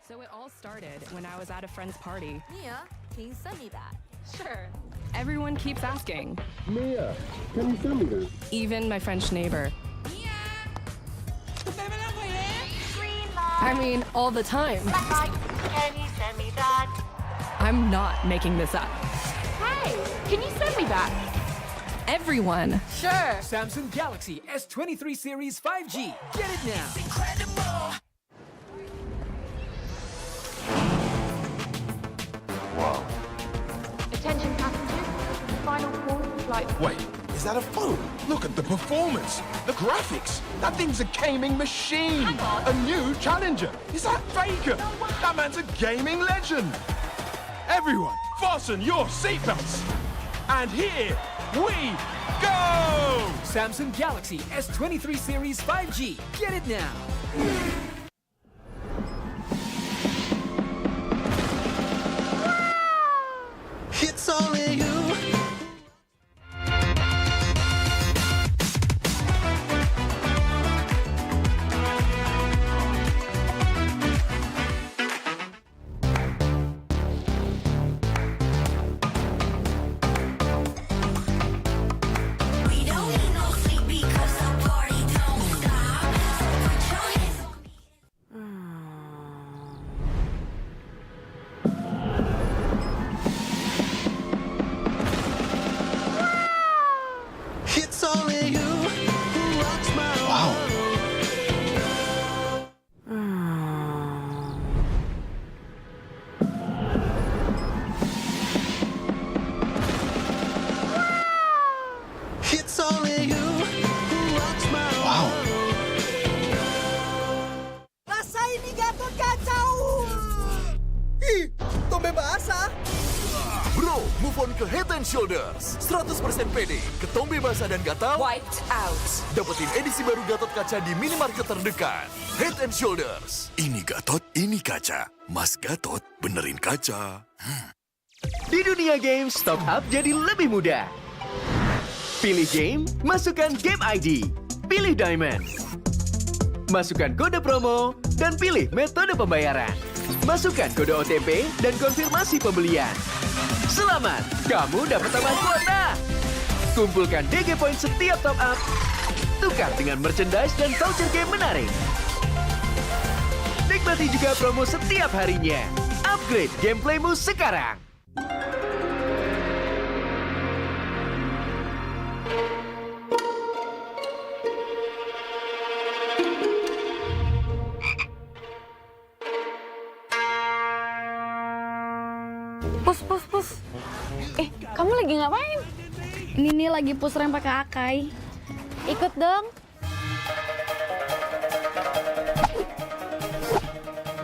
So it all started when I was at a friend's party. Mia, can you send me that? Sure. Everyone keeps asking. Mia, can you send me that? Even my French neighbor. Mia! I mean, all the time. Can you send me that? I'm not making this up. Hey, can you send me that? Everyone. Sure. Samsung Galaxy S23 Series 5G. Get it now. Attention passengers, final call for flight. Wait, is that a phone? Look at the performance, the graphics. That thing's a gaming machine. Hang on. A new challenger. Is that Faker? That man's a gaming legend. Everyone, fasten your seatbelts. And here we go! Samsung Galaxy S23 Series 5G. Get it now. It's only you. We don't need no sleep because the party don't stop. So put your hands on me. It's only you who rocks my world. It's only you who rocks my world. Rasain nih Gatot kacau. Ih, tombe basah. Bro, move on ke Head and Shoulders. 100% pede, ketombe basah dan gatal. Wiped out. Dapetin edisi baru Gatot kaca di minimarket terdekat. Head and Shoulders. Ini Gatot, ini kaca. Mas Gatot, benerin kaca. Di dunia game, top up jadi lebih mudah. Pilih game, masukkan game ID. Pilih Diamond. Masukkan kode promo, dan pilih metode pembayaran. Masukkan kode OTP dan konfirmasi pembelian. Selamat, kamu dapat tambah kuota. Kumpulkan DG Point setiap top up. Tukar dengan merchandise dan voucher game menarik. Nikmati juga promo setiap harinya. Upgrade gameplaymu sekarang. Pus. Kamu lagi ngapain? Ini nih lagi push rank pakai Akai. Ikut dong.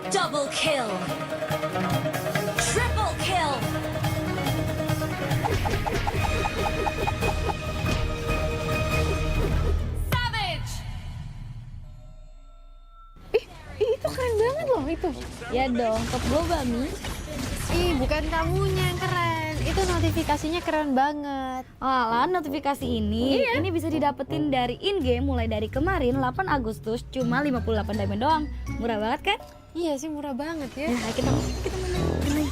Double kill. Triple kill. Savage. Itu keren banget loh itu. Ya dong, top gue Bami. Ih, bukan kamunya yang keren. Itu notifikasinya keren banget. Alah, notifikasi ini bisa didapetin dari in-game mulai dari kemarin 8 Agustus cuma 58 diamond doang. Murah banget kan? Iya sih, murah banget ya. Nah, kita main.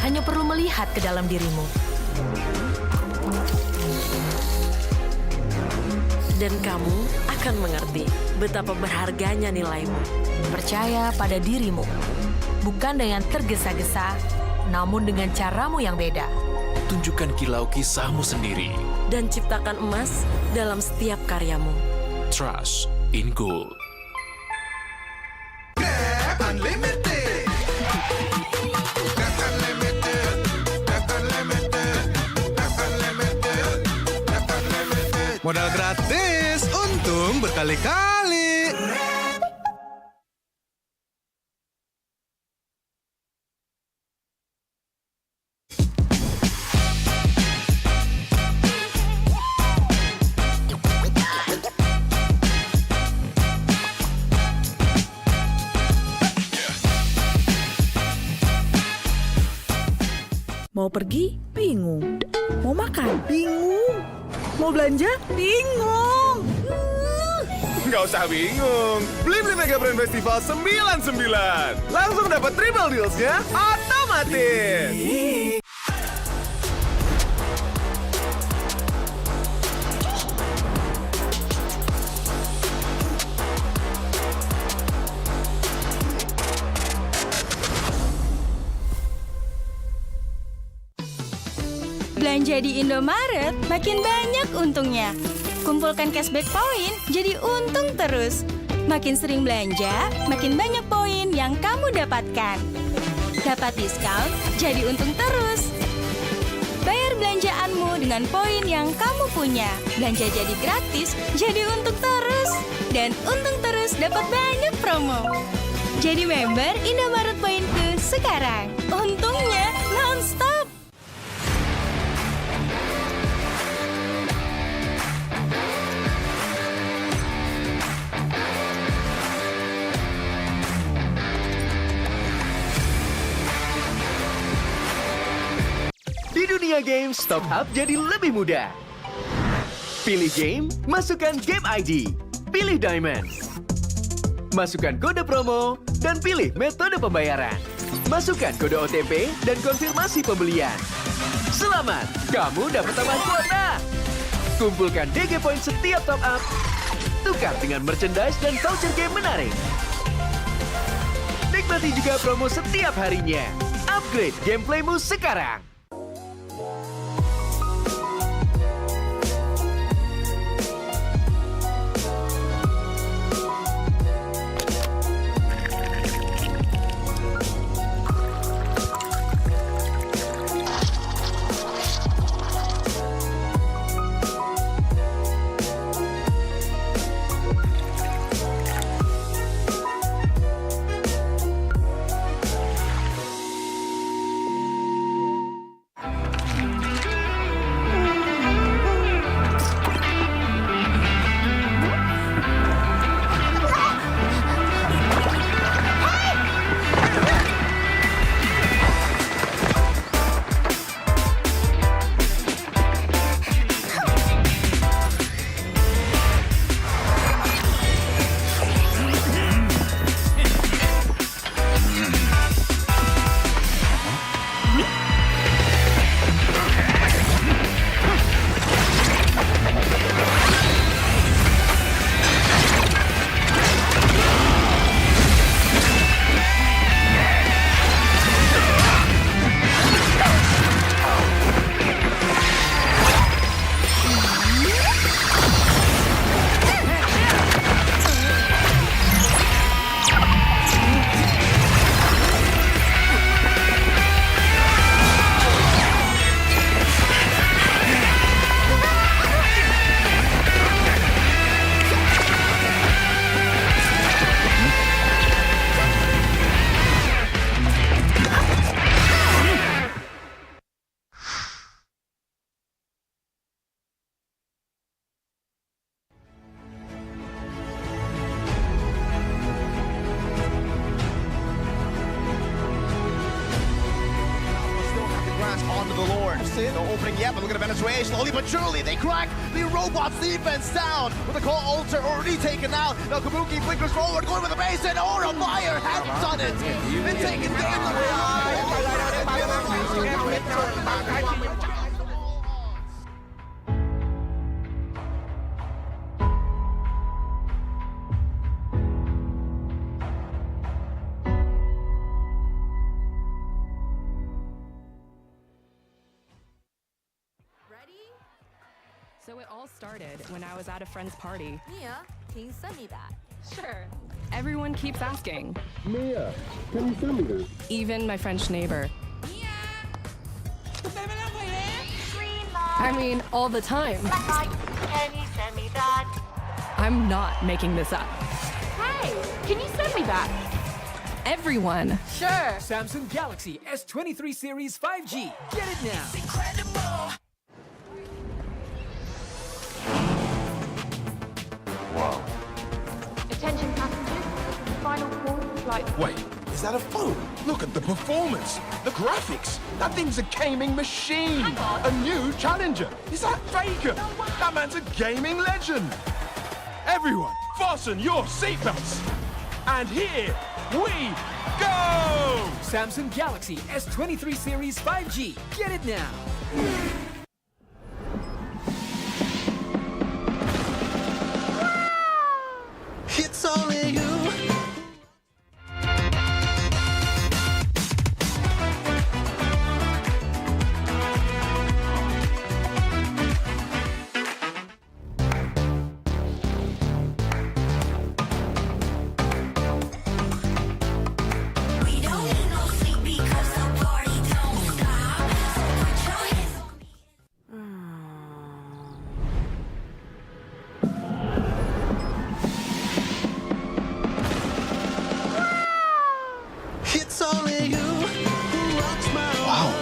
Hanya perlu melihat ke dalam dirimu. Dan kamu akan mengerti betapa berharganya nilaimu. Percaya pada dirimu. Bukan dengan tergesa-gesa, namun dengan caramu yang beda. Tunjukkan kilau kisahmu sendiri. Dan ciptakan emas dalam setiap karyamu. Trust in gold. Unlimited. Modal gratis, untung berkali-kali. Mau pergi? Bingung. Mau makan? Bingung. Mau belanja? Bingung. Nggak usah bingung. Beli Mega Brand Festival 99. Langsung dapat triple deals-nya otomatis. Belanja di Indomaret makin banyak untungnya. Kumpulkan cashback poin jadi untung terus. Makin sering belanja, makin banyak poin yang kamu dapatkan. Dapat diskon, jadi untung terus. Bayar belanjaanmu dengan poin yang kamu punya. Belanja jadi gratis, jadi untung terus. Dan untung terus dapat banyak promo. Jadi member Indomaret Poinku sekarang. Untungnya non-stop. Di dunia games, top up jadi lebih mudah. Pilih game, masukkan game ID. Pilih Diamond. Masukkan kode promo, dan pilih metode pembayaran. Masukkan kode OTP dan konfirmasi pembelian. Selamat, kamu dapat tambahan kuota. Kumpulkan DG Point setiap top up. Tukar dengan merchandise dan voucher game menarik. Nikmati juga promo setiap harinya. Upgrade gameplaymu sekarang. Slowly but surely, they crack the robot's defense down with the call alter already taken out. Now Kabuki flickers forward, going with the base, and Aura Fire has done it. And taking game away. So it all started when I was at a friend's party. Mia, can you send me that? Sure. Everyone keeps asking. Mia, can you send me that? Even my French neighbor. I mean, all the time. Can you send me that? I'm not making this up. Hey, can you send me that? Everyone. Sure. Samsung Galaxy S23 Series 5G. Get it now. Incredible. Wow. Attention passengers, final call for flight. Wait, is that a phone? Look at the performance, the graphics. That thing's a gaming machine. A new challenger. Is that Faker? That man's a gaming legend. Everyone, fasten your seatbelts. And here we go! Samsung Galaxy S23 series 5G. Get it now. It's only you. We don't need no sleep because the party don't stop. So put your hands on me. It's only you who rocks my world.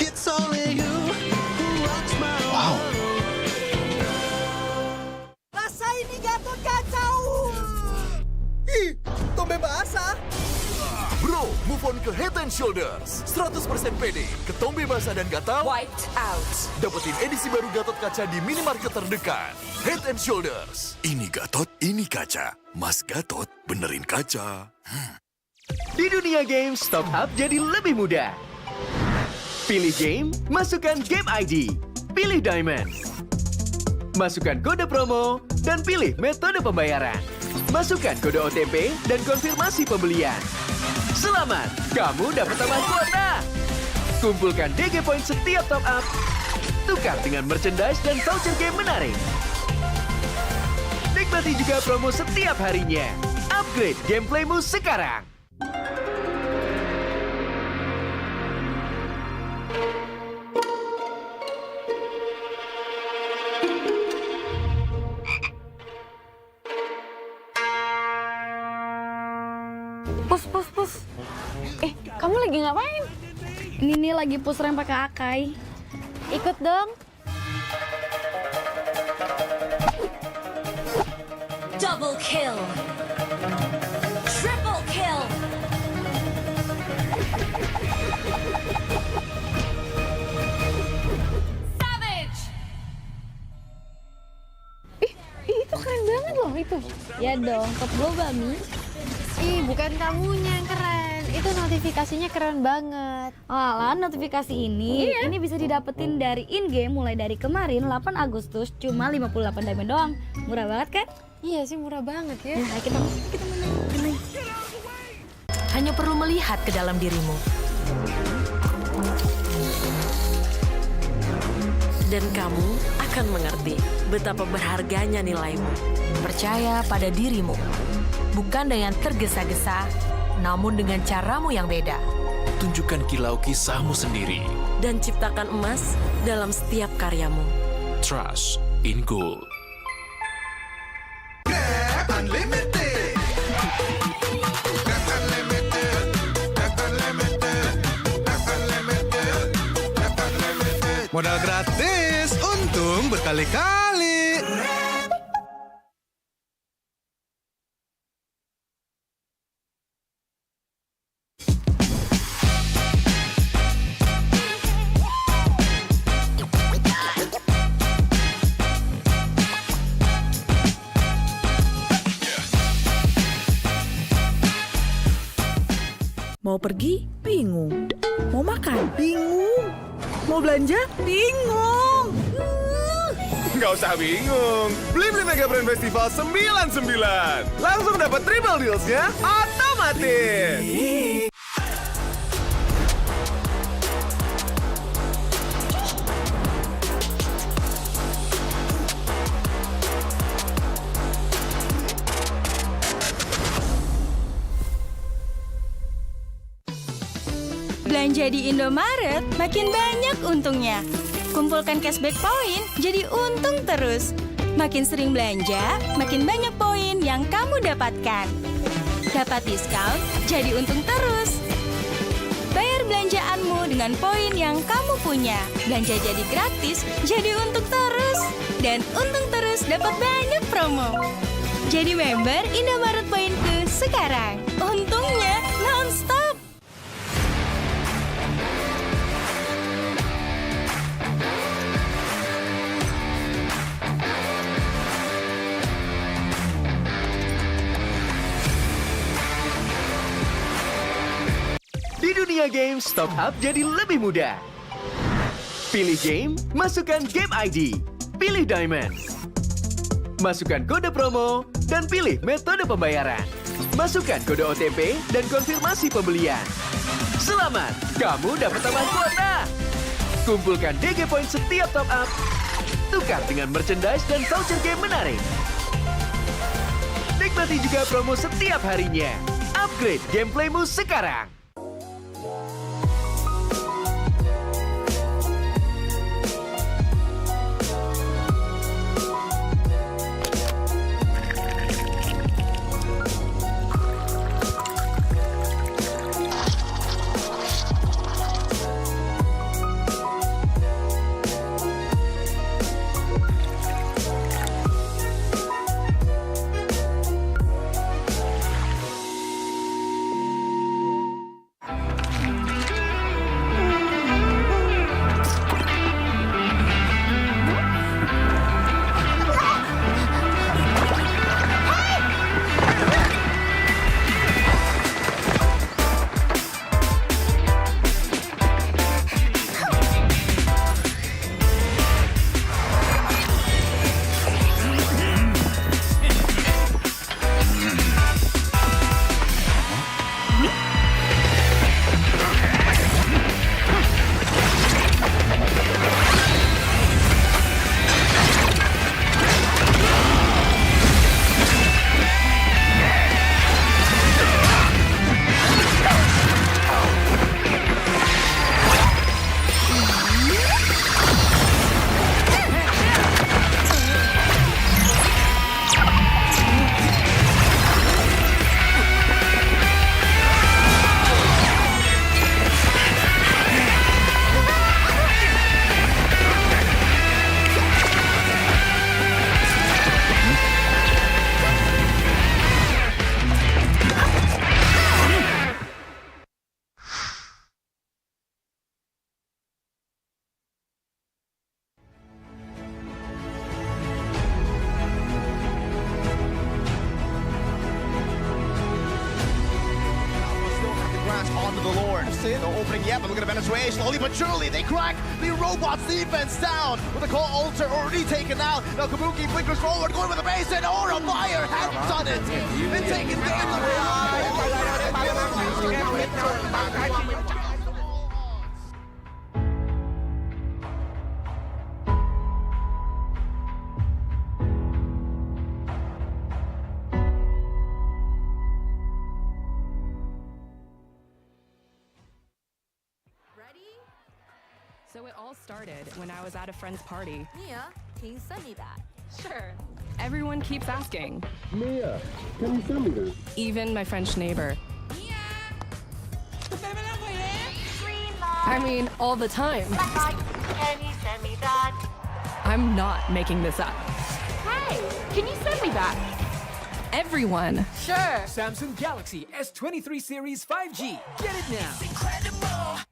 It's only you who rocks my world. Rasain nih Gatot kacau. Ih, tombe basah. Bro, move on ke Head and Shoulders. 100% pede, ketombe basah dan gatal. Wiped out. Dapetin edisi baru Gatot kaca di minimarket terdekat. Head and Shoulders. Ini Gatot, ini kaca. Mas Gatot, benerin kaca. Di dunia games, top up jadi lebih mudah. Pilih game, masukkan game ID. Pilih Diamond. Masukkan kode promo, dan pilih metode pembayaran. Masukkan kode OTP dan konfirmasi pembelian. Selamat, kamu dapat tambah kuota. Kumpulkan DG Point setiap top up. Tukar dengan merchandise dan voucher game menarik. Nikmati juga promo setiap harinya. Upgrade gameplaymu sekarang. Pus. Kamu lagi ngapain? Ini nih lagi push rank pakai Akai. Ikut dong. Double kill. Triple kill. Savage. Itu keren banget loh itu. Ya dong, top global Mi. Ih, bukan kamunya yang keren. Itu notifikasinya keren banget. Alah, notifikasi ini bisa didapetin dari in-game mulai dari kemarin 8 Agustus cuma 58 diamond doang. Murah banget kan? Iya sih, murah banget ya. Nah, kita main. Hanya perlu melihat ke dalam dirimu. Dan kamu akan mengerti betapa berharganya nilaimu. Percaya pada dirimu. Bukan dengan tergesa-gesa, namun dengan caramu yang beda. Tunjukkan kilau kisahmu sendiri. Dan ciptakan emas dalam setiap karyamu. Trust in gold. Unlimited. Modal gratis, untung berkali-kali. Mau pergi? Bingung. Mau makan? Bingung. Mau belanja? Bingung. Nggak usah bingung. Beli Mega Brand Festival 99. Langsung dapat triple deals-nya otomatis. Belanja di Indomaret, makin banyak untungnya. Kumpulkan cashback poin, jadi untung terus. Makin sering belanja, makin banyak poin yang kamu dapatkan. Dapat diskon, jadi untung terus. Bayar belanjaanmu dengan poin yang kamu punya. Belanja jadi gratis, jadi untung terus. Dan untung terus dapat banyak promo. Jadi member Indomaret Poinku sekarang. Untungnya non dunia games top up jadi lebih mudah. Pilih game, masukkan game ID. Pilih Diamond. Masukkan kode promo dan pilih metode pembayaran. Masukkan kode OTP dan konfirmasi pembelian. Selamat, kamu dapat tambahan kuota. Kumpulkan DG Point setiap top up. Tukar dengan merchandise dan voucher game menarik. Nikmati juga promo setiap harinya. Upgrade gameplaymu sekarang. Onto the Lord. No opening yet, but look at Venezuela. Slowly but surely, they crack the robot's defense down. With the call altar already taken out. Now Kabuki flickers forward, going with the base, and Aura Fire has done it. And taking game away. So it all started when I was at a friend's party. Mia, can you send me that? Sure. Everyone keeps asking. Mia, can you send me that? Even my French neighbor. I mean, all the time. Can you send me that? I'm not making this up. Hey, can you send me that? Everyone. Sure. Samsung Galaxy S23 Series 5G. Get it now.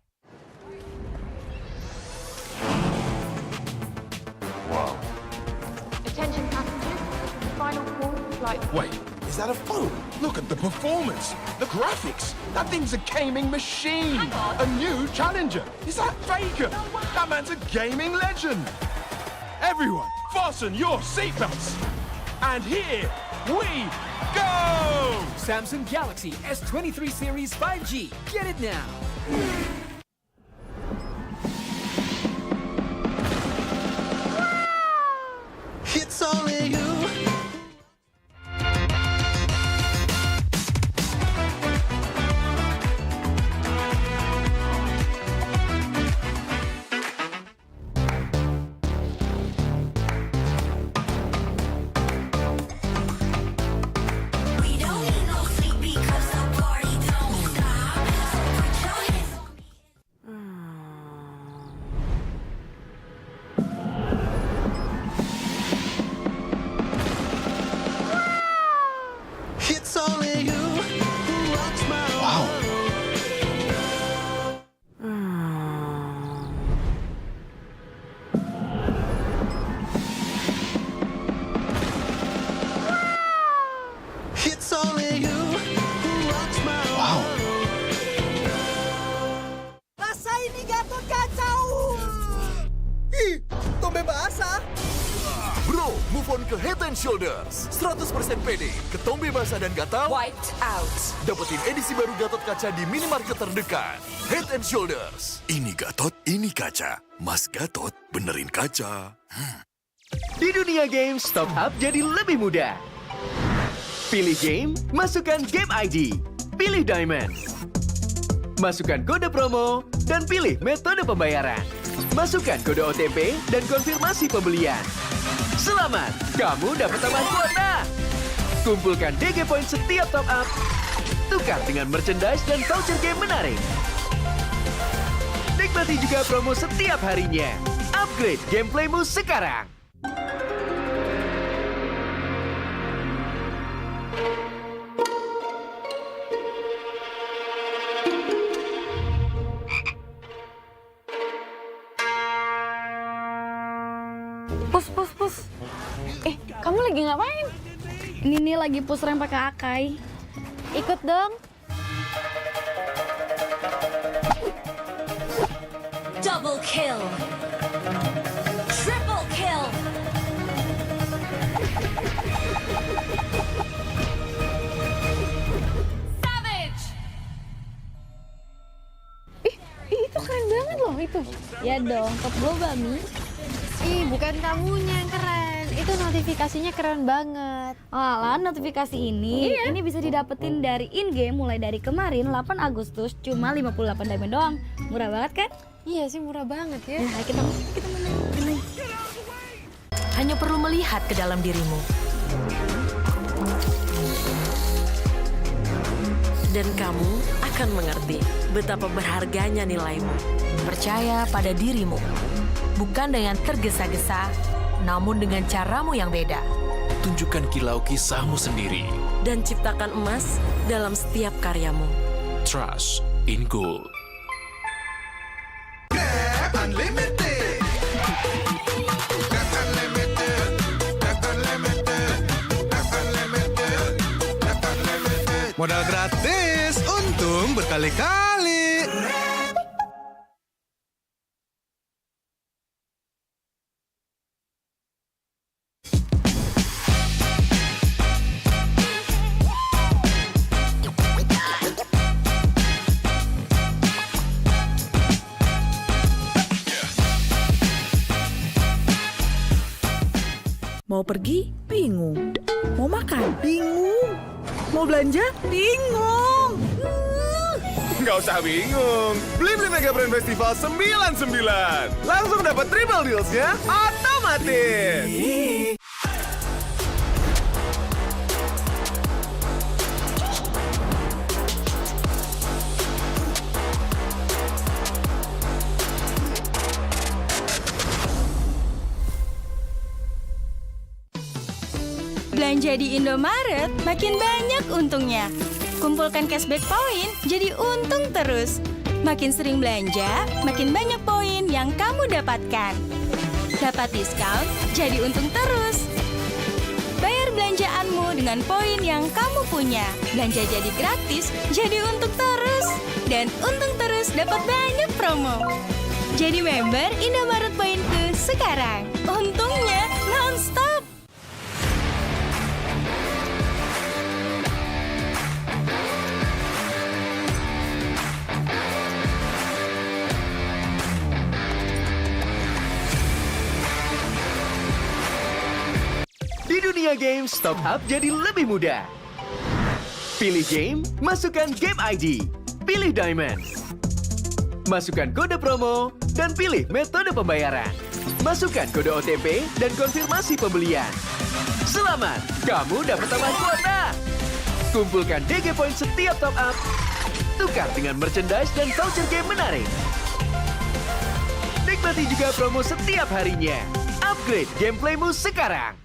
Attention passengers, final call for flight. Wait, is that a phone? Look at the performance, the graphics. That thing's a gaming machine. A new challenger. Is that Faker? That man's a gaming legend. Everyone, fasten your seatbelts. And here we go! Samsung Galaxy S23 Series 5G. Get it now. It's only you. We don't need no sleep because the party don't stop. So put your hands on me. Shoulders, 100% pede, ketombe basah dan gatal, Wiped out. dapetin edisi baru Gatot Kaca di minimarket terdekat. Head and Shoulders. Ini Gatot, ini kaca. Mas Gatot, benerin kaca. Di dunia games, top up jadi lebih mudah. Pilih game, masukkan game ID. Pilih Diamond. Masukkan kode promo, dan pilih metode pembayaran. Masukkan kode OTP dan konfirmasi pembelian. Selamat, kamu dapat tambahan kuota. Kumpulkan DG Point setiap top up. Tukar dengan merchandise dan voucher game menarik. Nikmati juga promo setiap harinya. Upgrade gameplaymu sekarang. Pus. Kamu lagi ngapain? Ini nih lagi push rank pakai Akai. Ikut dong. Double kill. Triple kill. Savage. Itu keren banget loh itu. Ya dong, top global Mi. Bukan kamunya yang keren. Itu notifikasinya keren banget. Alah, notifikasi ini bisa didapetin dari in-game mulai dari kemarin 8 Agustus cuma 58 diamond doang. Murah banget kan? Iya sih, murah banget ya. Nah, kita main. Hanya perlu melihat ke dalam dirimu. Dan kamu akan mengerti betapa berharganya nilaimu. Percaya pada dirimu. Bukan dengan tergesa-gesa, namun dengan caramu yang beda. Tunjukkan kilau kisahmu sendiri. Dan ciptakan emas dalam setiap karyamu. Trust in Gold. Unlimited. Modal gratis, untung berkali-kali. Mau pergi? Bingung. Mau makan? Bingung. Mau belanja? Bingung. Nggak usah bingung. Beli Mega Brand Festival 99. Langsung dapat triple deals-nya otomatis. Belanja di Indomaret, makin banyak untungnya. Kumpulkan cashback poin, jadi untung terus. Makin sering belanja, makin banyak poin yang kamu dapatkan. Dapat diskon, jadi untung terus. Bayar belanjaanmu dengan poin yang kamu punya. Belanja jadi gratis, jadi untung terus. Dan untung terus dapat banyak promo. Jadi member Indomaret Poinku sekarang. Untungnya non-stop. Di dunia games, top up jadi lebih mudah. Pilih game, masukkan game ID. Pilih Diamond. Masukkan kode promo, dan pilih metode pembayaran. Masukkan kode OTP dan konfirmasi pembelian. Selamat, kamu dapat tambahan kuota. Kumpulkan DG Point setiap top up. Tukar dengan merchandise dan voucher game menarik. Nikmati juga promo setiap harinya. Upgrade gameplaymu sekarang.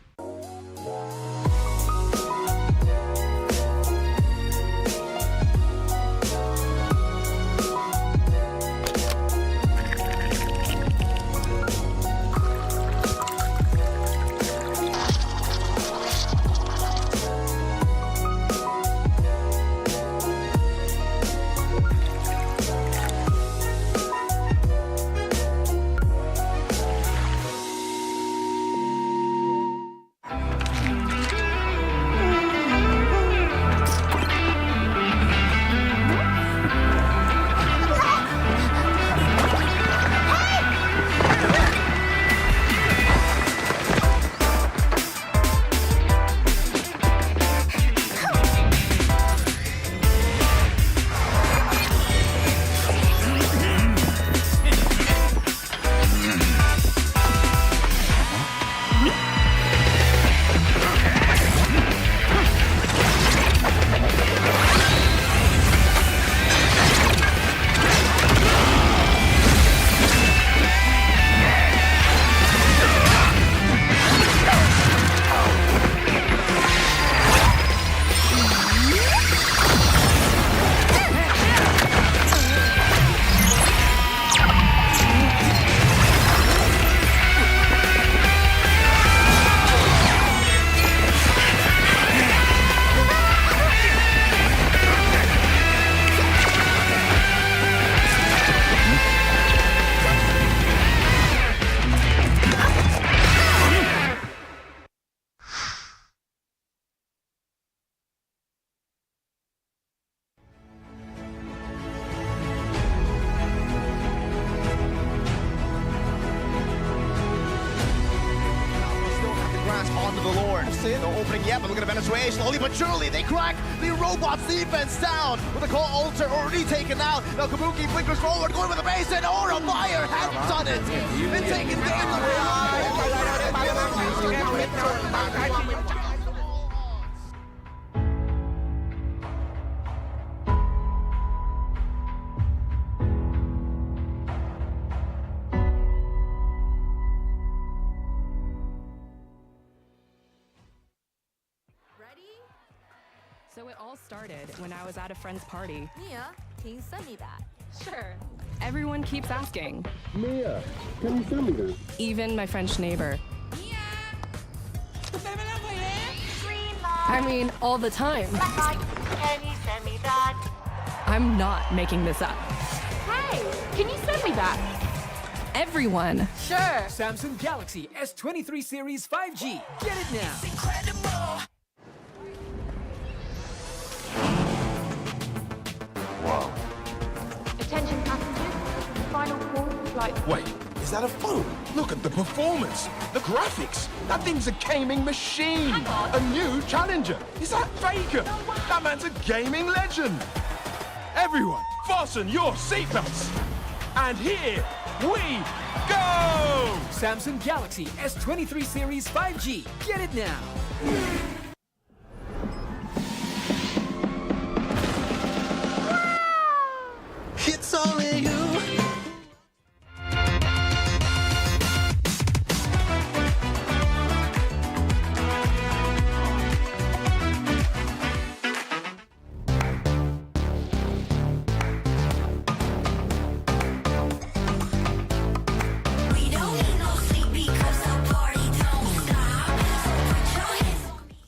it. No opening yet, but look at Venezuela. Slowly but surely, they crack the robots defense down with the core altar already taken out. Now Kabuki flickers forward, going with the base, and Aura Fire has done it. It's taking game away. So it all started when I was at a friend's party. Mia, can you send me that? Sure. Everyone keeps asking. Mia, can you send me that? Even my French neighbor. I mean, all the time. Can you send me that? I'm not making this up. Hey, can you send me that? Everyone. Sure. Samsung Galaxy S23 Series 5G. Get it now. Attention passengers. Final call for flight. Wait, is that a phone? Look at the performance, the graphics. That thing's a gaming machine. Hang on. A new challenger. Is that Faker? That man's a gaming legend. Everyone, fasten your seatbelts. And here we go! Samsung Galaxy S23 Series 5G. Get it now. It's only you. We don't need no sleep because the party don't stop. So put your hands on me.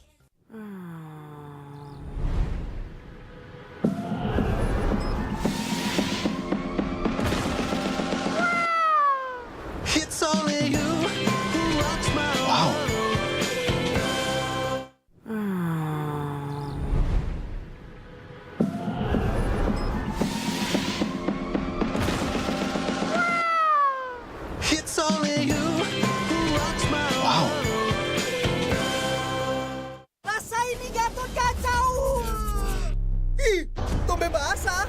It's only you who rocks my world. It's only you who rocks my world. Rasa ini Gatot kacau. Ih, tumbe basah.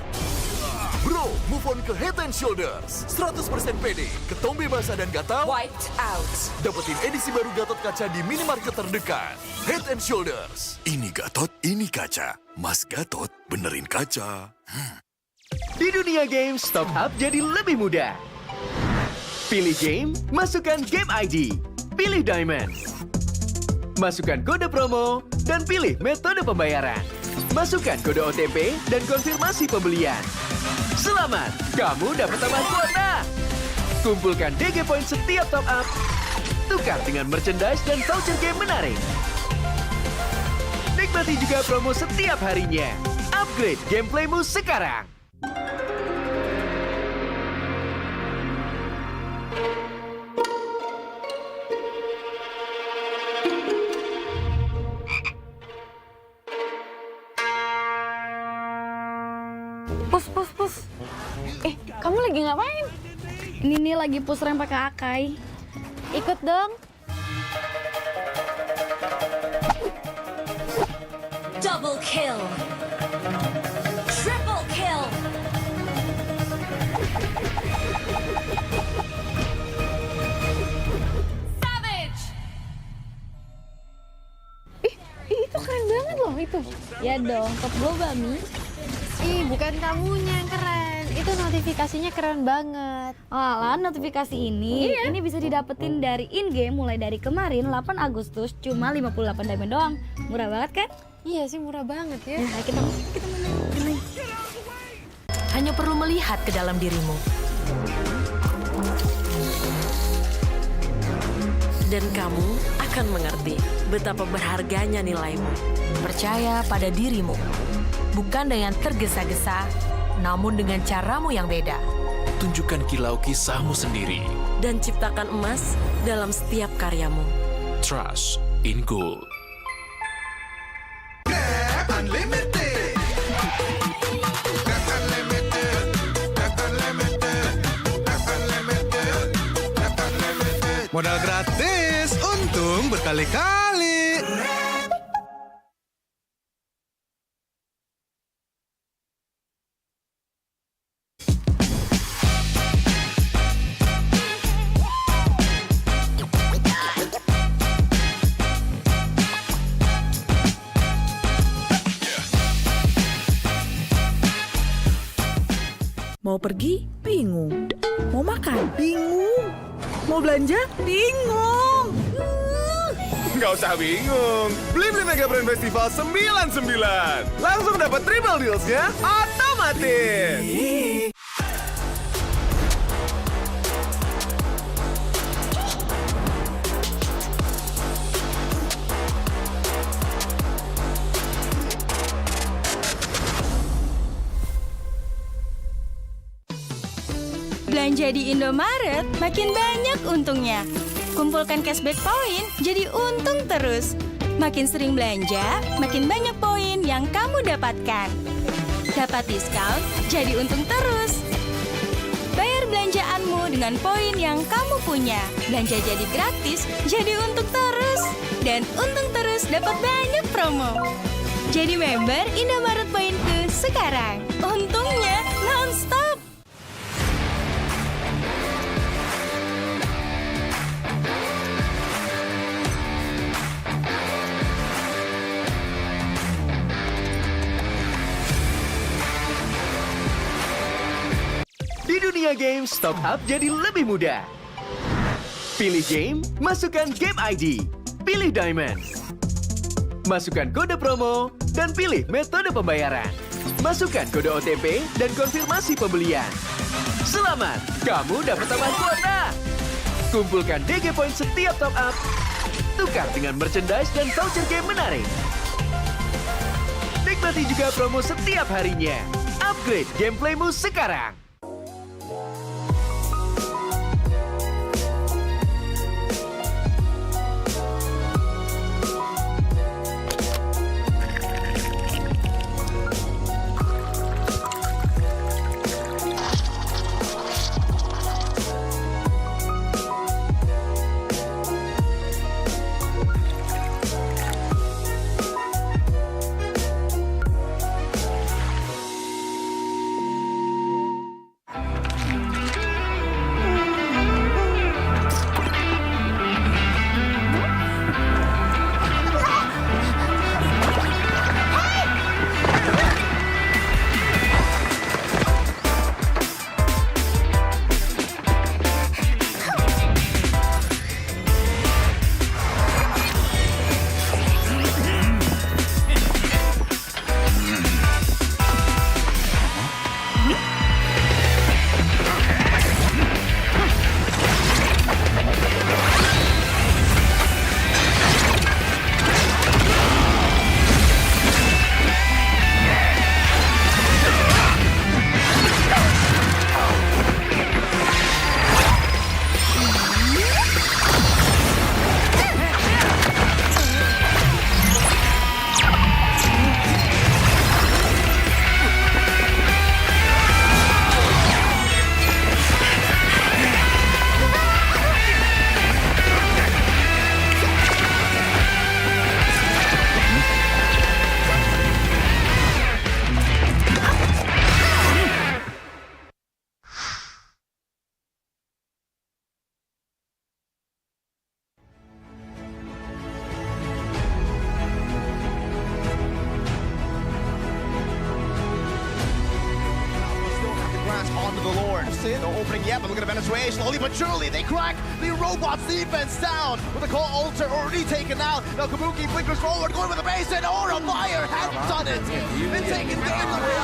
Bro, move on ke Head and Shoulders. 100% pede, ketombe basah dan gatal Wiped out. dapetin edisi baru Gatot kaca di minimarket terdekat. Head and Shoulders. Ini Gatot, ini kaca. Mas Gatot, benerin kaca. Di dunia games, top up jadi lebih mudah. Pilih game, masukkan game ID. Pilih Diamond. Masukkan kode promo, dan pilih metode pembayaran. Masukkan kode OTP dan konfirmasi pembelian. Selamat, kamu dapat tambahan kuota. Kumpulkan DG Point setiap top up. Tukar dengan merchandise dan voucher game menarik. Nikmati juga promo setiap harinya. Upgrade gameplaymu sekarang. Pus. Kamu lagi ngapain? Ini nih lagi push rank pakai Akai. Ikut dong. Double kill. Triple kill. Savage. Itu keren banget loh itu. Ya dong, top global Mi. Bukan kamunya yang keren. Itu notifikasinya keren banget. Alah, notifikasi ini bisa didapetin dari in-game mulai dari kemarin 8 Agustus cuma 58 diamond doang. Murah banget kan? Iya sih, murah banget ya. Nah, kita main. Hanya perlu melihat ke dalam dirimu. Dan kamu akan mengerti betapa berharganya nilaimu. Percaya pada dirimu. Bukan dengan tergesa-gesa, namun dengan caramu yang beda. Tunjukkan kilau kisahmu sendiri. Dan ciptakan emas dalam setiap karyamu. Trust in gold. Grab Unlimited. Grab Unlimited. Grab Unlimited. Grab Unlimited. Grab Unlimited. Modal gratis, untung berkali-kali. Mau pergi? Bingung. Mau makan? Bingung. Mau belanja? Bingung. Nggak usah bingung. Beli Mega Brand Festival 99. Langsung dapat triple deals-nya otomatis. Belanja di Indomaret makin banyak untungnya. Kumpulkan cashback poin jadi untung terus. Makin sering belanja, makin banyak poin yang kamu dapatkan. Dapat diskon, jadi untung terus. Bayar belanjaanmu dengan poin yang kamu punya. Belanja jadi gratis, jadi untung terus. Dan untung terus dapat banyak promo. Jadi member Indomaret Poinku sekarang. Untungnya non-stop. Di dunia games, top up jadi lebih mudah. Pilih game, masukkan game ID. Pilih Diamond. Masukkan kode promo, dan pilih metode pembayaran. Masukkan kode OTP dan konfirmasi pembelian. Selamat, kamu dapat tambahan kuota. Kumpulkan DG Point setiap top up. Tukar dengan merchandise dan voucher game menarik. Nikmati juga promo setiap harinya. Upgrade gameplaymu sekarang. Onto the Lord. No opening yet, but look at Venezuela. Slowly but surely, they crack the robot's defense down. With the call altar already taken out. Now Kabuki flickers forward, going with the base, and Aura Fire has done it. It's taken game away.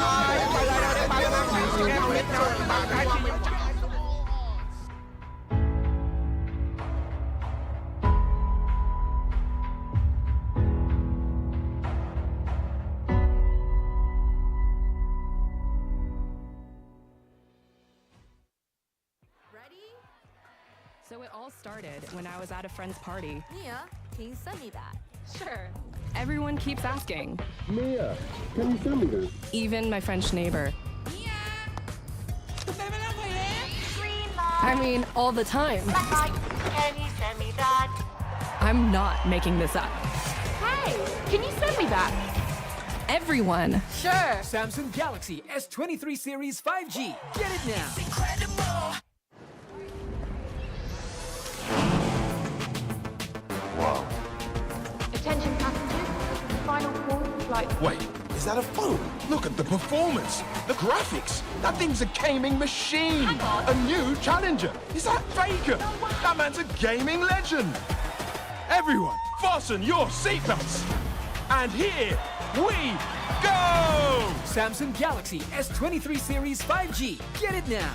So it all started when I was at a friend's party. Mia, can you send me that? Sure. Everyone keeps asking. Mia, can you send me that? Even my French neighbor. I mean, all the time. Can you send me that? I'm not making this up. Hey, can you send me that? Everyone. Sure. Samsung Galaxy S23 Series 5G. Get it now. Attention passengers. Final call for flight. Wait, Is that a phone? Look at the performance, the graphics. That thing's a gaming machine. A new challenger. Is that Faker? That man's a gaming legend. Everyone, fasten your seatbelts. And here we go! Samsung Galaxy S23 Series 5G. Get it now.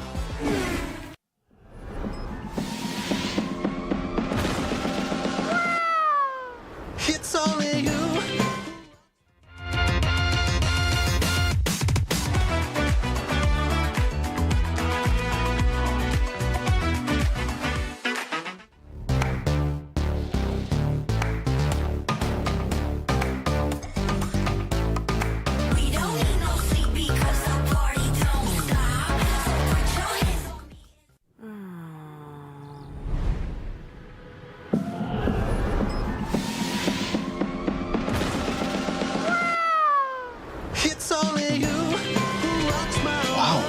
It's only you. We don't need no sleep because the party don't stop. So put your hands on me. It's only you who rocks my world.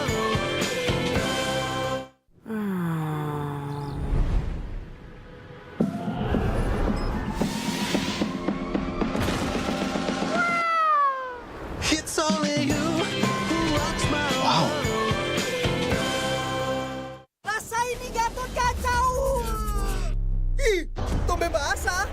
It's only you who rocks my world. Rasa ini Gatot kacau. Ih, tombe basah.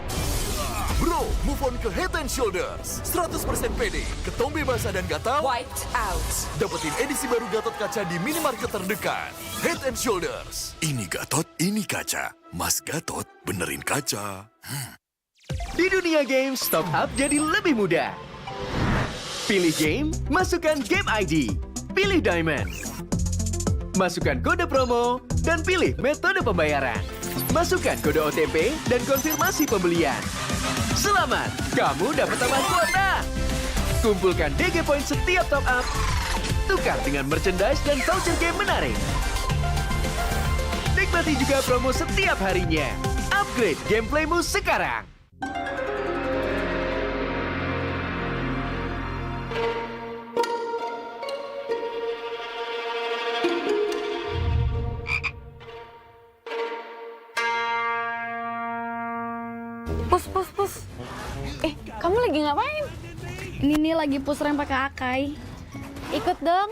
Bro, move on ke Head and Shoulders. 100% pede, ketombe basah dan gatal wiped out. Dapetin edisi baru Gatot kaca di minimarket terdekat. Head and Shoulders. Ini Gatot, ini kaca. Mas Gatot, benerin kaca. Di dunia games, top up jadi lebih mudah. Pilih game, masukkan game ID. Pilih Diamond. Masukkan kode promo, dan pilih metode pembayaran. Masukkan kode OTP dan konfirmasi pembelian. Selamat, kamu dapat tambahan kuota. Kumpulkan DG Point setiap top up. Tukar dengan merchandise dan voucher game menarik. Nikmati juga promo setiap harinya. Upgrade gameplaymu sekarang. Pus. Kamu lagi ngapain? Ini nih lagi push rank pakai Akai. Ikut dong.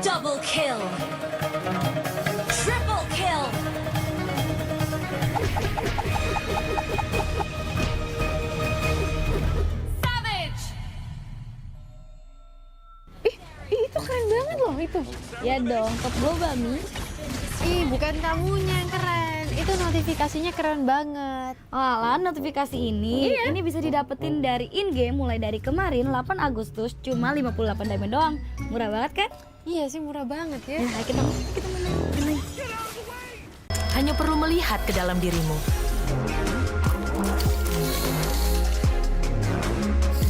Double kill. Triple kill. Savage. Itu keren banget loh itu. Ya dong, top global Mi. Ih, bukan kamunya yang keren. Itu notifikasinya keren banget. Alah, notifikasi ini bisa didapetin dari in-game mulai dari kemarin 8 Agustus cuma 58 diamond doang. Murah banget kan? Iya sih, murah banget ya. Nah, kita main. Hanya perlu melihat ke dalam dirimu.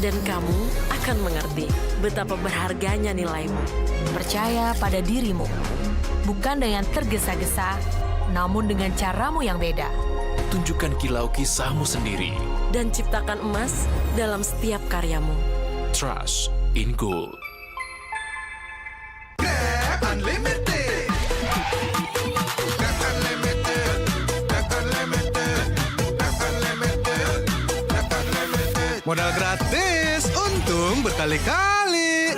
Dan kamu akan mengerti betapa berharganya nilaimu. Percaya pada dirimu. Bukan dengan tergesa-gesa, namun dengan caramu yang beda. Tunjukkan kilau kisahmu sendiri. Dan ciptakan emas dalam setiap karyamu. Trust in Gold. Grab Unlimited. Grab Unlimited. Grab Unlimited. Grab Unlimited. Grab Unlimited. Modal gratis, untung berkali-kali.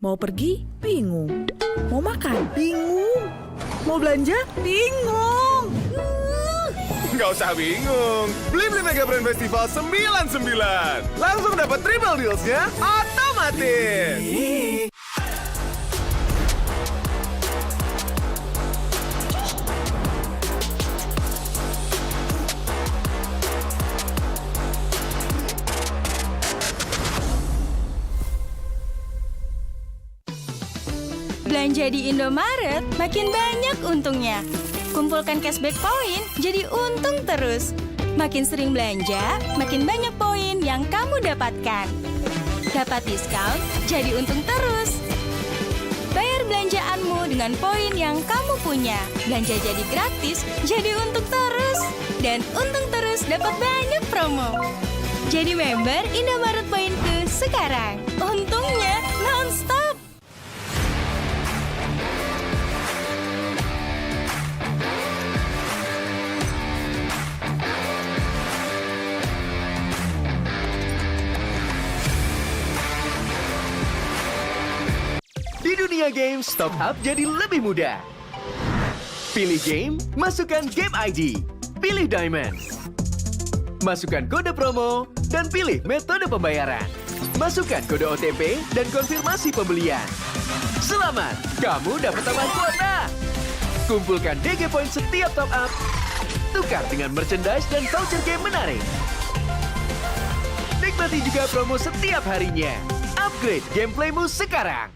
Mau pergi? Bingung. Mau makan? Bingung. Mau belanja? Bingung. Nggak usah bingung. Beli Mega Brand Festival 99. Langsung dapat triple deals-nya otomatis. Belanja di Indomaret, makin banyak untungnya. Kumpulkan cashback poin, jadi untung terus. Makin sering belanja, makin banyak poin yang kamu dapatkan. Dapat diskon, jadi untung terus. Bayar belanjaanmu dengan poin yang kamu punya. Belanja jadi gratis, jadi untung terus. Dan untung terus dapat banyak promo. Jadi member Indomaret Poinku sekarang. Untungnya non-stop. Di dunia games, top up jadi lebih mudah. Pilih game, masukkan game ID. Pilih Diamond. Masukkan kode promo, dan pilih metode pembayaran. Masukkan kode OTP dan konfirmasi pembelian. Selamat, kamu dapat tambahan kuota. Kumpulkan DG Point setiap top up. Tukar dengan merchandise dan voucher game menarik. Nikmati juga promo setiap harinya. Upgrade gameplaymu sekarang.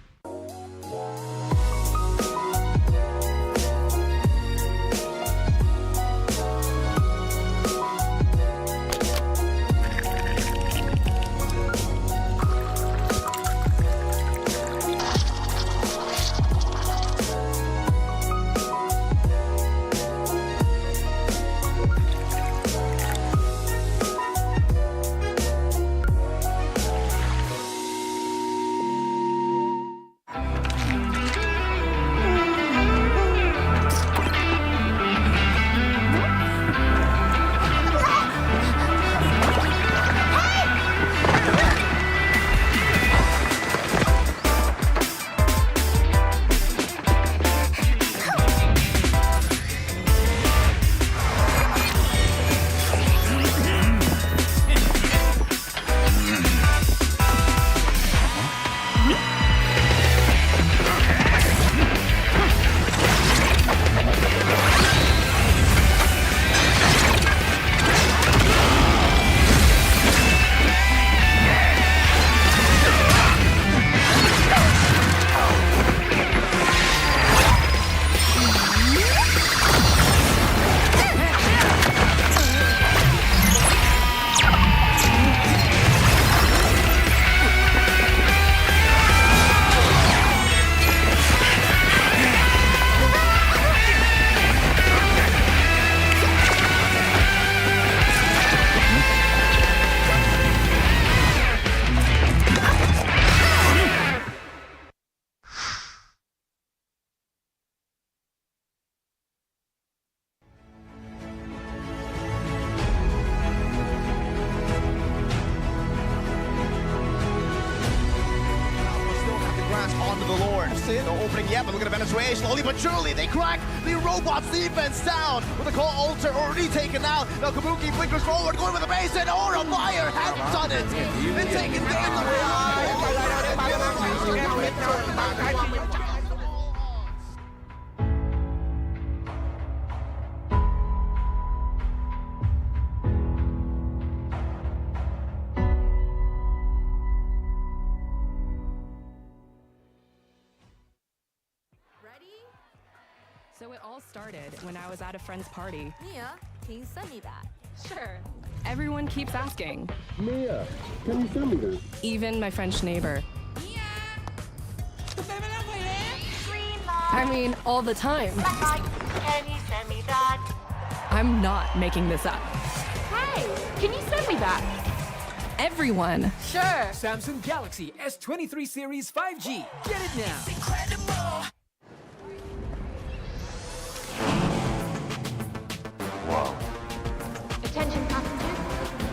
Onto the Lord. No opening yet, but look at Venezuela. Slowly but surely, they crack the robot's defense down with the call altar already taken out. Now Kabuki blinkers forward, going with the base, and Aura Fire has done it. It's taken down the So it all started when I was at a friend's party. Mia, can you send me that? Sure. Everyone keeps asking. Mia, can you send me that? Even my French neighbor. I mean, all the time. Can you send me that? I'm not making this up. Hey, can you send me that? Everyone. Sure. Samsung Galaxy S23 Series 5G. Get it now. Attention passengers.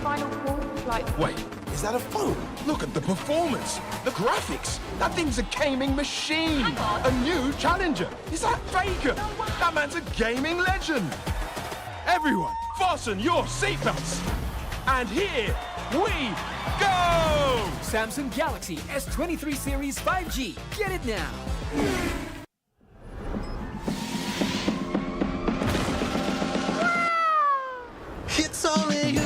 Final call for flight. Wait, is that a phone? Look at the performance, the graphics. That thing's a gaming machine. A new challenger. Is that Faker? That man's a gaming legend. Everyone, fasten your seatbelts. And here we go! Samsung Galaxy S23 Series 5G. Get it now. It's only you.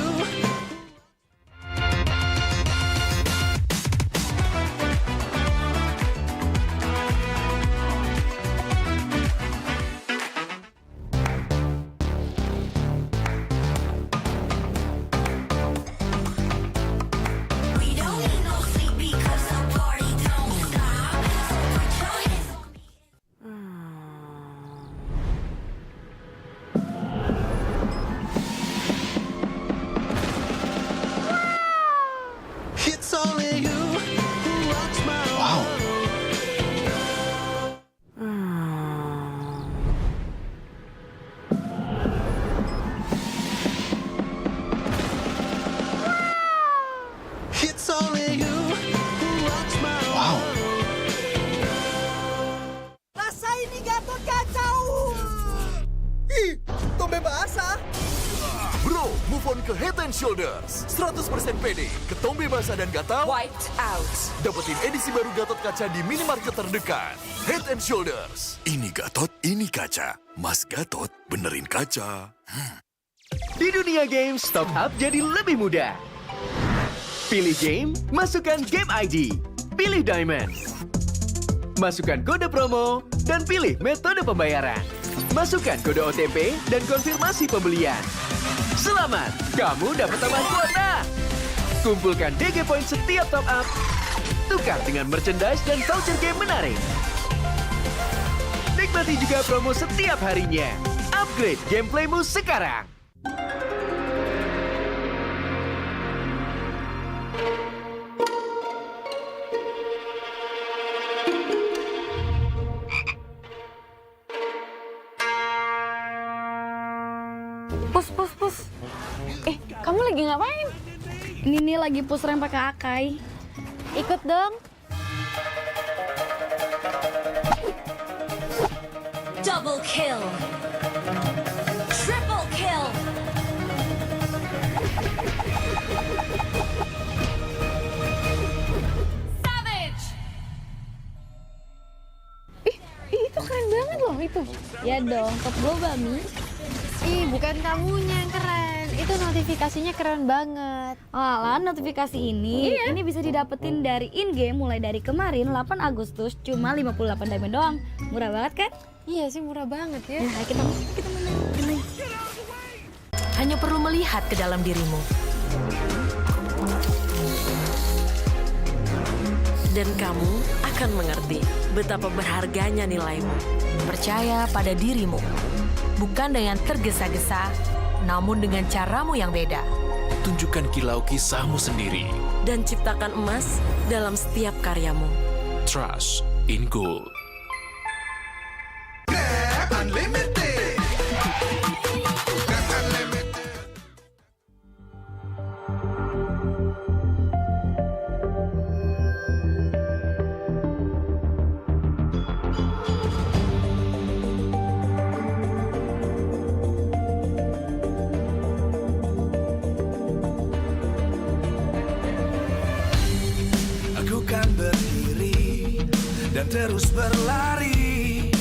We don't need no sleep because the party don't stop. So put your hands on me. ke Head and Shoulders. 100% pede, ketombe basah dan gatal. Wiped out. Dapetin edisi baru Gatot Kaca di minimarket terdekat. Head and Shoulders. Ini Gatot, ini kaca. Mas Gatot, benerin kaca. Di dunia games, top up jadi lebih mudah. Pilih game, masukkan game ID. Pilih Diamond. Masukkan kode promo, dan pilih metode pembayaran. Masukkan kode OTP dan konfirmasi pembelian. Selamat, kamu dapat tambahan kuota. Kumpulkan DG Point setiap top up. Tukar dengan merchandise dan voucher game menarik. Nikmati juga promo setiap harinya. Upgrade gameplaymu sekarang. Pus. Kamu lagi ngapain? Ini nih lagi push rank pakai Akai. Ikut dong. Double kill. Triple kill. Savage. Itu keren banget loh itu. Ya dong, top global Mi. Bukan kamunya yang keren. Itu notifikasinya keren banget. Alah, notifikasi ini bisa didapetin dari in-game mulai dari kemarin 8 Agustus cuma 58 diamond doang. Murah banget kan? Iya sih, murah banget ya. Nah, kita main. Hanya perlu melihat ke dalam dirimu. Dan kamu akan mengerti betapa berharganya nilaimu. Percaya pada dirimu. Bukan dengan tergesa-gesa, namun dengan caramu yang beda. Tunjukkan kilau kisahmu sendiri. Dan ciptakan emas dalam setiap karyamu. Trust in Gold. Unlimited. Aku kan berdiri dan terus berlari,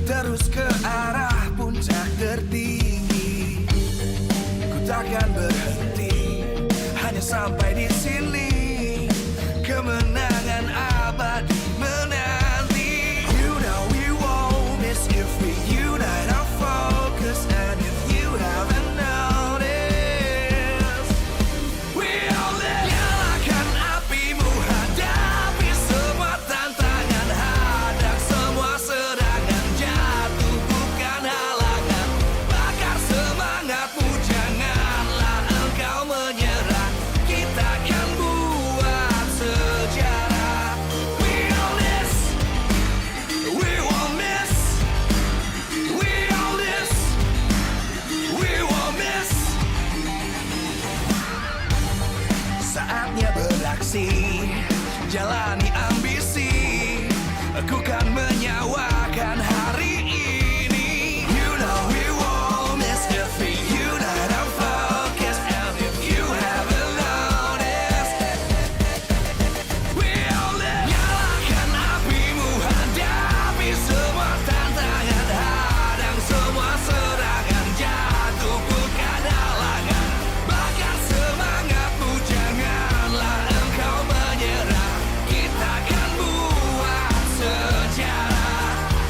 terus ke arah puncak tertinggi. Ku takkan berhenti, hanya sampai di sini. Kemenangan abadi menanti. You know we won't miss if we unite our focus. And if you haven't noticed, we all live. Nyalakan apimu, hadapi semua tantangan, hadang semua serangan, jatuh bukan halangan. Bakar semangatmu, janganlah engkau menyerah. Kita akan buat sejarah. We all this, we won't miss. We all this, we won't miss. Saatnya beraksi, jalani ambisi. Aku kan menyawakan hari ini. You know we won't miss if we unite our focus. And if you haven't noticed, we all live. Nyalakan apimu, hadapi semua tantangan, hadang semua serangan, jatuh bukan halangan. Bakar semangatmu, janganlah engkau menyerah. Kita akan buat sejarah.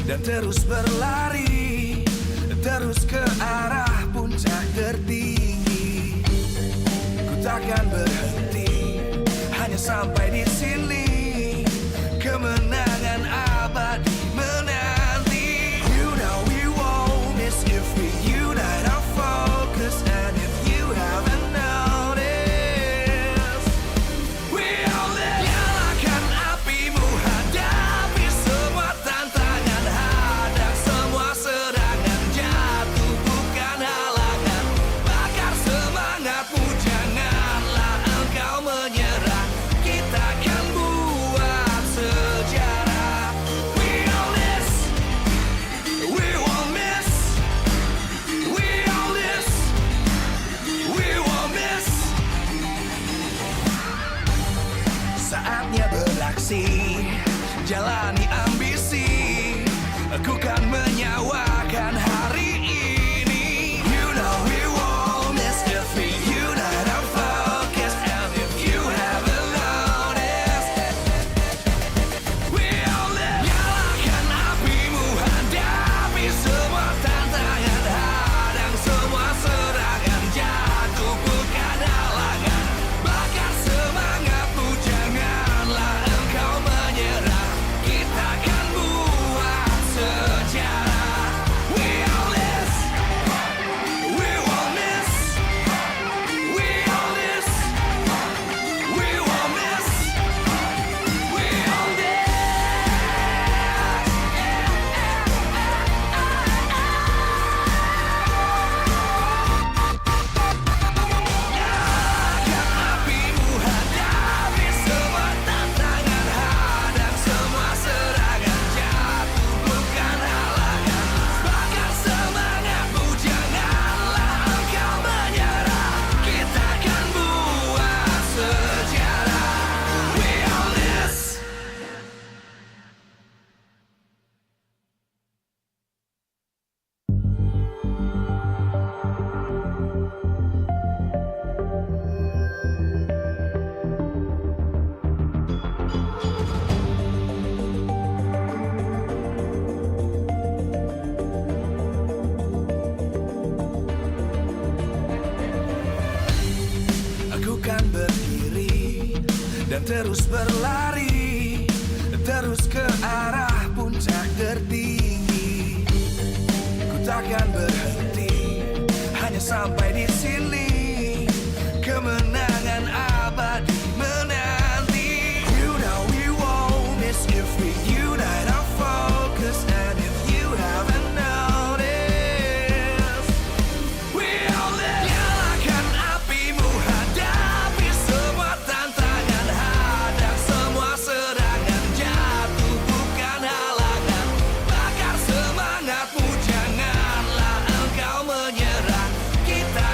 dan terus berlari, terus ke arah puncak tertinggi. Ku takkan berhenti, hanya sampai di sini. Kemenangan abadi menanti. You know we won't miss if we unite our focus. And if you haven't noticed, we all live. Nyalakan apimu, hadapi semua tantangan, hadang semua serangan, jatuh bukan halangan. Bakar semangatmu, janganlah engkau menyerah. Kita akan buat sejarah. We all this, we won't miss. We all this, we won't miss. Saatnya beraksi, jalani ambisi. Aku kan menyawakan hari ini. You know we won't miss if we unite our focus. And if you haven't noticed, we all live. Nyalakan apimu, hadapi semua tantangan, hadang semua serangan, jatuh bukan halangan. Bakar semangatmu, janganlah engkau menyerah. Kita akan buat sejarah. We all this, we won't miss. We all this, we won't miss. We all this. Nyalakan apimu, hadapi semua tantangan, hadang semua serangan, jatuh bukan halangan. Bakar semangatmu, janganlah engkau menyerah. Kita akan buat sejarah. We all this. Aku kan berdiri dan terus berlari, terus ke arah puncak tertinggi. Ku takkan berhenti, hanya sampai di sini. Kemenangan abadi menanti. You know we won't miss if we unite our focus. And if you haven't noticed, we all live. Nyalakan apimu, hadapi semua tantangan, hadang semua serangan, jatuh bukan halangan. Bakar semangatmu, janganlah engkau menyerah. Kita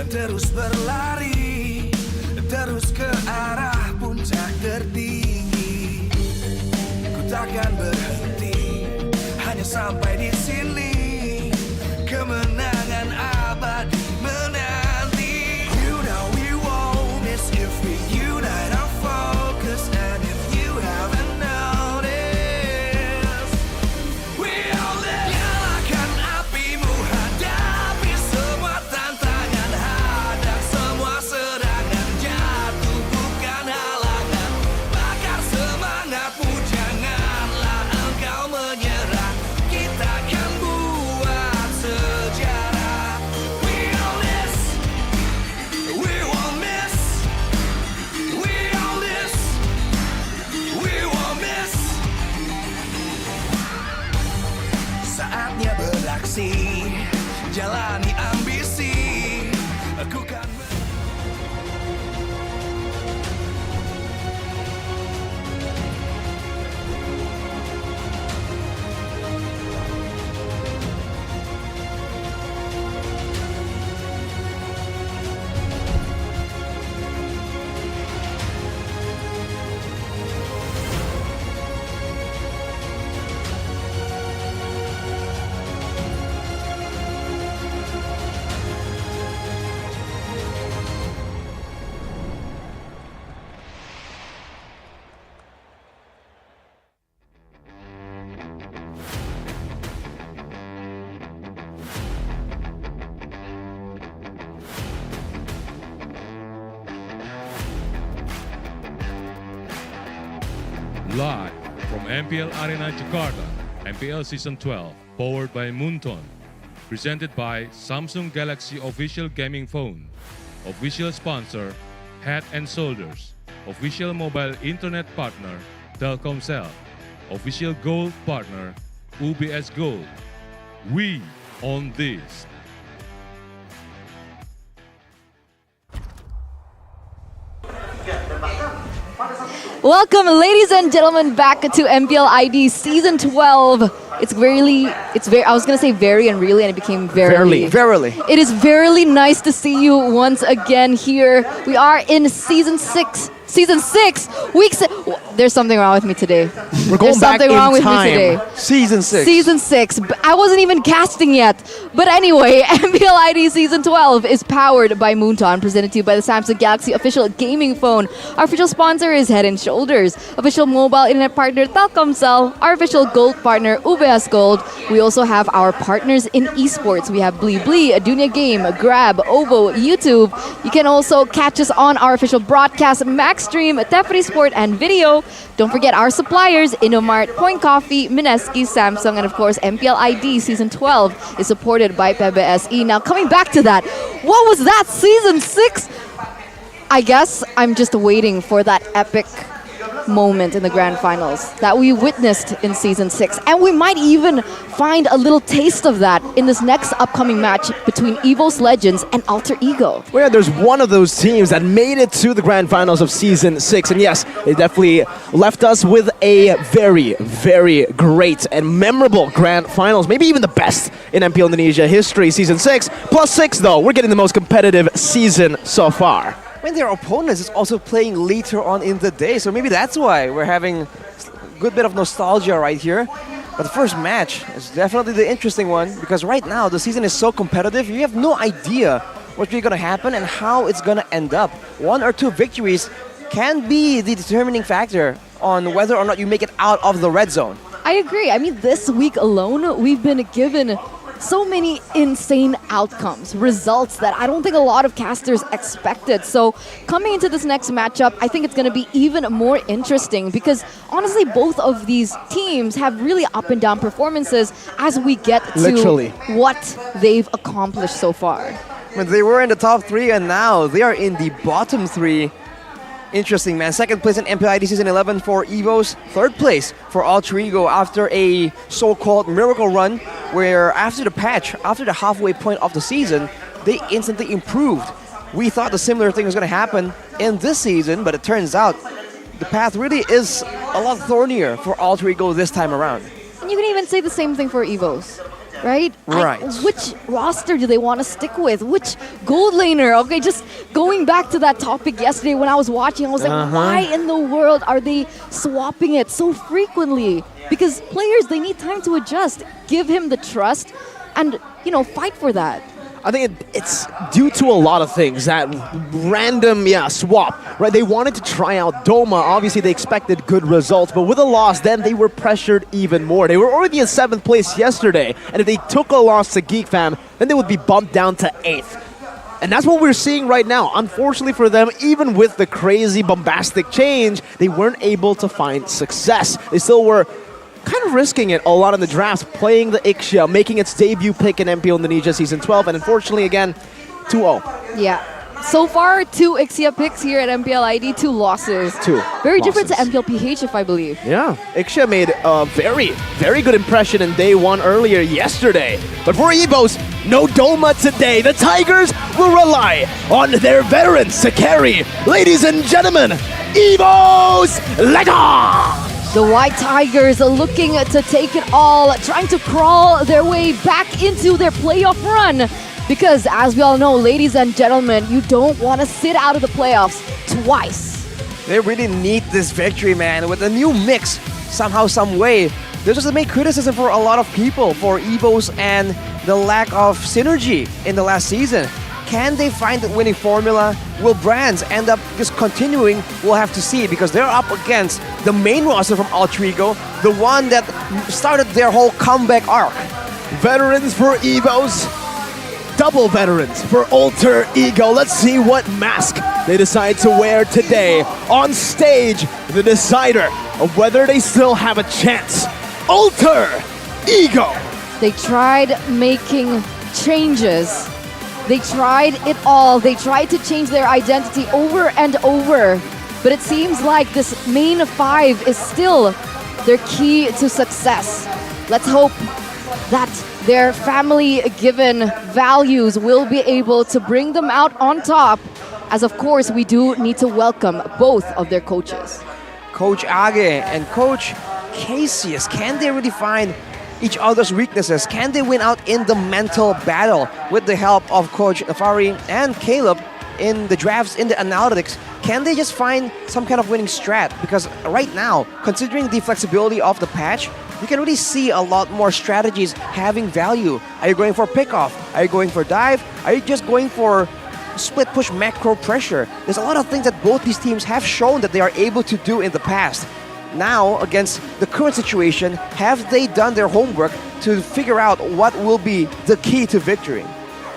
dan terus berlari, terus ke arah puncak tertinggi. Ku takkan berhenti, hanya sampai di sini. Kemenangan abadi menanti. You know we won't miss if we unite our focus. And if you haven't noticed, we all live. Nyalakan apimu, hadapi semua tantangan, hadang semua serangan, jatuh bukan halangan. Bakar semangatmu, janganlah engkau menyerah. Kita akan buat sejarah. We all this, we won't miss. We all this, we won't miss. Saatnya beraksi, jalani ambisi. Aku kan Live from MPL Arena Jakarta, MPL Season 12, powered by Moonton. Presented by Samsung Galaxy Official Gaming Phone. Official sponsor, Head and Shoulders. Official mobile internet partner, Telkomsel. Official gold partner, UBS Gold. We own this. Welcome, ladies and gentlemen, back to MPL ID Season 12. It's very, I was going to say very and really, and it became verily. Verily. It is verily nice to see you once again here. We are in Season 6, Week 6. There's something wrong with me today. We're going There's back something in wrong with time. me today. Season 6. Season 6. I wasn't even casting yet. But anyway, MPL ID Season 12 is powered by Moonton, presented to you by the Samsung Galaxy Official Gaming Phone. Our official sponsor is Head and Shoulders. Official mobile internet partner Telkomsel. Our official gold partner UBS Gold. We also have our partners in esports. We have Blee, Dunia Game, Grab, Ovo, YouTube. You can also catch us on our official broadcast, Maxstream, Tefri Sport, and Video. Don't forget our suppliers, Innomart, Point Coffee, Mineski, Samsung, and of course MPL ID Season 12 is supported by PBSE. Now coming back to that, what was that, Season 6? I guess I'm just waiting for that epic moment in the grand finals that we witnessed in Season 6. And we might even find a little taste of that in this next upcoming match between EVOS Legends and Alter Ego. Well, yeah, there's one of those teams that made it to the grand finals of Season 6. And yes, it definitely left us with a very, very great and memorable grand finals. Maybe even the best in MPL Indonesia history. Season 6 plus 6, though. We're getting the most competitive season so far. When their opponents is also playing later on in the day, so maybe that's why we're having a good bit of nostalgia right here. But the first match is definitely the interesting one, because right now the season is so competitive, you have no idea what's really going to happen and how it's going to end up. 1 or 2 victories can be the determining factor on whether or not you make it out of the red zone. I agree. I mean, this week alone, we've been given so many insane outcomes, results that I don't think a lot of casters expected. So coming into this next matchup, I think it's going to be even more interesting because honestly, both of these teams have really up and down performances as we get to what they've accomplished so far. I mean, they were in the top 3 and now they are in the bottom 3. Interesting, man. 2nd place in MPL ID Season 11 for EVOS. 3rd place for Alter Ego after a so-called miracle run where after the patch, after the halfway point of the season, they instantly improved. We thought the similar thing was going to happen in this season, but it turns out the path really is a lot thornier for Alter Ego this time around. And you can even say the same thing for EVOS. right? Right. Which roster do they want to stick with? Which gold laner? Okay, just going back to that topic yesterday when I was watching, I was like, why in the world are they swapping it so frequently? Because players, they need time to adjust. Give him the trust and, fight for that. I think it's due to a lot of things. That random, swap, right? They wanted to try out Doma. Obviously, they expected good results, but with a loss, then they were pressured even more. They were already in 7th place yesterday, and if they took a loss to Geek Fam, then they would be bumped down to 8th. And that's what we're seeing right now. Unfortunately for them, even with the crazy bombastic change, they weren't able to find success. They still were kind of risking it a lot in the drafts, playing the Ixia, making its debut pick in MPL Indonesia Season 12, and unfortunately, again, 2-0. Yeah. So far, 2 Ixia picks here at MPL ID, 2 losses. 2 Very losses. different to MPL PH, if I believe. Yeah, Ixia made a very, very good impression in day 1 earlier yesterday. But for EVOS, no Doma today. The Tigers will rely on their veterans to carry. Ladies and gentlemen, EVOS Lega! The White Tigers are looking to take it all, trying to crawl their way back into their playoff run. Because as we all know, ladies and gentlemen, you don't want to sit out of the playoffs twice. They really need this victory, man. With a new mix, somehow, some way. This was the main criticism for a lot of people for EVOS and the lack of synergy in the last season. Can they find the winning formula? Will brands end up just continuing? We'll have to see, because they're up against the main roster from Alter Ego, the one that started their whole comeback arc. Veterans for EVOS, double veterans for Alter Ego. Let's see what mask they decide to wear today. On stage, the decider of whether they still have a chance. Alter Ego! They tried making changes. They tried it all. They tried to change their identity over and over. But it seems like this main 5 is still their key to success. Let's hope that their family-given values will be able to bring them out on top. As of course, we do need to welcome both of their coaches. Coach Age and Coach Cassius, can they really find each other's weaknesses? Can they win out in the mental battle with the help of Coach Nafari and Caleb in the drafts, in the analytics? Can they just find some kind of winning strat? Because right now, considering the flexibility of the patch, you can really see a lot more strategies having value. Are you going for pickoff? Are you going for dive? Are you just going for split push macro pressure? There's a lot of things that both these teams have shown that they are able to do in the past. Now, against the current situation, have they done their homework to figure out what will be the key to victory?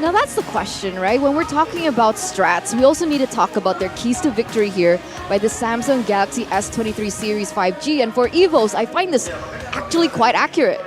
Now that's the question, right? When we're talking about strats, we also need to talk about their keys to victory here by the Samsung Galaxy S23 Series 5G. And for EVOS, I find this actually quite accurate.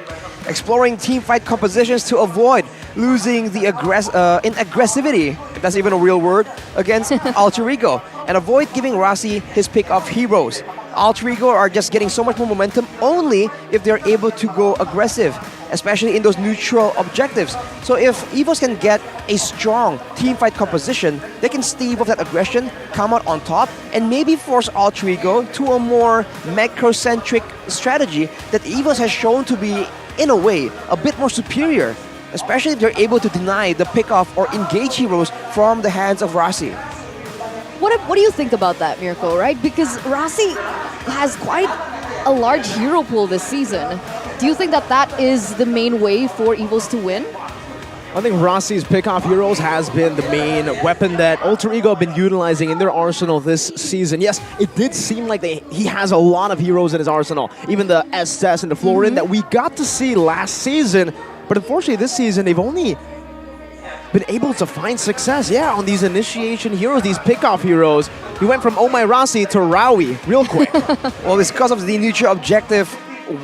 Exploring team fight compositions to avoid losing the in aggressivity, if that's even a real word, against Alter Ego, and avoid giving Rasi his pick of heroes. Alter Ego are just getting so much more momentum only if they're able to go aggressive, especially in those neutral objectives. So if EVOS can get a strong team fight composition, they can stave off that aggression, come out on top, and maybe force Alter Ego to a more macro-centric strategy that EVOS has shown to be, in a way, a bit more superior, especially if they're able to deny the pickoff or engage heroes from the hands of Rasi. What do you think about that, Mirko, right? Because Rasi has quite a large hero pool this season. Do you think that that is the main way for EVOS to win? I think Rasi's pickoff heroes has been the main weapon that Alter Ego have been utilizing in their arsenal this season. Yes, it did seem like he has a lot of heroes in his arsenal, even the S12 and the Florin that we got to see last season. But unfortunately, this season, they've only been able to find success, on these initiation heroes, these pickoff heroes. We went from Oh My Rasi to Rawi real quick. Well, it's because of the neutral objective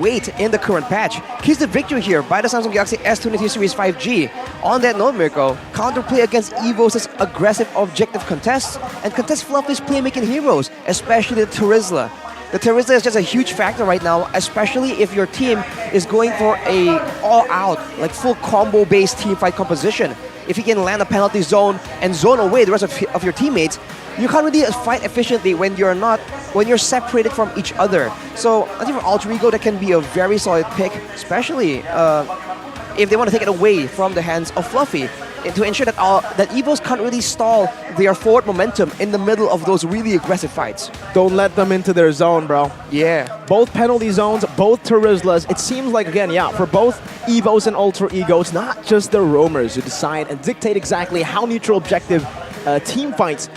weight in the current patch. Keys to victory here by the Samsung Galaxy S23 Series 5G. On that note, Mirko, counterplay against EVOS' aggressive objective contests and contest Fluffy's playmaking heroes, especially the Terizla. The Terizla is just a huge factor right now, especially if your team is going for a all-out, like full combo-based team fight composition. if you can land a penalty zone and zone away the rest of your teammates, you can't really fight efficiently when you're separated from each other. So I think for Alter Ego, that can be a very solid pick, especially if they want to take it away from the hands of Fluffy, to ensure that Evos can't really stall their forward momentum in the middle of those really aggressive fights. Don't let them into their zone, bro. Yeah. Both penalty zones, both Terizlas. It seems like, again, yeah, for both Evos and Alter Ego, it's not just the roamers who decide and dictate exactly how neutral objective team fights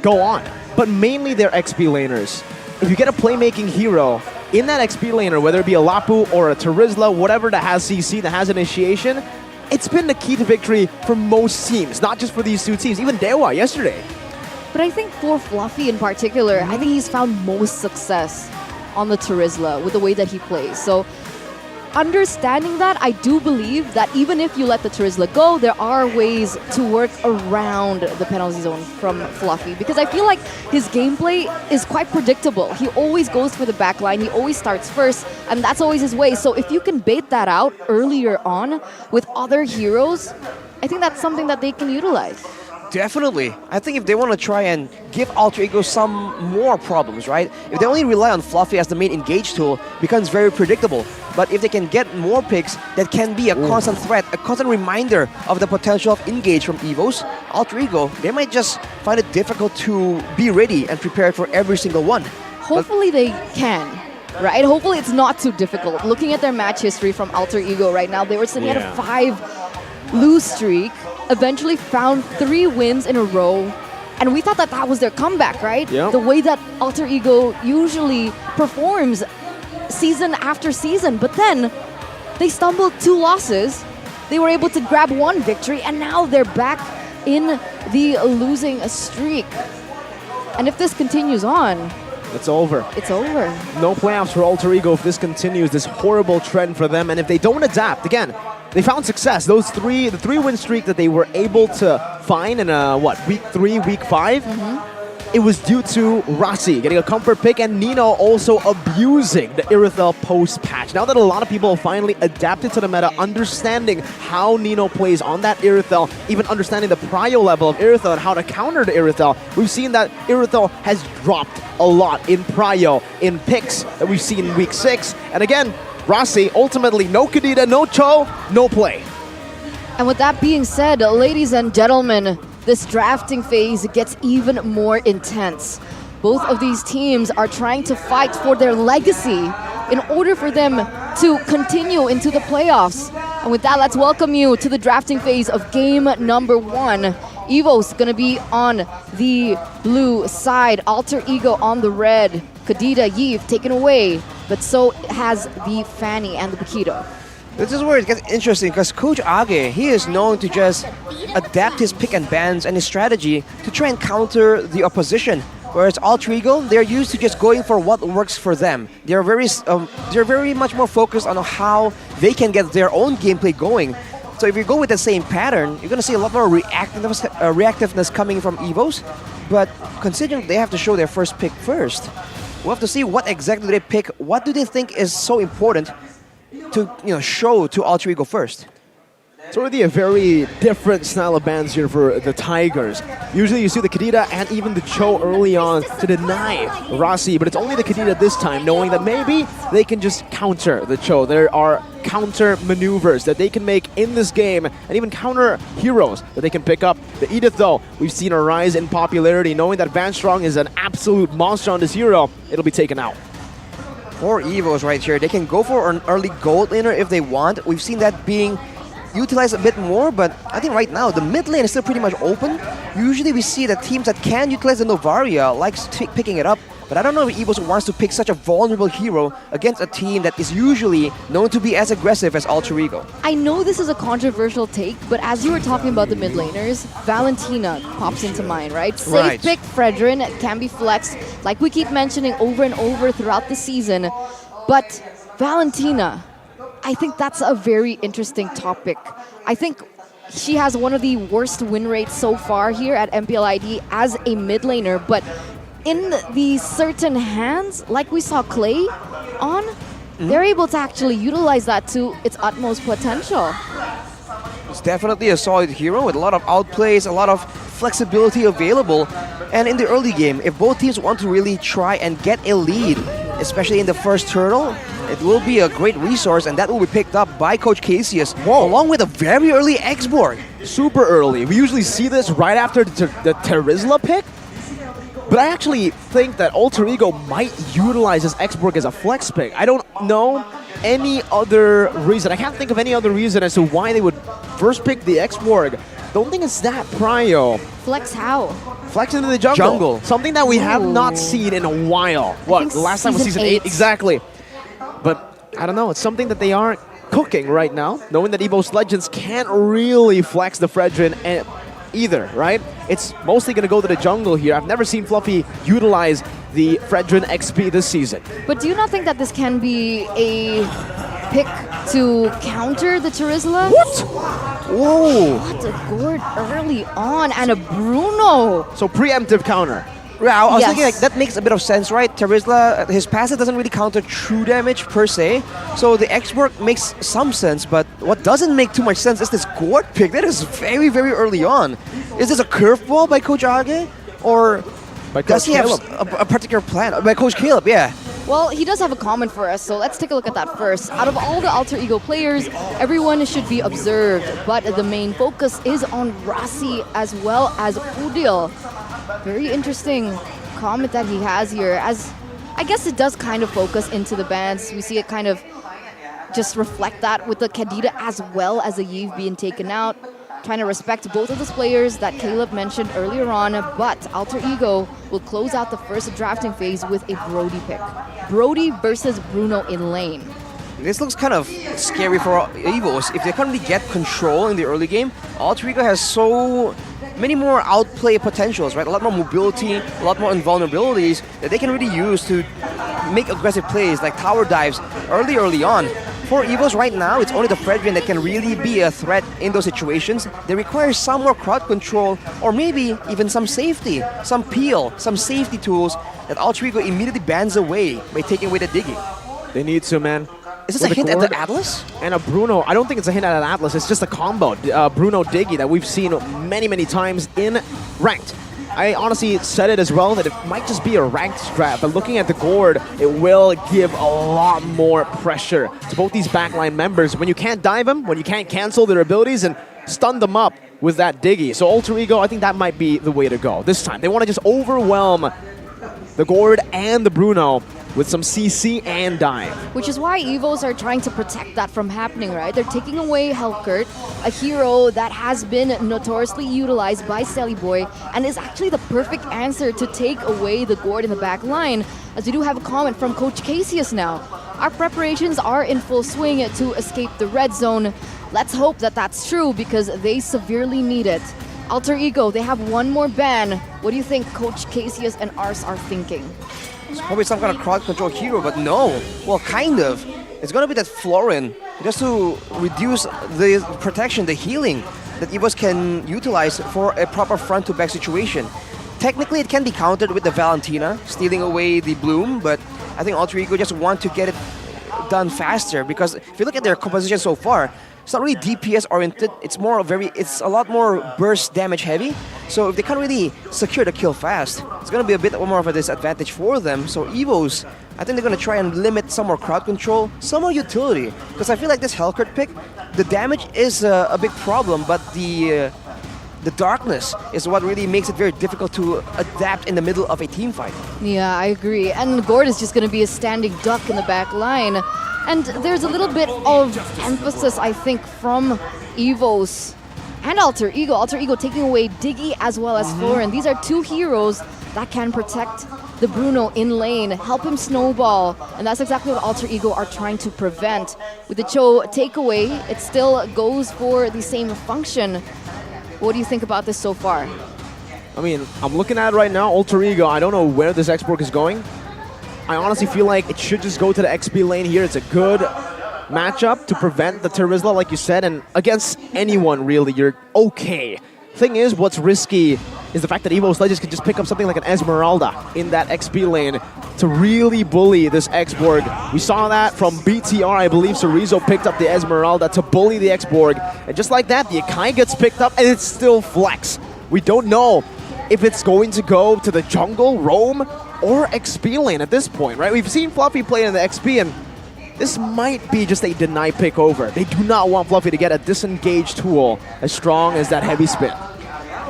go on, but mainly their XP laners. If you get a playmaking hero in that XP laner, whether it be a Lapu or a Terizla, whatever that has CC, that has initiation, it's been the key to victory for most teams, not just for these two teams, even Dewa yesterday. But I think for Fluffy in particular, I think he's found most success on the Terizla with the way that he plays. So understanding that, I do believe that even if you let the Terizla go, there are ways to work around the penalty zone from Fluffy, because I feel like his gameplay is quite predictable. He always goes for the back line, he always starts first, and that's always his way. So if you can bait that out earlier on with other heroes, I think that's something that they can utilize. Definitely. I think if they want to try and give Alter Ego some more problems, right? If they only rely on Fluffy as the main engage tool, it becomes very predictable. But if they can get more picks that can be a constant threat, a constant reminder of the potential of engage from Evos, Alter Ego, they might just find it difficult to be ready and prepared for every single one. Hopefully they can. Right? Hopefully it's not too difficult. Looking at their match history from Alter Ego right now, they were sitting at a 5-lose streak, eventually found 3 wins in a row, and we thought that that was their comeback, right? Yep. The way that Alter Ego usually performs season after season, but then they stumbled 2 losses, they were able to grab 1 victory, and now they're back in the losing streak. And if this continues on, it's over. It's over. No playoffs for Alter Ego if this continues, this horrible trend for them. And if they don't adapt, again, they found success. The 3-win streak that they were able to find in week 3, week 5, it was due to Rossi getting a comfort pick and Nino also abusing the Irithel post-patch. Now that a lot of people have finally adapted to the meta, understanding how Nino plays on that Irithel, even understanding the prio level of Irithel and how to counter the Irithel, we've seen that Irithel has dropped a lot in prio, in picks that we've seen in week 6. And again, Rossi, ultimately, no Kadita, no Cho, no play. And with that being said, ladies and gentlemen, this drafting phase gets even more intense. Both of these teams are trying to fight for their legacy in order for them to continue into the playoffs. And with that, let's welcome you to the drafting phase of game number 1. Evo's gonna be on the blue side, Alter Ego on the red, Kadita, Yves taken away, but so has the Fanny and the Paquito. This is where it gets interesting, because Coach Age, he is known to just adapt his pick and bans and his strategy to try and counter the opposition. Whereas Alter Ego, they're used to just going for what works for them. They're very much more focused on how they can get their own gameplay going. So if you go with the same pattern, you're going to see a lot more reactiveness coming from Evos. But considering they have to show their first pick first, we'll have to see what exactly they pick. What do they think is so important to show to Alter Ego first? It's already a very different style of bans here for the Tigers. Usually you see the Kadita and even the Cho early on to deny Rossi, but it's only the Kadita this time, knowing that maybe they can just counter the Cho. There are counter maneuvers that they can make in this game, and even counter heroes that they can pick up. The Edith, though, we've seen a rise in popularity. Knowing that Van Strong is an absolute monster on this hero, it'll be taken out. 4 Evos right here. They can go for an early gold laner if they want. We've seen that being utilized a bit more, but I think right now the mid lane is still pretty much open. Usually we see that teams that can utilize the Novaria likes picking it up, but I don't know if Evos wants to pick such a vulnerable hero against a team that is usually known to be as aggressive as Alter Ego. I know this is a controversial take, but as you were talking about the mid laners, Valentina pops into mind, right? Safe pick Fredrin can be flexed, like we keep mentioning over and over throughout the season, but Valentina, I think that's a very interesting topic. I think she has one of the worst win rates so far here at MPL ID as a mid laner, but in the certain hands, like we saw Clay on, they're able to actually utilize that to its utmost potential. It's definitely a solid hero with a lot of outplays, a lot of flexibility available. And in the early game, if both teams want to really try and get a lead, especially in the first turtle, it will be a great resource, and that will be picked up by Coach Cassius, along with a very early X-Borg. Super early. We usually see this right after the Terizla pick. But I actually think that Alter Ego might utilize this X-Borg as a flex pick. I don't know any other reason. I can't think of any other reason as to why they would first pick the X-Borg. Don't think it's that prio. Flex how? Flex into the jungle. Something that we have not seen in a while. What, the last time was season 8? Exactly. But I don't know, it's something that they aren't cooking right now, knowing that EVO's Legends can't really flex the Fredrin either, right? It's mostly going to go to the jungle here. I've never seen Fluffy utilize the Fredrin XP this season. But do you not think that this can be a pick to counter the Terizla? What? Whoa! What a Gord early on, and a Bruno! So preemptive counter. Yeah, I was thinking like, that makes a bit of sense, right? Terizla, his passive doesn't really counter true damage per se, so the X-Borg makes some sense, but what doesn't make too much sense is this Gord pick. That is very, very early on. Is this a curveball by Coach Age? Or does he have a particular plan? By Coach Caleb, yeah. Well, he does have a comment for us, so let's take a look at that first. Out of all the Alter Ego players, everyone should be observed, but the main focus is on Rossi as well as Udil. Very interesting comment that he has here, as I guess it does kind of focus into the bans. We see it kind of just reflect that with the Kadita as well as the Yves being taken out. Trying to respect both of those players that Caleb mentioned earlier on, but Alter Ego will close out the first drafting phase with a Brody pick. Brody versus Bruno in lane. This looks kind of scary for EVOs. If they can't really get control in the early game, Alter Ego has so many more outplay potentials, right? A lot more mobility, a lot more invulnerabilities that they can really use to make aggressive plays like tower dives early on. For EVOs right now, it's only the Fredrin that can really be a threat in those situations. They require some more crowd control, or maybe even some safety, some peel, some safety tools that Alter Ego immediately bans away by taking away the Diggy. They need to, man. Is this a hint at the Atlas? And a Bruno. I don't think it's a hint at an Atlas. It's just a combo. Bruno Diggy that we've seen many, many times in ranked. I honestly said it as well that it might just be a ranked strat, but looking at the Gord, it will give a lot more pressure to both these backline members when you can't dive them, when you can't cancel their abilities and stun them up with that Diggy. So Alter Ego, I think that might be the way to go this time. They want to just overwhelm the Gord and the Bruno with some CC and dive. Which is why EVOs are trying to protect that from happening, right? They're taking away Helkert, a hero that has been notoriously utilized by Selly Boy and is actually the perfect answer to take away the Gord in the back line, as we do have a comment from Coach Cassius now. Our preparations are in full swing to escape the red zone. Let's hope that that's true because they severely need it. Alter Ego, they have one more ban. What do you think Coach Cassius and Ars are thinking? It's probably some kind of crowd control hero, but no. Well, kind of. It's gonna be that Florin, just to reduce the protection, the healing that EVOs can utilize for a proper front-to-back situation. Technically, it can be countered with the Valentina, stealing away the Bloom, but I think Alter Ego just want to get it done faster, because if you look at their composition so far, it's not really DPS oriented, it's a lot more burst damage heavy. So if they can't really secure the kill fast, it's gonna be a bit more of a disadvantage for them. So EVOs, I think they're gonna try and limit some more crowd control, some more utility. Because I feel like this Helkert pick, the damage is a big problem, but the darkness is what really makes it very difficult to adapt in the middle of a team fight. Yeah, I agree. And Gord is just going to be a standing duck in the back line. And there's a little bit of emphasis, I think, from EVOs and Alter Ego. Alter Ego taking away Diggy as well as Florin. These are two heroes that can protect the Bruno in lane, help him snowball, and that's exactly what Alter Ego are trying to prevent. With the Cho takeaway, it still goes for the same function. What do you think about this so far? I mean, I'm looking at it right now, Alter Ego. I don't know where this X-Borg is going. I honestly feel like it should just go to the XP lane here. It's a good matchup to prevent the Terizla, like you said, and against anyone, really, you're okay. Thing is, what's risky is the fact that EVO's Legends can just pick up something like an Esmeralda in that XP lane. to really bully this X-Borg. We saw that from BTR, I believe Cerezo picked up the Esmeralda to bully the X-Borg. And just like that, the Akai gets picked up and it's still Flex. We don't know if it's going to go to the jungle, roam, or XP lane at this point, right? We've seen Fluffy play in the XP and this might be just a deny pick over. They do not want Fluffy to get a disengaged tool as strong as that heavy spin.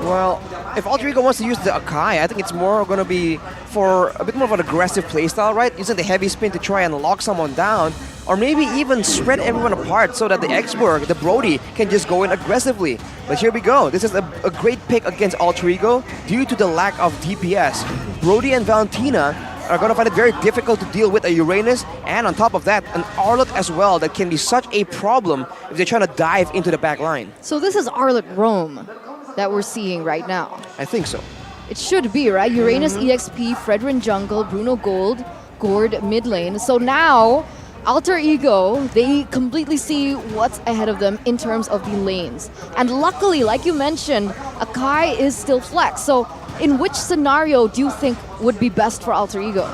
Well, if Alter Ego wants to use the Akai, I think it's more going to be for a bit more of an aggressive playstyle, right? Using the heavy spin to try and lock someone down, or maybe even spread everyone apart so that the X-Borg, the Brody, can just go in aggressively. But here we go. This is a great pick against Alter Ego due to the lack of DPS. Brody and Valentina are going to find it very difficult to deal with a Uranus, and on top of that, an Arlott as well that can be such a problem if they're trying to dive into the back line. So this is Arlott Roam that we're seeing right now. I think so. It should be, right? Uranus EXP, Fredrin jungle, Bruno Gold, Gord mid lane. So now, Alter Ego, they completely see what's ahead of them in terms of the lanes. And luckily, like you mentioned, Akai is still Flex. So in which scenario do you think would be best for Alter Ego?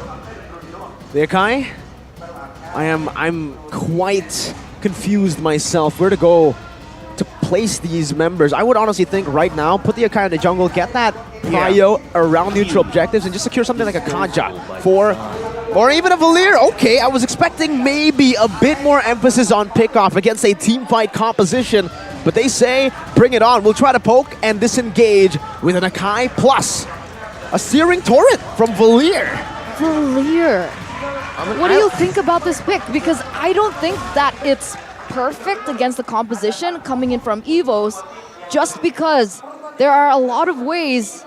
The Akai? I'm quite confused myself where to go to place these members. I would honestly think right now, put the Akai in the jungle, get that prio around neutral objectives, and just secure something like a Kaja or even a Valir. Okay, I was expecting maybe a bit more emphasis on pickoff against a team fight composition, but they say, bring it on. We'll try to poke and disengage with an Akai plus a searing turret from Valir. Valir. What do you think about this pick? Because I don't think that it's perfect against the composition coming in from Evos, just because there are a lot of ways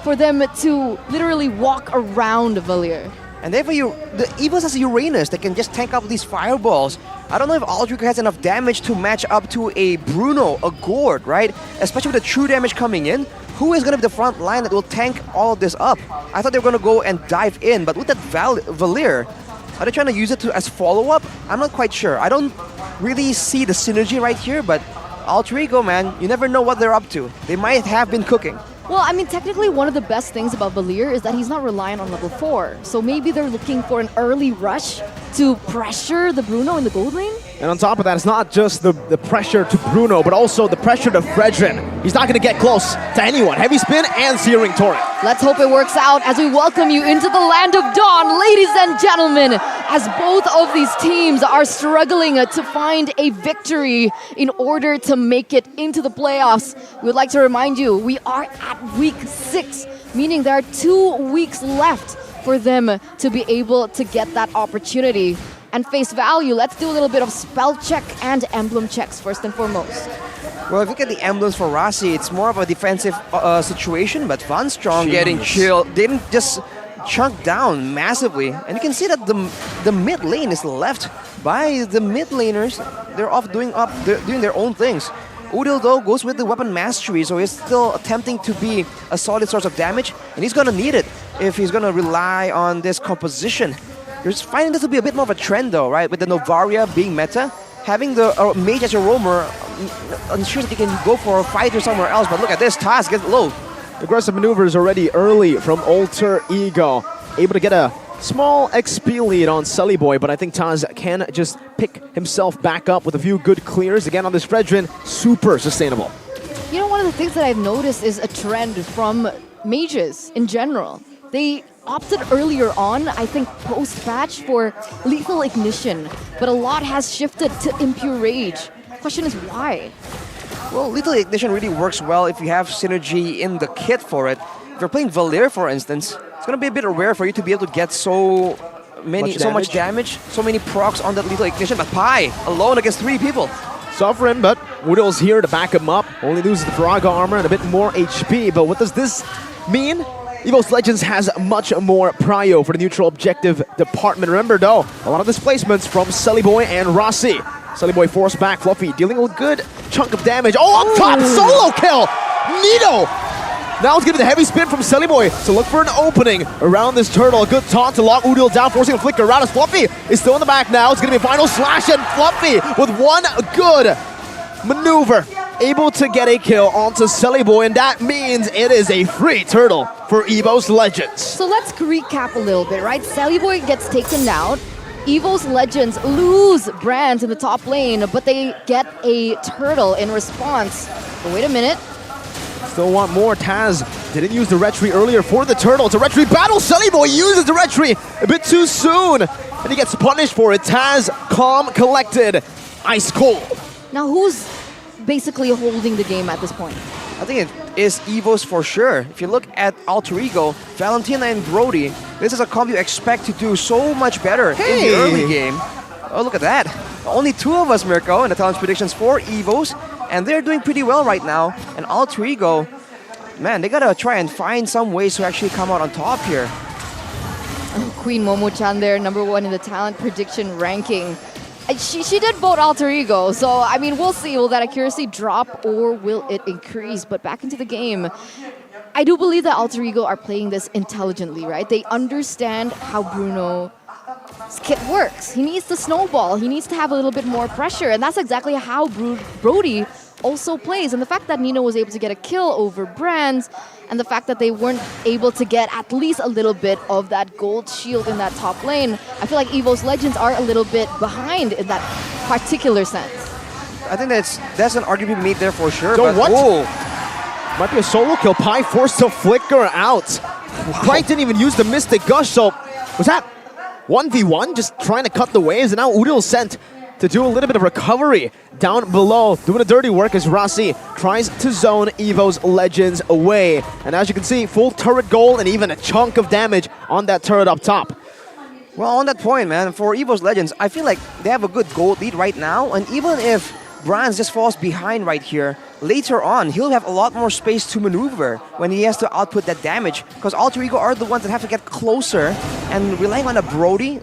for them to literally walk around Valir. And therefore, the Evos has a Uranus that can just tank up these fireballs. I don't know if Alter Ego has enough damage to match up to a Bruno, a Gord, right? Especially with the true damage coming in. Who is going to be the front line that will tank all of this up? I thought they were going to go and dive in, but with that Valir, are they trying to use it as follow-up? I'm not quite sure. I don't really see the synergy right here, but Alter Ego, man, you never know what they're up to. They might have been cooking. Well, I mean, technically one of the best things about Valir is that he's not reliant on level 4. So maybe they're looking for an early rush to pressure the Bruno in the gold lane? And on top of that, it's not just the pressure to Bruno, but also the pressure to Fredrin. He's not going to get close to anyone. Heavy spin and searing torrent. Let's hope it works out as we welcome you into the land of dawn, ladies and gentlemen, as both of these teams are struggling to find a victory in order to make it into the playoffs. We would like to remind you, we are at week 6, meaning there are 2 weeks left for them to be able to get that opportunity. And face value, let's do a little bit of spell check and emblem checks first and foremost. Well, if you look at the emblems for Rasi, it's more of a defensive situation, but Van Strong getting chilled. They didn't just chunk down massively. And you can see that the mid lane is left by the mid laners. They're off doing their own things. Udil, though, goes with the weapon mastery, so he's still attempting to be a solid source of damage, and he's going to need it if he's going to rely on this composition. You're finding this to be a bit more of a trend, though, right? With the Novaria being meta, having the mage as your roamer ensures that you can go for a fighter somewhere else, but look at this, Taz gets low. Aggressive maneuvers already early from Alter Ego. Able to get a small XP lead on Sully Boy, but I think Taz can just pick himself back up with a few good clears. Again, on this Fredrin, super sustainable. You know, one of the things that I've noticed is a trend from mages in general. They opted earlier on, I think post-patch, for Lethal Ignition, but a lot has shifted to Impure Rage. Question is why? Well, Lethal Ignition really works well if you have synergy in the kit for it. If you're playing Valir, for instance, it's going to be a bit rare for you to be able to get so much damage, so many procs on that Lethal Ignition, but Pi, alone against 3 people. Suffering, but Woodill's here to back him up. Only loses the Faraga armor and a bit more HP, but what does this mean? Evos Legends has much more prio for the neutral objective department. Remember though, a lot of displacements from Sully Boy and Rossi. Sully Boy forced back Fluffy, dealing a good chunk of damage. Oh, up top, solo kill! Nito! Now it's gonna be the heavy spin from Sully Boy to look for an opening around this turtle. A good taunt to lock Udil down, forcing a flicker around as Fluffy is still in the back now. It's gonna be a final slash, and Fluffy with one good maneuver able to get a kill onto Sully Boy, and that means it is a free turtle for for EVO's Legends. So let's recap a little bit, right? Boy gets taken out. EVO's Legends lose Brands in the top lane, but they get a turtle in response. But wait a minute. Still want more. Taz didn't use the retry earlier for the turtle. It's a retry battle. Boy uses the retry a bit too soon, and he gets punished for it. Taz, calm, collected, ice cold. Now who's basically holding the game at this point? I think it is EVO's for sure. If you look at Alter Ego, Valentina and Brody, this is a comp you expect to do so much better in the early game. Oh, look at that. Only 2 of us, Mirko, in the talent predictions for EVO's, and they're doing pretty well right now. And Alter Ego, man, they gotta try and find some ways to actually come out on top here. Queen Momo-chan there, #1 in the talent prediction ranking. She did vote Alter Ego, so I mean, we'll see. Will that accuracy drop or will it increase? But back into the game, I do believe that Alter Ego are playing this intelligently, right? They understand how Bruno's kit works. He needs to snowball. He needs to have a little bit more pressure, and that's exactly how Brody also plays. And the fact that Nino was able to get a kill over Brands, and the fact that they weren't able to get at least a little bit of that gold shield in that top lane, I feel like EVO's Legends are a little bit behind in that particular sense. I think that's an argument to be made there for sure. So but what? Whoa. Might be a solo kill. Pi forced to flicker out. Bright didn't even use the Mystic Gush, so was that 1v1? Just trying to cut the waves, and now Udil sent to do a little bit of recovery down below. Doing the dirty work as Rossi tries to zone EVO's Legends away. And as you can see, full turret gold and even a chunk of damage on that turret up top. Well, on that point, man, for EVO's Legends, I feel like they have a good gold lead right now. And even if Brands just falls behind right here, later on, he'll have a lot more space to maneuver when he has to output that damage. Because Alter Ego are the ones that have to get closer, and relying on a Brody,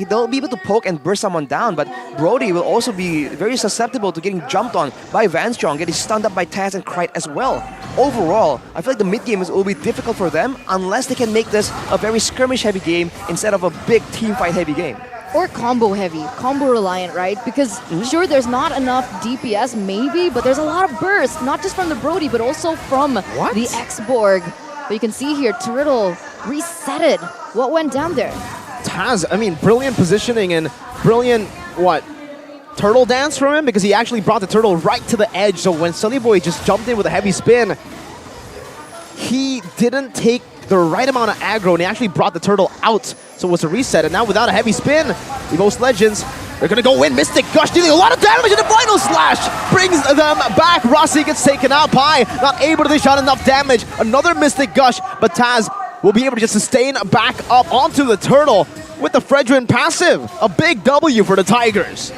they'll be able to poke and burst someone down, but Brody will also be very susceptible to getting jumped on by Vanstrong, getting stunned up by Taz and Krite as well. Overall, I feel like the mid game will be difficult for them unless they can make this a very skirmish-heavy game instead of a big team fight-heavy game. Or combo heavy, combo reliant, right? Because sure, there's not enough DPS maybe, but there's a lot of burst, not just from the Brody, but also from the X-Borg. But you can see here, Turtle reset it. What went down there? Taz, I mean, brilliant positioning and brilliant, turtle dance from him, because he actually brought the turtle right to the edge. So when Sunny Boy just jumped in with a heavy spin, he didn't take the right amount of aggro, and he actually brought the turtle out. So it was a reset, and now without a heavy spin, EVO's Legends, they're gonna go in. Mystic Gush dealing a lot of damage, and the final slash brings them back. Rossi gets taken out. Pi not able to dish out enough damage. Another Mystic Gush, but Taz will be able to just sustain back up onto the turtle with the Fredrin passive. A big W for the Tigers.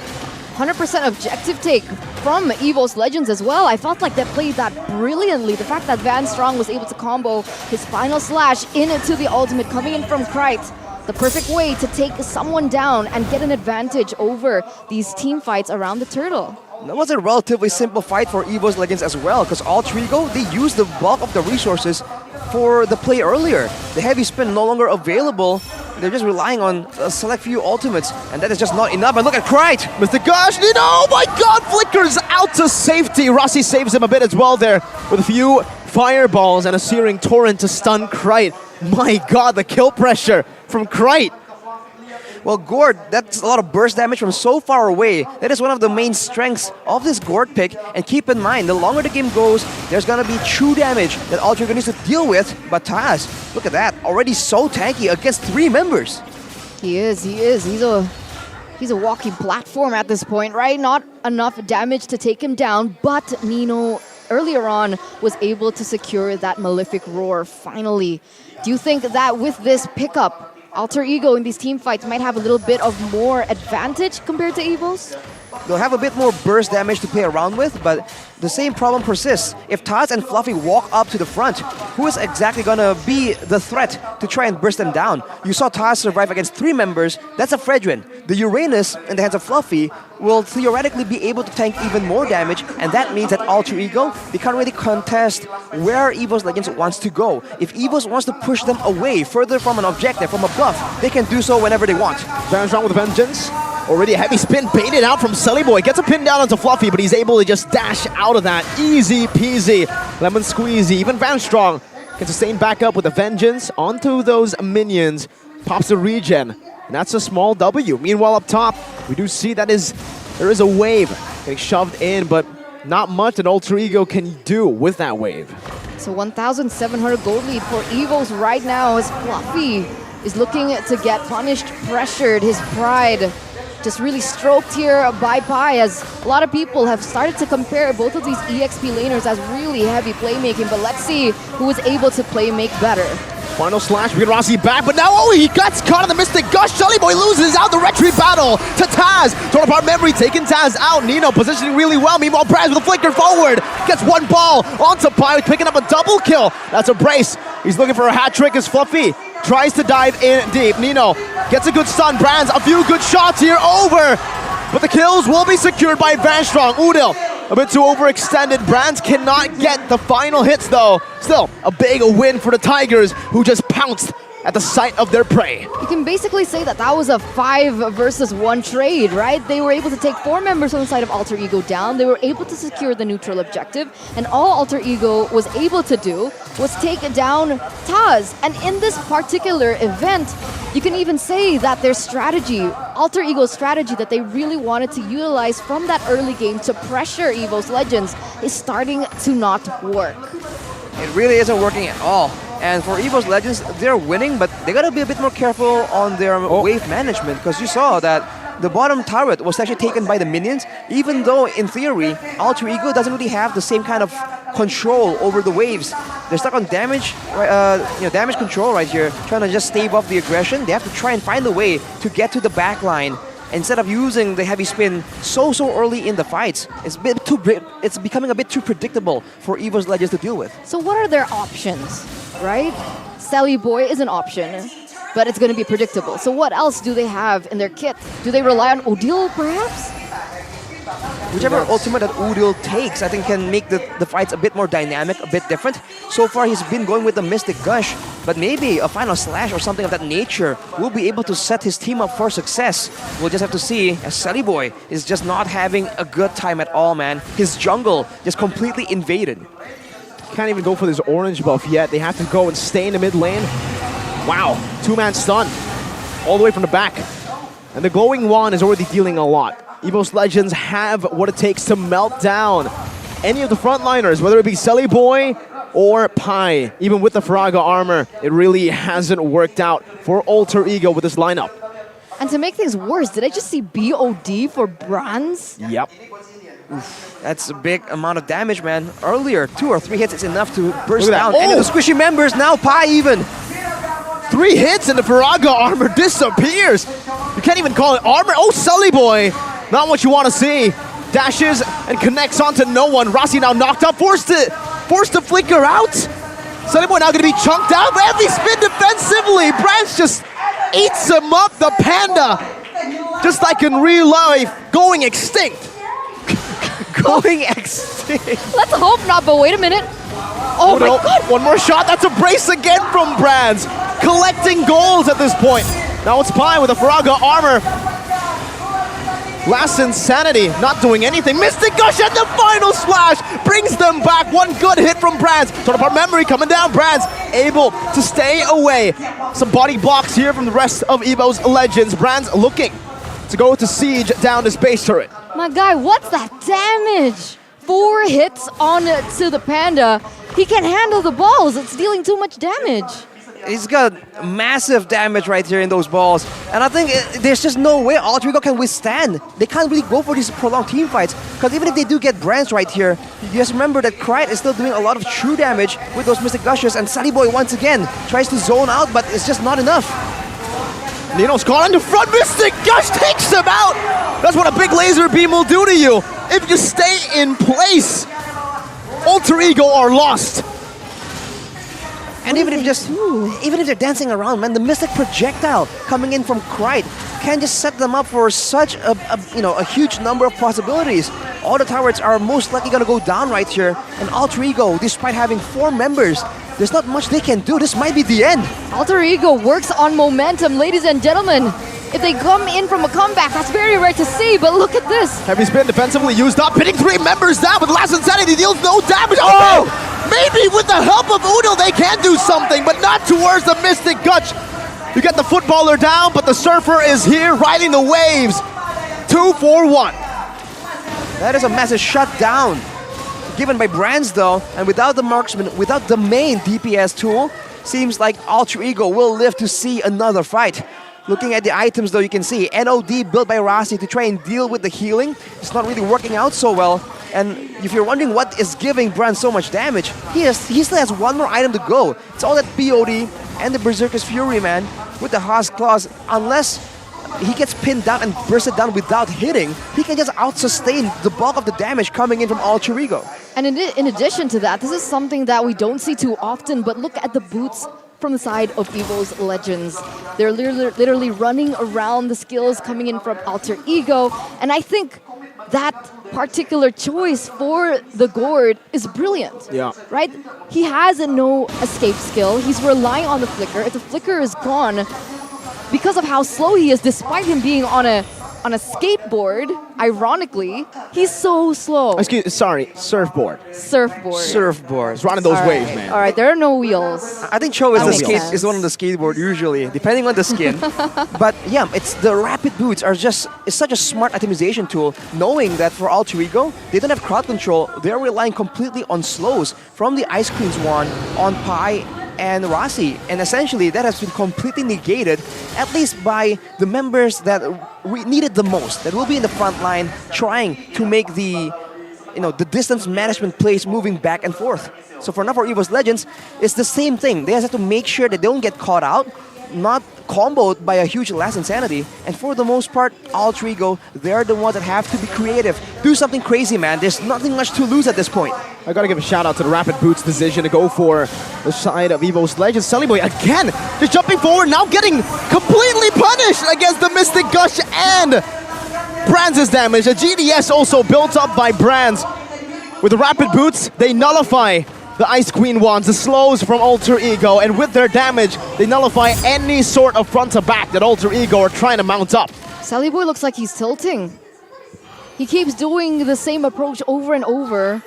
100% objective take from EVO's Legends as well. I felt like they played that brilliantly. The fact that Vanstrong was able to combo his final slash into the ultimate coming in from Krite. The perfect way to take someone down and get an advantage over these team fights around the turtle. That was a relatively simple fight for EVO's Legends as well, because Alter Ego, they used the bulk of the resources for the play earlier. The heavy spin no longer available. They're just relying on a select few ultimates, and that is just not enough. And look at Krite! Mr. Gosh, oh my god, flickers out to safety. Rossi saves him a bit as well there with a few fireballs and a searing torrent to stun Krite. My god, the kill pressure from Krite. Well, Gord, that's a lot of burst damage from so far away. That is one of the main strengths of this Gord pick. And keep in mind, the longer the game goes, there's gonna be true damage that Alter Ego needs to deal with. But Taz, look at that, already so tanky against 3 members. He is. He's a walking platform at this point, right? Not enough damage to take him down, but Nino earlier on was able to secure that Malefic Roar finally. Do you think that with this pickup, Alter Ego in these team fights might have a little bit of more advantage compared to EVO's? They'll have a bit more burst damage to play around with, but the same problem persists. If Taz and Fluffy walk up to the front, who is exactly gonna be the threat to try and burst them down? You saw Taz survive against 3 members, that's a Fredrin. The Uranus in the hands of Fluffy will theoretically be able to tank even more damage, and that means that Alter Ego, they can't really contest where EVO's Legends wants to go. If EVO's wants to push them away, further from an objective, from a buff, they can do so whenever they want. Vanstrong with a vengeance. Already a heavy spin baited out from Sully Boy. Gets a pin down onto Fluffy, but he's able to just dash out of that. Easy peasy, lemon squeezy. Even Vanstrong can sustain back up with a vengeance onto those minions. Pops the regen, and that's a small W. Meanwhile, up top, we do see there is a wave getting shoved in, but not much an Alter Ego can do with that wave. So 1,700 gold lead for Evos right now as Fluffy is looking to get punished, pressured, his pride just really stroked here by Pi, as a lot of people have started to compare both of these EXP laners as really heavy playmaking, but let's see who is able to play make better. Final slash, we get Rossi back, but now he gets caught in the Mystic Gush. Sully Boy loses out the retreat battle to Taz. Torn apart memory, taking Taz out. Nino positioning really well. Meanwhile, Braz with a flicker forward. Gets one ball onto Pi, picking up a double kill. That's a brace. He's looking for a hat trick as Fluffy tries to dive in deep. Nino gets a good stun. Brands, a few good shots here over. But the kills will be secured by Van Strong. Udil, a bit too overextended. Brands cannot get the final hits though. Still, a big win for the Tigers, who just pounced at the sight of their prey. You can basically say that that was a 5 versus 1 trade, right? They were able to take 4 members on the side of Alter Ego down. They were able to secure the neutral objective, and all Alter Ego was able to do was take down Taz. And in this particular event, you can even say that their strategy, Alter Ego's strategy that they really wanted to utilize from that early game to pressure Evo's Legends, is starting to not work. It really isn't working at all. And for Evo's Legends, they're winning, but they gotta be a bit more careful on their wave management, because you saw that the bottom turret was actually taken by the minions, even though in theory, Alter Ego doesn't really have the same kind of control over the waves. They're stuck on damage, damage control right here, trying to just stave off the aggression. They have to try and find a way to get to the back line instead of using the heavy spin so early in the fights. It's becoming a bit too predictable for Evo's Legends to deal with. So what are their options, right? Sally Boy is an option, but it's going to be predictable. So what else do they have in their kit? Do they rely on Odile, perhaps? Whichever ultimate that Udil takes, I think can make the fights a bit more dynamic, a bit different. So far, he's been going with the Mystic Gush, but maybe a final slash or something of that nature will be able to set his team up for success. We'll just have to see, as Sally Boy is just not having a good time at all, man. His jungle just completely invaded. Can't even go for this orange buff yet. They have to go and stay in the mid lane. Wow, 2-man stun all the way from the back. And the glowing wand is already dealing a lot. Evo's Legends have what it takes to melt down any of the frontliners, whether it be Sally Boy or Pi. Even with the Faraga armor, it really hasn't worked out for Alter Ego with this lineup. And to make things worse, did I just see BOD for Bronze? Yep. Oof, that's a big amount of damage, man. Earlier, 2 or 3 hits is enough to burst down any of the squishy members. Now Pi even. 3 hits and the Faraga armor disappears. You can't even call it armor. Oh, Sully Boy. Not what you want to see. Dashes and connects onto no one. Rossi now knocked up, forced to flicker out. Sully Boy now going to be chunked out. Heavy spin defensively. Branch just eats him up. The panda, just like in real life, going extinct. Going extinct. Let's hope not, but wait a minute. Oh my God. One more shot. That's a brace again from Brands. Collecting goals at this point. Now it's Pi with a Faraga armor. Last Insanity, not doing anything. Mystic Gush at the final slash brings them back. One good hit from Brands. Torn apart memory coming down. Brands able to stay away. Some body blocks here from the rest of Evo's Legends. Brands looking to go to siege down this base turret. My guy, what's that damage? 4 hits on to the panda. He can't handle the balls. It's dealing too much damage. He's got massive damage right here in those balls. And I think there's just no way Alter Ego can withstand. They can't really go for these prolonged team fights. Because even if they do get Brands right here, you just remember that Krite is still doing a lot of true damage with those Mystic Gushes. And Sally Boy once again tries to zone out, but it's just not enough. Nino's caught on the front. Mystic Gush takes him out. That's what a big laser beam will do to you. If you stay in place, Alter Ego are lost. And even if they're dancing around, man, the Mystic Projectile coming in from Krite can just set them up for such a huge number of possibilities. All the turrets are most likely gonna go down right here, and Alter Ego, despite having 4 members, there's not much they can do. This might be the end. Alter Ego works on momentum, ladies and gentlemen. If they come in from a comeback, that's very rare to see, but look at this. Heavy spin defensively used up, hitting 3 members down with Last Insanity. he deals no damage. Oh! Maybe with the help of Udo, they can do something, but not towards the Mystic Gush. You get the footballer down, but the Surfer is here riding the waves. 2-4-1. That is a massive shutdown given by Brands though, and without the marksman, without the main DPS tool, seems like Alter Ego will live to see another fight. Looking at the items though, you can see NOD built by Rasi to try and deal with the healing. It's not really working out so well. And if you're wondering what is giving Brand so much damage, he still has one more item to go. It's all that BOD and the Berserker's Fury, man, with the Haas Claws. Unless he gets pinned down and bursted down without hitting, he can just out-sustain the bulk of the damage coming in from Alter Ego. And in addition to that, this is something that we don't see too often, but look at the boots from the side of Evo's Legends. They're literally running around the skills coming in from Alter Ego, and I think that particular choice for the Gourd is brilliant. Yeah. Right? He has no escape skill. He's relying on the Flicker. If the Flicker is gone, because of how slow he is, despite him being on a skateboard, ironically, he's so slow. Sorry, surfboard. Surfboard. He's running those waves, man. All right, there are no wheels. I think Cho is one on the skateboard usually, depending on the skin. But yeah, it's the rapid boots it's such a smart itemization tool, knowing that for Alter Ego, they don't have crowd control. They're relying completely on slows from the Ice Queen's wand on Pi and Rasi, and essentially that has been completely negated, at least by the members that need it the most, that will be in the front line trying to make the distance management plays moving back and forth. So for now, for Evo's Legends, it's the same thing. They just have to make sure that they don't get caught out, not comboed by a huge last insanity. And for the most part, Alter Ego, they're the ones that have to be creative. Do something crazy, man. There's nothing much to lose at this point. I gotta give a shout out to the Rapid Boots decision to go for the side of Evo's Legends. Boy again, just jumping forward, now getting completely punished against the Mystic Gush and Brands' damage. A GDS also built up by Brands. With the Rapid Boots, they nullify the Ice Queen wands, the slows from Alter Ego, and with their damage, they nullify any sort of front to back that Alter Ego are trying to mount up. Boy looks like he's tilting. He keeps doing the same approach over and over,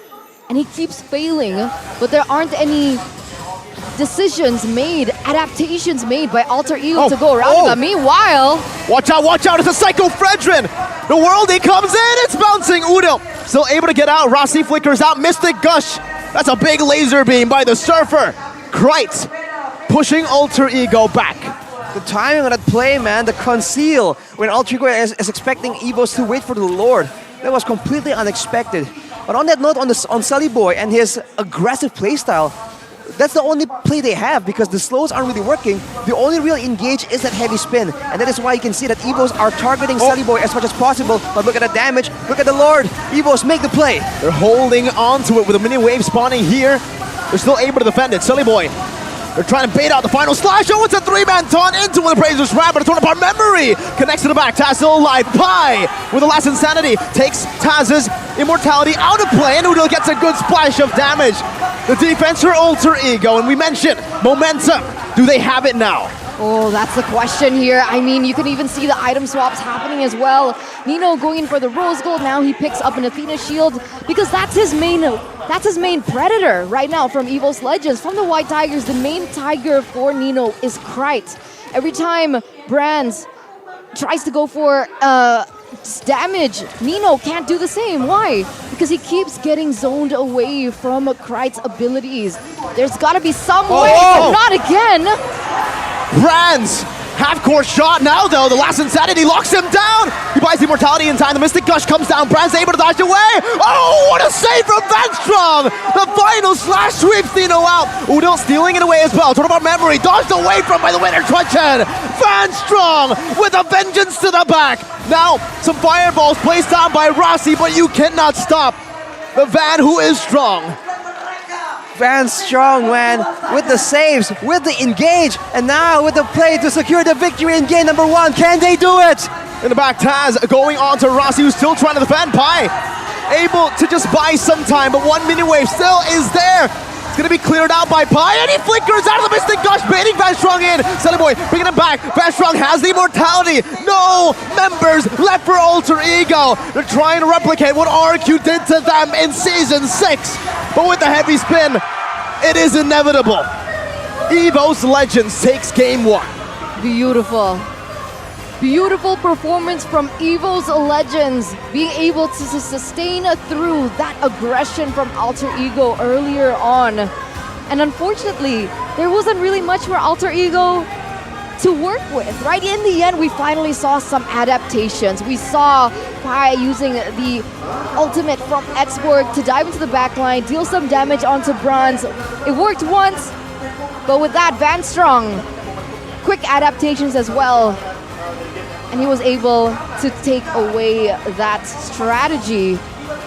and he keeps failing, but there aren't any decisions made, adaptations made by Alter Ego to go around that. Meanwhile... Watch out, it's a Psycho Fredrin! The Worldie comes in, it's bouncing Udo. Still able to get out, Rasi flickers out, Mystic Gush. That's a big laser beam by the Surfer. Krite pushing Alter Ego back. The timing of that play, man, the conceal, when Alter Ego is expecting Evos to wait for the Lord, that was completely unexpected. But on that note, on Sully Boy and his aggressive playstyle, that's the only play they have because the slows aren't really working. The only real engage is that heavy spin, and that is why you can see that Evos are targeting Sully Boy as much as possible. But look at the damage, look at the Lord. Evos make the play. They're holding on to it with a mini wave spawning here. They're still able to defend it. Sully Boy, they're trying to bait out the final slash. Oh, it's a three-man taunt into the Brazer's Wrap, but a torn apart memory connects to the back. Taz still alive. Pi with the last insanity takes Taz's immortality out of play, and Udo gets a good splash of damage. The defense for Alter Ego, and we mentioned momentum. Do they have it now? Oh, that's the question here. I mean, you can even see the item swaps happening as well. Nino going in for the Rose Gold. Now he picks up an Athena Shield because that's his main predator right now from Evo's Legends. From the White Tigers, the main tiger for Nino is Krite. Every time Brands tries to go for damage, Nino can't do the same. Why? Because he keeps getting zoned away from Krite's abilities. There's got to be some way, but not again. Brands, half-court shot now though. The last insanity locks him down. He buys the immortality in time. The Mystic Gush comes down. Brands able to dodge away. Oh, what a save from Vanstrong! The final slash sweeps Nino out. Udo stealing it away as well. Talk about memory. Dodged away from by the winner, Twitchen. Vanstrong with a vengeance to the back. Now, some fireballs placed down by Rasi, but you cannot stop the Van who is strong. Van strong, man, with the saves, with the engage, and now with the play to secure the victory in game number 1. Can they do it? In the back, Taz going on to Rasi, who's still trying to defend. Pi able to just buy some time, but one mini wave still is there It's gonna be cleared out by Pi, and he flickers out of the Mystic Gush, baiting Van Strong in. Boy bringing him back. Van Strong has the immortality. No members left for Alter Ego to try and replicate what RQ did to them in Season 6. But with the heavy spin, it is inevitable. EVO's Legends takes game 1. Beautiful. Beautiful performance from EVO's Legends, being able to sustain through that aggression from Alter Ego earlier on. And unfortunately, there wasn't really much for Alter Ego to work with, right? In the end, we finally saw some adaptations. We saw Pi using the ultimate from X-Borg to dive into the backline, deal some damage onto Bronze. It worked once, but with that, Van Strong, quick adaptations as well. And he was able to take away that strategy.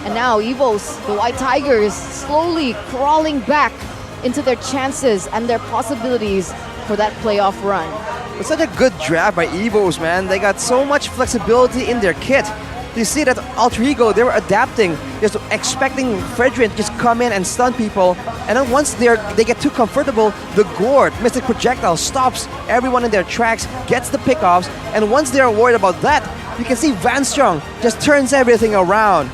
And now EVO's, the White Tigers, slowly crawling back into their chances and their possibilities for that playoff run. It's such a good draft by EVO's, man. They got so much flexibility in their kit. You see that Alter Ego, they were adapting, just expecting Fredrin to just come in and stun people. And then once they get too comfortable, the Gourd, Mystic Projectile, stops everyone in their tracks, gets the pickoffs. And once they're worried about that, you can see Van Strong just turns everything around.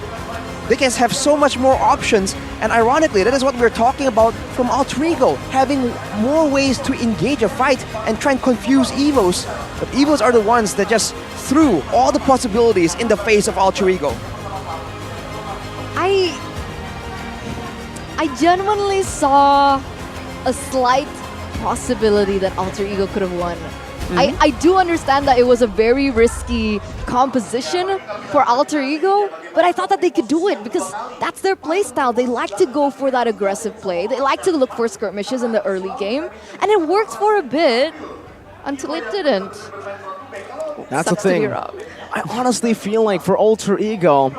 They can have so much more options. And ironically, that is what we're talking about from Alter Ego, having more ways to engage a fight and try and confuse EVOs. But EVOs are the ones that just threw all the possibilities in the face of Alter Ego. I genuinely saw a slight possibility that Alter Ego could have won. I do understand that it was a very risky composition for Alter Ego, but I thought that they could do it because that's their play style. They like to go for that aggressive play. They like to look for skirmishes in the early game, and it worked for a bit until it didn't. That's Sucks the to be thing. wrong. I honestly feel like for Alter Ego,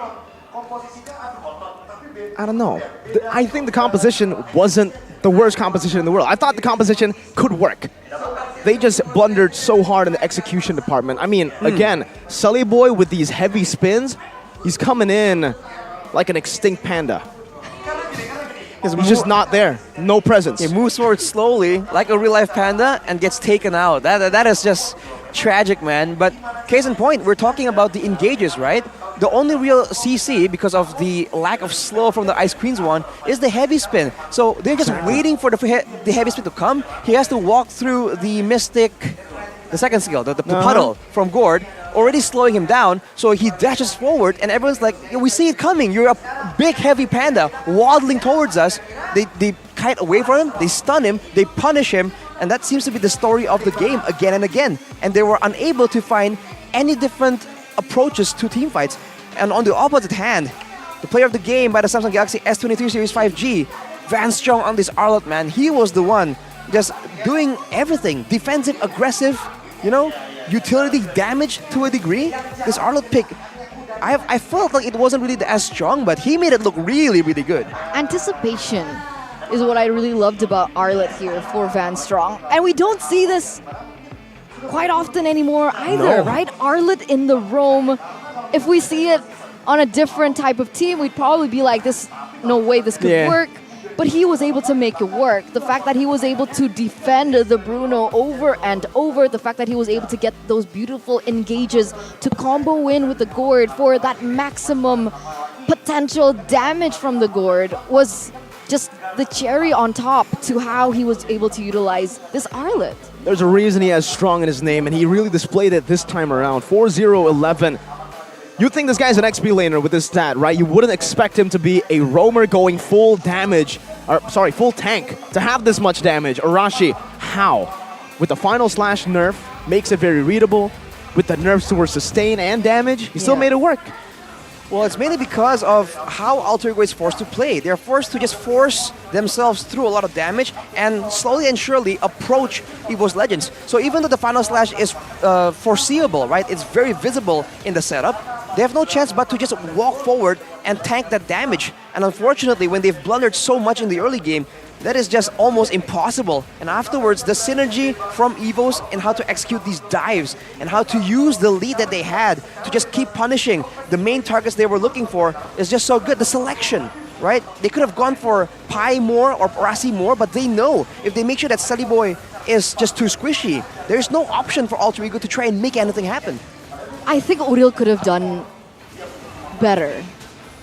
I don't know. I think the composition wasn't the worst composition in the world. I thought the composition could work. They just blundered so hard in the execution department. I mean, again, Sully Boy with these heavy spins, he's coming in like an extinct panda. He's just not there. No presence. He moves forward slowly, like a real-life panda, and gets taken out. That is just tragic, man. But case in point, we're talking about the engages, right? The only real CC, because of the lack of slow from the Ice Queen's one, is the heavy spin. So they're just waiting for the heavy spin to come. He has to walk through the Mystic, the second skill, the puddle from Gourd, already slowing him down. So he dashes forward, and everyone's like, we see it coming. You're a big, heavy panda waddling towards us. They kite away from him, they stun him, they punish him, and that seems to be the story of the game again and again. And they were unable to find any different approaches to team fights. And on the opposite hand, the player of the game by the Samsung Galaxy S23 Series 5G, Van Strong on this Arlott, man, he was the one just doing everything. Defensive, aggressive, you know, utility damage to a degree. This Arlott pick, I felt like it wasn't really as strong, but he made it look really, really good. Anticipation is what I really loved about Arlott here for Van Strong. And we don't see this quite often anymore either, right? Arlott in the roam. If we see it on a different type of team, we'd probably be like, "This, no way this could work." But he was able to make it work. The fact that he was able to defend the Bruno over and over, the fact that he was able to get those beautiful engages to combo in with the Gourd for that maximum potential damage from the Gourd was just the cherry on top to how he was able to utilize this Arlott. There's a reason he has Strong in his name, and he really displayed it this time around. 4-0-11. You think this guy's an XP laner with this stat, right? You wouldn't expect him to be a roamer going full damage, or sorry, full tank, to have this much damage. Arashi, how? With the final slash nerf, makes it very readable. With the nerfs towards sustain and damage, he still made it work. Well, it's mainly because of how Alter Ego is forced to play. They're forced to just force themselves through a lot of damage and slowly and surely approach EVO's Legends. So even though the final slash is foreseeable, right? It's very visible in the setup. They have no chance but to just walk forward and tank that damage. And unfortunately, when they've blundered so much in the early game, that is just almost impossible. And afterwards, the synergy from EVOs and how to execute these dives and how to use the lead that they had to just keep punishing the main targets they were looking for is just so good. The selection right? They could have gone for Pi more or Rasi more, but they know if they make sure that Sully Boy is just too squishy, there's no option for Alter Ego to try and make anything happen. I think Uril could have done better.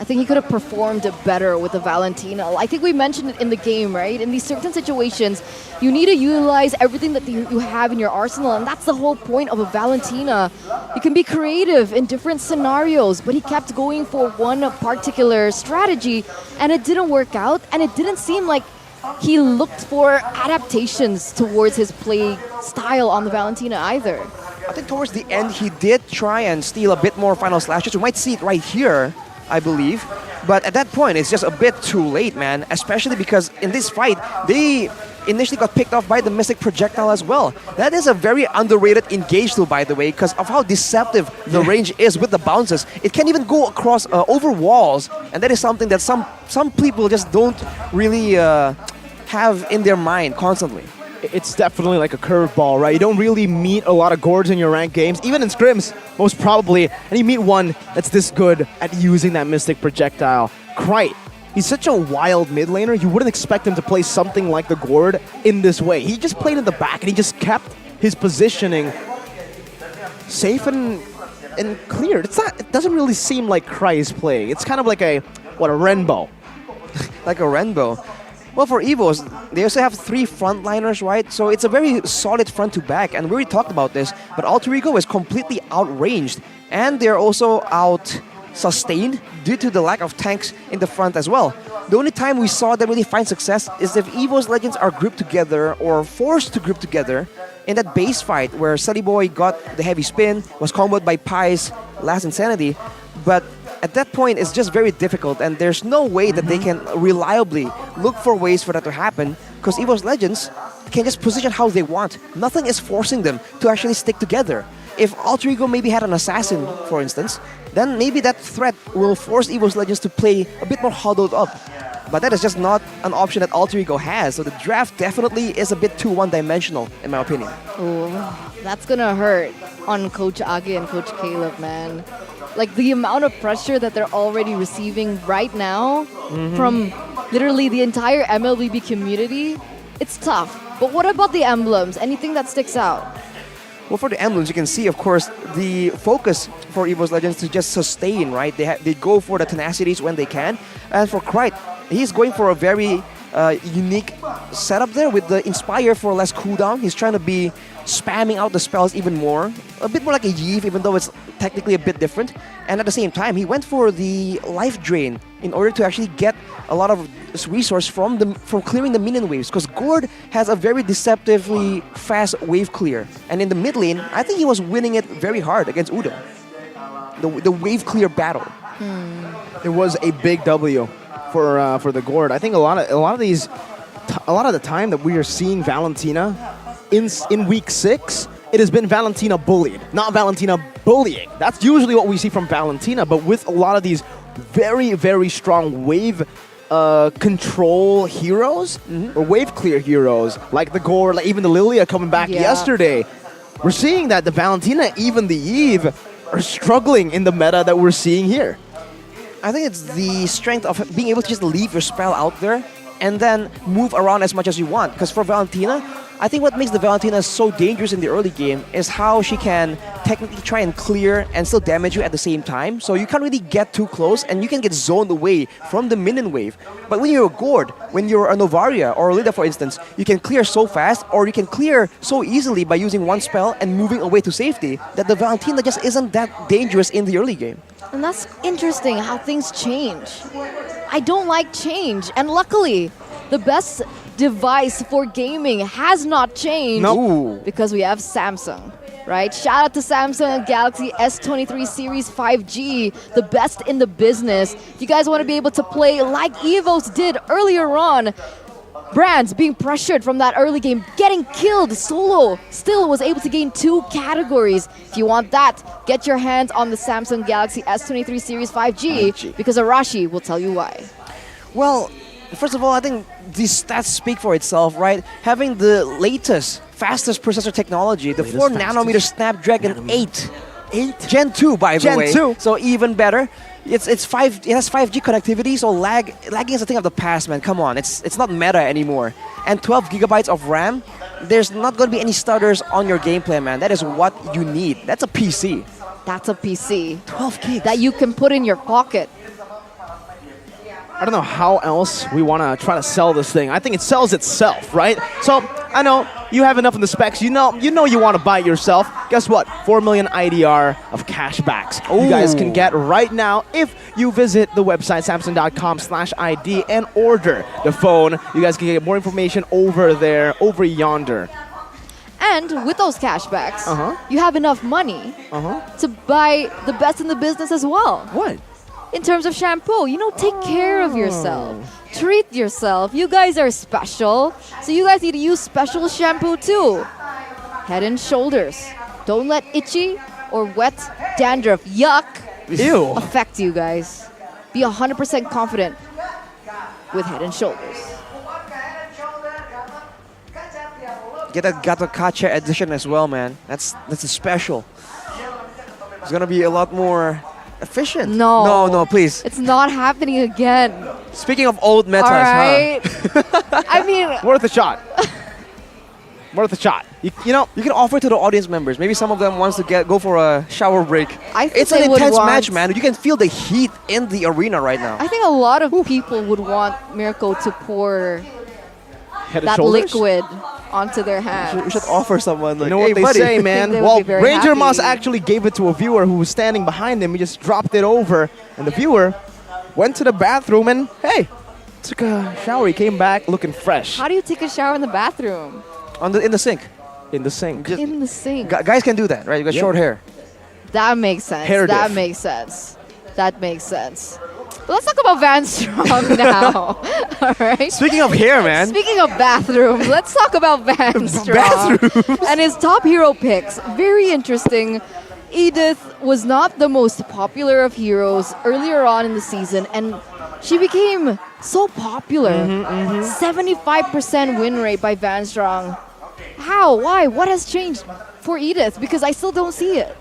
I think he could have performed better with the Valentina. I think we mentioned it in the game, right? In these certain situations, you need to utilize everything that you have in your arsenal, and that's the whole point of a Valentina. You can be creative in different scenarios, but he kept going for one particular strategy, and it didn't work out, and it didn't seem like he looked for adaptations towards his play style on the Valentina either. I think towards the end, he did try and steal a bit more final slashes. We might see it right here, I believe. But at that point, it's just a bit too late, man. Especially because in this fight, they initially got picked off by the Mystic Projectile as well. That is a very underrated engage tool, by the way, because of how deceptive the range is with the bounces. It can even go across over walls, and that is something that some people just don't really have in their mind constantly. It's definitely like a curveball, right? You don't really meet a lot of gourds in your ranked games, even in scrims, most probably, and you meet one that's this good at using that Mystic Projectile. Krite, he's such a wild mid laner, you wouldn't expect him to play something like the gourd in this way. He just played in the back, and he just kept his positioning safe and cleared. It doesn't really seem like Krite is playing. It's kind of like a Renbo. Like a Renbo. Well, for Evos, they also have 3 frontliners, right? So it's a very solid front to back, and we already talked about this, but Alter Ego is completely outranged, and they're also out-sustained due to the lack of tanks in the front as well. The only time we saw them really find success is if Evos Legends are grouped together or forced to group together in that base fight where Sunny Boy got the heavy spin, was comboed by Pi's Last Insanity, but at that point, it's just very difficult, and there's no way that they can reliably look for ways for that to happen, because Evo's Legends can just position how they want. Nothing is forcing them to actually stick together. If Alter Ego maybe had an assassin, for instance, then maybe that threat will force Evo's Legends to play a bit more huddled up. But that is just not an option that Alter Ego has, so the draft definitely is a bit too one-dimensional, in my opinion. Oh, that's gonna hurt on Coach Agi and Coach Caleb, man. Like the amount of pressure that they're already receiving right now from literally the entire MLBB community, it's tough. But what about the emblems? Anything that sticks out? Well, for the emblems, you can see, of course, the focus for Evo's Legends to just sustain, right? They go for the tenacities when they can. And for Krite, he's going for a very unique setup there with the Inspire for less cooldown. He's trying to be spamming out the spells even more. A bit more like a Yeve, even though it's technically a bit different. And at the same time, he went for the Life Drain in order to actually get a lot of resource from clearing the minion waves, because Gord has a very deceptively fast wave clear. And in the mid lane, I think he was winning it very hard against Udo. The wave clear battle. It was a big W for the Gord. I think a lot of the time that we are seeing Valentina in week 6, it has been Valentina bullied, not Valentina bullying. That's usually what we see from Valentina, but with a lot of these very, very strong wave control heroes, or wave clear heroes, like the Gore, like even the Lilia coming back yesterday, we're seeing that the Valentina, even the Eve, are struggling in the meta that we're seeing here. I think it's the strength of being able to just leave your spell out there and then move around as much as you want. Because for Valentina, I think what makes the Valentina so dangerous in the early game is how she can technically try and clear and still damage you at the same time. So you can't really get too close, and you can get zoned away from the minion wave. But when you're a Gord, when you're a Novaria or a Lida, for instance, you can clear so fast, or you can clear so easily by using one spell and moving away to safety, that the Valentina just isn't that dangerous in the early game. And that's interesting how things change. I don't like change, and luckily, the best device for gaming has not changed because we have Samsung, right? Shout out to Samsung and Galaxy S23 Series 5G, the best in the business. If you guys want to be able to play like Evos did earlier on, Brands being pressured from that early game, getting killed solo, still was able to gain 2 categories. If you want that, get your hands on the Samsung Galaxy S23 Series 5G because Arashi will tell you why. Well, first of all, I think these stats speak for itself, right? Having the latest, fastest processor technology, the 4nm Snapdragon 8 Gen 2, by the way. So even better. It has 5G connectivity, so lagging is a thing of the past, man. Come on, it's not meta anymore. And 12 gigabytes of RAM, there's not going to be any stutters on your gameplay, man. That is what you need. That's a PC. That's a PC. 12 gigs. That you can put in your pocket. I don't know how else we want to try to sell this thing. I think it sells itself, right? So I know you have enough in the specs. You know you want to buy it yourself. Guess what? 4 million IDR of cashbacks. You guys can get right now if you visit the website samsung.com/ID and order the phone. You guys can get more information over there, over yonder. And with those cashbacks, you have enough money to buy the best in the business as well. What? In terms of shampoo, take care of yourself. Treat yourself. You guys are special. So you guys need to use special shampoo too. Head and Shoulders. Don't let itchy or wet dandruff, yuck, affect you guys. Be 100% confident with Head and Shoulders. Get a Gato Kacha edition as well, man. That's a special. It's gonna be a lot more efficient. No, please. It's not happening again. Speaking of old metas, all right. I mean, worth a shot. Worth a shot. You can offer it to the audience members. Maybe some of them wants to go for a shower break. I think it's an they would intense want- match, man. You can feel the heat in the arena right now. I think a lot of people would want Miracle to pour Head and that Shoulders? liquid onto their hands. We should offer someone like, You know hey, what they buddy. say, man? They would Well, be very Ranger happy. Moss actually gave it to a viewer who was standing behind him. He just dropped it over, and the viewer went to the bathroom and, hey, took a shower. He came back looking fresh. How do you take a shower in the bathroom? In the sink. In the sink. In the sink. Guys can do that, right? You got Yeah. short hair. That makes sense. Hair that diff. makes sense. That makes sense. But let's talk about Van Strong now. All right. Speaking of hair, man. Speaking of bathrooms, let's talk about Van Strong and his top hero picks. Very interesting. Edith was not the most popular of heroes earlier on in the season, and she became so popular. 75% win rate by Van Strong. How? Why? What has changed for Edith? Because I still don't see it.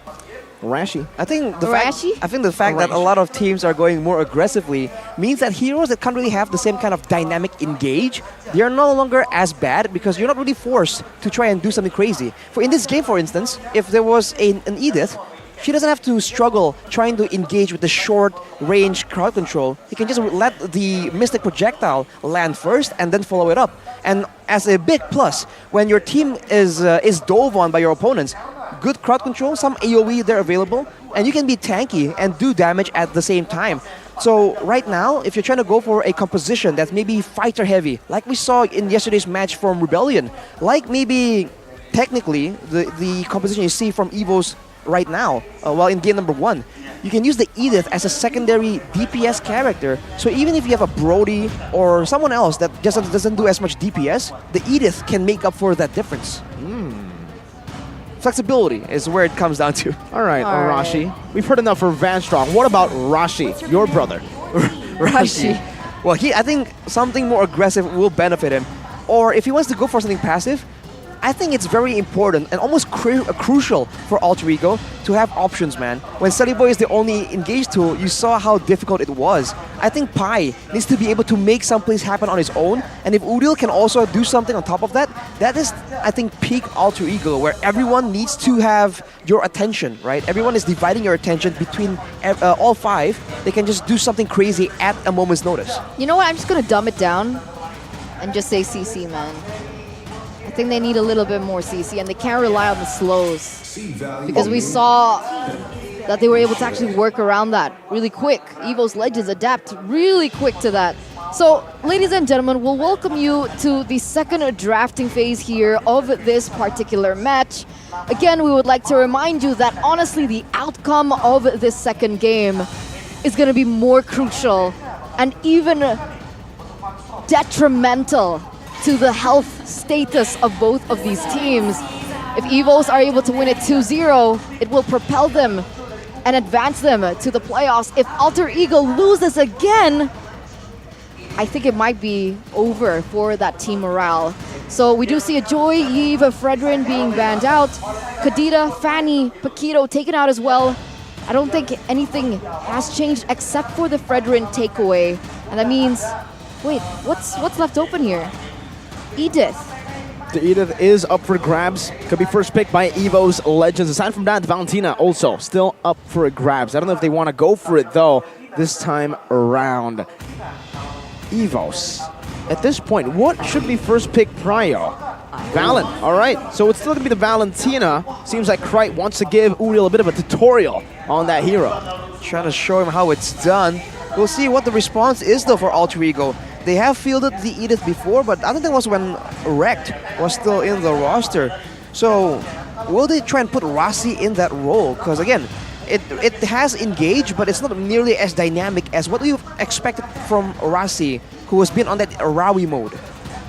Rashi. I think the Rashi? fact that a lot of teams are going more aggressively means that heroes that can't really have the same kind of dynamic engage, they are no longer as bad because you're not really forced to try and do something crazy. For in this game, for instance, if there was an Edith, she doesn't have to struggle trying to engage with the short range crowd control. You can just let the Mystic Projectile land first and then follow it up. And as a big plus, when your team is dove on by your opponents, good crowd control, some AoE they're available, and you can be tanky and do damage at the same time. So right now, if you're trying to go for a composition that's maybe fighter heavy, like we saw in yesterday's match from Rebellion, like maybe technically the composition you see from EVOs right now, while in game number 1, you can use the Edith as a secondary DPS character. So even if you have a Brody or someone else that just doesn't do as much DPS, the Edith can make up for that difference. Flexibility is where it comes down to. All right, Arashi. We've heard enough for Van Strong. What about Rashi, your brother? Rashi. Well, I think something more aggressive will benefit him. Or if he wants to go for something passive, I think it's very important and almost crucial for Alter Ego to have options, man. When Sully Boy is the only engage tool, you saw how difficult it was. I think Pai needs to be able to make some plays happen on his own, and if Udil can also do something on top of that, that is, I think, peak Alter Ego, where everyone needs to have your attention, right? Everyone is dividing your attention between all 5. They can just do something crazy at a moment's notice. You know what? I'm just going to dumb it down and just say CC, man. I think they need a little bit more CC, and they can't rely on the slows. Because we saw that they were able to actually work around that really quick. EVO's Legends adapt really quick to that. So, ladies and gentlemen, we'll welcome you to the second drafting phase here of this particular match. Again, we would like to remind you that honestly, the outcome of this second game is going to be more crucial and even detrimental to the health status of both of these teams. If EVOs are able to win it 2-0, it will propel them and advance them to the playoffs. If Alter Ego loses again, I think it might be over for that team morale. So we do see a Joy, Yves, Fredrin being banned out. Kadita, Fanny, Paquito taken out as well. I don't think anything has changed except for the Fredrin takeaway. And that means, wait, what's left open here? Edith. The Edith is up for grabs. Could be first pick by Evo's Legends. Aside from that, Valentina also still up for grabs. I don't know if they want to go for it though this time around. Evos. At this point, what should be first pick prio? Valen. All right, so it's still going to be the Valentina. Seems like Krite wants to give Uriel a bit of a tutorial on that hero. Trying to show him how it's done. We'll see what the response is though for Alter Ego. They have fielded the Edith before, but I think that was when Rekt was still in the roster. So will they try and put Rasi in that role? Because again, it has engaged, but it's not nearly as dynamic as what you've expected from Rasi, who has been on that Rawi mode.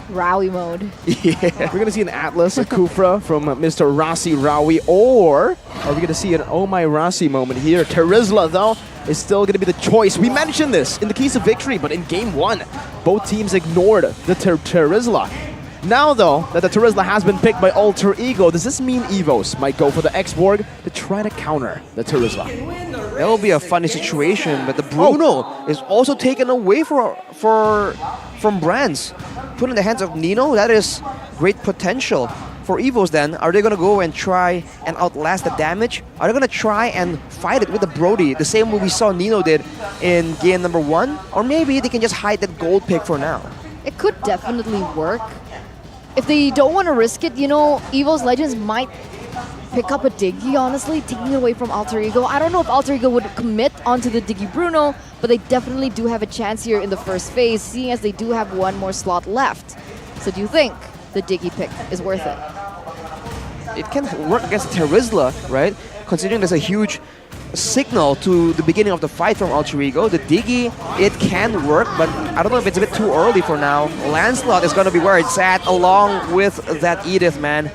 Rawi mode. Yeah. We're going to see an Atlas, a Kufra from Mr. Rasi Rawi, or are we going to see an Oh My Rasi moment here? Terizla, though, is still going to be the choice. We mentioned this in the keys of victory, but in game one, both teams ignored the Terizla. Now, though, that the Terizla has been picked by Alter Ego, does this mean Evos might go for the X-Borg to try to counter the Terizla? That will be a funny situation, but the Bruno is also taken away from Brands. Put in the hands of Nino, that is great potential. For Evos then, are they going to go and try and outlast the damage? Are they going to try and fight it with the Brody, the same way we saw Nino did in game number 1? Or maybe they can just hide that gold pick for now. It could definitely work. If they don't want to risk it, you know, Evo's Legends might pick up a Diggy, honestly, taking it away from Alter Ego. I don't know if Alter Ego would commit onto the Diggy Bruno, but they definitely do have a chance here in the first phase, seeing as they do have one more slot left. So do you think the Diggy pick is worth it? It can work against Terizla, right? Considering there's a huge signal to the beginning of the fight from Alter Ego. The Diggy, it can work, but I don't know if it's a bit too early for now. Lancelot is going to be where it's at, along with that Edith, man.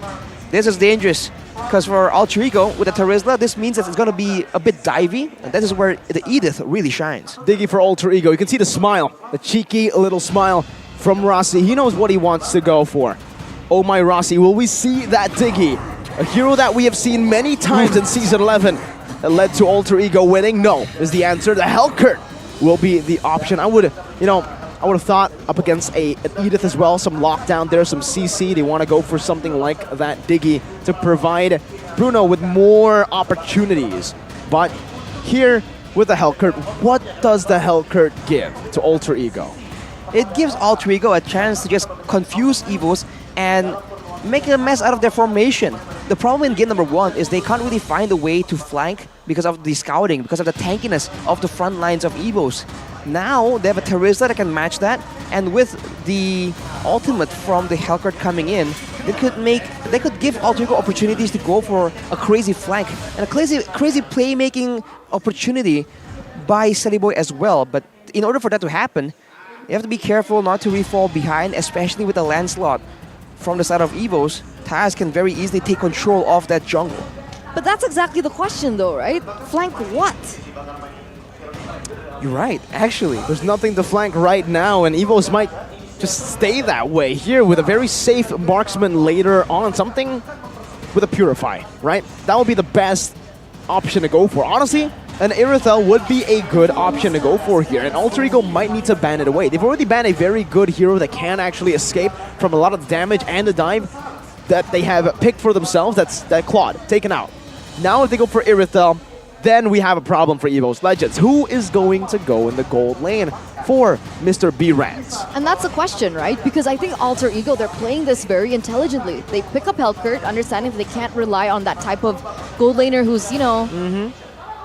This is dangerous, because for Alter Ego, with the Terizla, this means that it's going to be a bit divey, and that is where the Edith really shines. Diggy for Alter Ego. You can see the smile, the cheeky little smile from Rossi. He knows what he wants to go for. Oh my Rossi, will we see that Diggy? A hero that we have seen many times in Season 11 that led to Alter Ego winning? No, is the answer. The Hellcurt will be the option. I would have thought up against an Edith as well, some lockdown there, some CC. They want to go for something like that Diggy to provide Bruno with more opportunities. But here with the Hellcurt, what does the Hellcurt give to Alter Ego? It gives Alter Ego a chance to just confuse Evos and make a mess out of their formation. The problem in game number 1 is they can't really find a way to flank because of the scouting, because of the tankiness of the front lines of Evos. Now they have a Terizla that can match that, and with the ultimate from the Hellcurt coming in, they could give Alter Ego opportunities to go for a crazy flank and a crazy playmaking opportunity by Silly Boy as well. But in order for that to happen, you have to be careful not to fall behind, especially with the Lancelot. From the side of Evos, Taz can very easily take control of that jungle. But that's exactly the question though, right? Flank what? You're right, actually. There's nothing to flank right now, and Evos might just stay that way here with a very safe marksman later on. Something with a Purify, right? That would be the best option to go for. Honestly, an Irithel would be a good option to go for here, and Alter Ego might need to ban it away. They've already banned a very good hero that can actually escape from a lot of the damage and the dive that they have picked for themselves. That's that Claude, taken out. Now if they go for Irithel, then we have a problem for Evo's Legends. Who is going to go in the gold lane for Mr. B-Rans? And that's the question, right? Because I think Alter Ego, they're playing this very intelligently. They pick up Hellcurt, understanding that they can't rely on that type of gold laner who's, you know,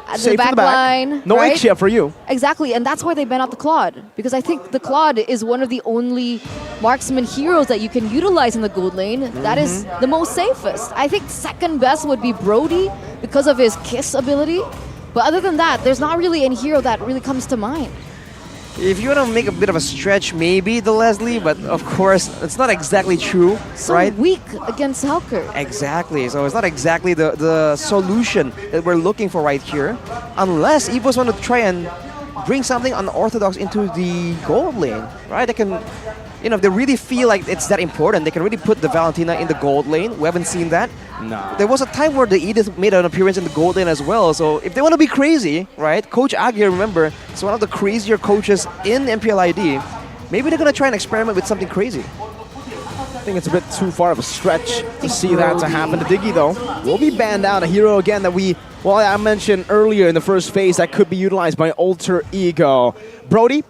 at the back line. No right? HF for you. Exactly, and that's why they ban out the Claude. Because I think the Claude is one of the only marksman heroes that you can utilize in the gold lane. That is the most safest. I think second best would be Brody because of his Kiss ability. But other than that, there's not really any hero that really comes to mind. If you want to make a bit of a stretch, maybe the Leslie, but of course, it's not exactly true, so right? Weak against Hellcurt. Exactly, so it's not exactly the solution that we're looking for right here. Unless Evos want to try and bring something unorthodox into the gold lane, right? They can, you know, if they really feel like it's that important, they can really put the Valentina in the gold lane. We haven't seen that. No. There was a time where the Edith made an appearance in the gold lane as well. So if they want to be crazy, right? Coach Aguirre, remember, is one of the crazier coaches in MPL ID. Maybe they're gonna try and experiment with something crazy. I think it's a bit too far of a stretch to see that to happen to Diggy, though. Will be banned out. A hero again that I mentioned earlier in the first phase that could be utilized by Alter Ego. Brody,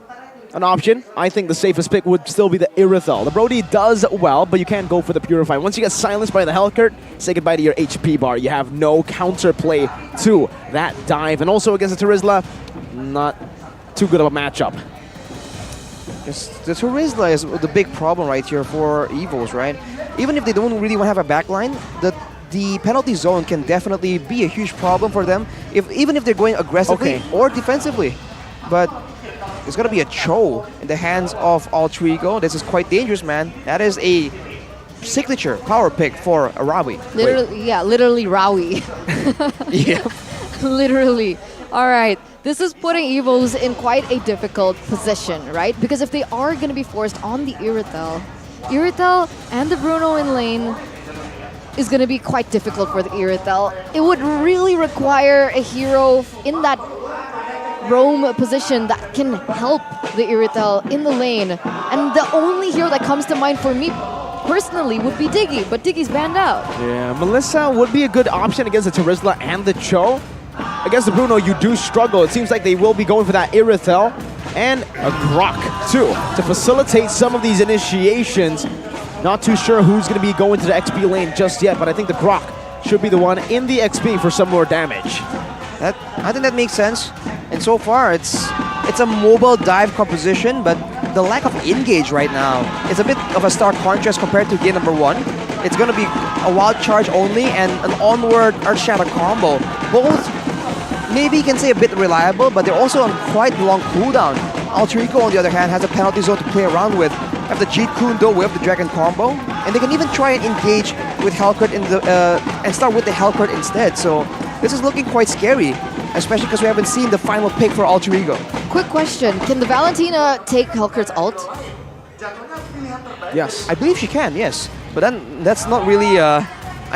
an option. I think the safest pick would still be the Irithel. The Brody does well, but you can't go for the Purify. Once you get silenced by the Hellcurt, say goodbye to your HP bar. You have no counterplay to that dive. And also against the Terizla, not too good of a matchup. Yes, the Terizla is the big problem right here for Evos, right? Even if they don't really want to have a backline, the penalty zone can definitely be a huge problem for them, even if they're going aggressively or defensively. But it's going to be a Cho in the hands of Alter Ego. This is quite dangerous, man. That is a signature power pick for Rawi. Literally Rawi. Yeah. Literally. All right. This is putting Evos in quite a difficult position, right? Because if they are going to be forced on the Irithel and the Bruno in lane is going to be quite difficult for the Irithel. It would really require a hero in that roam position that can help the Irithel in the lane. And the only hero that comes to mind for me personally would be Diggy, but Diggy's banned out. Yeah, Melissa would be a good option against the Terizla and the Cho. Against the Bruno, you do struggle. It seems like they will be going for that Irithel and a Grok, too, to facilitate some of these initiations. Not too sure who's going to be going to the XP lane just yet, but I think the Grok should be the one in the XP for some more damage. I think that makes sense. And so far, it's a mobile dive composition, but the lack of engage right now is a bit of a stark contrast compared to game number 1. It's going to be a wild charge only and an onward Earth Shatter combo. Both, maybe you can say a bit reliable, but they're also on quite long cooldown. Alter Ego, on the other hand, has a penalty zone to play around with. Have the Jeet Kune with the Dragon combo, and they can even try and engage with Hellcurt and start with the Hellcurt instead. So this is looking quite scary, especially because we haven't seen the final pick for Alter Ego. Quick question, can the Valentina take Hellcurt's ult? Yes. I believe she can, yes. But then that's not really a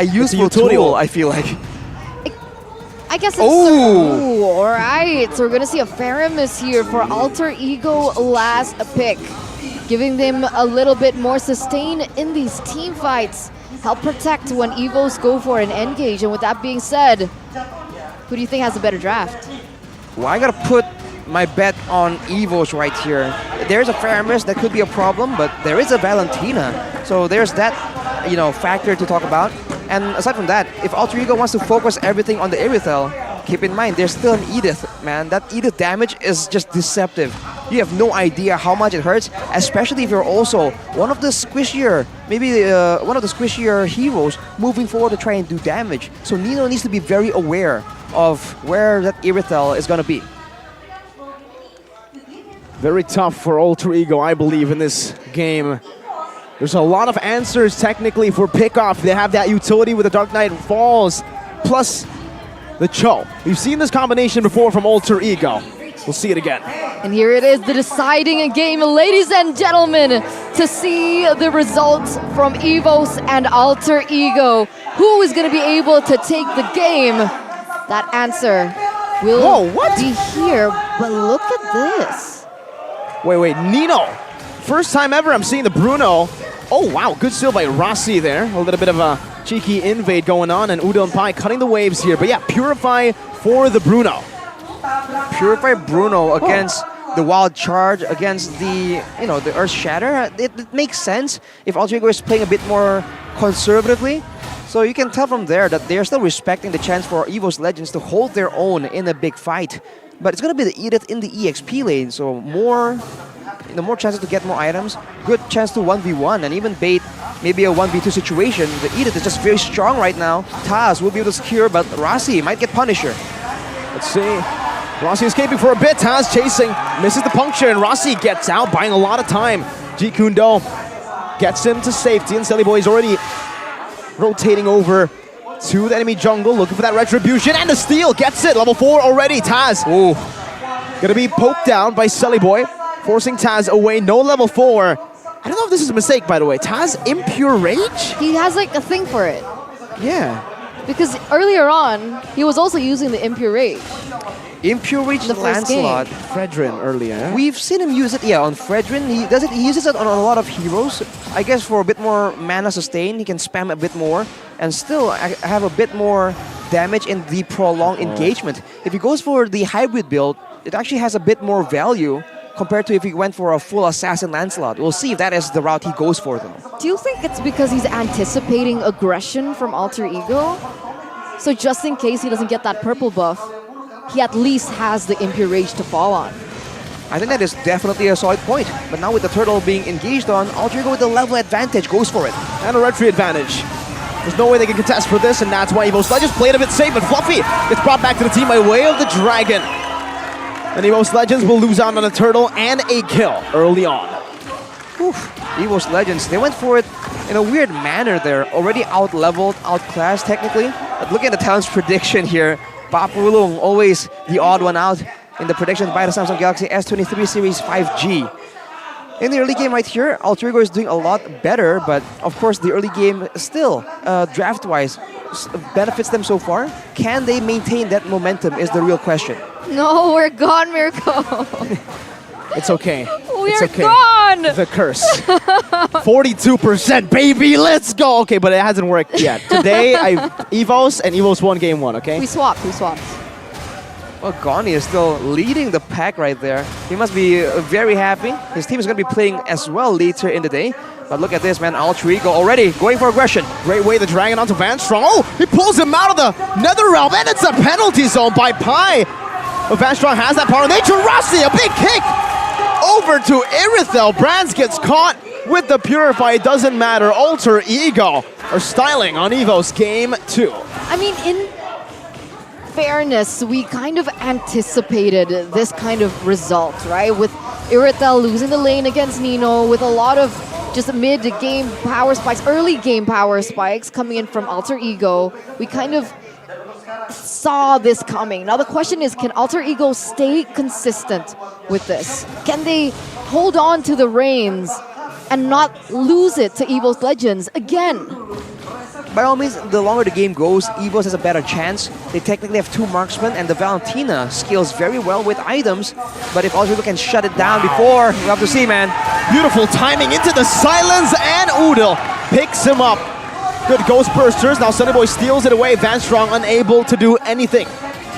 useful tool, I feel like. I guess it's Ooh, all right. So we're going to see a Faramis here for Alter Ego last pick, giving them a little bit more sustain in these team fights. Help protect when Evos go for an engage. And with that being said, who do you think has a better draft? Well, I got to put my bet on Evos right here. There's a Faramis that could be a problem, but there is a Valentina. So there's that, factor to talk about. And aside from that, if Alter Ego wants to focus everything on the Irithel, keep in mind, there's still an Edith, man. That Edith damage is just deceptive. You have no idea how much it hurts, especially if you're also one of the squishier, one of the squishier heroes moving forward to try and do damage. So Nino needs to be very aware of where that Irithel is going to be. Very tough for Alter Ego, I believe, in this game. There's a lot of answers technically for pickoff. They have that utility with the Dark Knight Falls, plus the Cho. We've seen this combination before from Alter Ego. We'll see it again. And here it is, the deciding game, ladies and gentlemen, to see the results from Evos and Alter Ego. Who is going to be able to take the game? That answer will be here, but look at this. Wait, Nino. First time ever I'm seeing the Bruno. Oh, wow, good steal by Rossi there. A little bit of a cheeky invade going on, and Udon Pai cutting the waves here. But yeah, Purify for the Bruno. Purify Bruno against the Wild Charge, against the, the Earth Shatter. It makes sense if Alter Ego is playing a bit more conservatively. So you can tell from there that they're still respecting the chance for Evo's Legends to hold their own in a big fight. But it's going to be the Edith in the EXP lane, so more chances to get more items, good chance to 1v1 and even bait maybe a 1v2 situation. The Edith is just very strong right now. Taz will be able to secure, but Rossi might get Punisher. Let's see. Rossi escaping for a bit. Taz chasing, misses the puncture, and Rossi gets out, buying a lot of time. Jeet Kune Do gets him to safety, and Selly Boy is already rotating over to the enemy jungle, looking for that retribution, and the steal gets it. Level 4 already. Taz, gonna be poked down by Selly Boy. forcing Taz away. No level 4. I don't know if this is a mistake, by the way. Taz, Impure Rage? He has like a thing for it. Yeah. Because earlier on, he was also using the Impure Rage. Impure Rage The first game. Lancelot. Fredrin earlier. We've seen him use it, yeah, on Fredrin. He does it. He uses it on a lot of heroes. I guess for a bit more mana sustain, he can spam a bit more and still have a bit more damage in the prolonged engagement. If he goes for the hybrid build, it actually has a bit more value compared to if he went for a full assassin Lancelot. We'll see if that is the route he goes for, though. Do you think it's because he's anticipating aggression from Alter Ego? So just in case he doesn't get that purple buff, he at least has the Impure Rage to fall on. I think that is definitely a solid point. But now with the turtle being engaged on, Alter Ego with the level advantage goes for it. And a red free advantage. There's no way they can contest for this, and that's why Evo Legends played a bit safe, but Fluffy gets brought back to the team by way of the dragon. And Evo Legends will lose out on a turtle and a kill early on. Evo Legends, they went for it in a weird manner there. Already out-leveled, outclassed technically. But look at the talent's prediction here. Papulung, always the odd one out in the predictions by the Samsung Galaxy S23 Series 5G. In the early game right here, Alter Ego is doing a lot better, but of course the early game still, draft-wise, benefits them so far. Can they maintain that momentum is the real question. No, we're gone, Mirko. It's okay. We're it's okay. gone. The curse. 42%, baby, let's go. Okay, but it hasn't worked yet. Today, Evos and Evos won game 1, okay? We swapped. Well, Goni is still leading the pack right there. He must be very happy. His team is going to be playing as well later in the day. But look at this, man. Alter Ego already going for aggression. Great way the dragon onto Van Strong. Oh, he pulls him out of the Nether Realm, and it's a penalty zone by Pi. But Van Strong has that power of nature. Rossi, a big kick over to Irithel. Brands gets caught with the Purify. It doesn't matter. Alter Ego are styling on Evo's game 2. I mean, in fairness, we kind of anticipated this kind of result, right? With Irithel losing the lane against Nino, with a lot of just mid-game power spikes, early game power spikes coming in from Alter Ego. We kind of saw this coming. Now the question is, can Alter Ego stay consistent with this? Can they hold on to the reins and not lose it to Evo Legends again? By all means, the longer the game goes, Evos has a better chance. They technically have 2 marksmen, and the Valentina scales very well with items. But if Alter Ego can shut it down before, we'll have to see, man. Beautiful timing into the silence, and Udil picks him up. Good Ghost Bursters. Now Sunny Boy steals it away. Van Strong unable to do anything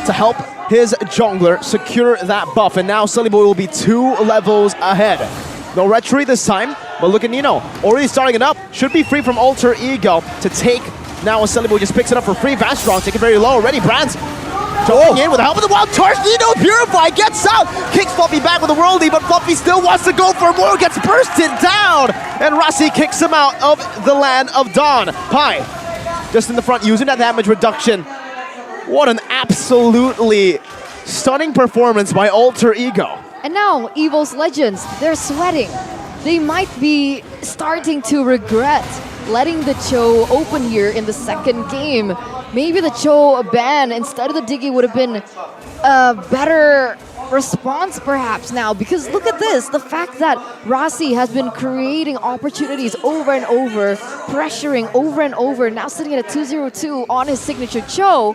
to help his jungler secure that buff. And now Sunny Boy will be 2 levels ahead. No retreat this time, but look at Nino. Already starting it up. Should be free from Alter Ego to take. Now Sunny Boy just picks it up for free. Van Strong taking very low already. Brands jumping in with the help of the wild charge. Nino Purify gets out. Kicks Fluffy back with a worldie, but Fluffy still wants to go for more. Gets bursted down. And Rossi kicks him out of the land of Dawn. Pi just in the front using that damage reduction. What an absolutely stunning performance by Alter Ego. And now, Evo's Legends, they're sweating. They might be starting to regret letting the Cho open here in the second game. Maybe the Cho ban instead of the Diggy would have been a better response perhaps now, because look at this, the fact that Rossi has been creating opportunities over and over, pressuring over and over, now sitting at a 2-0-2 on his signature Cho,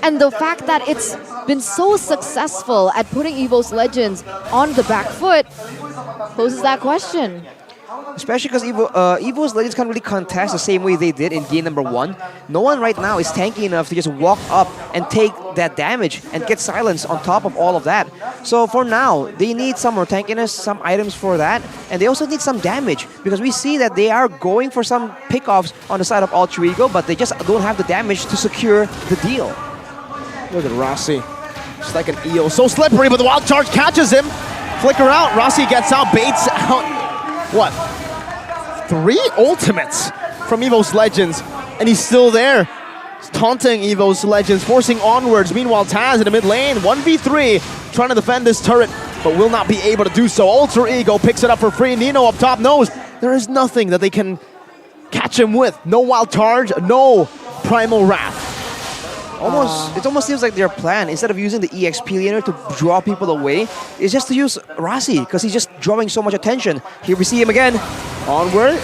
and the fact that it's been so successful at putting Evo's Legends on the back foot poses that question. Especially because Evo's Legends can't really contest the same way they did in game number 1. No one right now is tanky enough to just walk up and take that damage and get silence on top of all of that. So for now, they need some more tankiness, some items for that, and they also need some damage, because we see that they are going for some pickoffs on the side of Alter Ego, but they just don't have the damage to secure the deal. Look at Rossi, just like an eel, so slippery, but the wild charge catches him. Flicker out, Rossi gets out, baits out. What? 3 ultimates from Evo's Legends, and he's still there. He's taunting Evo's Legends, forcing onwards. Meanwhile, Taz in the mid lane, 1v3, trying to defend this turret, but will not be able to do so. Alter Ego picks it up for free. Nino up top knows there is nothing that they can catch him with. No wild charge, no primal wrath. It almost seems like their plan, instead of using the EXP laner to draw people away, is just to use Rasi, because he's just drawing so much attention. Here we see him again. Onward.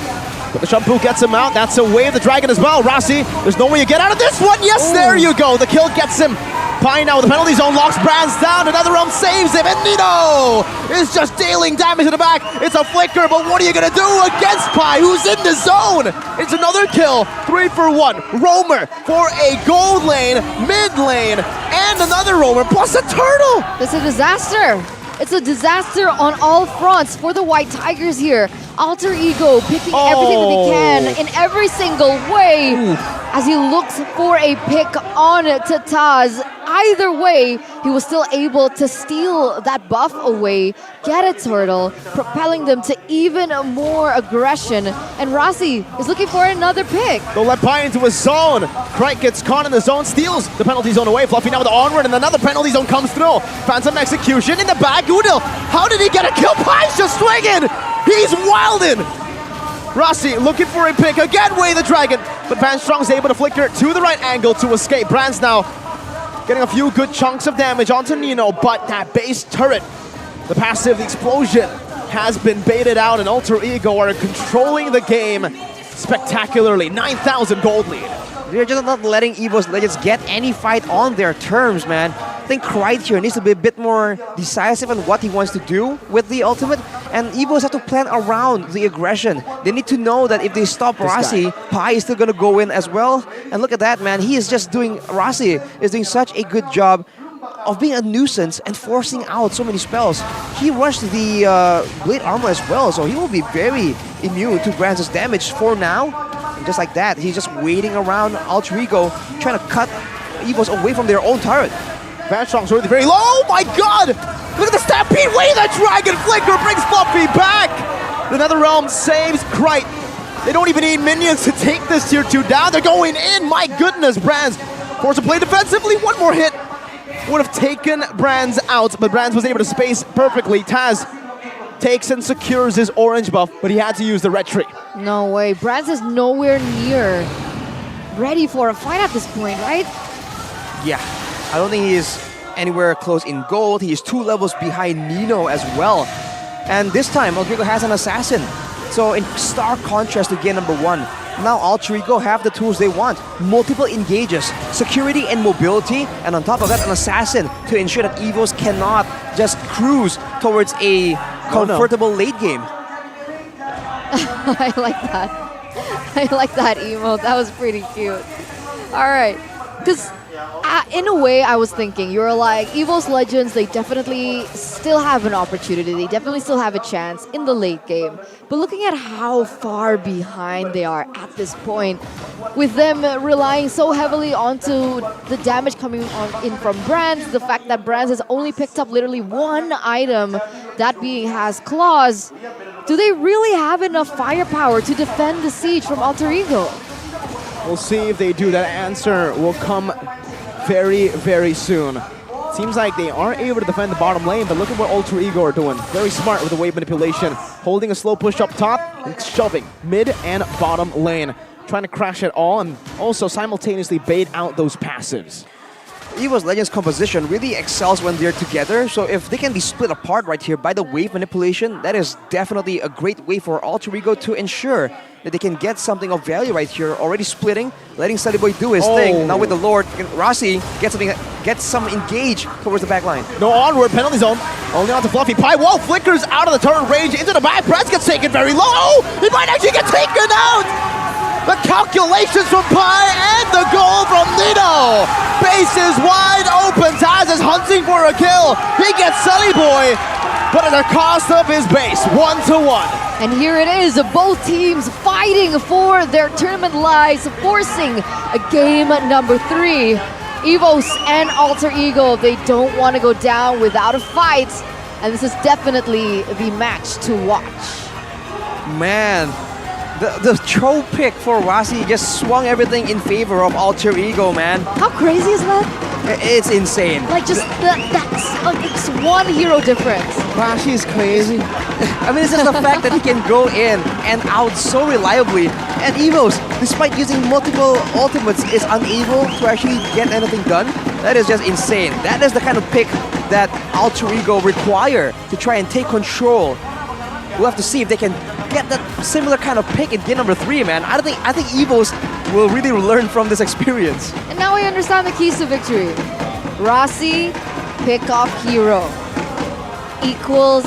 But the shampoo gets him out. That's a wave. The dragon as well. Rasi, there's no way you get out of this one. Yes, there you go. The kill gets him. Pi now with the penalty zone locks Brands down. Another realm saves him. And Nino is just dealing damage to the back. It's a flicker, but what are you going to do against Pi, who's in the zone? It's another kill. 3 for 1. Roamer for a gold lane, mid lane, and another Roamer plus a turtle. It's a disaster. It's a disaster on all fronts for the White Tigers here. Alter Ego picking everything that they can in every single way as he looks for a pick on Tataz. Either way, he was still able to steal that buff away, get a turtle, propelling them to even more aggression. And Rasi is looking for another pick. They'll let Pi into his zone. Krike gets caught in the zone, steals the penalty zone away. Fluffy now with the onward, and another penalty zone comes through. Phantom execution in the back. Udil, how did he get a kill? Pi's just swinging. He's wildin'. Rasi looking for a pick. Again, Way the Dragon. But Van Strong's able to flicker to the right angle to escape. Brands now getting a few good chunks of damage onto Nino, but that base turret, the passive, the explosion, has been baited out, and Alter Ego are controlling the game spectacularly. 9,000 gold lead. They're just not letting EVO's Legends get any fight on their terms, man. I think Krite here needs to be a bit more decisive on what he wants to do with the ultimate, and EVOs have to plan around the aggression. They need to know that if they stop Rasi, Pi is still going to go in as well. And look at that, man. He is just doing, Rasi is doing such a good job of being a nuisance and forcing out so many spells. He rushed the Blade Armor as well, so he will be very immune to Brands' damage for now. And just like that, he's just waiting around Alter Ego, trying to cut EVOs away from their own turret. Van Strong's already very low. Oh my god! Look at the Stampede. Way the Dragon flicker brings Fluffy back. Another realm saves Krite. They don't even need minions to take this tier 2 down. They're going in. My goodness, Brands forced to play defensively. One more hit would have taken Brands out, but Brands was able to space perfectly. Taz takes and secures his orange buff, but he had to use the red tree. No way. Brands is nowhere near ready for a fight at this point, right? Yeah. I don't think he is anywhere close in gold. He is 2 levels behind Nino as well. And this time, Alter Ego has an assassin. So in stark contrast to game number 1, now Alter Ego have the tools they want. Multiple engages, security and mobility, and on top of that, an assassin to ensure that EVOs cannot just cruise towards a comfortable late game. I like that. I like that emote. That was pretty cute. All right. Because in a way, I was thinking, you're like, EVO's Legends, they definitely still have an opportunity. They definitely still have a chance in the late game. But looking at how far behind they are at this point, with them relying so heavily onto the damage coming in from Brands, the fact that Brands has only picked up literally 1 item, that being has claws, do they really have enough firepower to defend the siege from Alter Ego? We'll see if they do. That answer will come very, very soon. Seems like they are able to defend the bottom lane, but look at what Alter Ego are doing. Very smart with the wave manipulation. Holding a slow push up top and shoving mid and bottom lane. Trying to crash it all and also simultaneously bait out those passives. EVO's Legends composition really excels when they're together, so if they can be split apart right here by the wave manipulation, that is definitely a great way for Alter Ego to ensure that they can get something of value right here. Already splitting, letting Sunny Boy do his thing. Now with the Lord, Rasi gets some engage towards the back line. No onward, penalty zone. Only on to Fluffy. Pi, whoa, flickers out of the turret range into the back. Brands gets taken very low. He might actually get taken out. The calculations from Pi and the goal from Nino. Base is wide open. Taz is hunting for a kill. He gets Sunny Boy, but at the cost of his base, 1-1. And here it is, both teams fighting for their tournament lives, forcing a game number 3. EVOS and Alter Ego, they don't want to go down without a fight. And this is definitely the match to watch. Man, the throw pick for Rasi just swung everything in favor of Alter Ego, man. How crazy is that? It's insane. Like just that's one hero difference. Rashi is crazy. I mean, it's just the fact that he can go in and out so reliably. And Evos, despite using multiple ultimates, is unable to actually get anything done. That is just insane. That is the kind of pick that Alter Ego require to try and take control. We'll have to see if they can get that similar kind of pick in game number 3, man. I think Evos will really learn from this experience. And now we understand the keys to victory. Rossi, pick off hero, equals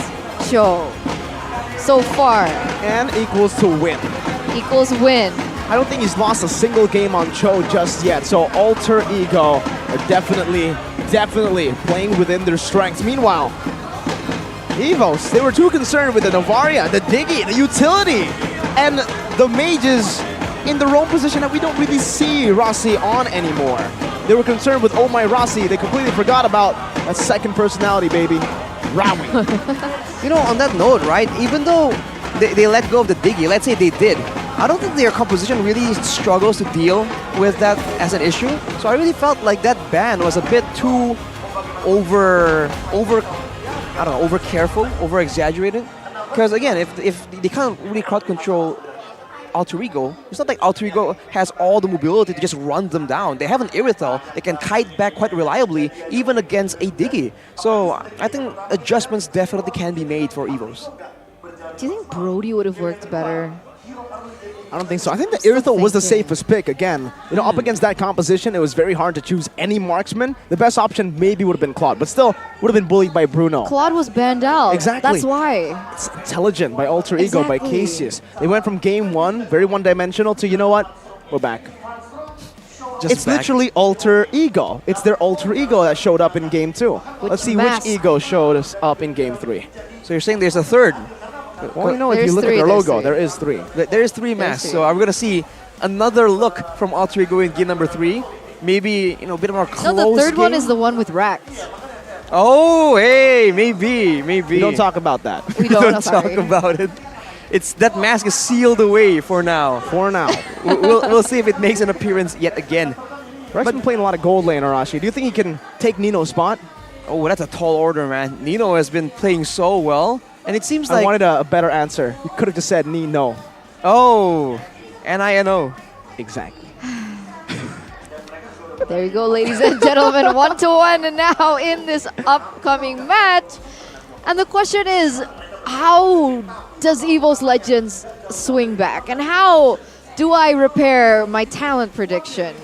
Cho. So far. And equals to win. Equals win. I don't think he's lost a single game on Cho just yet. So Alter Ego are definitely playing within their strengths. Meanwhile, Evos, they were too concerned with the Novaria, the Diggy, the utility, and the mages in the roam position that we don't really see Rossi on anymore. They were concerned with Oh My Rossi. They completely forgot about that second personality, baby. Rawi. You know, on that note, right, even though they let go of the Diggy, let's say they did, I don't think their composition really struggles to deal with that as an issue. So I really felt like that ban was a bit too over careful, over exaggerated. Because again, if they can't really crowd control Alter Ego, it's not like Alter Ego has all the mobility to just run them down. They have an Irithel that can kite back quite reliably, even against a Diggy. So I think adjustments definitely can be made for Evos. Do you think Brody would have worked better? I don't think so. I think the Irithel was the safest pick again. You know, up against that composition, it was very hard to choose any marksman. The best option maybe would have been Claude, but still would have been bullied by Bruno. Claude was banned out. Exactly. That's why. It's intelligent by Alter Ego, by Cassius. They went from game 1, very one-dimensional, to, you know what? We're back. It's literally Alter Ego. It's their Alter Ego that showed up in game 2. Let's see which ego showed us up in game 3. So you're saying there's a third? Well, you know, if you look at their logo, there is 3. There is 3 masks. So are we going to see another look from Alter Ego in game number 3? Maybe, you know, a bit more close. No, the third game? one is the one with Rax. Oh, hey, maybe. We don't talk about that. We don't talk about it. It's that mask is sealed away for now. we'll see if it makes an appearance yet again. Rex been playing a lot of gold lane, Arashi. Do you think he can take Nino's spot? Oh, that's a tall order, man. Nino has been playing so well. And it seems like... I wanted a better answer. You could have just said Nino. Oh, N-I-N-O. Exactly. There you go, ladies and gentlemen. 1-1 and now in this upcoming match. And the question is, how does Evo's Legends swing back? And how do I repair my talent prediction?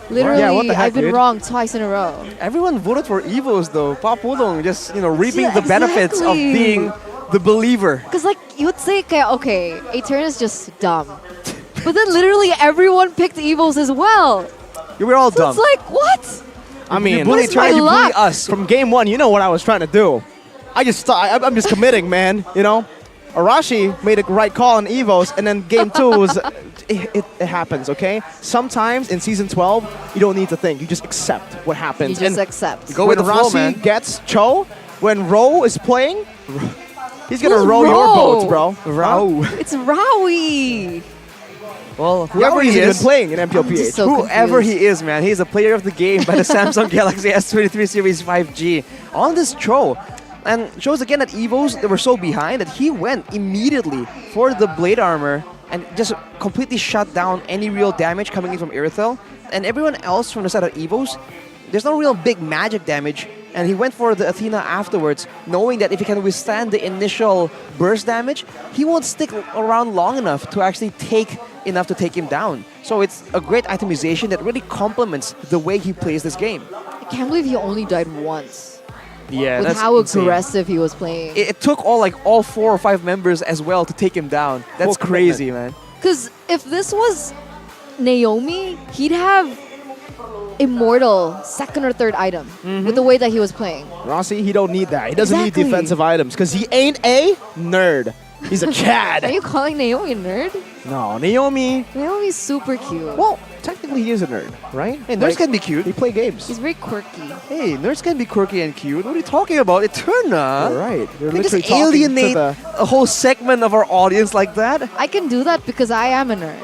Literally, I've been wrong twice in a row. Everyone voted for Evos though. Pa Pulong just, you know, reaping the benefits of being the believer. Because like, you would say, okay, a turn is just dumb. But then literally everyone picked Evos as well. You were all dumb. It's like, what? I mean, you bully us. From game 1, you know what I was trying to do. I'm just committing, man, you know? Arashi made a right call on Evos, and then game 2 was... It happens, okay? Sometimes in Season 12, you don't need to think. You just accept what happens. You just accept. You go with Rossi gets Cho, when Ro is playing, he's going to row your boats, bro. Rao. It's Rawi. Well, whoever he is, been playing in MPLPH. So whoever he is, man, he's a player of the game by the Samsung Galaxy S23 Series 5G on this Cho. And shows again that Evos, they were so behind that he went immediately for the Blade Armor and just completely shut down any real damage coming in from Irithel. And everyone else from the side of Evos, there's no real big magic damage. And he went for the Athena afterwards, knowing that if he can withstand the initial burst damage, he won't stick around long enough to actually take enough to take him down. So it's a great itemization that really complements the way he plays this game. I can't believe he only died once. Yeah, with that's how insane. aggressive he was playing. It took all 4 or 5 members as well to take him down. That's crazy, man. Because if this was Naomi, he'd have immortal second or third item with the way that he was playing. Rossi, he don't need that. He doesn't need defensive items because he ain't a nerd. He's a Chad. Are you calling Naomi a nerd? No, Naomi. Naomi's super cute. Well, technically he is a nerd, right? Hey, nerds can be cute. They play games. He's very quirky. Hey, nerds can be quirky and cute. What are you talking about? Eterna. All right. You're they literally just alienate a a whole segment of our audience like that. I can do that because I am a nerd.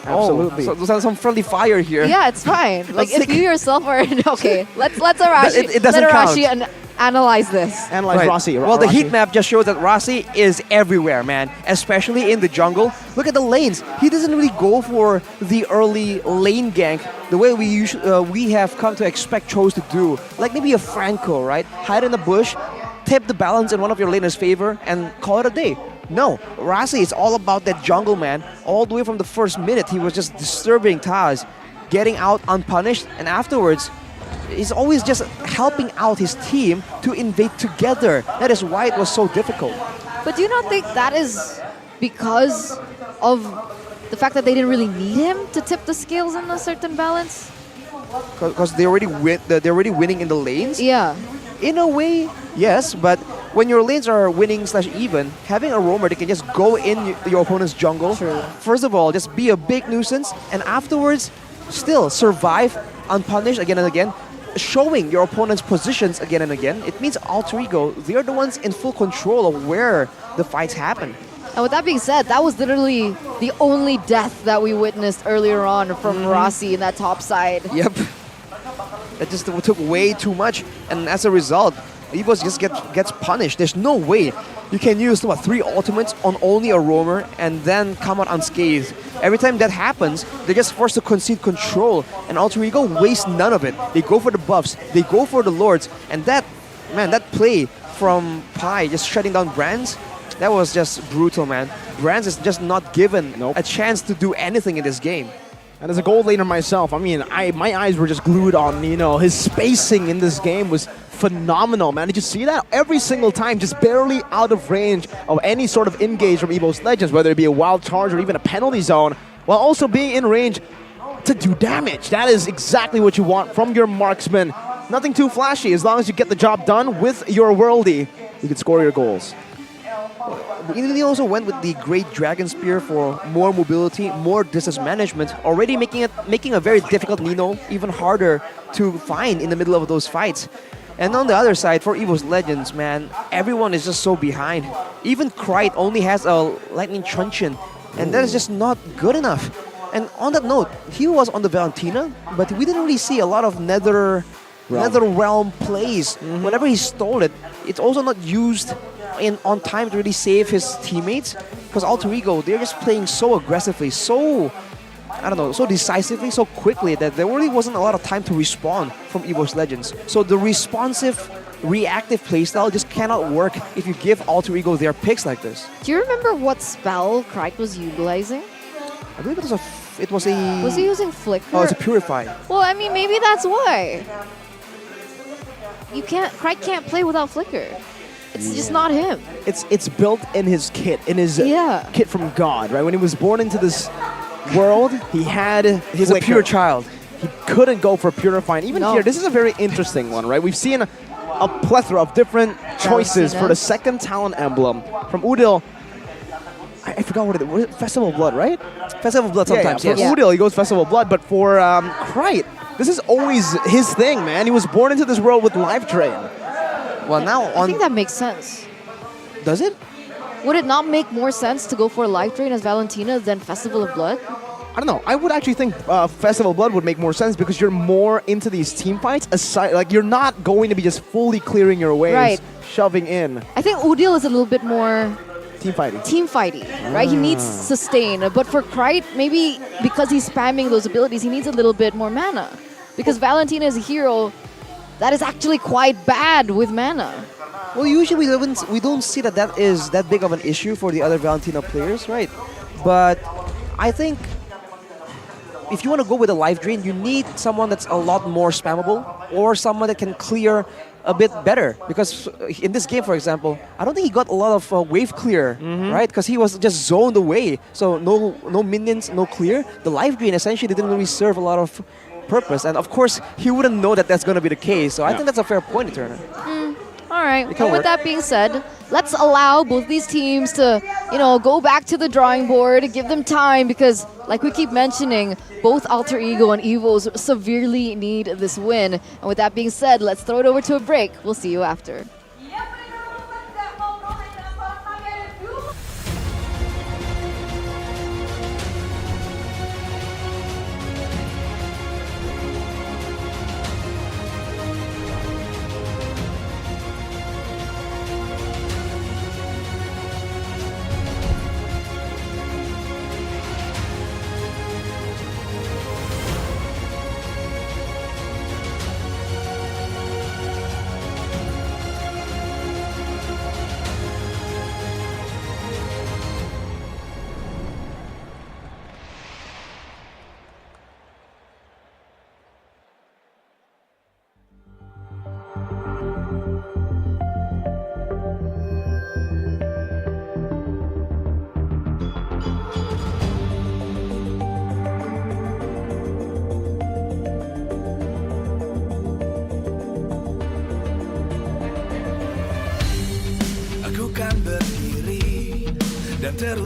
Absolutely. Oh, so there's some friendly fire here. Yeah, it's fine. Like if you yourself are okay, let's Arashi. It doesn't let Arashi count. Analyze this. Analyze Right. Rossi. Well, the Rossi. heat map just shows that Rossi is everywhere, man, especially in the jungle. Look at the lanes. He doesn't really go for the early lane gank the way we have come to expect Chos to do. Like maybe a Franco, right? Hide in the bush, tip the balance in one of your laners' favor, and call it a day. No, Rossi is all about that jungle, man. All the way from the first minute, he was just disturbing Taz, getting out unpunished, and afterwards, he's always just helping out his team to invade together. That is why it was so difficult. But do you not think that is because of the fact that they didn't really need him to tip the scales in a certain balance? Because they're already winning in the lanes? Yeah. In a way, yes, but when your lanes are winning/even, having a roamer that can just go in your opponent's jungle, first of all, just be a big nuisance, and afterwards, still survive unpunished again and again, showing your opponent's positions again and again. It means Alter Ego, they're the ones in full control of where the fights happen. And with that being said, that was literally the only death that we witnessed earlier on from Rossi in that top side. Yep. That just took way too much, and as a result, Evos just gets punished. There's no way you can use 3 ultimates on only a roamer and then come out unscathed. Every time that happens, they're just forced to concede control, and Alter Ego wastes none of it. They go for the buffs, they go for the lords, and that play from Pi just shutting down Brands, that was just brutal, man. Brands is just not given a chance to do anything in this game. And as a gold laner myself, I mean, my eyes were just glued on, his spacing in this game was phenomenal, man. Did you see that? Every single time, just barely out of range of any sort of engage from EVO's Legends, whether it be a wild charge or even a penalty zone, while also being in range to do damage. That is exactly what you want from your marksman. Nothing too flashy. As long as you get the job done with your worldie, you can score your goals. He also went with the Great Dragon Spear for more mobility, more distance management, already making a very difficult Nino even harder to find in the middle of those fights. And on the other side, for EVO's Legends, man, everyone is just so behind. Even Krite only has a Lightning Truncheon, and that is just not good enough. And on that note, he was on the Valentina, but we didn't really see a lot of Nether Realm plays. Whenever he stole it, it's also not used on time to really save his teammates, because Alter Ego, they're just playing so aggressively, so decisively, so quickly that there really wasn't a lot of time to respawn from EVO's Legends. So the responsive, reactive playstyle just cannot work if you give Alter Ego their picks like this. Do you remember what spell Krike was utilizing? I believe it was a... Was he using Flicker? Oh, it's a Purify. Well, I mean, maybe that's why. Krike can't play without Flicker. It's just not him. It's built in his kit, kit from God, right? When he was born into this world, he's a pure child. He couldn't go for Purifying. Even here, this is a very interesting one, right? We've seen a plethora of different choices for the second talent emblem. From Udil, I forgot what it was. Festival of Blood, right? Festival of Blood sometimes, For Udil, he goes Festival of Blood, but for Krite, this is always his thing, man. He was born into this world with Life Drain. Well, now I think that makes sense. Does it? Would it not make more sense to go for Life Drain as Valentina than Festival of Blood? I don't know. I would actually think Festival of Blood would make more sense because you're more into these team fights. Aside, like you're not going to be just fully clearing your ways, shoving in. I think Udil is a little bit more team fighting. Right? He needs sustain. But for Krite, maybe because he's spamming those abilities, he needs a little bit more mana. Because Valentina is a hero that is actually quite bad with mana. Well, usually we don't see that is that big of an issue for the other Valentina players, right? But I think if you want to go with a Life Drain, you need someone that's a lot more spammable or someone that can clear a bit better. Because in this game, for example, I don't think he got a lot of wave clear, right? Because he was just zoned away. So no minions, no clear. The Life Drain essentially didn't really serve a lot of purpose. And of course, he wouldn't know that that's going to be the case. So I think that's a fair point, Eterna. All right. Well, with that being said, let's allow both these teams to, go back to the drawing board, give them time because, like we keep mentioning, both Alter Ego and Evos severely need this win. And with that being said, let's throw it over to a break. We'll see you after.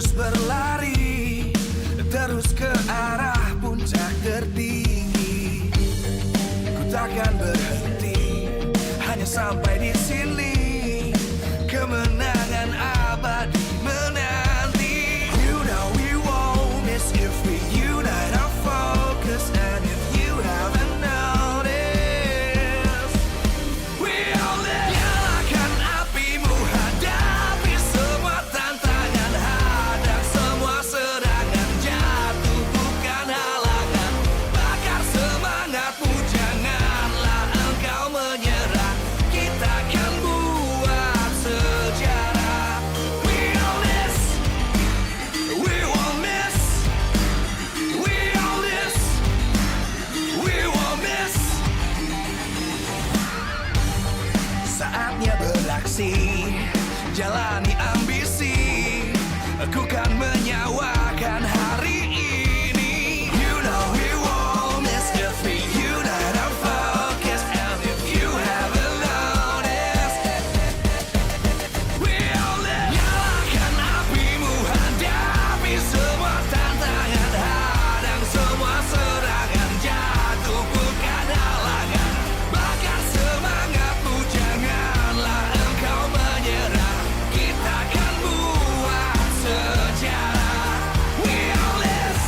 terus berlari, terus ke arah puncak tertinggi. Ku takkan berhenti, hanya sampai di sini. Kemenangan abadi menanti. You know we won't miss if we unite our focus. And if you haven't noticed, we all live. Nyalakan apimu, hadapi semua tantangan, hadang semua serangan, jatuh bukan halangan. Bakar semangatmu, janganlah engkau menyerah. Kita akan buat sejarah. We all this, we won't miss. We all this, we won't miss. Saatnya beraksi, jalani ambisi. Aku kan menyawakan hari ini. You know we won't miss if we unite our focus. And if you haven't noticed, we all live. Nyalakan apimu, hadapi semua tantangan, hadang semua serangan, jatuh bukan halangan. Bakar semangatmu, janganlah engkau menyerah. Kita akan buat sejarah. We all this,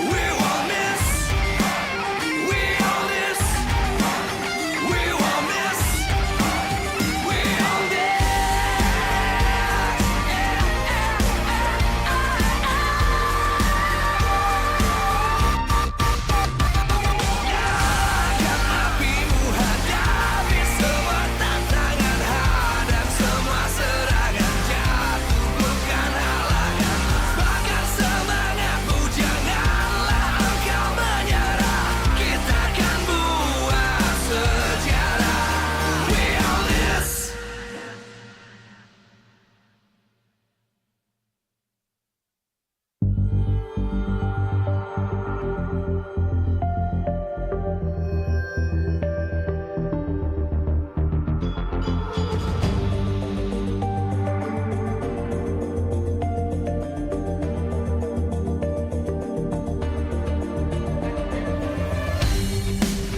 we won't miss. We all this, we won't miss. We all this. Nyalakan apimu, hadapi semua tantangan, hadang semua serangan, jatuh bukan halangan. Bakar semangatmu, janganlah engkau menyerah. Kita akan buat sejarah. We all this.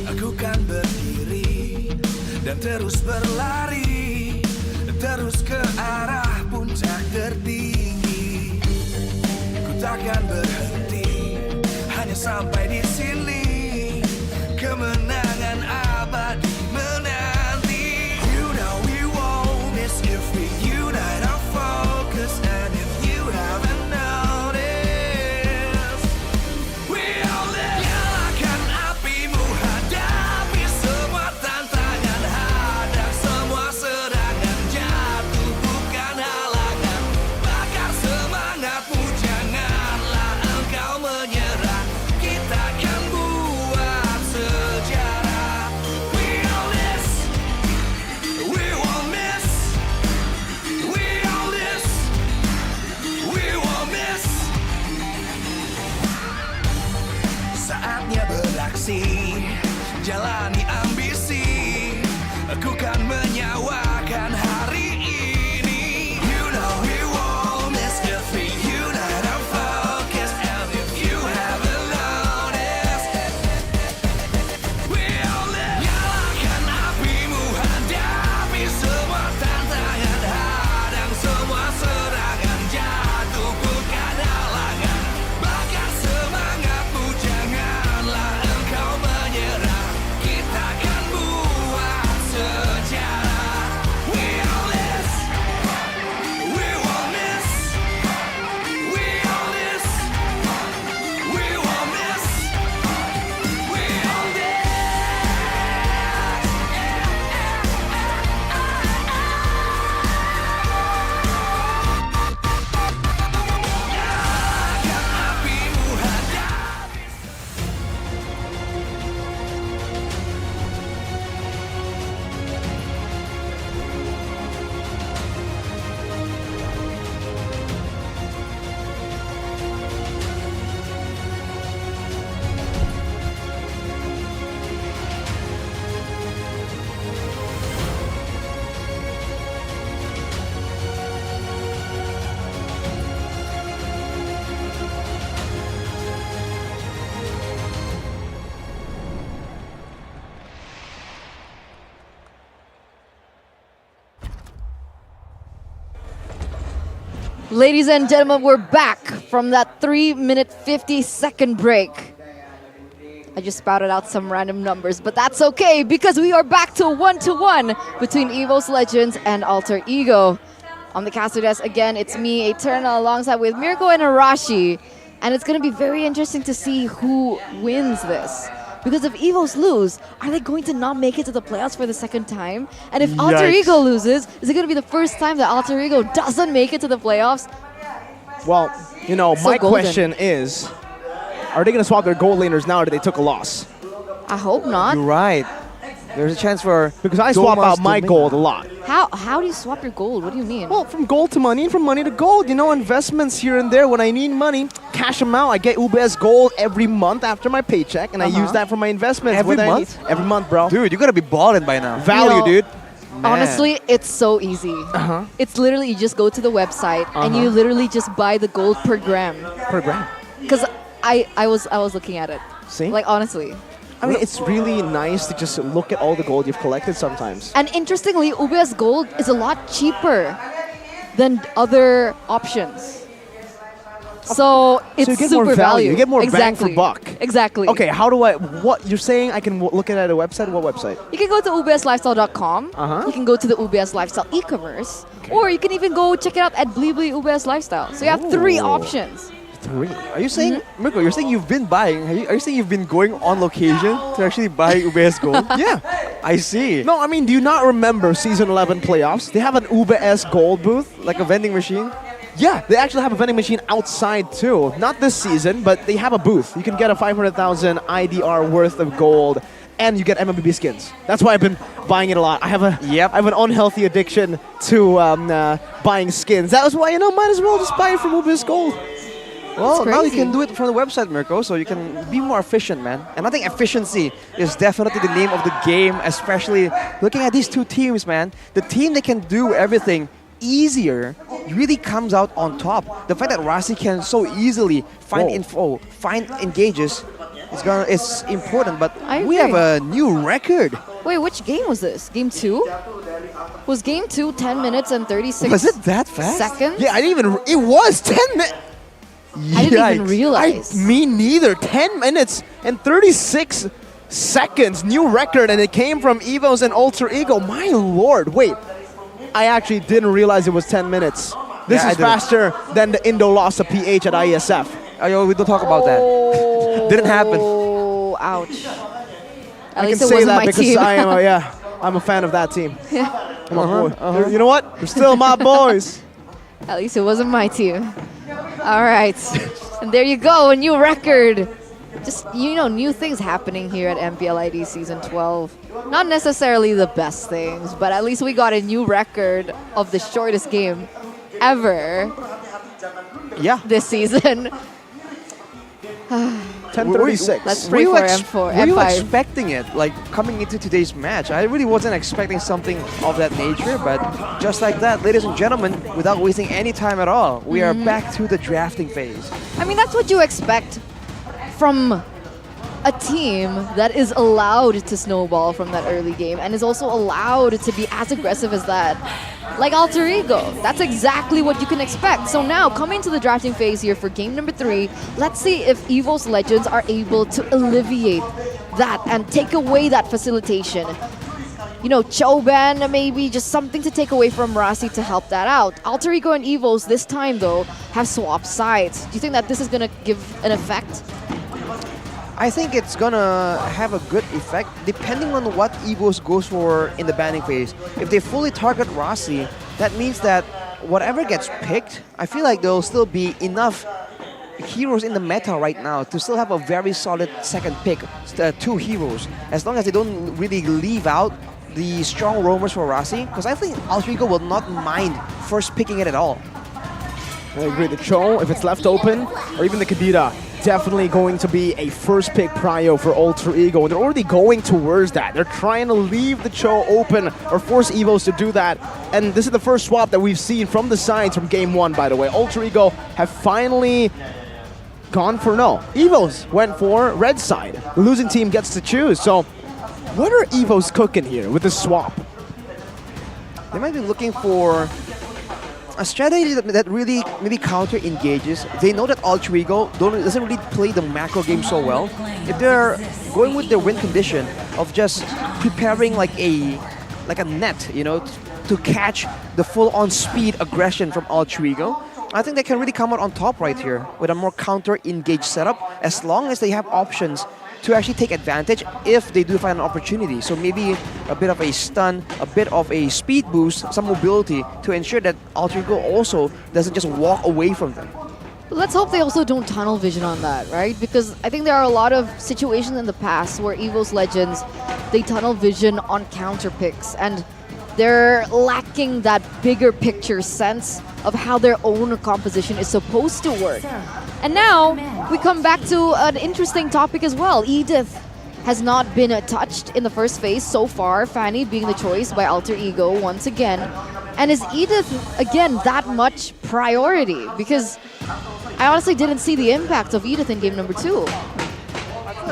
Aku kan berdiri dan terus berlari, terus ke arah puncak tertinggi. Ku takkan berhenti, hanya sampai di sini. Kemenangan abadi menanti. You know we won't miss if we unite our focus. And if you haven't noticed, we all live. Nyalakan apimu, hadapi semua tantangan, hadang semua serangan, jatuh bukan halangan. Bakar semangatmu, janganlah engkau menyerah. Kita akan buat sejarah. We all this, we won't miss. We all this, we won't miss. Saatnya beraksi, jalani ambisi. Aku kan menyawakan hari ini. You know we won't miss if we unite our focus. And if you haven't noticed, we all live. Nyalakan apimu, hadapi semua tantangan, hadang semua serangan, jatuh bukan halangan. Bakar semangatmu, janganlah engkau menyerah. Kita Ladies and gentlemen, we're back from that 3-minute 50-second break. I just spouted out some random numbers, but that's okay because we are back to 1-1 between EVO's Legends and Alter Ego. On the caster desk again, it's me, Eternal, alongside with Mirko and Arashi. And it's going to be very interesting to see who wins this. Because if EVOs lose, are they going to not make it to the playoffs for the second time? And if Alter Yikes. Ego loses, is it going to be the first time that Alter Ego doesn't make it to the playoffs? Well, you know, So my golden. question is, are they going to swap their gold laners now that they took a loss? I hope not. You're right. There's a chance for Because I swap Domas out my to gold a lot. How do you swap your gold? What do you mean? Well, from gold to money and from money to gold. You know, investments here and there. When I need money, cash them out. I get UBS gold every month after my paycheck, and I use that for my investments. Every Whether I month? need- every month, bro. Dude, you gotta be balling by now. Value, You know, dude. Honestly, it's so easy. It's literally you just go to the website and you literally just buy the gold per gram. Per gram. Because I was looking at it. See? Like honestly. I mean, it's really nice to just look at all the gold you've collected sometimes. And interestingly, UBS Gold is a lot cheaper than other options. So it's so you get super more value. You get more exactly. bang for buck. Exactly. Okay, how do I? What you're saying? I can look at a website. What website? You can go to ubslifestyle.com. Uh-huh. You can go to the UBS Lifestyle e-commerce, or you can even go check it out at Blibli UBS Lifestyle. So you have 3 Ooh. options. 3. Are you saying, Mirko, you're saying you've been buying, are you saying you've been going on location to actually buy UBS Gold? Yeah. I see. No, I mean, do you not remember Season 11 playoffs? They have an UBS Gold booth. Like a vending machine? Yeah, they actually have a vending machine outside too. Not this season, but they have a booth. You can get a 500,000 IDR worth of gold, and you get MMBB skins. That's why I've been buying it a lot. I have an unhealthy addiction to buying skins. That was why, you know, might as well just buy it from UBS Gold. Well, now you crazy. can do it from the website, Mirko, so you can be more efficient, man. And I think efficiency is definitely the name of the game, especially looking at these two teams, man. The team that can do everything easier really comes out on top. The fact that Rasi can so easily find info, find engages, it's important. But I we have agree. a new record. Wait, which game was this? Game 2? Was game 2 10 minutes and 36 Was it that fast? seconds? Yeah, I didn't even. It was 10 minutes. I didn't even realize. Me neither. 10 minutes and 36 seconds. New record, and it came from EVOs and Alter Ego. My lord. Wait. I actually didn't realize it was 10 minutes. This Yeah, I is didn't. faster than the Indo loss of PH at ISF. Oh, we don't talk about that. Didn't happen. Oh, ouch. At I least can it say wasn't that my because team. I am I'm a fan of that team. Yeah. I'm a boy. You know what? They're still my boys. At least it wasn't my team. All right. And there you go, a new record. Just, you know, new things happening here at MPL ID Season 12. Not necessarily the best things, but at least we got a new record of the shortest game ever this season. 10:36. Let's pray for M4. Were you M5. expecting it, like coming into today's match? I really wasn't expecting something of that nature, but just like that, ladies and gentlemen, without wasting any time at all, we are back to the drafting phase. I mean, that's what you expect from a team that is allowed to snowball from that early game and is also allowed to be as aggressive as that. Like Alter Ego, that's exactly what you can expect. So now, coming to the drafting phase here for game number 3, let's see if EVO's Legends are able to alleviate that and take away that facilitation. You know, Choban, maybe just something to take away from Rasi to help that out. Alter Ego and EVOs this time, though, have swapped sides. Do you think that this is going to give an effect? I think it's gonna have a good effect depending on what EVOs goes for in the banning phase. If they fully target Rasi, that means that whatever gets picked, I feel like there'll still be enough heroes in the meta right now to still have a very solid second pick, 2 heroes, as long as they don't really leave out the strong roamers for Rasi, because I think Alter Ego will not mind first picking it at all. I agree. The Cho, if it's left open, or even the Kadira, definitely going to be a first pick prio for Alter Ego. And they're already going towards that. They're trying to leave the Cho open or force EVOs to do that. And this is the first swap that we've seen from the sides from game 1, by the way. Alter Ego have finally gone for no. EVOs went for red side. The losing team gets to choose. So what are EVOs cooking here with this swap? They might be looking for a strategy that really maybe counter engages. They know that Alter Ego doesn't really play the macro game so well. If they're going with their win condition of just preparing like a net, you know, to catch the full-on speed aggression from Alter Ego, I think they can really come out on top right here with a more counter-engaged setup, as long as they have options to actually take advantage if they do find an opportunity. So maybe a bit of a stun, a bit of a speed boost, some mobility to ensure that Alter Ego also doesn't just walk away from them. Let's hope they also don't tunnel vision on that, right? Because I think there are a lot of situations in the past where EVO's Legends, they tunnel vision on counter picks, and they're lacking that bigger picture sense of how their own composition is supposed to work. And now we come back to an interesting topic as well. Edith has not been touched in the first phase so far, Fanny being the choice by Alter Ego once again. And is Edith, again, that much priority? Because I honestly didn't see the impact of Edith in game number 2.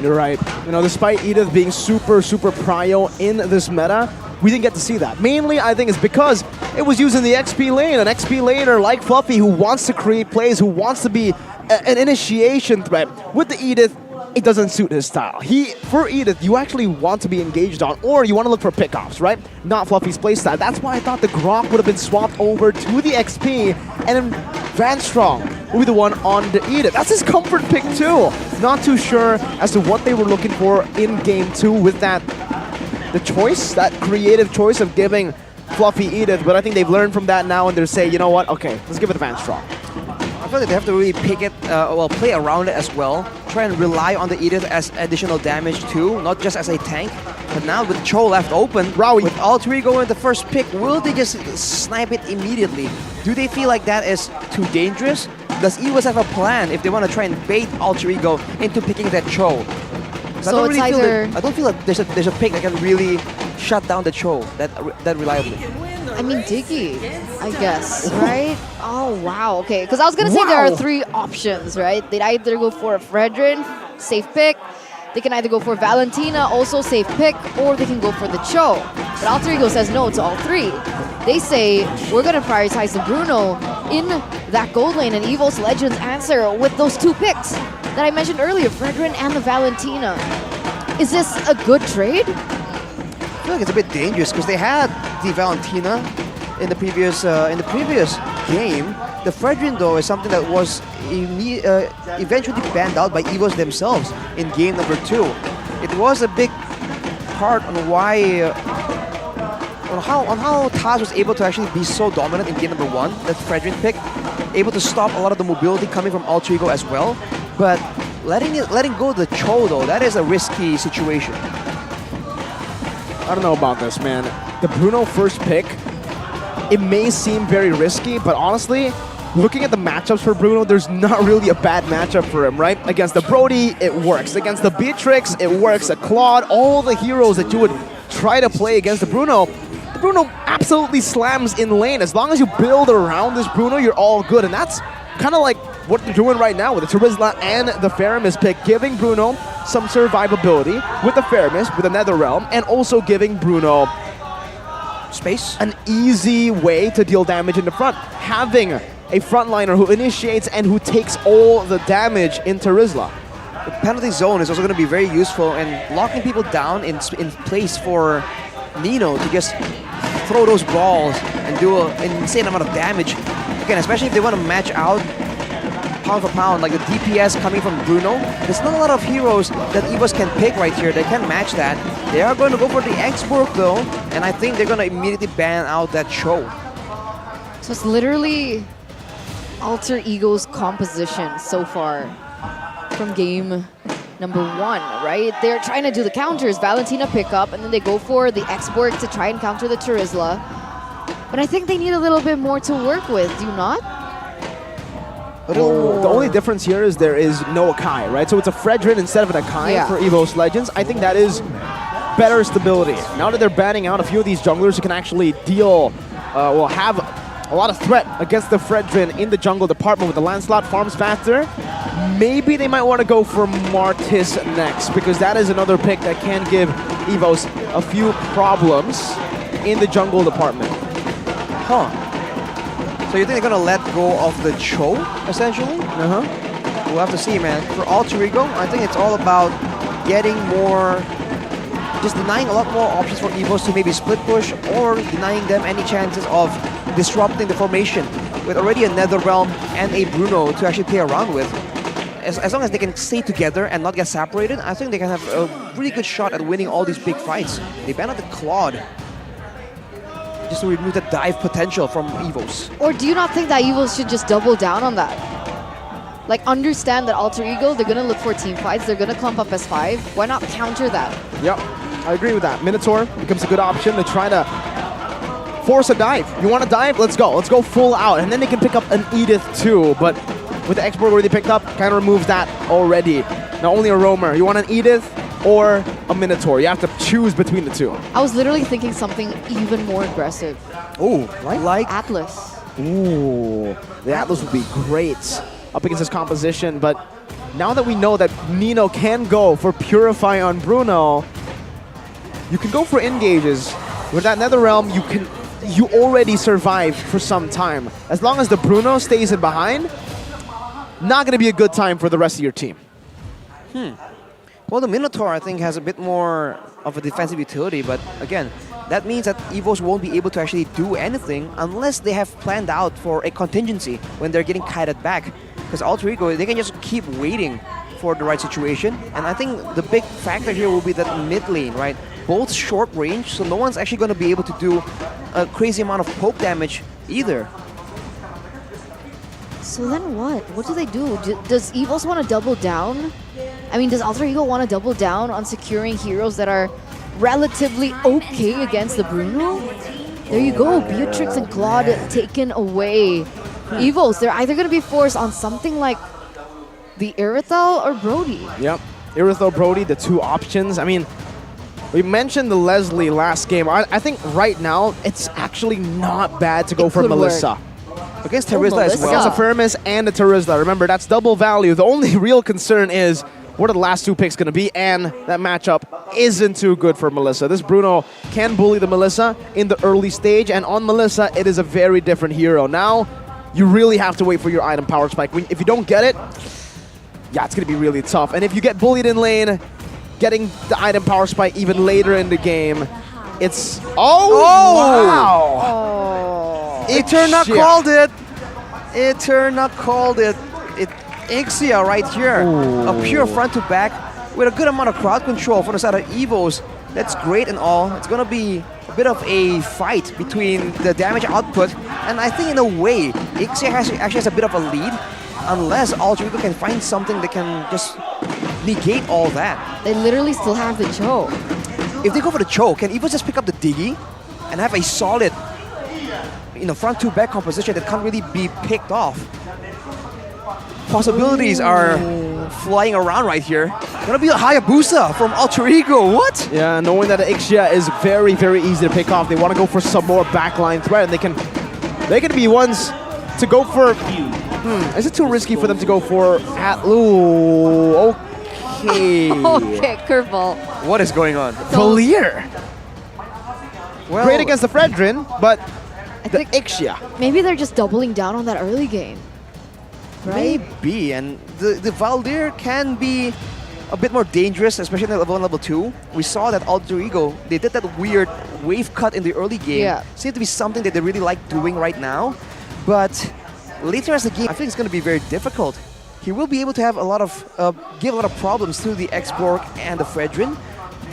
You're right. You know, despite Edith being super prio in this meta, we didn't get to see that. Mainly, I think, is because it was used in the XP lane. An XP laner like Fluffy who wants to create plays, who wants to be an initiation threat. With the Edith, it doesn't suit his style. For Edith, you actually want to be engaged on, or you want to look for pickoffs, right? Not Fluffy's playstyle. That's why I thought the Grok would have been swapped over to the XP, and then Van Strong will be the one on the Edith. That's his comfort pick too. Not too sure as to what they were looking for in game 2 with that, the choice, that creative choice of giving Fluffy Edith, but I think they've learned from that now and they're saying, you know what, okay, let's give it to Van Strong. I feel like they have to really pick it, play around it as well. Try and rely on the Edith as additional damage too, not just as a tank. But now with Cho left open, with Alter Ego in the first pick, will they just snipe it immediately? Do they feel like that is too dangerous? Does EVOS have a plan if they want to try and bait Alter Ego into picking that Cho? So I don't feel like there's a pick that can really shut down the Cho that reliably. I mean, Diggy, I guess, right? Oh, wow, okay. Because I was going to say there are 3 options, right? They'd either go for a Fredrin, safe pick. They can either go for Valentina, also safe pick, or they can go for the Cho. But Alter Ego says no to all 3. They say, we're going to prioritize the Bruno in that gold lane, and EVO's Legends answer with those 2 picks that I mentioned earlier, Fredrin and the Valentina. Is this a good trade? I feel like it's a bit dangerous because they had the Valentina in the previous game. The Fredrin though is something that was eventually banned out by EVOS themselves in game number 2. It was a big part on why on how Taz was able to actually be so dominant in game number 1. That Fredrin pick, able to stop a lot of the mobility coming from Alter Ego as well. But letting go of the Cho though, that is a risky situation. I don't know about this, man. The Bruno first pick, it may seem very risky, but honestly, looking at the matchups for Bruno, there's not really a bad matchup for him, right? Against the Brody, it works. Against the Beatrix, it works. A Claude, all the heroes that you would try to play against the Bruno absolutely slams in lane. As long as you build around this Bruno, you're all good, and that's kind of like what they're doing right now with the Terizla and the Faramis pick, giving Bruno some survivability with the Faramis, with the Netherrealm, and also giving Bruno space, an easy way to deal damage in the front. Having a frontliner who initiates and who takes all the damage in Terizla. The penalty zone is also going to be very useful in locking people down in place for Nino to just throw those balls and do an insane amount of damage. Again, especially if they want to match out pound for pound, like the DPS coming from Bruno. There's not a lot of heroes that EVOS can pick right here. They can match that. They are going to go for the X-Borg though, and I think they're going to immediately ban out that Cho. So it's literally Alter Ego's composition so far from game number 1, right? They're trying to do the counters, Valentina pick up, and then they go for the X-Borg to try and counter the Terizla. But I think they need a little bit more to work with, do you not? The only difference here is there is no Akai, right? So it's a Fredrin instead of an Akai for EVOS Legends. I think that is better stability. Now that they're banning out a few of these junglers who can actually deal, have a lot of threat against the Fredrin in the jungle department with the Lancelot farms faster, maybe they might want to go for Martis next, because that is another pick that can give EVOS a few problems in the jungle department. So So you think they're gonna let go of the Cho, essentially? We'll have to see, man. For Alter Ego, I think it's all about getting more, just denying a lot more options for Evos to maybe split push, or denying them any chances of disrupting the formation with already a NetherRealm and a Bruno to actually play around with. As long as they can stay together and not get separated, I think they can have a really good shot at winning all these big fights. They ban out the Claude just to remove the dive potential from Evos. Or do you not think that Evos should just double down on that? Like, understand that Alter Ego, they're gonna look for team fights, they're gonna clump up S5. Why not counter that? Yep, I agree with that. Minotaur becomes a good option to try to force a dive. You want to dive? Let's go. Let's go full out. And then they can pick up an Edith too, but with the export already picked up, kind of removes that already. Not only a roamer, you want an Edith or a Minotaur. You have to choose between the two. I was literally thinking something even more aggressive. Ooh, like Atlas. Ooh, the Atlas would be great up against his composition, but now that we know that Nino can go for Purify on Bruno, you can go for engages. With that NetherRealm, you already survived for some time. As long as the Bruno stays in behind, not going to be a good time for the rest of your team. Well, the Minotaur, I think, has a bit more of a defensive utility, but again, that means that Evos won't be able to actually do anything unless they have planned out for a contingency when they're getting kited back. Because Alter Ego, they can just keep waiting for the right situation. And I think the big factor here will be that mid lane, right? Both short range, so no one's actually going to be able to do a crazy amount of poke damage either. So then what? What do they do? Does Evos want to double down? I mean, does Alter Ego want to double down on securing heroes that are relatively okay against the Bruno? There you go, Beatrix and Claude taken away. Evos, they're either going to be forced on something like the Irithel or Brody. Yep, Irithel, Brody, the two options. I mean, we mentioned the Leslie last game. I think right now, it's actually not bad to go for Melissa. Against Terizla as well. Against a Firmus and a Terizla. Remember, that's double value. The only real concern is what are the last two picks going to be, and that matchup isn't too good for Melissa. This Bruno can bully the Melissa in the early stage, and on Melissa, it is a very different hero. Now, you really have to wait for your item power spike. If you don't get it, yeah, it's going to be really tough. And if you get bullied in lane, getting the item power spike even later in the game, it's... wow! Eterna called it! Eterna called it. Ixia right here. A pure front to back with a good amount of crowd control from the side of Evos. That's great and all. It's going to be a bit of a fight between the damage output. And I think in a way, Ixia actually has a bit of a lead. Unless Alter Ego can find something that can just negate all that. They literally still have the Cho. If they go for the Cho, can Evos just pick up the Diggy and have a solid front to back composition that can't really be picked off? Possibilities are flying around right here. Gonna be a Hayabusa from Alter Ego. What? Yeah, knowing that Ixia is very, very easy to pick off. They want to go for some more backline threat, and they can be ones to go for. Is it too risky for them to go for Ooh, okay. Okay, curveball. What is going on? Valier. Well, great against the Fredrin, but the Ixia. Maybe they're just doubling down on that early game. Right? Maybe, and the Valdir can be a bit more dangerous, especially in level 1, level 2. We saw that Alter Ego, they did that weird wave cut in the early game. Yeah. Seemed to be something that they really like doing right now. But later as the game, I think it's going to be very difficult. He will be able to have give a lot of problems to the X-Borg and the Fredrin.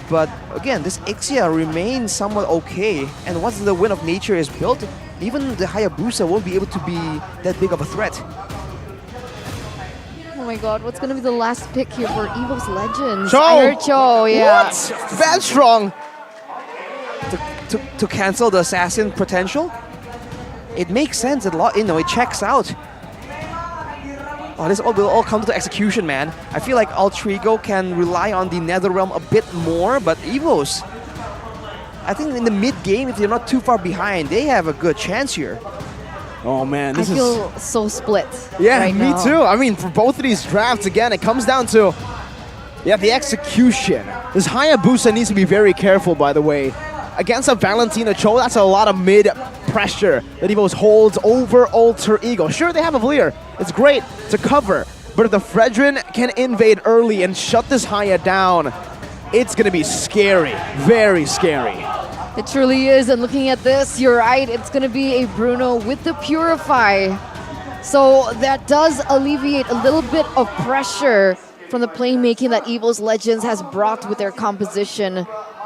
But again, this Ixia remains somewhat okay. And once the Wind of Nature is built, even the Hayabusa won't be able to be that big of a threat. Oh my god, what's gonna be the last pick here for Evos Legends? Cho! I heard Cho, yeah. What? That strong! To cancel the assassin potential? It makes sense, it checks out. Oh, this will all come to execution, man. I feel like Alter Ego can rely on the NetherRealm a bit more, but Evos, I think in the mid-game, if they're not too far behind, they have a good chance here. Oh man, I feel so split. Yeah, right me now. too. I mean, for both of these drafts, again, it comes down to the execution. This Hayabusa needs to be very careful, by the way. Against a Valentina Cho, that's a lot of mid pressure that EVOS holds over Alter Ego. Sure, they have a Valier. It's great to cover. But if the Fredrin can invade early and shut this Haya down, it's going to be scary. Very scary. It truly is, and looking at this, you're right, it's going to be a Bruno with the Purify. So that does alleviate a little bit of pressure from the playmaking that EVOS Legends has brought with their composition.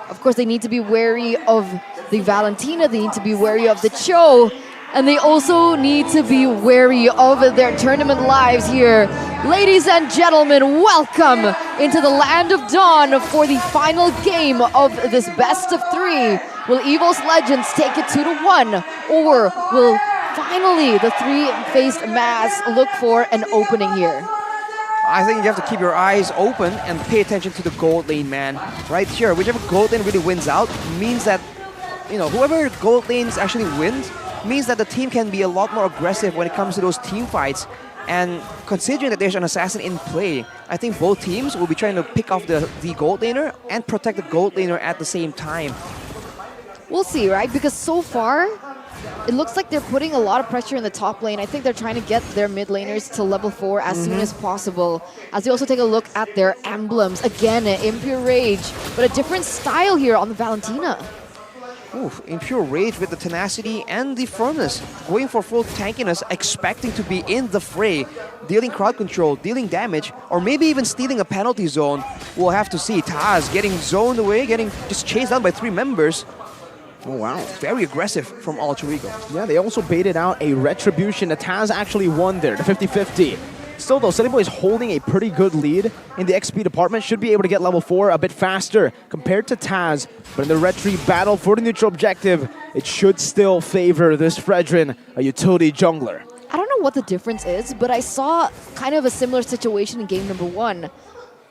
Of course, they need to be wary of the Valentina, they need to be wary of the Cho, and they also need to be wary of their tournament lives here. Ladies and gentlemen, welcome into the Land of Dawn for the final game of this best of 3. Will EVOS Legends take it 2-1, or will finally the three-faced mass look for an opening here? I think you have to keep your eyes open and pay attention to the gold lane, man. Right here, whichever gold lane really wins out means that, you know, whoever gold lanes actually wins means that the team can be a lot more aggressive when it comes to those team fights. And considering that there's an assassin in play, I think both teams will be trying to pick off the gold laner and protect the gold laner at the same time. We'll see, right? Because so far, it looks like they're putting a lot of pressure in the top lane. I think they're trying to get their mid laners to level 4 as soon as possible. As you also take a look at their emblems. Again, Impure Rage, but a different style here on the Valentina. Oof, Impure Rage with the tenacity and the firmness, going for full tankiness, expecting to be in the fray, dealing crowd control, dealing damage, or maybe even stealing a penalty zone. We'll have to see. Taz getting zoned away, getting just chased down by 3 members. Oh wow, very aggressive from Alter Ego. Yeah, they also baited out a Retribution. The Taz actually won there, the 50-50. Still though, Sunnyboy is holding a pretty good lead in the XP department. Should be able to get level 4 a bit faster compared to Taz. But in the Retri battle for the neutral objective, it should still favor this Fredrin, a utility jungler. I don't know what the difference is, but I saw kind of a similar situation in game number 1,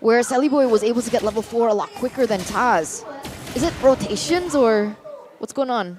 where Sunnyboy was able to get level 4 a lot quicker than Taz. Is it rotations or what's going on?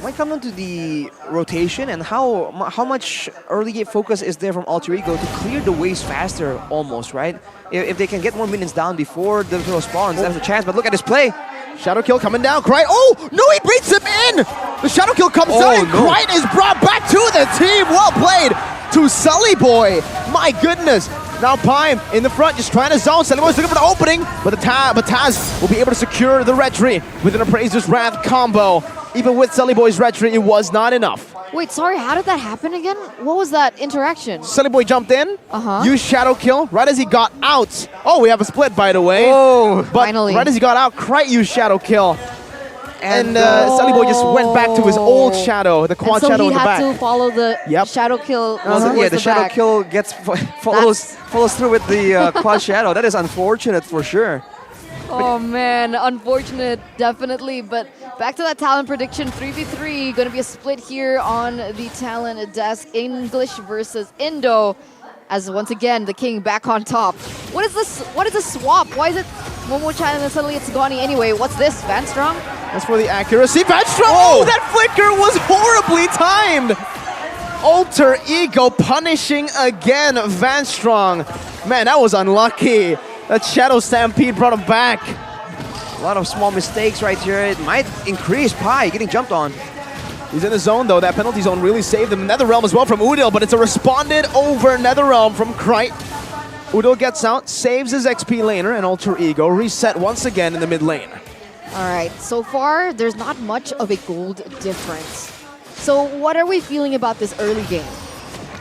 Might come down to the rotation and how much early game focus is there from Alter Ego to clear the waves faster almost, right? If they can get more minions down before the spawns, that's a chance. But look at this play. Shadow kill coming down. Cry. Oh, no, he beats him in. The shadow kill comes out and Cry is brought back to the team. Well played to Sully Boy. My goodness. Now Pime in the front, just trying to zone. Sully Boy's looking for the opening, but Taz will be able to secure the Retri with an Appraiser's Wrath combo. Even with Sully Boy's Retri, it was not enough. Wait, sorry, how did that happen again? What was that interaction? Sully Boy jumped in, used Shadow Kill right as he got out. Oh, we have a split, by the way. Oh, but finally. Right as he got out, Krite used Shadow Kill. And Sully Boy just went back to his old Shadow, the quad Shadow in the back. So he had to follow the Shadow Kill. Yeah, the Shadow Kill gets follows through with the quad Shadow. That is unfortunate for sure. Oh man, unfortunate, definitely. But back to that talent prediction, 3v3, going to be a split here on the talent desk. English versus Indo, as once again, the king back on top. What is this? What is this swap? Why is it Momo-chan and then suddenly it's Gani anyway? What's this, Van Strong? That's for the accuracy. Van Strong! Oh, that flicker was horribly timed! Alter Ego punishing again Van Strong. Man, that was unlucky. That Shadow Stampede brought him back. A lot of small mistakes right here. It might increase Pi getting jumped on. He's in the zone though. That penalty zone really saved him. Netherrealm as well from Udil, but it's a responded over Netherrealm from Krite. Udil gets out, saves his XP laner, and Alter Ego reset once again in the mid lane. All right, so far there's not much of a gold difference. So what are we feeling about this early game?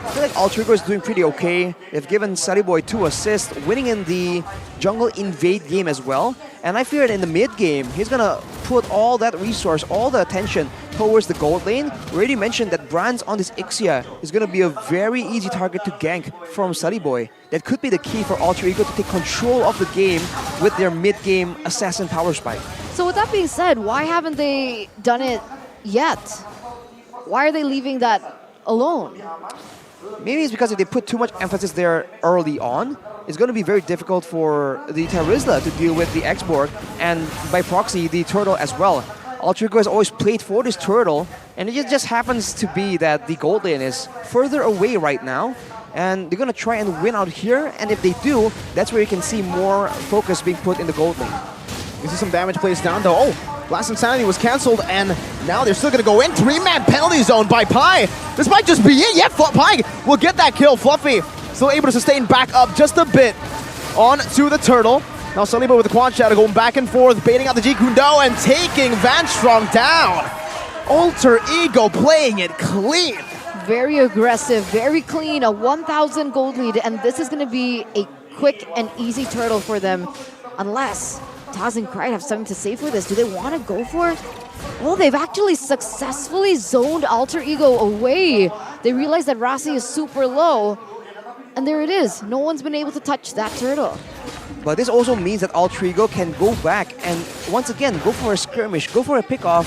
I feel like Alter Ego is doing pretty okay. They've given Sully Boy 2 assists, winning in the jungle invade game as well. And I fear that in the mid game, he's gonna put all that resource, all the attention towards the gold lane. We already mentioned that Brands on this Ixia is gonna be a very easy target to gank from Sully Boy. That could be the key for Alter Ego to take control of the game with their mid-game assassin power spike. So with that being said, why haven't they done it yet? Why are they leaving that alone? Maybe it's because if they put too much emphasis there early on, it's going to be very difficult for the Terizla to deal with the X-Borg and by proxy the Turtle as well. Alter Ego has always played for this Turtle, and it just happens to be that the gold lane is further away right now, and they're going to try and win out here, and if they do, that's where you can see more focus being put in the gold lane. You see some damage plays down though. Oh, Last Insanity was cancelled, and now they're still going to go in. 3-man penalty zone by Pi. This might just be it. Yeah, Pi will get that kill. Fluffy still able to sustain back up just a bit on to the turtle. Now Saliba with the quad shadow going back and forth, baiting out the Jeet Kune Do and taking Van Strong down. Alter Ego playing it clean. Very aggressive, very clean, a 1,000 gold lead, and this is going to be a quick and easy turtle for them, unless Taz and Krite have something to say for this. Do they want to go for it? Well, they've actually successfully zoned Alter Ego away. They realize that Rasi is super low, and there it is. No one's been able to touch that turtle. But this also means that Alter Ego can go back and once again go for a skirmish, go for a pickoff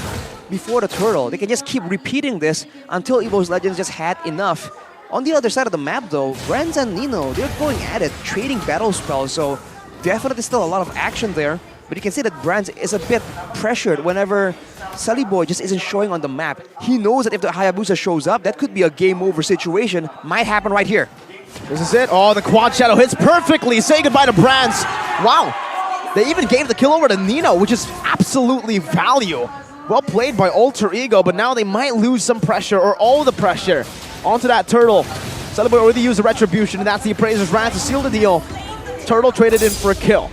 before the turtle. They can just keep repeating this until Evo's Legends just had enough. On the other side of the map though, Brands and Nino, they're going at it, trading battle spells, so definitely still a lot of action there. But you can see that Brands is a bit pressured whenever Sully Boy just isn't showing on the map. He knows that if the Hayabusa shows up, that could be a game over situation. Might happen right here. This is it. Oh, the quad shadow hits perfectly. Say goodbye to Brands. Wow. They even gave the kill over to Nino, which is absolutely value. Well played by Alter Ego, but now they might lose some pressure or all the pressure onto that turtle. Celeboy already used the retribution, and that's the Appraiser's Wrath to seal the deal. Turtle traded in for a kill.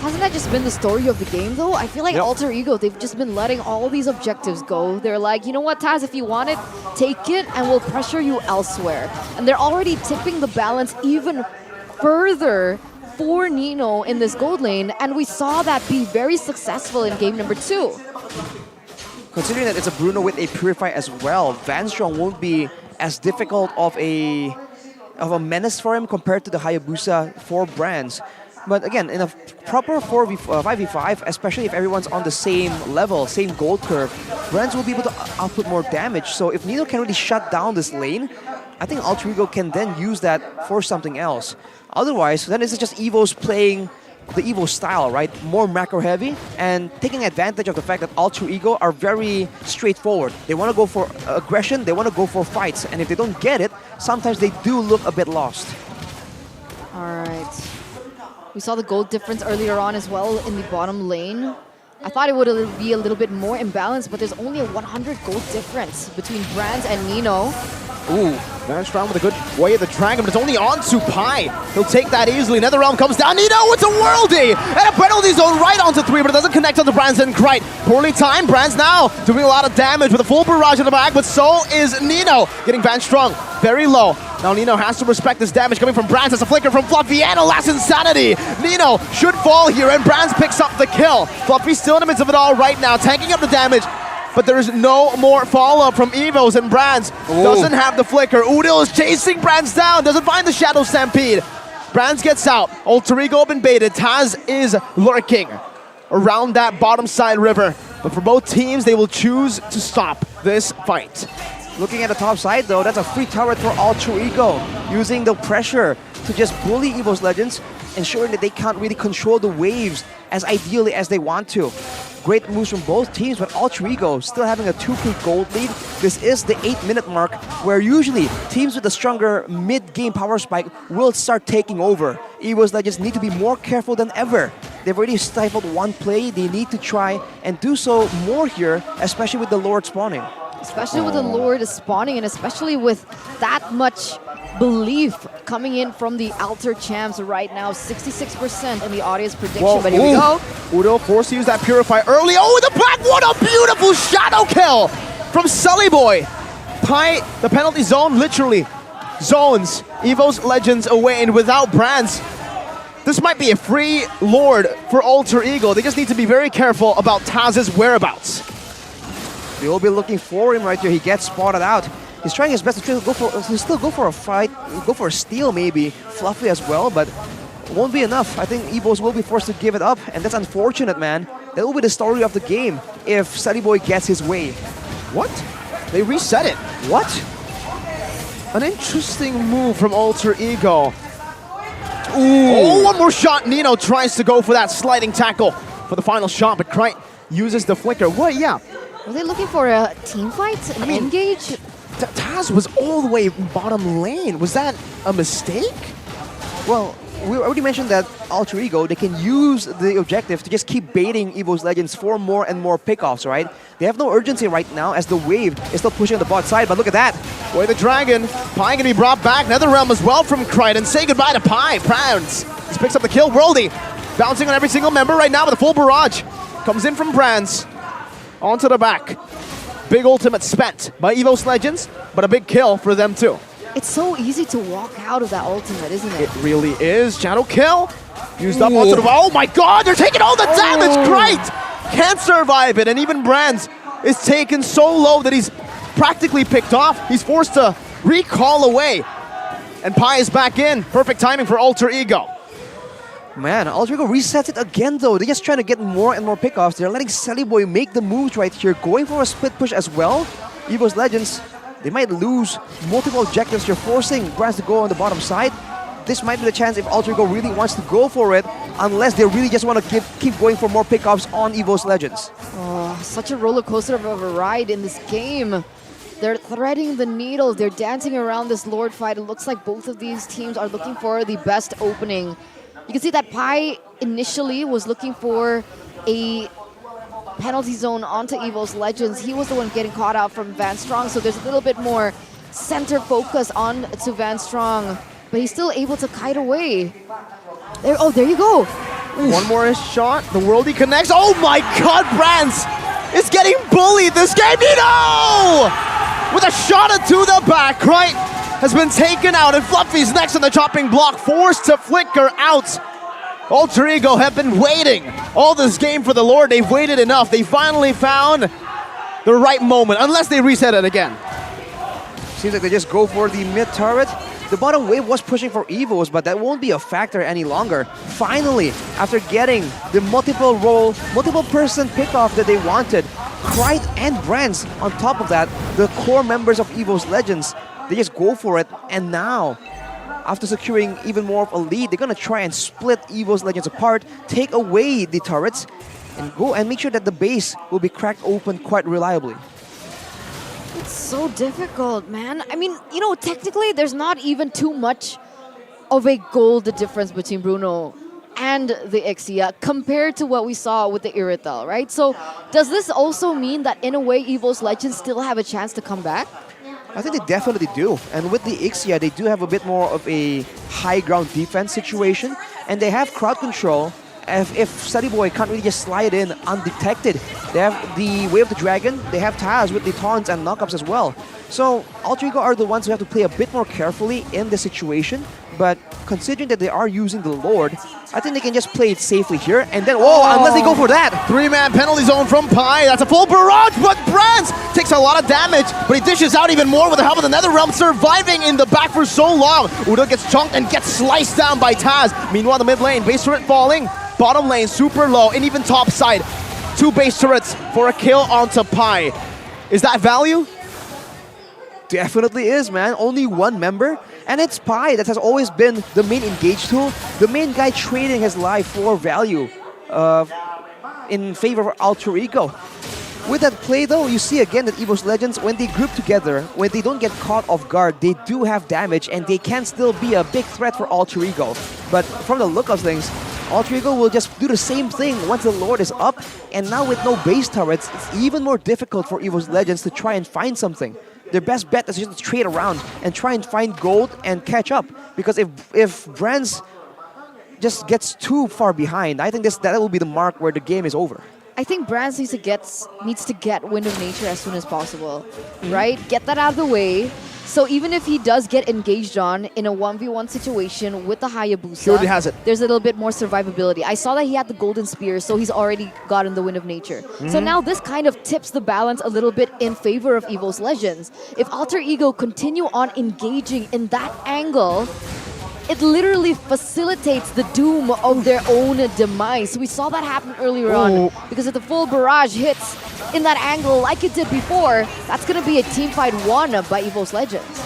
Hasn't that just been the story of the game, though? I feel like Alter Ego, they've just been letting all these objectives go. They're like, you know what, Taz, if you want it, take it, and we'll pressure you elsewhere. And they're already tipping the balance even further for Nino in this gold lane, and we saw that be very successful in game number 2. Considering that it's a Bruno with a Purify as well, Van Strong won't be as difficult of a menace for him compared to the Hayabusa for Brands. But again, in a proper 5v5, especially if everyone's on the same level, same gold curve, Brands will be able to output more damage. So if Nino can really shut down this lane, I think Alter Ego can then use that for something else. Otherwise, then it's just Evo's playing the Evo style, right? More macro heavy and taking advantage of the fact that Alter Ego are very straightforward. They want to go for aggression, they want to go for fights, and if they don't get it, sometimes they do look a bit lost. All right. We saw the gold difference earlier on as well in the bottom lane. I thought it would be a little bit more imbalanced, but there's only a 100 gold difference between Brands and Nino. Ooh, Van Strong with a good way of the dragon, but it's only on to Pi. He'll take that easily. Netherrealm comes down. Nino, it's a worldie! And a penalty zone right onto 3, but it doesn't connect onto Brands and Krite. Poorly timed. Brands now doing a lot of damage with a full barrage in the back, but so is Nino. Getting Van Strong very low. Now Nino has to respect this damage coming from Brands. As a flicker from Fluffy and a last Insanity. Nino should fall here, and Brands picks up the kill. Fluffy still in the midst of it all right now, tanking up the damage. But there is no more follow-up from Evos, and Brands doesn't have the flicker. Udil is chasing Brands down, doesn't find the Shadow Stampede. Brands gets out. Alter Ego been baited. Taz is lurking around that bottom side river. But for both teams, they will choose to stop this fight. Looking at the top side though, that's a free turret for Alter Ego, using the pressure to just bully Evo's Legends, ensuring that they can't really control the waves as ideally as they want to. Great moves from both teams, but Alter Ego still having a 2k gold lead. This is the 8-minute mark, where usually teams with a stronger mid-game power spike will start taking over. Evo's Legends need to be more careful than ever. They've already stifled one play. They need to try and do so more here, especially with the Lord spawning. Especially with the Lord spawning, and especially with that much belief coming in from the Alter Champs right now. 66% in the audience prediction, Whoa, but here we go. Udo forced to use that Purify early. Oh, the back, what a beautiful shadow kill from Sully Boy. Pi, the penalty zone literally zones Evo's Legends away, and without Brands, this might be a free Lord for Alter Ego. They just need to be very careful about Taz's whereabouts. They will be looking for him right here. He gets spotted out. He's trying his best to still go for a fight, go for a steal maybe, Fluffy as well, but won't be enough. I think Evos will be forced to give it up, and that's unfortunate, man. That will be the story of the game if Sunny Boy gets his way. What? They reset it. What? An interesting move from Alter Ego. Ooh. Oh, one more shot. Nino tries to go for that sliding tackle for the final shot, but Krite uses the flicker. What? Yeah. Were they looking for a team fight? An engage? Taz was all the way bottom lane. Was that a mistake? Well, we already mentioned that Alter Ego, they can use the objective to just keep baiting Evo's Legends for more and more pickoffs, right? They have no urgency right now as the wave is still pushing on the bot side, but look at that. Boy, the Dragon. Pi gonna be brought back. Netherrealm as well from Crichton. Say goodbye to Pi. Brands. He picks up the kill. Worldy bouncing on every single member right now with a full barrage. Comes in from Brands. Onto the back. Big ultimate spent by Evo's Legends, but a big kill for them too. It's so easy to walk out of that ultimate, isn't it? It really is. Shadow kill. Used up onto the... Oh my god, they're taking all the damage! Great! Can't survive it, and even Brands is taken so low that he's practically picked off. He's forced to recall away. And Pi is back in. Perfect timing for Alter Ego. Man, Alter Ego resets it again though. They're just trying to get more and more pickoffs. They're letting Boy make the moves right here, going for a split push as well. Evo's Legends, they might lose multiple objectives. You're forcing Brands to go on the bottom side. This might be the chance if Alter Ego really wants to go for it, unless they really just want to keep going for more pickoffs on Evo's Legends. Oh, such a roller coaster of a ride in this game. They're threading the needle. They're dancing around this Lord fight. It looks like both of these teams are looking for the best opening. You can see that Pi initially was looking for a penalty zone onto Evo's Legends. He was the one getting caught out from Van Strong, so there's a little bit more center focus on to Van Strong, but he's still able to kite away. There you go. One more shot. The Worldy connects. Oh my god, Brands is getting bullied this game. No! With a shot to the back, right? Has been taken out, and Fluffy's next on the chopping block, forced to flicker out. Alter Ego have been waiting all this game for the Lord. They've waited enough. They finally found the right moment, unless they reset it again. Seems like they just go for the mid turret. The bottom wave was pushing for Evos, but that won't be a factor any longer. Finally, after getting the multiple person pickoff that they wanted, Crichton and Brands on top of that, the core members of Evo's Legends, they just go for it, and now, after securing even more of a lead, they're gonna try and split Evo's Legends apart, take away the turrets, and go and make sure that the base will be cracked open quite reliably. It's so difficult, man. I mean, you know, technically there's not even too much of a gold difference between Bruno and the Ixia compared to what we saw with the Irithel, right? So does this also mean that in a way Evo's Legends still have a chance to come back? I think they definitely do. And with the Ixia, they do have a bit more of a high ground defense situation. And they have crowd control. If Steady Boy can't really just slide in undetected, they have the Way of the Dragon, they have Taz with the taunts and knockups as well. So Alter Ego are the ones who have to play a bit more carefully in this situation. But considering that they are using the Lord, I think they can just play it safely here. And then, unless they go for that. 3-man penalty zone from Pi. That's a full barrage, but Brands takes a lot of damage, but he dishes out even more with the help of the Netherrealm, surviving in the back for so long. Udo gets chunked and gets sliced down by Taz. Meanwhile, the mid lane, base turret falling. Bottom lane, super low, and even top side. 2 base turrets for a kill onto Pi. Is that value? Definitely is, man. Only one member. And it's Pi that has always been the main engage tool, the main guy trading his life for value in favor of Alter Ego. With that play though, you see again that Evo's Legends, when they group together, when they don't get caught off guard, they do have damage and they can still be a big threat for Alter Ego. But from the look of things, Alter Ego will just do the same thing once the Lord is up, and now with no base turrets, it's even more difficult for Evo's Legends to try and find something. Their best bet is just to trade around and try and find gold and catch up. Because if Brands just gets too far behind, I think that will be the mark where the game is over. I think Brands needs to get Wind of Nature as soon as possible, right? Get that out of the way. So even if he does get engaged on in a 1v1 situation with the Hayabusa, He already has it. There's a little bit more survivability. I saw that he had the Golden Spear, so he's already gotten the Wind of Nature. So now this kind of tips the balance a little bit in favor of Evo's Legends. If Alter Ego continue on engaging in that angle, it literally facilitates the doom of their own demise. We saw that happen earlier on, because if the full barrage hits in that angle like it did before, that's going to be a team fight won by Evo's Legends.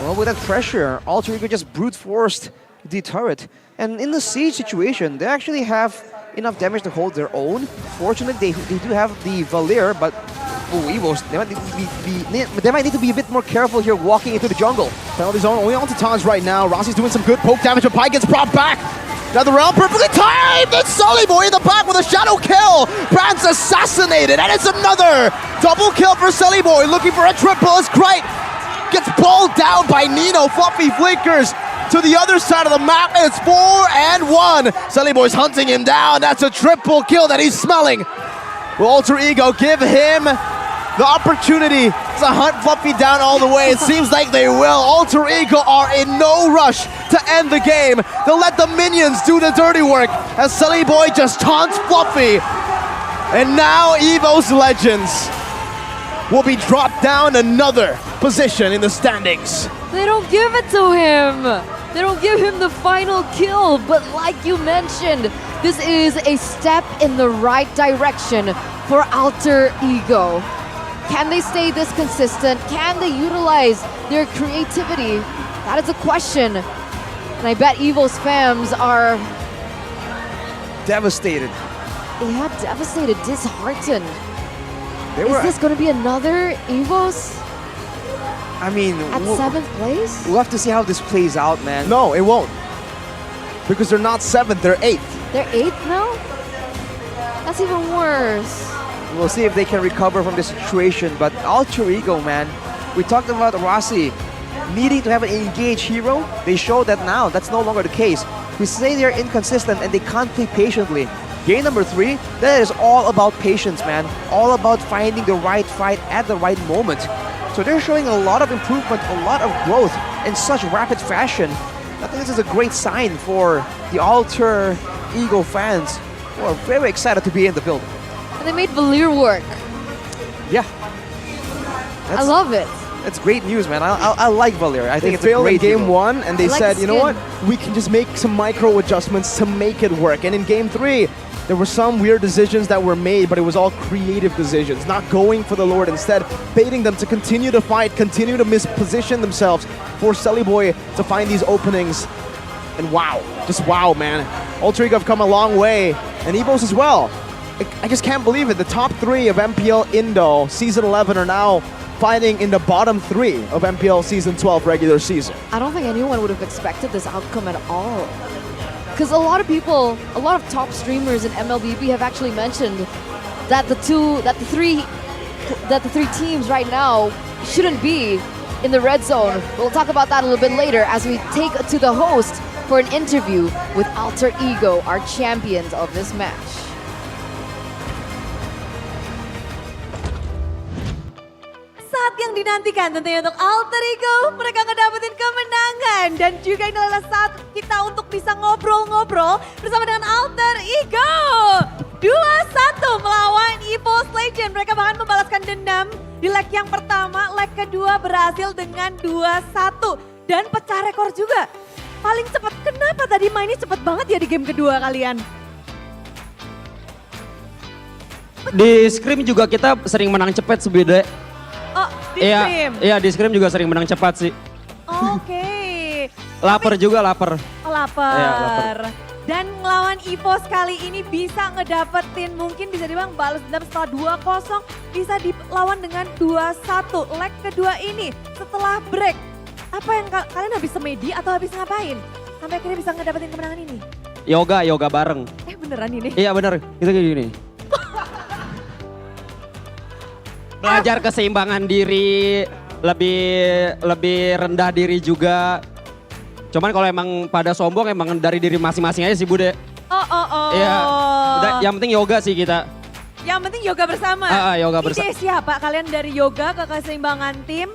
Well, with that pressure, Alter Ego just brute forced the turret. And in the siege situation, they actually have enough damage to hold their own. Fortunately, they do have the Valir, but Ooh, Evos, they might need to be a bit more careful here walking into the jungle. Penalty zone only onto Taj right now. Rossi's doing some good poke damage, but Pi gets brought back. Now the realm perfectly timed! It's Sully Boy in the back with a shadow kill! Brand's assassinated, and it's another double kill for Sully Boy, looking for a triple. It's great! Gets balled down by Nino. Fluffy flickers to the other side of the map, and it's 4-1. Sully Boy's hunting him down. That's a triple kill that he's smelling. Will Alter Ego give him the opportunity to hunt Fluffy down all the way? It seems like they will. Alter Ego are in no rush to end the game. They'll let the minions do the dirty work as Sully Boy just taunts Fluffy. And now Evo's Legends will be dropped down another position in the standings. They don't give it to him. They don't give him the final kill. But like you mentioned, this is a step in the right direction for Alter Ego. Can they stay this consistent? Can they utilize their creativity? That is a question. And I bet Evo's fans are devastated. Yeah, devastated, disheartened. Is this going to be another Evo's? I mean, at 7th place? We'll have to see how this plays out, man. No, it won't. Because they're not 7th, they're 8th. They're 8th now? That's even worse. We'll see if they can recover from this situation, but Alter Ego, man. We talked about Rossi needing to have an engaged hero. They show that now. That's no longer the case. We say they're inconsistent and they can't play patiently. Game number 3, that is all about patience, man. All about finding the right fight at the right moment. So they're showing a lot of improvement, a lot of growth in such rapid fashion. I think this is a great sign for the Alter Ego fans who are very excited to be in the building. And they made Valir work. Yeah. I love it. That's great news, man. I like Valir. I think They it's failed a in great game hero. 1, and they said, you know what? We can just make some micro adjustments to make it work. And in game 3, there were some weird decisions that were made, but it was all creative decisions, not going for the Lord, instead baiting them to continue to fight, continue to misposition themselves for Sully Boy to find these openings. And wow, just wow, man. Alter Ego have come a long way, and Evos as well. I just can't believe it. The top 3 of MPL Indo Season 11 are now fighting in the bottom 3 of MPL Season 12 regular season. I don't think anyone would have expected this outcome at all. Because a lot of people, a lot of top streamers in MLBB have actually mentioned that the three teams right now shouldn't be in the red zone. We'll talk about that a little bit later as we take to the host for an interview with Alter Ego, our champions of this match. Saat yang dinantikan tentunya untuk Alter Ego, mereka ngedapetin kemenangan. Dan juga ini adalah saat kita untuk bisa ngobrol-ngobrol bersama dengan Alter Ego. 2-1 melawan EVO's Legend. Mereka bahkan membalaskan dendam di leg yang pertama, leg kedua berhasil dengan 2-1. Dan pecah rekor juga. Paling cepat, kenapa tadi mainnya cepat banget ya di game kedua kalian? Di scrim juga kita sering menang cepat sebenarnya. Oh, di scrim? Iya, di scrim juga sering menang cepat sih. Oke. Lapar juga, lapar. Oh, lapar. Iya, lapar. Dan ngelawan EVOS kali ini bisa ngedapetin, mungkin bisa dibilang balas dendam setelah 2-0, bisa dilawan dengan 2-1. Leg kedua ini setelah break, apa yang kalian habis semedi atau habis ngapain? Sampai akhirnya bisa ngedapetin kemenangan ini? Yoga bareng. Beneran ini? Iya bener, itu kayak gini. Belajar keseimbangan diri, lebih rendah diri juga. Cuman kalau emang pada sombong emang dari diri masing-masing aja sih Bude. Oh. Iya, udah yang penting yoga sih kita. Yang penting yoga bersama? Yoga bersama. Ide siapa? Kalian dari yoga ke keseimbangan tim,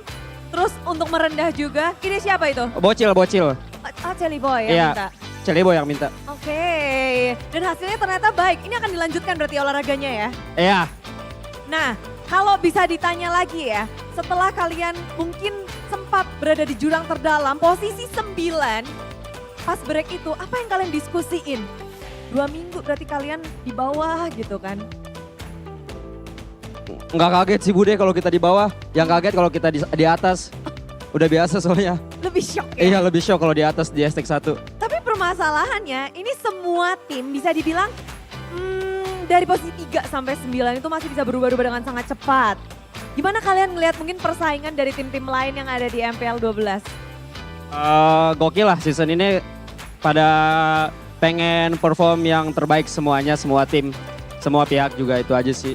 terus untuk merendah juga, ide siapa itu? Bocil. Oh, Celi Boy yang minta? Celi Boy yang minta. Oke, dan hasilnya ternyata baik. Ini akan dilanjutkan berarti olahraganya ya? Iya. Nah, kalau bisa ditanya lagi ya, setelah kalian mungkin sempat berada di jurang terdalam, posisi 9, pas break itu, apa yang kalian diskusiin? 2 minggu berarti kalian di bawah gitu kan? Nggak kaget sih Bude kalau kita di bawah, yang kaget kalau kita di atas. Udah biasa soalnya. Lebih shock ya? Iya lebih shock kalau di atas di STX 1. Tapi permasalahannya, ini semua tim bisa dibilang dari posisi 3 sampai 9 itu masih bisa berubah-ubah dengan sangat cepat. Gimana kalian ngelihat mungkin persaingan dari tim-tim lain yang ada di MPL 12? Gokil lah season ini pada pengen perform yang terbaik semuanya, semua tim, semua pihak juga itu aja sih.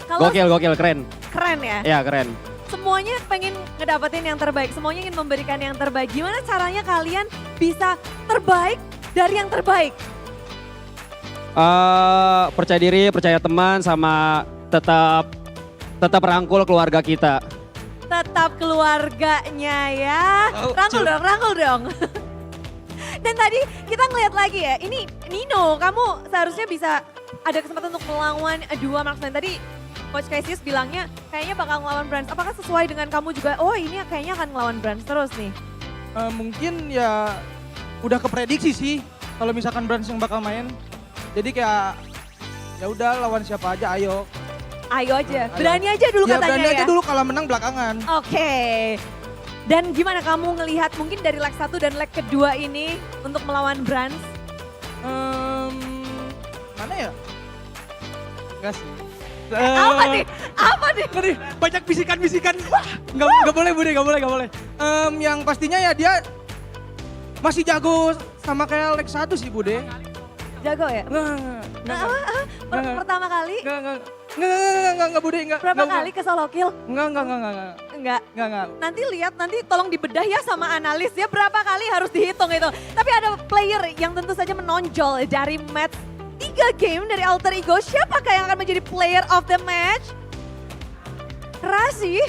Gokil, keren. Keren ya? Iya keren. Semuanya pengen ngedapetin yang terbaik, semuanya ingin memberikan yang terbaik. Gimana caranya kalian bisa terbaik dari yang terbaik? Percaya diri, percaya teman, sama tetap rangkul keluarga kita. Tetap keluarganya ya. Rangkul dong. Dan tadi kita ngeliat lagi ya, ini Nino, kamu seharusnya bisa ada kesempatan untuk melawan dua marksman. Tadi Coach Cassius bilangnya kayaknya bakal ngelawan Brands. Apakah sesuai dengan kamu juga? Oh ini kayaknya akan ngelawan Brands terus nih. Mungkin ya udah keprediksi sih kalau misalkan Brands yang bakal main. Jadi kayak ya udah lawan siapa aja, ayo. Ayo aja, berani aja dulu katanya ya. Berani aja dulu, kalau menang belakangan. Oke. Dan gimana kamu ngelihat mungkin dari leg 1 dan leg kedua ini untuk melawan Brands? Mana ya? Enggak sih. Apa nih? Apa nih? Ngeri, banyak bisikan-bisikan. Nggak boleh Bude, nggak boleh. Yang pastinya ya dia masih jago sama kayak leg 1 sih Bude. Jago ya? Pertama kali? Enggak Bude, enggak. Berapa kali ke solo kill? Enggak. Nanti lihat, nanti tolong dibedah ya sama analis ya berapa kali harus dihitung itu. Tapi ada player yang tentu saja menonjol dari match 3 game dari Alter Ego. Siapakah yang akan menjadi player of the match? Rasi?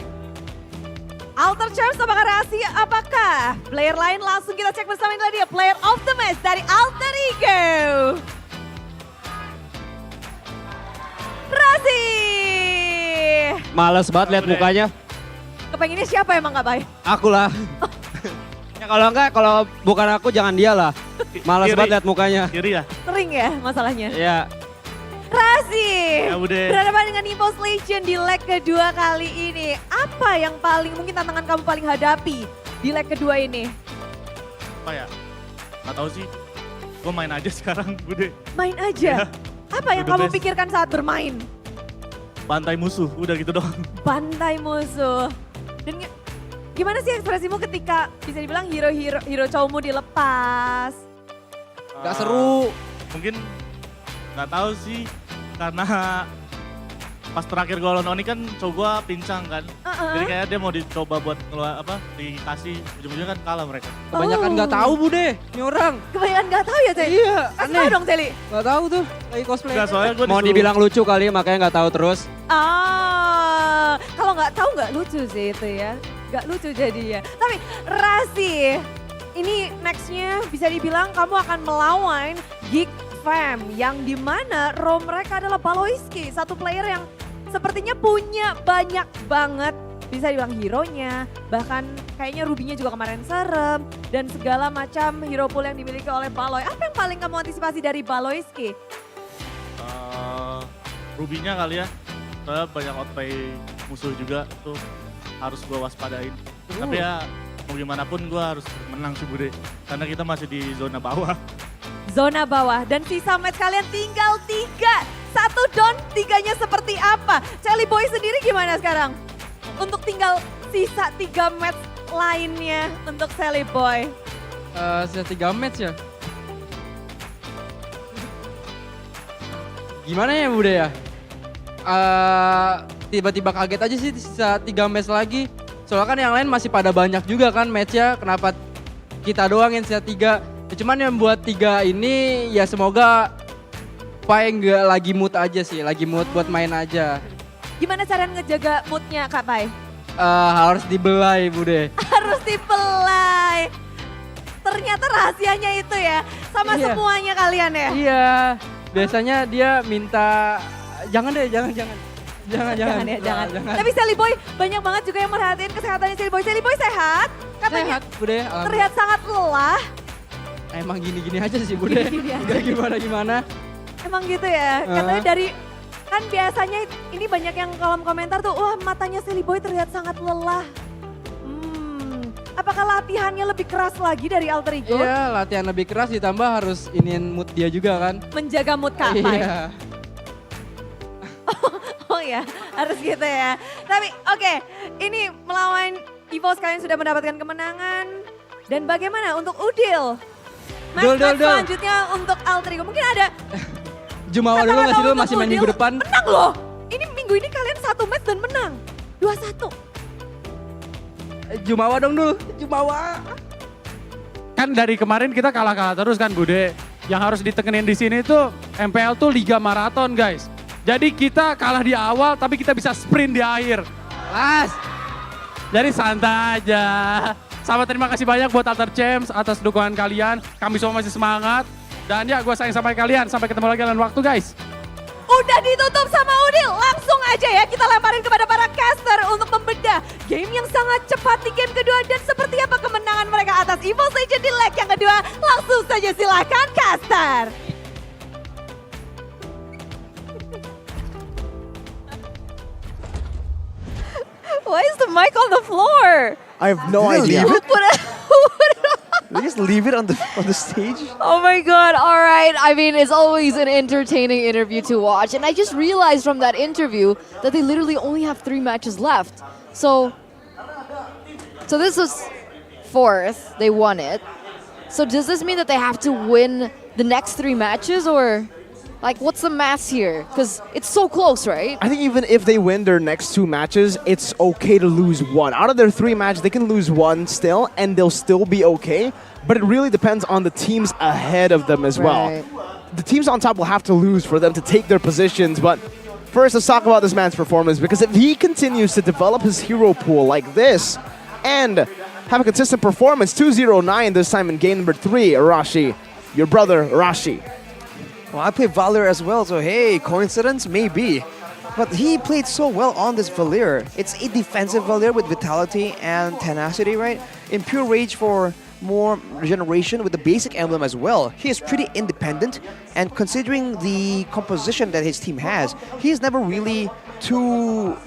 Alter Charms apakah Rasi? Apakah player lain? Langsung kita cek bersama ini dia player of the match dari Alter Ego. Rasi! Males banget lihat mukanya. Kepengennya siapa emang Kak Bay? Aku lah. Ya kalau enggak, kalau bukan aku jangan dia lah. Males banget lihat mukanya. Kiri ya? Sering ya masalahnya? Iya. Rasi, Ya, Bude. berhadapan dengan Impulse Legion di leg kedua kali ini. Apa yang paling mungkin tantangan kamu paling hadapi di leg kedua ini? Apa ya? Gak tahu sih. Gue main aja sekarang, Bude. Main aja? Apa yang Do the kamu best. pikirkan saat bermain? Bantai musuh, udah gitu doang. Bantai musuh. Dan gimana sih ekspresimu ketika bisa dibilang hero cowokmu dilepas? Gak seru. Mungkin nggak tahu sih, karena pas terakhir gue lawan Oni kan cowok gue pincang kan. Jadi kayaknya dia mau dicoba buat keluar dikasih, ujung-ujungnya kan kalah mereka. Kebanyakan nggak tahu Bude, ini orang. Kebanyakan nggak tahu ya, Celi? Iya, Kasih tahu dong, Celi. Nggak tahu tuh, lagi cosplay. Nggak, soalnya gue Mau dibilang lucu kali, makanya nggak tahu terus. Kalau nggak tahu nggak lucu sih itu ya. Nggak lucu jadinya. Tapi Rasi, ini nextnya bisa dibilang kamu akan melawan Geek Fam yang dimana role mereka adalah Baloiski, satu player yang sepertinya punya banyak banget bisa dibilang hero-nya, bahkan kayaknya Ruby-nya juga kemarin serem dan segala macam hero pool yang dimiliki oleh Baloy. Apa yang paling kamu antisipasi dari Baloiski? Ruby-nya kali ya, soalnya banyak outplay musuh juga tuh harus gue waspadain. Tapi ya mau gimana pun gue harus menang sih Bude, karena kita masih di zona bawah. Zona bawah dan sisa match kalian tinggal 3. 1 down, 3-nya seperti apa? Celi Boy sendiri gimana sekarang? Untuk tinggal sisa 3 match lainnya untuk Celi Boy. Sisa 3 match ya? Gimana ya Bude ya? Tiba-tiba kaget aja sih sisa 3 match lagi. Soalnya kan yang lain masih pada banyak juga kan matchnya. Kenapa kita doang yang sisa 3? Cuman yang buat 3 ini ya semoga Pai nggak lagi mood aja sih. Lagi mood buat main aja. Gimana cara ngejaga moodnya Kak Pai? Harus dibelai Bude. Harus dibelai. Ternyata rahasianya itu ya. Sama Iya. semuanya kalian ya? Iya. Biasanya dia minta jangan deh, jangan. Jangan ya, jangan. Tapi Celi Boy banyak banget juga yang merhatiin kesehatannya Celi Boy. Celi Boy sehat? Katanya Sehat, Bude. terlihat sangat lelah. Emang gini-gini aja sih Bude. Gini-gini aja. Gak gimana. Emang gitu ya? Katanya dari, kan biasanya ini banyak yang kolom komentar tuh, wah matanya Celi Boy terlihat sangat lelah. Apakah latihannya lebih keras lagi dari Alter Ego? Iya, latihan lebih keras ditambah harus iniin mood dia juga kan. Menjaga mood Kak Pai. Iya. Oh ya, harus gitu ya. Tapi oke, ini melawan EVOS kalian sudah mendapatkan kemenangan. Dan bagaimana untuk Udil? Dul. Selanjutnya untuk Alter Ego, mungkin ada Jumawa dulu nggak sih Dul, masih main minggu depan. menang loh. Ini minggu ini kalian 1 match dan menang. 2-1. Jumawa dong Dul, Jumawa. Kan dari kemarin kita kalah-kalah terus kan Bude. Yang harus ditekenin di sini tuh MPL tuh liga maraton guys. Jadi kita kalah di awal tapi kita bisa sprint di akhir. Jadi santai aja. Sama terima kasih banyak buat Alter Champs atas dukungan kalian. Kami semua masih semangat. Dan ya gue sayang sama kalian. Sampai ketemu lagi lain waktu guys. Udah ditutup sama Udil, langsung aja ya kita lemparin kepada para caster untuk membedah game yang sangat cepat di game kedua dan seperti apa kemenangan mereka atas EVOS Legends di leg yang kedua. Langsung saja silahkan caster. Why is the mic on the floor? I have no idea. They just leave it on the stage. Oh my god, all right. I mean, it's always an entertaining interview to watch. And I just realized from that interview that they literally only have 3 matches left. So this was 4th. They won it. So does this mean that they have to win the next 3 matches or like what's the math here? Because it's so close, right? I think even if they win their next 2 matches, it's okay to lose 1. Out of their 3 matches, they can lose 1 still, and they'll still be okay. But it really depends on the teams ahead of them as well. The teams on top will have to lose for them to take their positions. But first, let's talk about this man's performance, because if he continues to develop his hero pool like this and have a consistent performance, 2-0-9 this time in game number 3, Arashi, your brother Arashi. Well, I play Valir as well, so hey, coincidence? Maybe. But he played so well on this Valir. It's a defensive Valir with vitality and tenacity, right? In pure rage for more regeneration with the basic emblem as well. He is pretty independent, and considering the composition that his team has, he is never really too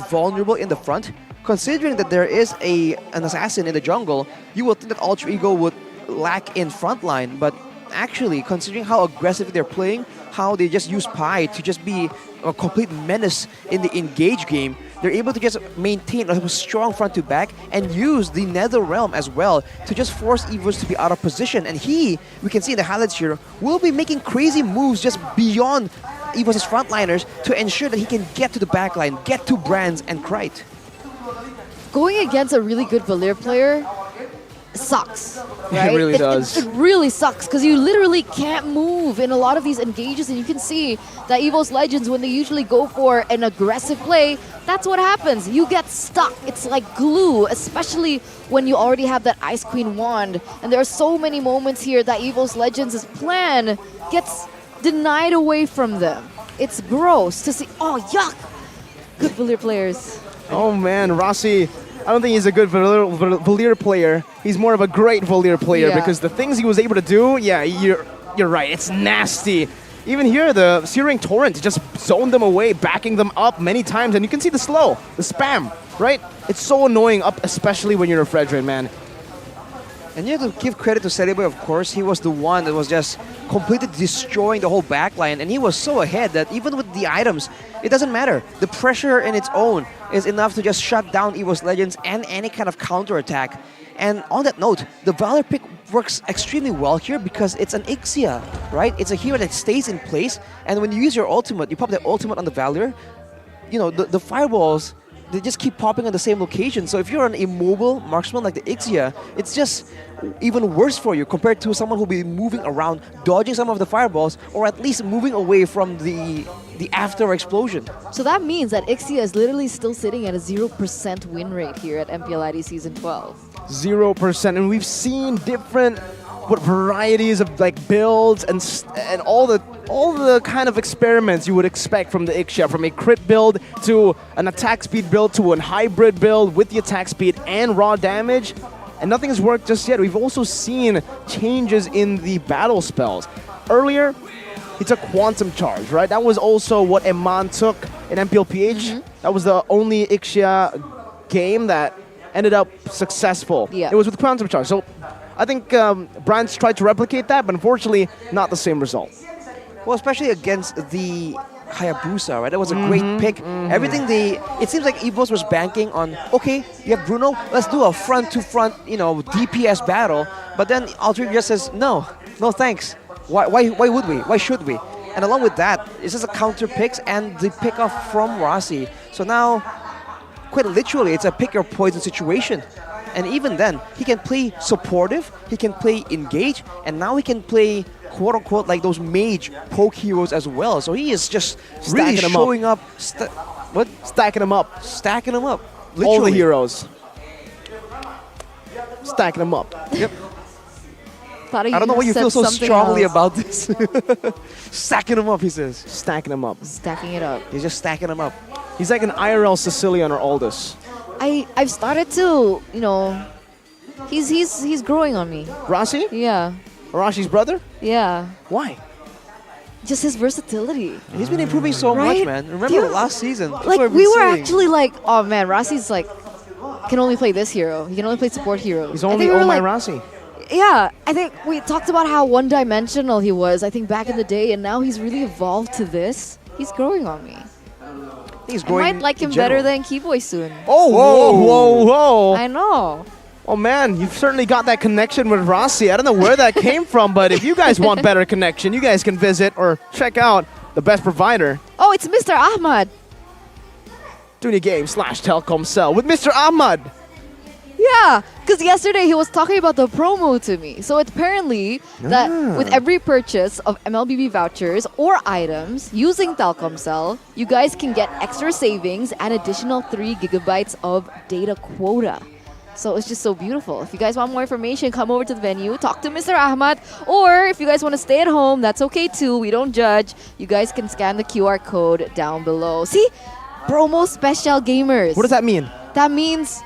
vulnerable in the front. Considering that there is an assassin in the jungle, you would think that Alter Ego would lack in frontline, but actually, considering how aggressive they're playing, how they just use Pi to just be a complete menace in the engage game, they're able to just maintain a strong front to back and use the Nether Realm as well to just force EVOS to be out of position. And we can see in the highlights here, will be making crazy moves just beyond EVOS' frontliners to ensure that he can get to the backline, get to Brands and Krite. Going against a really good Valir player sucks, right? It really does. It really sucks because you literally can't move in a lot of these engages, and you can see that EVOS Legends, when they usually go for an aggressive play, that's what happens. You get stuck. It's like glue, especially when you already have that Ice Queen wand. And there are so many moments here that EVOS Legends' plan gets denied away from them. It's gross to see. Oh, yuck! Good Valir players. Oh man, Rossi, I don't think he's a good Valir player. He's more of a great Valir player because the things he was able to do, yeah, you're right, it's nasty. Even here, the Searing Torrent just zoned them away, backing them up many times, and you can see the slow, the spam, right? It's so annoying, especially when you're a Fredrin, man. And you have to give credit to Seriboy, of course. He was the one that was just completely destroying the whole backline, and he was so ahead that even with the items, it doesn't matter. The pressure in its own is enough to just shut down EVOS Legends and any kind of counter-attack. And on that note, the Valor pick works extremely well here because it's an Ixia, right? It's a hero that stays in place, and when you use your ultimate, you pop the ultimate on the Valor, you know, the fireballs, they just keep popping on the same location. So if you're an immobile marksman like the Ixia, it's just even worse for you compared to someone who'll be moving around, dodging some of the fireballs, or at least moving away from the after explosion. So that means that Ixia is literally still sitting at a 0% win rate here at MPL ID Season 12. 0%, and we've seen different varieties of like builds and all the kind of experiments you would expect from the Ixia, from a crit build to an attack speed build to a hybrid build with the attack speed and raw damage, and nothing has worked just yet. We've also seen changes in the battle spells. Earlier, he took Quantum Charge, right? That was also what Eman took in MPLPH. That was the only Ixia game that ended up successful. Yeah. It was with Quantum Charge. So I think Brands tried to replicate that, but unfortunately, not the same result. Well, especially against the Hayabusa, right? That was a great pick. Everything it seems like EVOS was banking on, okay, you have Bruno, let's do a front-to-front, DPS battle. But then Alter just says, no thanks. Why would we? Why should we? And along with that, it's just a counter picks and the pick off from Rossi. So now, quite literally, it's a pick your poison situation. And even then, he can play supportive, he can play engage, and now he can play quote unquote like those mage poke heroes as well. So he is just really showing up. Stacking them up. Stacking them up. All the Literally. heroes. Stacking them up. Yep. Thought I don't know why you said feel so something strongly else. about this. Stacking them up, he says. Stacking them up. Stacking it up. He's just stacking them up. He's like an IRL Sicilian or Aldous. I've started to, he's growing on me. Rossi? Yeah. Arashi's brother? Yeah. Why? Just his versatility. He's been improving so much, Right? man. Remember Yeah. last season? people Like have been we were saying- actually like, oh man, Rossi's like can only play this hero. He can only play support heroes. He's I only think we were Oh My like, Rossi. Yeah, I think we talked about how one-dimensional he was. I think back in the day, and now he's really evolved to this. He's growing on me. He's I growing. might like him in better general. than Keyboy soon. Oh, whoa. I know. Oh man, you've certainly got that connection with Rossi. I don't know where that came from, but if you guys want better connection, you guys can visit or check out the best provider, Oh, it's Mr. Ahmad. DuniaGames/Telkomsel with Mr. Ahmad. Yeah, because yesterday he was talking about the promo to me. So apparently that with every purchase of MLBB vouchers or items using Telkomsel, you guys can get extra savings and additional 3 gigabytes of data quota. So it's just so beautiful. If you guys want more information, come over to the venue, talk to Mr. Ahmad, or if you guys want to stay at home, that's okay too. We don't judge. You guys can scan the QR code down below. See? Promo special gamers. What does that mean? That means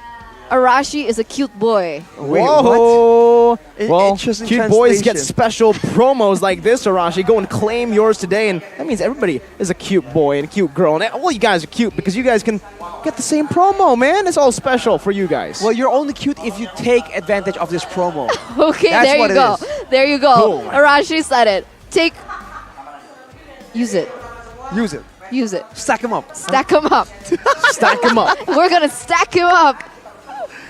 Arashi is a cute boy. Wait, Whoa. what? Well, Interesting cute boys get translation. special promos like this, Arashi. Go and claim yours today, and that means everybody is a cute boy and a cute girl. And all you guys are cute because you guys can get the same promo, man. It's all special for you guys. Well, you're only cute if you take advantage of this promo. Okay, That's there what you it go. is. There you go. Boom. Arashi said it. Use it. Use it. Use it. Stack them up. Stack him up. Stack him up. We're gonna stack him up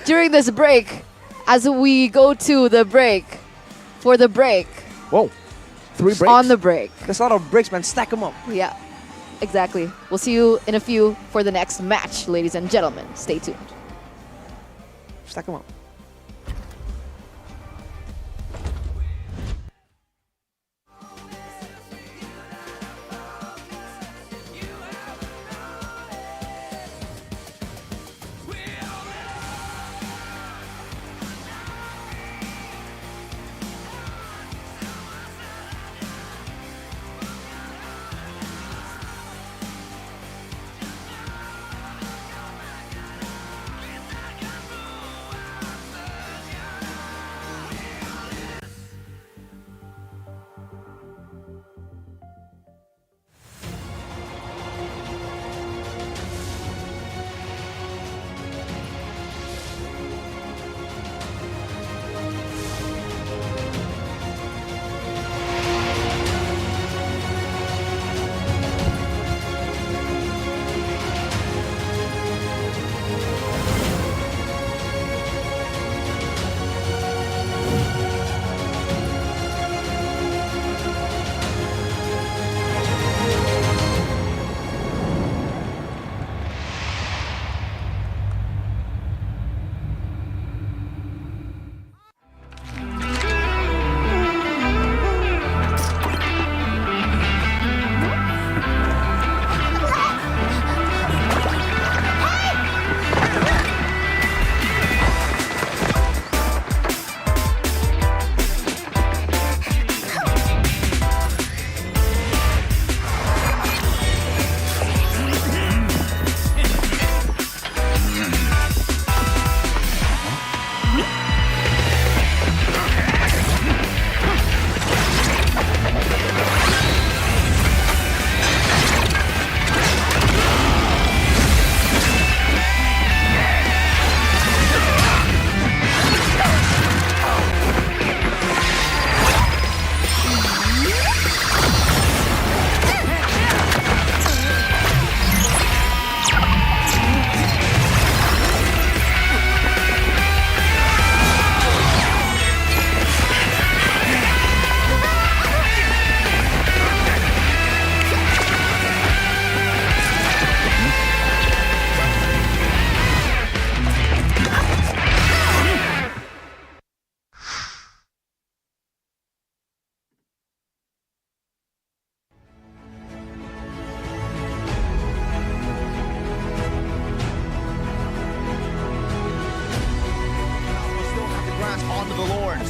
during this break as we go to the break. For the break. Whoa. 3 breaks? On the break. That's a lot of breaks, man. Stack them up. Yeah, exactly. We'll see you in a few for the next match, ladies and gentlemen. Stay tuned. Stack them up.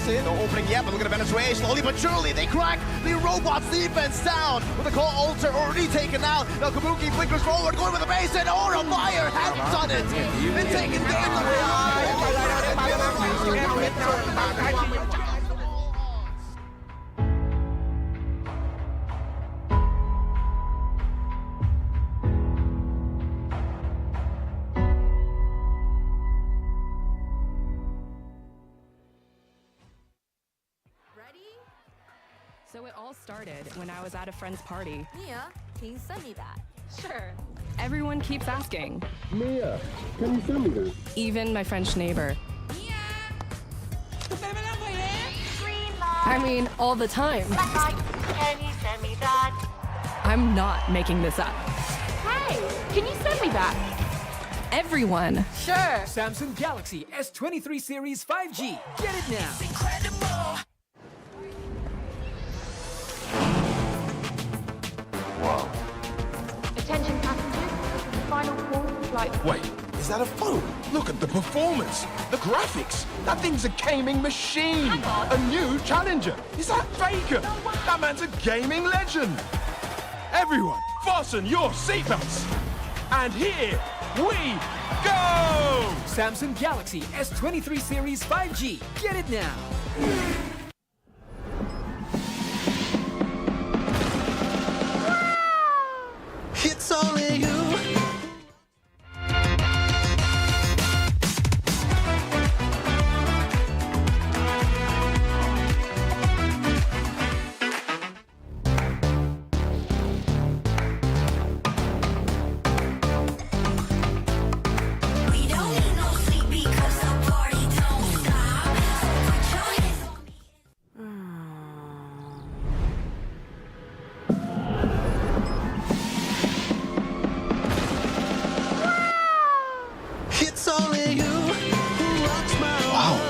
it. No opening yet, but look at the Venezuela. Slowly but surely, they crack the robot's defense down. With the core altar already taken out. Now Kabuki flickers forward, going with the base, and Aura Fire has done it. And taking game away. So it all started when I was at a friend's party. Mia, can you send me that? Sure. Everyone keeps asking. Mia, can you send me that? Even my French neighbor. I mean, all the time. Can you send me that? I'm not making this up. Hey, can you send me that? Everyone. Sure. Samsung Galaxy S23 Series 5G. Get it now. Attention passengers, final call for flight. Wait, is that a phone? Look at the performance, the graphics. That thing's a gaming machine. A new challenger. Is that Faker? That man's a gaming legend. Everyone, fasten your seatbelts. And here we go! Samsung Galaxy S23 Series 5G. Get it now. It's only you. We don't need no sleep because the party don't stop. So put your hands on me. It's only you who rocks my world.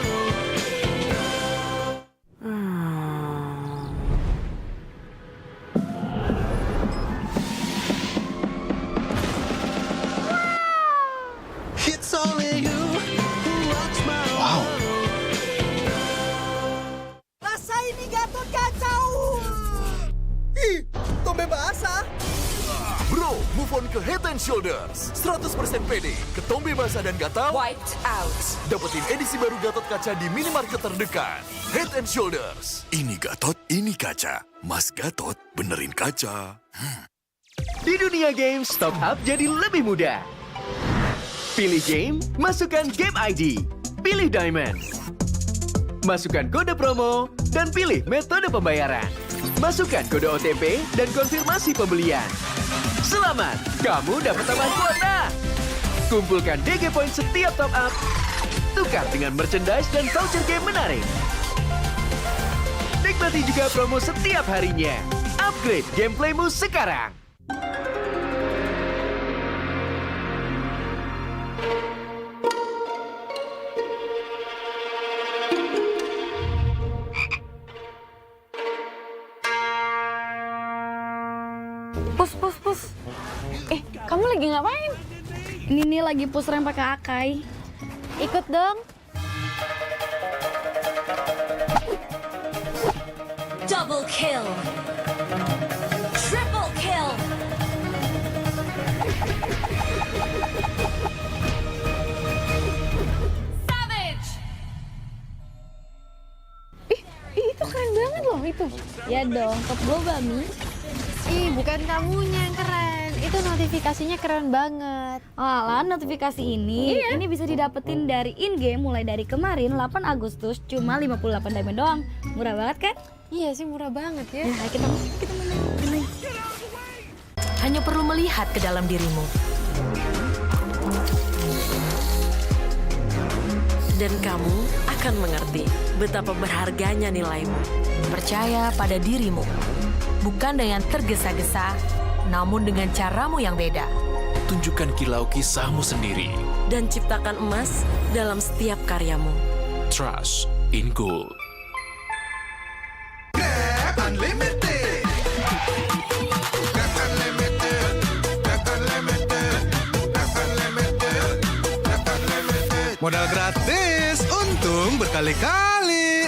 It's only you who rocks my world. Rasain nih Gatot kacau. Ih, tombe basah. Bro, move on ke Head and Shoulders. 100% pede, ketombe basah dan gatal. Wiped out. Dapetin edisi baru Gatot kaca di minimarket terdekat. Head and Shoulders. Ini Gatot, ini kaca. Mas Gatot, benerin kaca. Di dunia games, top up jadi lebih mudah. Pilih game, masukkan game ID. Pilih Diamond. Masukkan kode promo, dan pilih metode pembayaran. Masukkan kode OTP dan konfirmasi pembelian. Selamat, kamu dapat tambahan kuota. Kumpulkan DG Point setiap top up. Tukar dengan merchandise dan voucher game menarik. Nikmati juga promo setiap harinya. Upgrade gameplaymu sekarang. Pus. Kamu lagi ngapain? Ini nih lagi push rank pakai Akai. Ikut dong. Double kill. Triple kill. Savage. Itu keren banget loh itu. Ya dong, top gue Bami. Ih, bukan kamunya yang keren. Itu notifikasinya keren banget. Alah, notifikasi ini bisa didapetin dari in-game mulai dari kemarin 8 Agustus cuma 58 diamond doang. Murah banget kan? Iya sih, murah banget ya. Nah, kita main. Hanya perlu melihat ke dalam dirimu. Dan kamu akan mengerti betapa berharganya nilaimu. Percaya pada dirimu. Bukan dengan tergesa-gesa, namun dengan caramu yang beda. Tunjukkan kilau kisahmu sendiri. Dan ciptakan emas dalam setiap karyamu. Trust in Gold. Unlimited. Modal gratis, untung berkali-kali.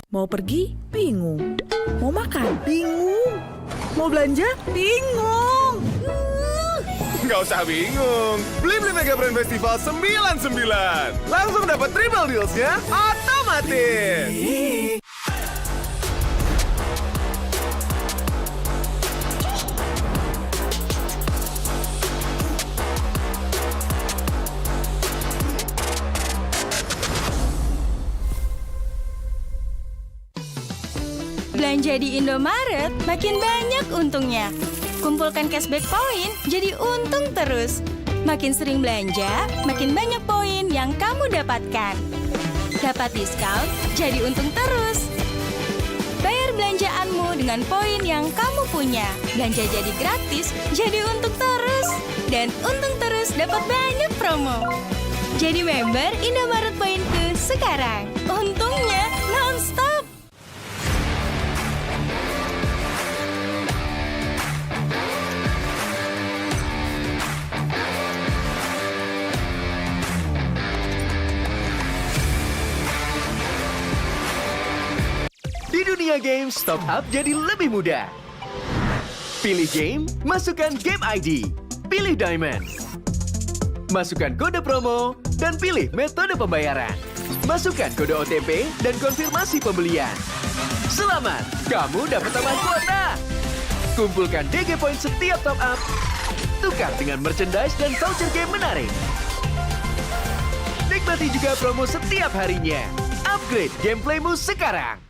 Mau pergi? Bingung. Mau makan? Bingung. Mau belanja? Bingung. Nggak usah bingung. Beli Mega Brand Festival 99. Langsung dapat triple deals-nya otomatis. Belanja di Indomaret makin banyak untungnya. Kumpulkan cashback poin jadi untung terus. Makin sering belanja, makin banyak poin yang kamu dapatkan. Dapat diskon, jadi untung terus. Bayar belanjaanmu dengan poin yang kamu punya. Belanja jadi gratis, jadi untung terus. Dan untung terus dapat banyak promo. Jadi member Indomaret Poinku sekarang. Untungnya non-stop. Di dunia games, top up jadi lebih mudah. Pilih game, masukkan game ID. Pilih Diamond. Masukkan kode promo, dan pilih metode pembayaran. Masukkan kode OTP dan konfirmasi pembelian. Selamat, kamu dapat tambahan kuota. Kumpulkan DG Point setiap top up. Tukar dengan merchandise dan voucher game menarik. Nikmati juga promo setiap harinya. Upgrade gameplaymu sekarang.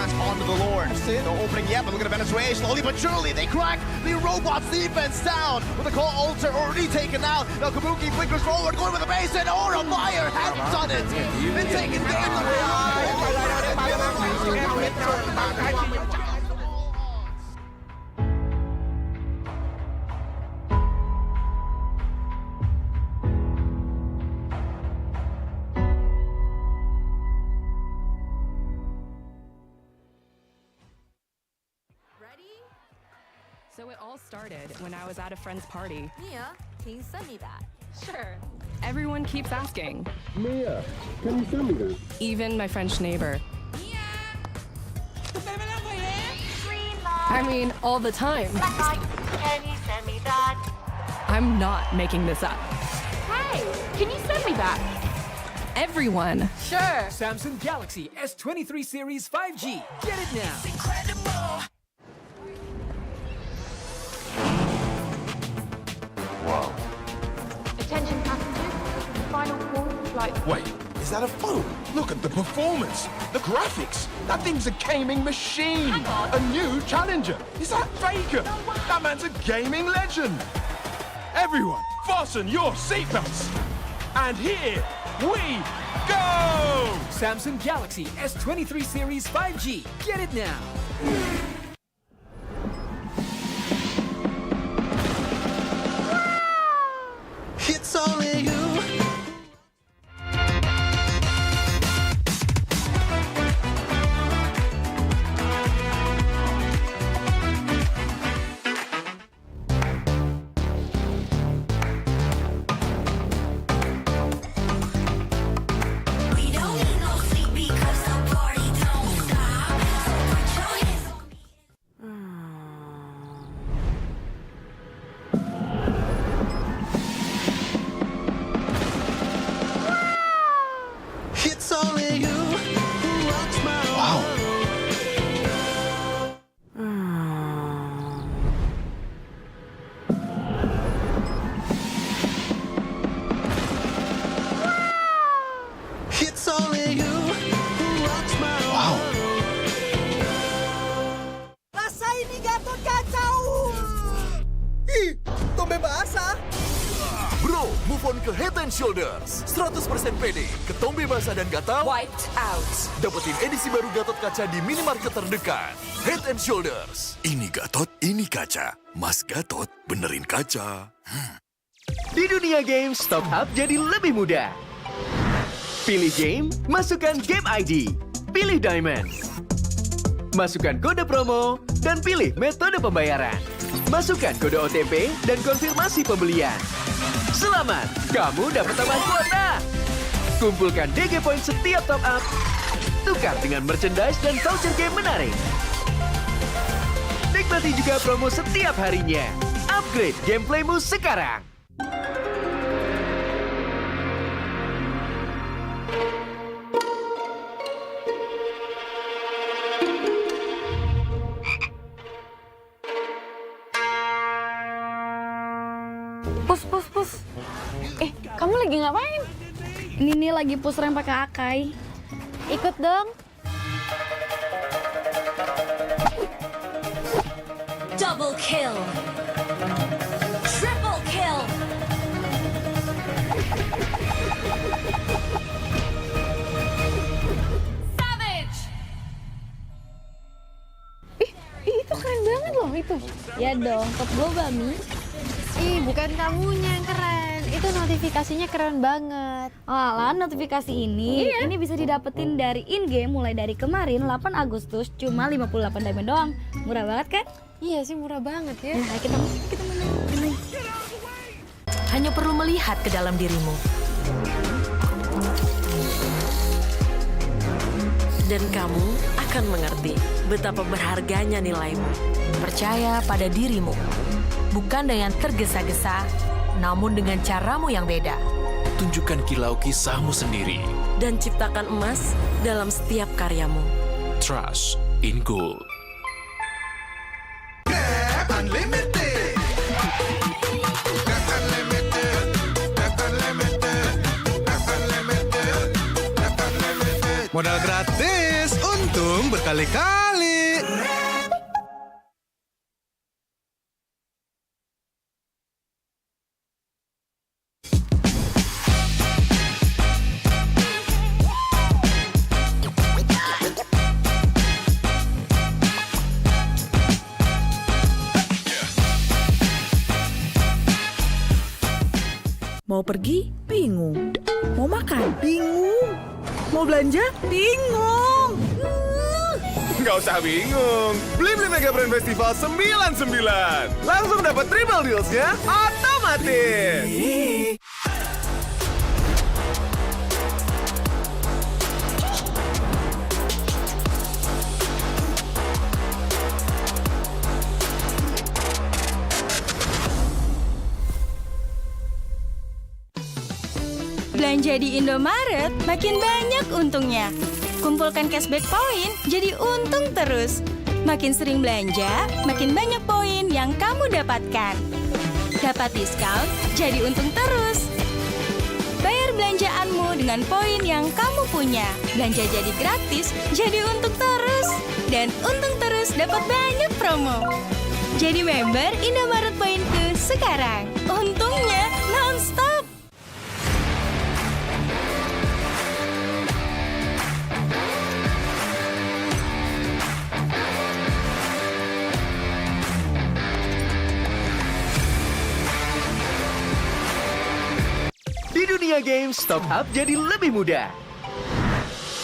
Onto the Lord. No opening yet, but look at Venezuela. Slowly but surely, they crack the robots' defense down. With the call altar already taken out. Now Kabuki flickers forward, going with the base, and Aura Fire has done it. Been taken down. So it all started when I was at a friend's party. Mia, can you send me that? Sure. Everyone keeps asking. Mia, can you send me that? Even my French neighbor. I mean, all the time. Can you send me that? I'm not making this up. Hey, can you send me that? Everyone. Sure. Samsung Galaxy S23 Series 5G. Get it now. It's incredible. Wow. Attention passengers, final call for flight. Wait, Is that a phone? Look at the performance, the graphics. That thing's a gaming machine. A new challenger. Is that Faker? That man's a gaming legend. Everyone, fasten your seatbelts. And here we go! Samsung Galaxy S23 series 5G. Get it now. It's only you. We don't need no sleep because the party don't stop. So put your hands on me. It's only you who rocks my world. It's only you who rocks my world. Rasa ini Gatot kacau. Ih, tombe basah. Bro, move on ke Head and Shoulders. 100% pede, ketombe basah dan gatal wiped out. Dapetin edisi baru Gatot kaca di minimarket terdekat. Head and Shoulders. Ini Gatot, ini kaca. Mas Gatot, benerin kaca. Di dunia games, top up jadi lebih mudah. Pilih game, masukkan game ID. Pilih Diamond. Masukkan kode promo, dan pilih metode pembayaran. Masukkan kode OTP dan konfirmasi pembelian. Selamat, kamu dapat tambahan kuota. Kumpulkan DG Point setiap top up. Tukar dengan merchandise dan voucher game menarik. Nikmati juga promo setiap harinya. Upgrade gameplaymu sekarang. Pus. Kamu lagi ngapain? Ini nih lagi push rank pakai Akai. Ikut dong. Double kill. Triple kill. Savage. Itu keren banget loh itu. Ya dong, top global Mi. Ih, bukan kamunya yang keren. Itu notifikasinya keren banget. Alah, notifikasi ini bisa didapetin dari in-game mulai dari kemarin 8 Agustus cuma 58 diamond doang. Murah banget kan? Iya sih, murah banget ya. Nah, kita main. Hanya perlu melihat ke dalam dirimu. Dan kamu akan mengerti betapa berharganya nilaimu. Percaya pada dirimu. Bukan dengan tergesa-gesa, namun dengan caramu yang beda. Tunjukkan kilau kisahmu sendiri. Dan ciptakan emas dalam setiap karyamu. Trust in gold. Unlimited. That's unlimited. That's unlimited. That's unlimited. That's unlimited. Modal gratis, untung berkali-kali. Mau pergi? Bingung. Mau makan? Bingung. Mau belanja? Bingung. Nggak usah bingung. Beli Mega Brand Festival 99. Langsung dapat triple deals-nya otomatis. Belanja di Indomaret makin banyak untungnya. Kumpulkan cashback poin jadi untung terus. Makin sering belanja, makin banyak poin yang kamu dapatkan. Dapat diskon, jadi untung terus. Bayar belanjaanmu dengan poin yang kamu punya. Belanja jadi gratis, jadi untung terus. Dan untung terus dapat banyak promo. Jadi member Indomaret Poinku sekarang. Untungnya non-stop. Di dunia games, top up jadi lebih mudah.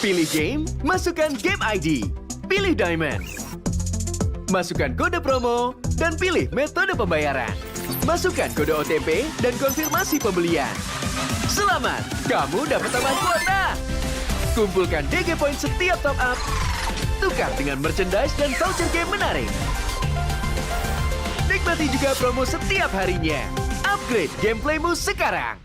Pilih game, masukkan game ID. Pilih Diamond. Masukkan kode promo, dan pilih metode pembayaran. Masukkan kode OTP dan konfirmasi pembelian. Selamat, kamu dapat tambahan kuota. Kumpulkan DG Point setiap top up. Tukar dengan merchandise dan voucher game menarik. Nikmati juga promo setiap harinya. Upgrade gameplaymu sekarang.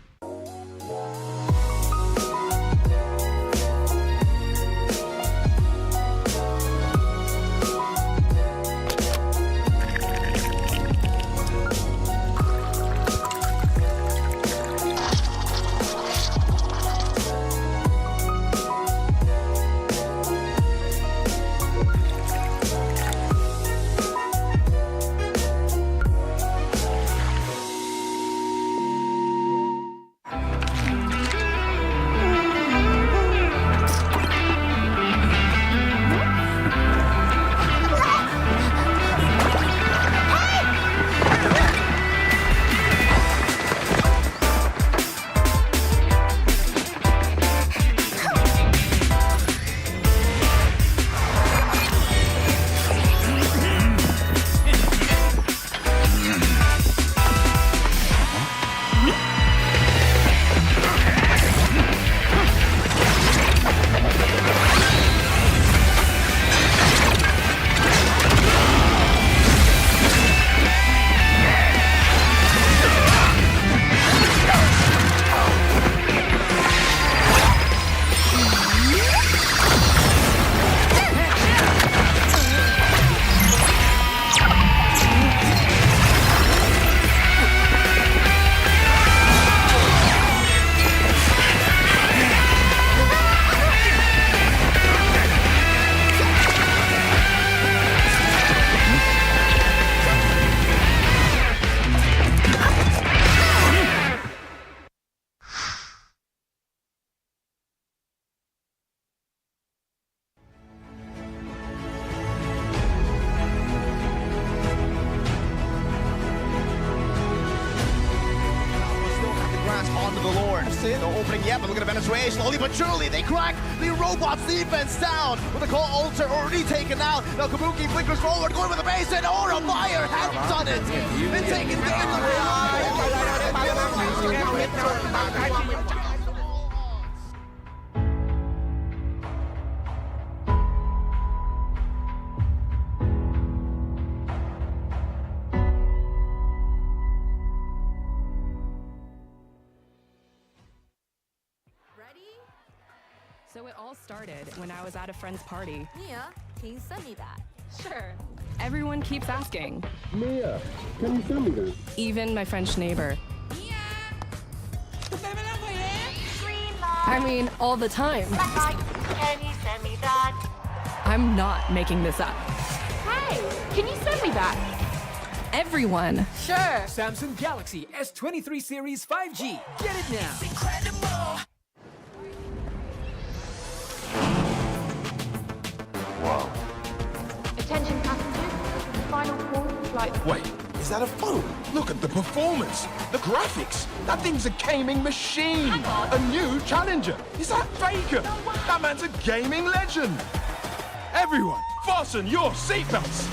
Onto the Lord. No opening yet, but look at Venezuela. Slowly but surely, they crack the robot's defense down. With the call altar already taken out. Now Kabuki flickers forward, going with the base, and Aura Fire has done it. And taking the So it all started when I was at a friend's party. Mia, can you send me that? Sure. Everyone keeps asking. Mia, can you send me that? Even my French neighbor. I mean, all the time. Can you send me that? I'm not making this up. Hey, can you send me that? Everyone. Sure. Samsung Galaxy S23 Series 5G. Get it now. Incredible. Wow. Attention passengers, final call for flight. Wait, is that a phone? Look at the performance, the graphics. That thing's a gaming machine. A new challenger. Is that Faker? That man's a gaming legend. Everyone, fasten your seatbelts.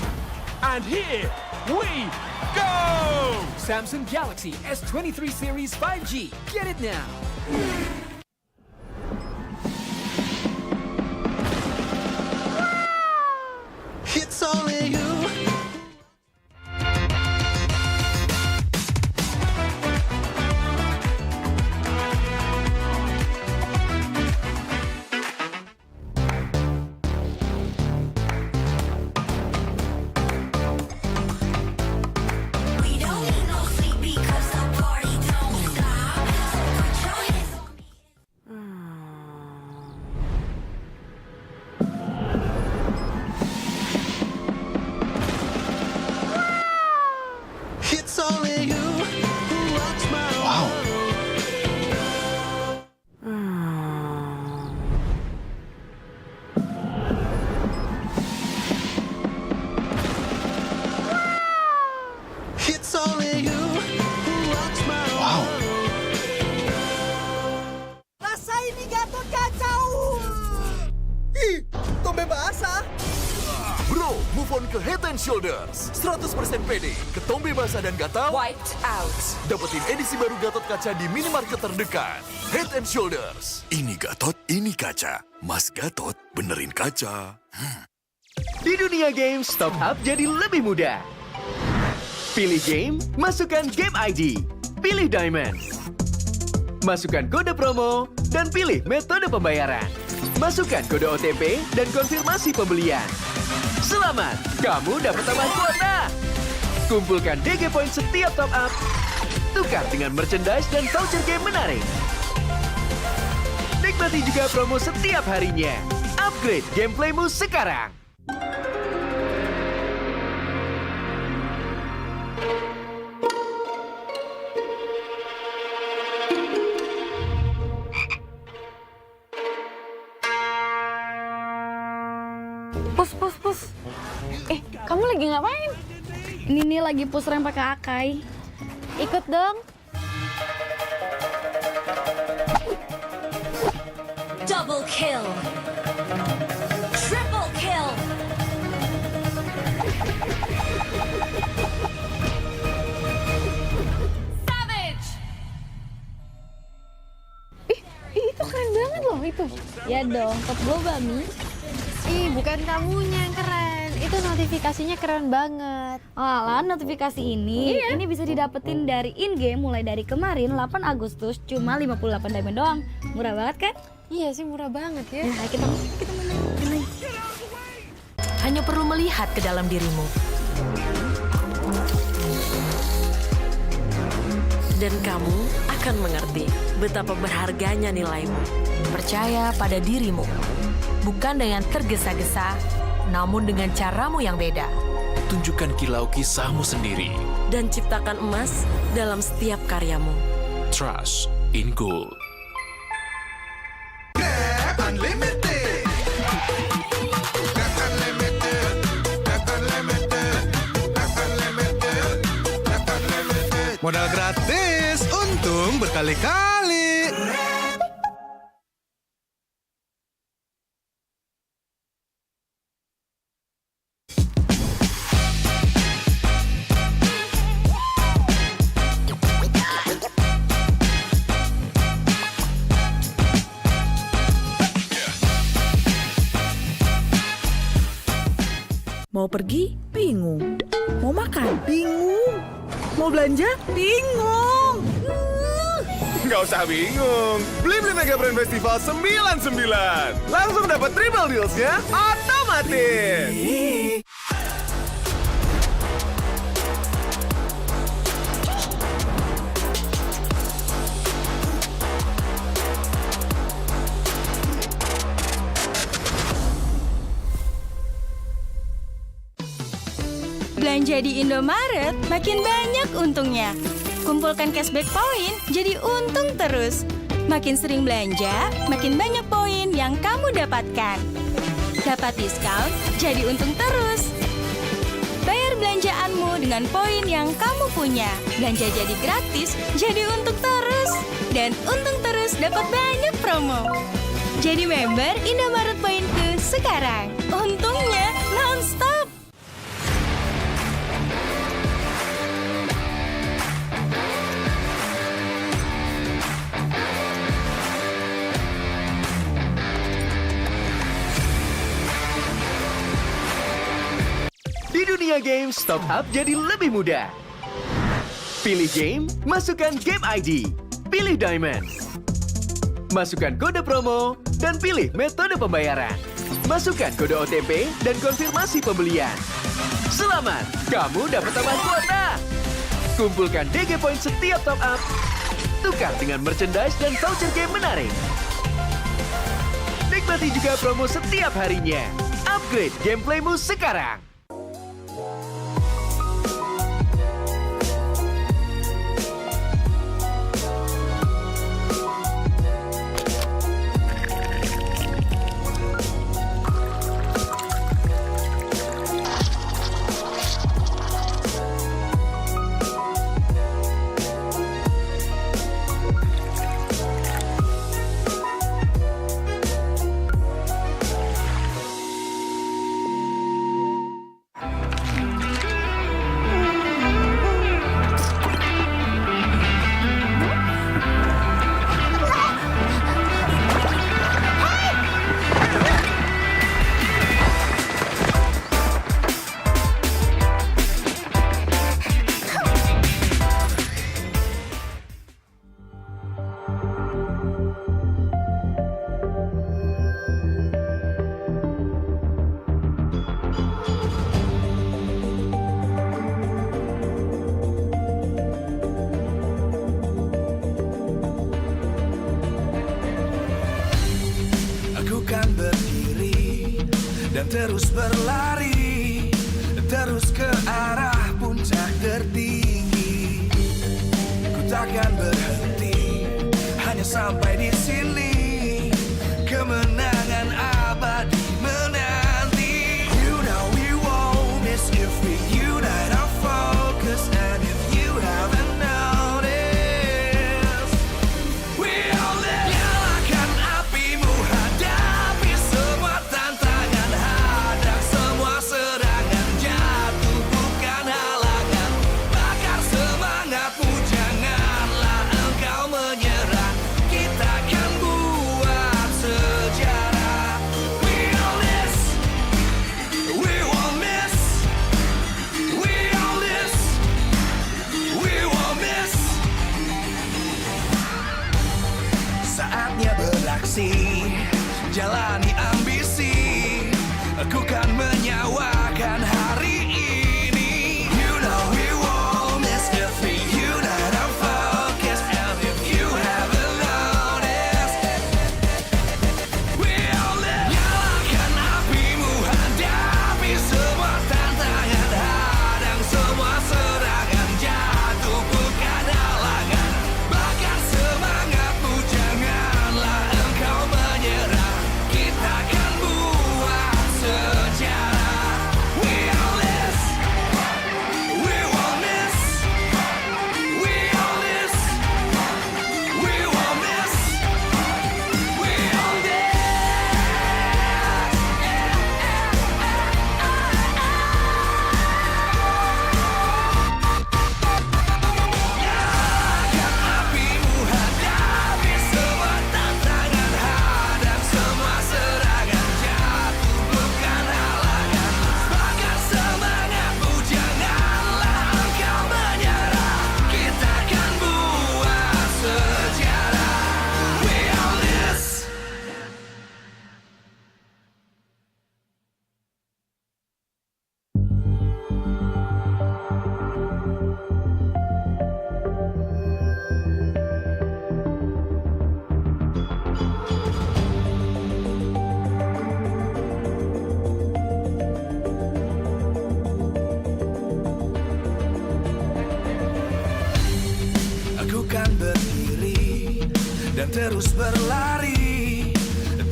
And here we go! Samsung Galaxy S23 Series 5G. Get it now. It's only you. Bro, move on ke Head and Shoulders. 100% pede, ketombe basah dan gatal. Wiped out. Dapetin edisi baru Gatot kaca di minimarket terdekat. Head and Shoulders. Ini Gatot, ini kaca. Mas Gatot, benerin kaca. Di dunia games, top up jadi lebih mudah. Pilih game, masukkan game ID. Pilih Diamond. Masukkan kode promo, dan pilih metode pembayaran. Masukkan kode OTP dan konfirmasi pembelian. Selamat, kamu dapat tambahan kuota. Kumpulkan DG Point setiap top up. Tukar dengan merchandise dan voucher game menarik. Nikmati juga promo setiap harinya. Upgrade gameplaymu sekarang. Pus. Kamu lagi ngapain? Ini nih lagi push rank pakai Akai. Ikut dong. Double kill. Triple kill. Savage. Itu keren banget loh itu. Ya dong, top global Mi. Bukan kamunya yang keren. Itu notifikasinya keren banget. Alah, notifikasi ini bisa didapetin dari in-game mulai dari kemarin 8 Agustus cuma 58 diamond doang. Murah banget kan? Iya sih, murah banget ya. Nah, kita main. Hanya perlu melihat ke dalam dirimu. Dan kamu akan mengerti betapa berharganya nilaimu. Percaya pada dirimu. Bukan dengan tergesa-gesa, namun dengan caramu yang beda. Tunjukkan kilau kisahmu sendiri. Dan ciptakan emas dalam setiap karyamu. Trust in Gold. Modal gratis, untung berkali-kali. Mau pergi? Bingung. Mau makan? Bingung. Mau belanja? Bingung. Nggak usah bingung. Beli Mega Brand Festival 99. Langsung dapat triple deals-nya otomatis. Belanja di Indomaret makin banyak untungnya. Kumpulkan cashback poin jadi untung terus. Makin sering belanja, makin banyak poin yang kamu dapatkan. Dapat diskon, jadi untung terus. Bayar belanjaanmu dengan poin yang kamu punya. Belanja jadi gratis, jadi untung terus. Dan untung terus dapat banyak promo. Jadi member Indomaret Poinku sekarang. Untungnya non-stop. Di dunia games, top up jadi lebih mudah. Pilih game, masukkan game ID. Pilih Diamond. Masukkan kode promo, dan pilih metode pembayaran. Masukkan kode OTP dan konfirmasi pembelian. Selamat, kamu dapat tambahan kuota. Kumpulkan DG Point setiap top up. Tukar dengan merchandise dan voucher game menarik. Nikmati juga promo setiap harinya. Upgrade gameplaymu sekarang. terus berlari, terus ke arah puncak tertinggi. Ku takkan berhenti, hanya sampai di sini. Kemenangan abadi menanti. You know we won't miss if we unite our focus. And if you haven't noticed, we all live. Nyalakan apimu, hadapi semua tantangan, hadang semua serangan, jatuh bukan halangan. Bakar semangatmu, janganlah engkau menyerah. Kita akan buat sejarah. We all this, we won't miss. We all this, we won't miss. Saatnya beraksi, jalani ambisi. Aku kan menyawakan hari ini. You know we won't miss if we unite our focus. And if you haven't noticed, we all live. Nyalakan apimu, hadapi semua tantangan, hadang semua serangan, jatuh bukan halangan. Bakar semangatmu, janganlah engkau menyerah. Kita akan buat sejarah. We all this, we won't miss. We all this, we won't miss. We all this. Nyalakan apimu, hadapi semua tantangan, hadang semua serangan, jatuh bukan halangan. Bakar semangatmu, janganlah engkau menyerah. Kita akan buat sejarah. We all this. Aku kan berdiri dan terus berlari,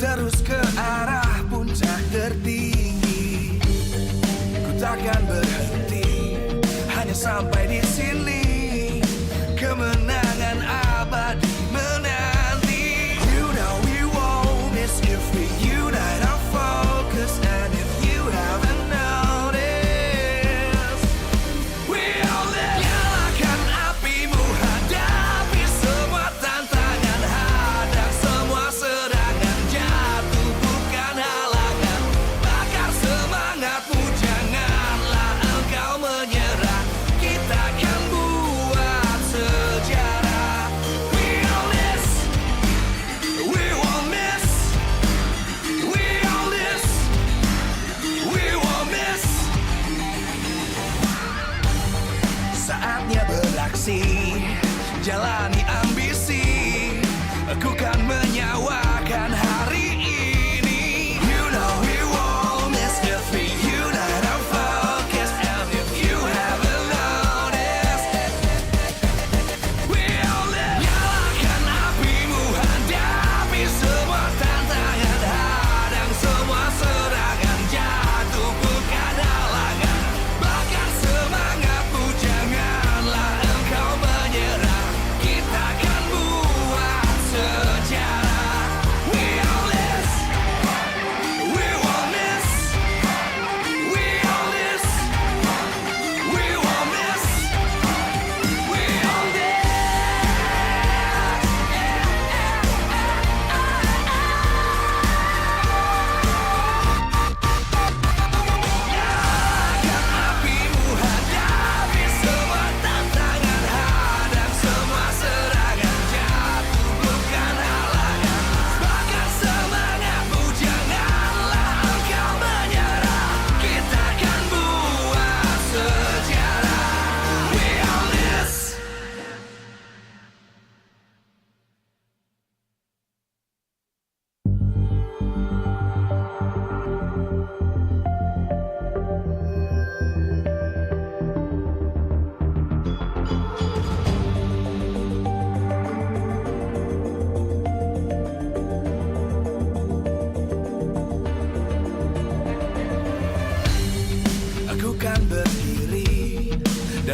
terus ke arah puncak tertinggi. Ku takkan berhenti, hanya sampai di sini. Kemenangan abadi menanti. You know we won't miss if we unite our focus. And if you haven't noticed, we all live. Nyalakan apimu, hadapi semua tantangan, hadang semua serangan, jatuh bukan halangan. Bakar semangatmu, janganlah engkau menyerah. Kita akan buat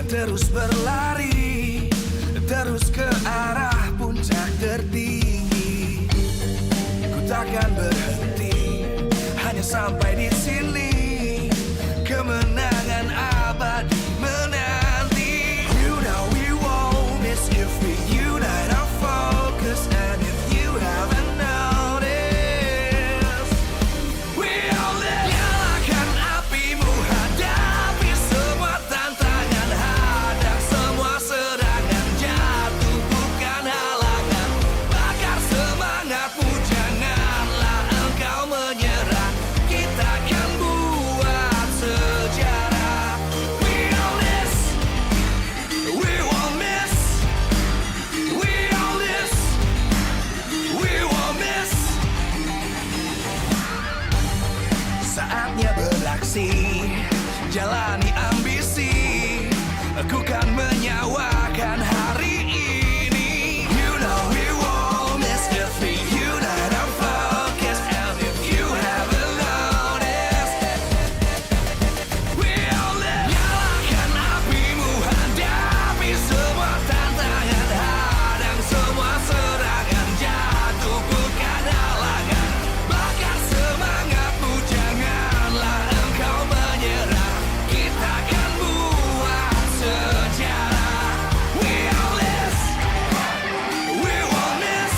dan terus berlari, terus ke arah puncak tertinggi. Ku takkan berhenti, hanya sampai di sini. Kemenangan abadi menanti. You know we won't miss if we unite our focus. And if you haven't noticed, we all live. Nyalakan apimu, hadapi semua tantangan, hadang semua serangan, jatuh bukan halangan. Bakar semangatmu, janganlah engkau menyerah. Kita akan buat sejarah. We all this, we won't miss. We all this, we won't miss. Saatnya beraksi, jalani ambisi. Aku kan menyawakan hari ini. You know we won't miss if we unite our focus. And if you haven't noticed, we all live. Nyalakan apimu, hadapi semua tantangan, hadang semua serangan, jatuh bukan halangan. Bakar semangatmu, janganlah engkau menyerah. Kita akan buat sejarah. We all this, we won't miss.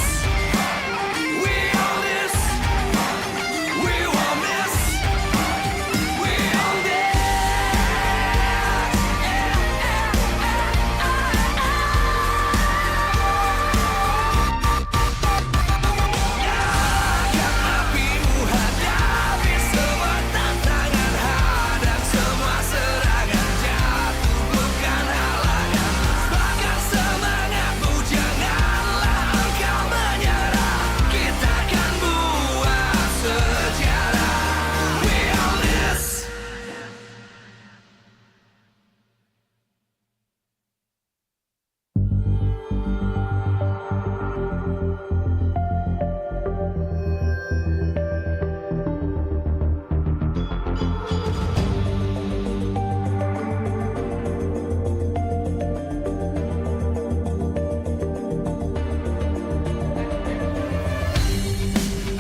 We all this, we won't miss. We all this. Nyalakan apimu, hadapi semua tantangan, hadang semua serangan, jatuh bukan halangan. Bakar semangatmu, janganlah engkau menyerah. Kita akan buat sejarah. We all this.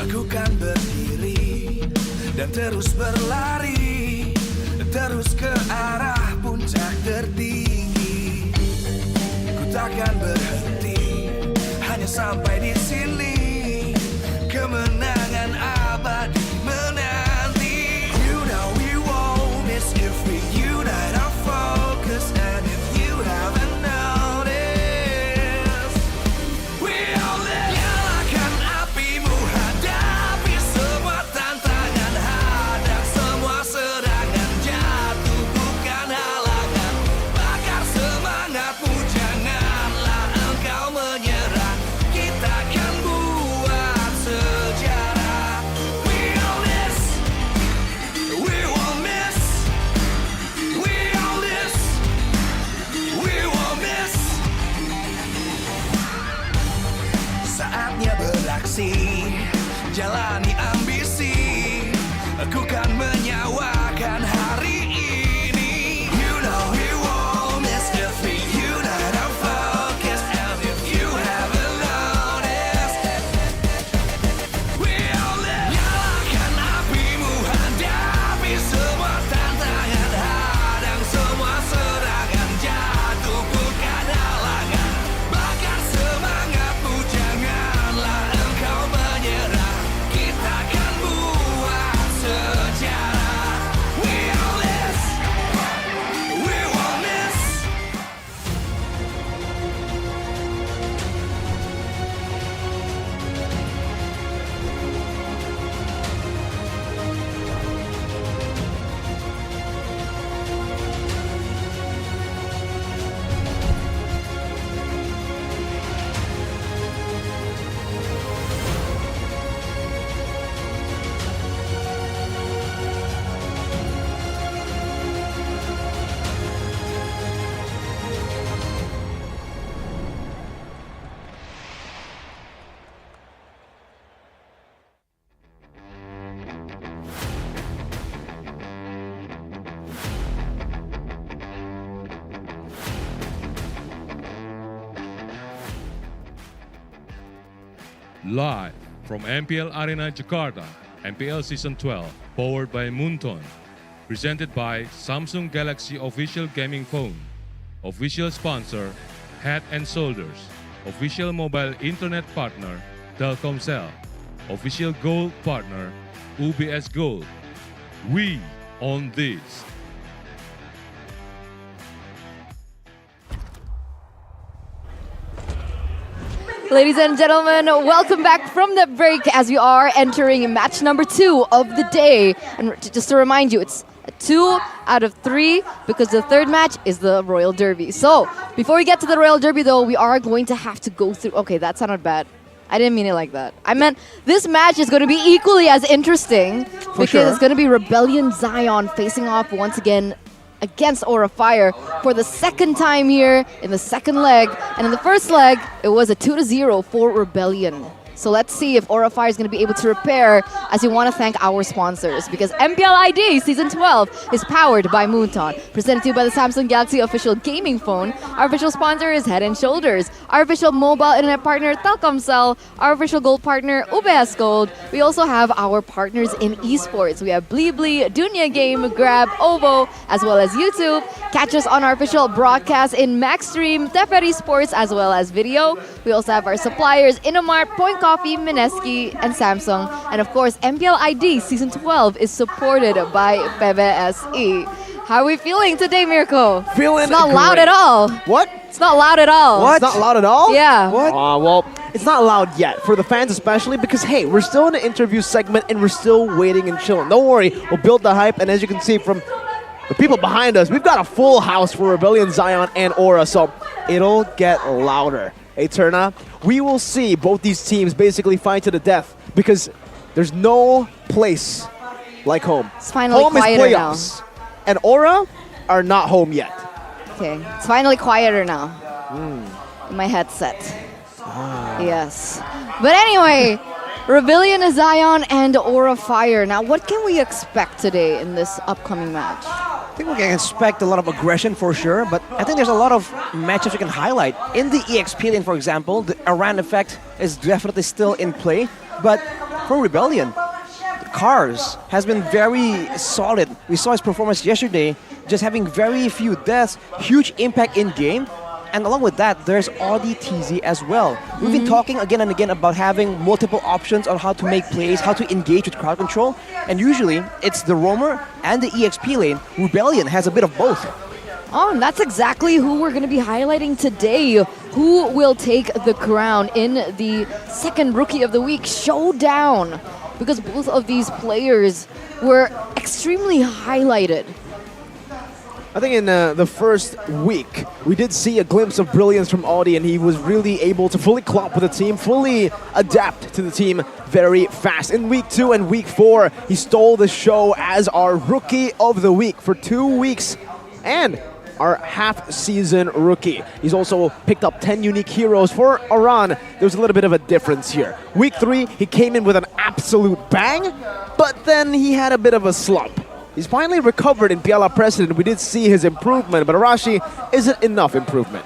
Aku kan berdiri dan terus berlari, terus ke arah puncak tertinggi. Ku takkan berhenti, hanya sampai di sini. Kemenangan abadi menanti. You know we won't miss if we unite our focus. And if you haven't noticed, we all live. Nyalakan apimu, hadapi semua tantangan, hadang semua serangan, jatuh bukan halangan. Bakar semangatmu, janganlah engkau menyerah. Kita akan Live from MPL Arena Jakarta, MPL Season 12, powered by Moonton. Presented by Samsung Galaxy Official Gaming Phone. Official sponsor, Head & Shoulders. Official mobile internet partner, Telkomsel. Official gold partner, UBS Gold. We own this. Ladies and gentlemen, welcome back from the break as we are entering match number 2 of the day. And just to remind you, it's 2 out of 3 because the third match is the Royal Derby. So, before we get to the Royal Derby though, we are going to have to go through... Okay, that sounded bad. I didn't mean it like that. I meant this match is going to be equally as interesting because it's going to be Rebellion Zion facing off once again against Aura Fire for the second time here in the second leg. And in the first leg, it was a 2-0 for Rebellion. So let's see if Aura Fire is going to be able to repair, as we want to thank our sponsors, because MPL ID Season 12 is powered by Moonton, presented to you by the Samsung Galaxy Official Gaming Phone. Our official sponsor is Head & Shoulders. Our official mobile internet partner, Telkomsel. Our official gold partner, UBS Gold. We also have our partners in esports. We have Blibli, Dunia Game, Grab, Ovo, as well as YouTube. Catch us on our official broadcast in Maxstream, Teferi Sports, as well as video. We also have our suppliers, Innomart, Point Coffee, Mineski, and Samsung. And of course, MPL ID Season 12 is supported by PBSI. How are we feeling today, Mirko? Feeling It's not great. loud at all. What? It's not loud at all. What? It's not loud at all? Yeah. What? Well, it's not loud yet for the fans especially because, hey, we're still in the interview segment and we're still waiting and chilling. Don't worry, we'll build the hype. And as you can see from the people behind us, we've got a full house for Rebellion Zion and Aura, so it'll get louder. Hey, Turna, we will see both these teams basically fight to the death because there's no place like home. It's finally home is quieter now. playoffs, and Aura are not home yet. Okay, it's finally quieter now in my headset. Yes. But anyway, Rebellion Zion and Aura Fire. Now, what can we expect today in this upcoming match? I think we can expect a lot of aggression for sure, but I think there's a lot of matchups we can highlight. In the EXP lane, for example, the Aran effect is definitely still in play, but for Rebellion, Cars has been very solid. We saw his performance yesterday, just having very few deaths, huge impact in game. And along with that, there's Audi TZ as well. We've been talking again and again about having multiple options on how to make plays, how to engage with crowd control. And usually, it's the roamer and the EXP lane. Rebellion has a bit of both. Oh, and that's exactly who we're going to be highlighting today. Who will take the crown in the second Rookie of the Week showdown? Because both of these players were extremely highlighted. I think in the first week, we did see a glimpse of brilliance from Audi, and he was really able to fully clop with the team, fully adapt to the team very fast. In week 2 and week 4, he stole the show as our Rookie of the Week for 2 weeks and our half-season rookie. He's also picked up 10 unique heroes. For Aran, there's a little bit of a difference here. Week 3, he came in with an absolute bang, but then he had a bit of a slump. He's finally recovered in Piala President. We did see his improvement, but Arashi isn't enough improvement.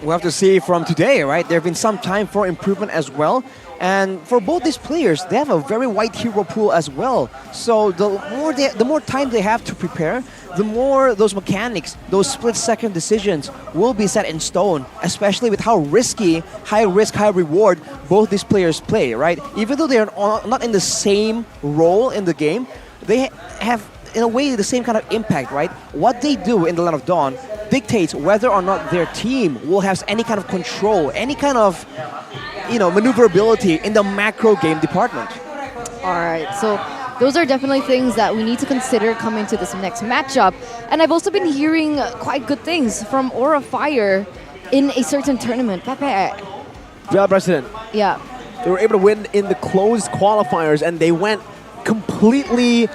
We'll have to see from today, right? There have been some time for improvement as well. And for both these players, they have a very wide hero pool as well. So the more time they have to prepare, the more those mechanics, those split-second decisions will be set in stone, especially with how risky, high risk, high reward both these players play, right? Even though they are not in the same role in the game, they have, in a way, the same kind of impact, right? What they do in the Land of Dawn dictates whether or not their team will have any kind of control, any kind of, maneuverability in the macro game department. All right, so those are definitely things that we need to consider coming to this next matchup. And I've also been hearing quite good things from Aura Fire in a certain tournament. Pepe. Piala President. Yeah. They were able to win in the closed qualifiers, and they went completely